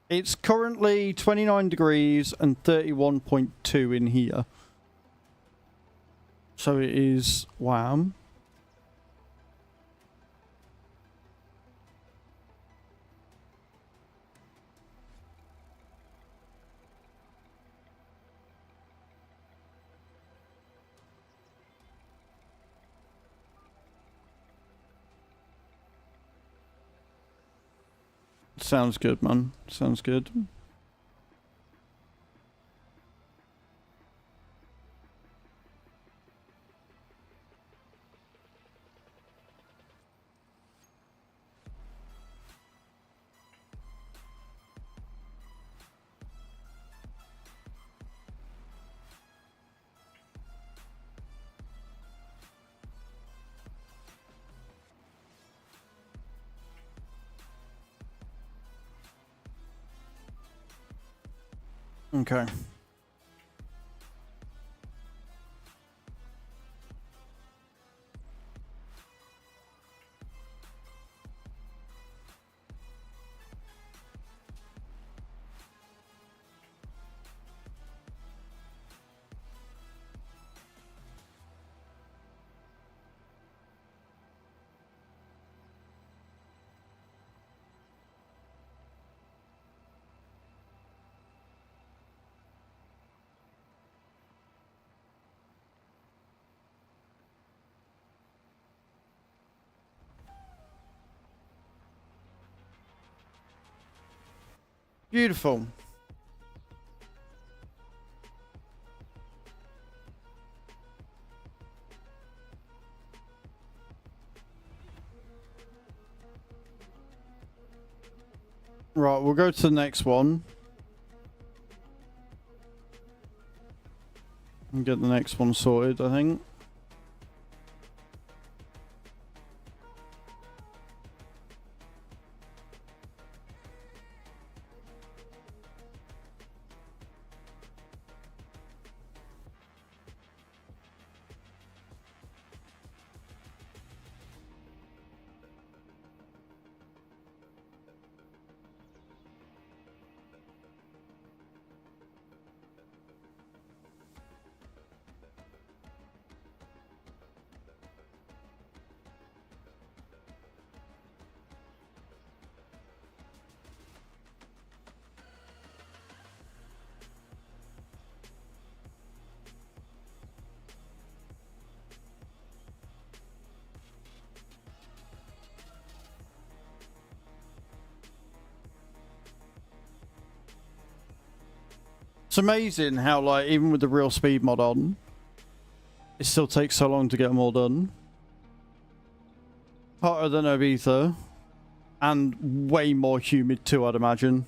It's currently 29 degrees and 31.2 in here. So it is wham. Sounds good, man. Sounds good. Okay. Beautiful. Right, we'll go to the next one. And get the next one sorted, I think. It's amazing how, like, even with the real speed mod on, it still takes so long to get them all done. Hotter than Ibiza, and way more humid too, I'd imagine.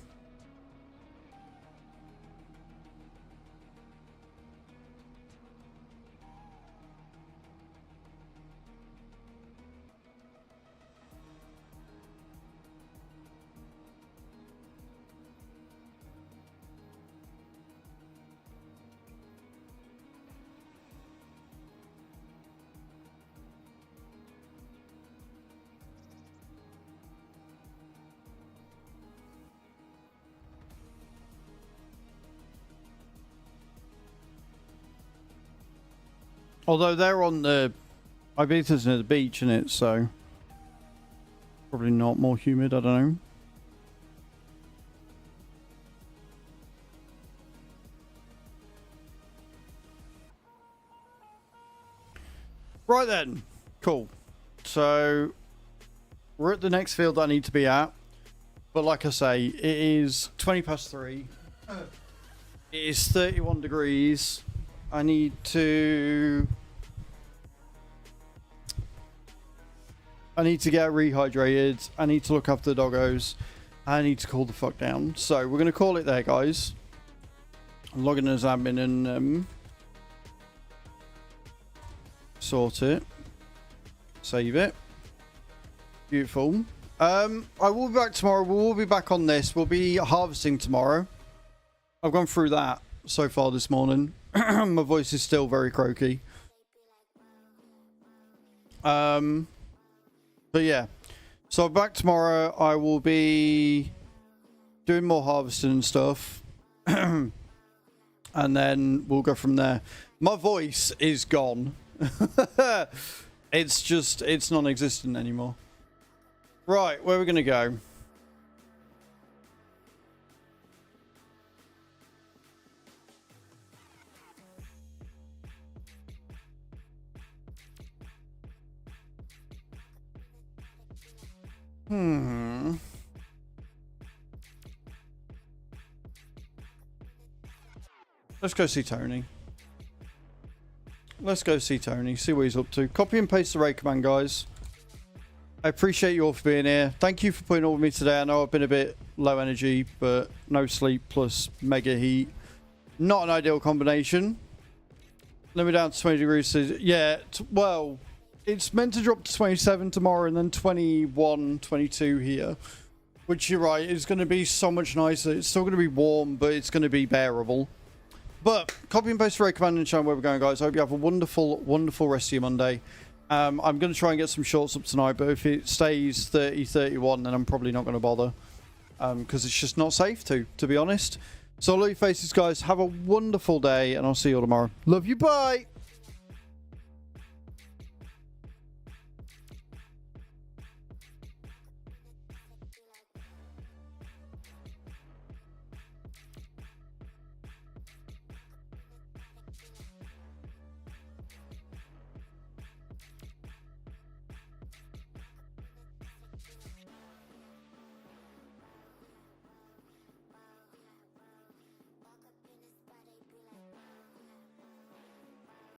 Although they're on the Ibiza's near the beach, isn't it? So probably not more humid. I don't know. Right then, cool. So we're at the next field I need to be at, but like I say, it is 20 past 3. It is 31 degrees. I need to get rehydrated. I need to look after the doggos. I need to cool the fuck down. So we're gonna call it there, guys. I'm logging as admin and sort it. Save it. Beautiful. I will be back tomorrow. We will be back on this. We'll be harvesting tomorrow. I've gone through that so far this morning. My voice is still very croaky. But yeah. So back tomorrow. I will be doing more harvesting and stuff. And then we'll go from there. My voice is gone. It's non-existent anymore. Right, where are we going to go? Let's go see Tony. Let's go see Tony, see what he's up to. Copy and paste the raid command, guys. I appreciate you all for being here. Thank you for putting up with me today. I know I've been a bit low energy, but no sleep plus mega heat. Not an ideal combination. Let me down to 20 degrees. Yeah, well, it's meant to drop to 27 tomorrow and then 21, 22 here. Which, you're right, is going to be so much nicer. It's still going to be warm, but it's going to be bearable. But copy and paste the raid command and show them where we're going, guys. I hope you have a wonderful, wonderful rest of your Monday. I'm going to try and get some shorts up tonight, but if it stays 30, 31, then I'm probably not going to bother. Because it's just not safe to be honest. So, love your faces, guys. Have a wonderful day, and I'll see you all tomorrow. Love you, bye!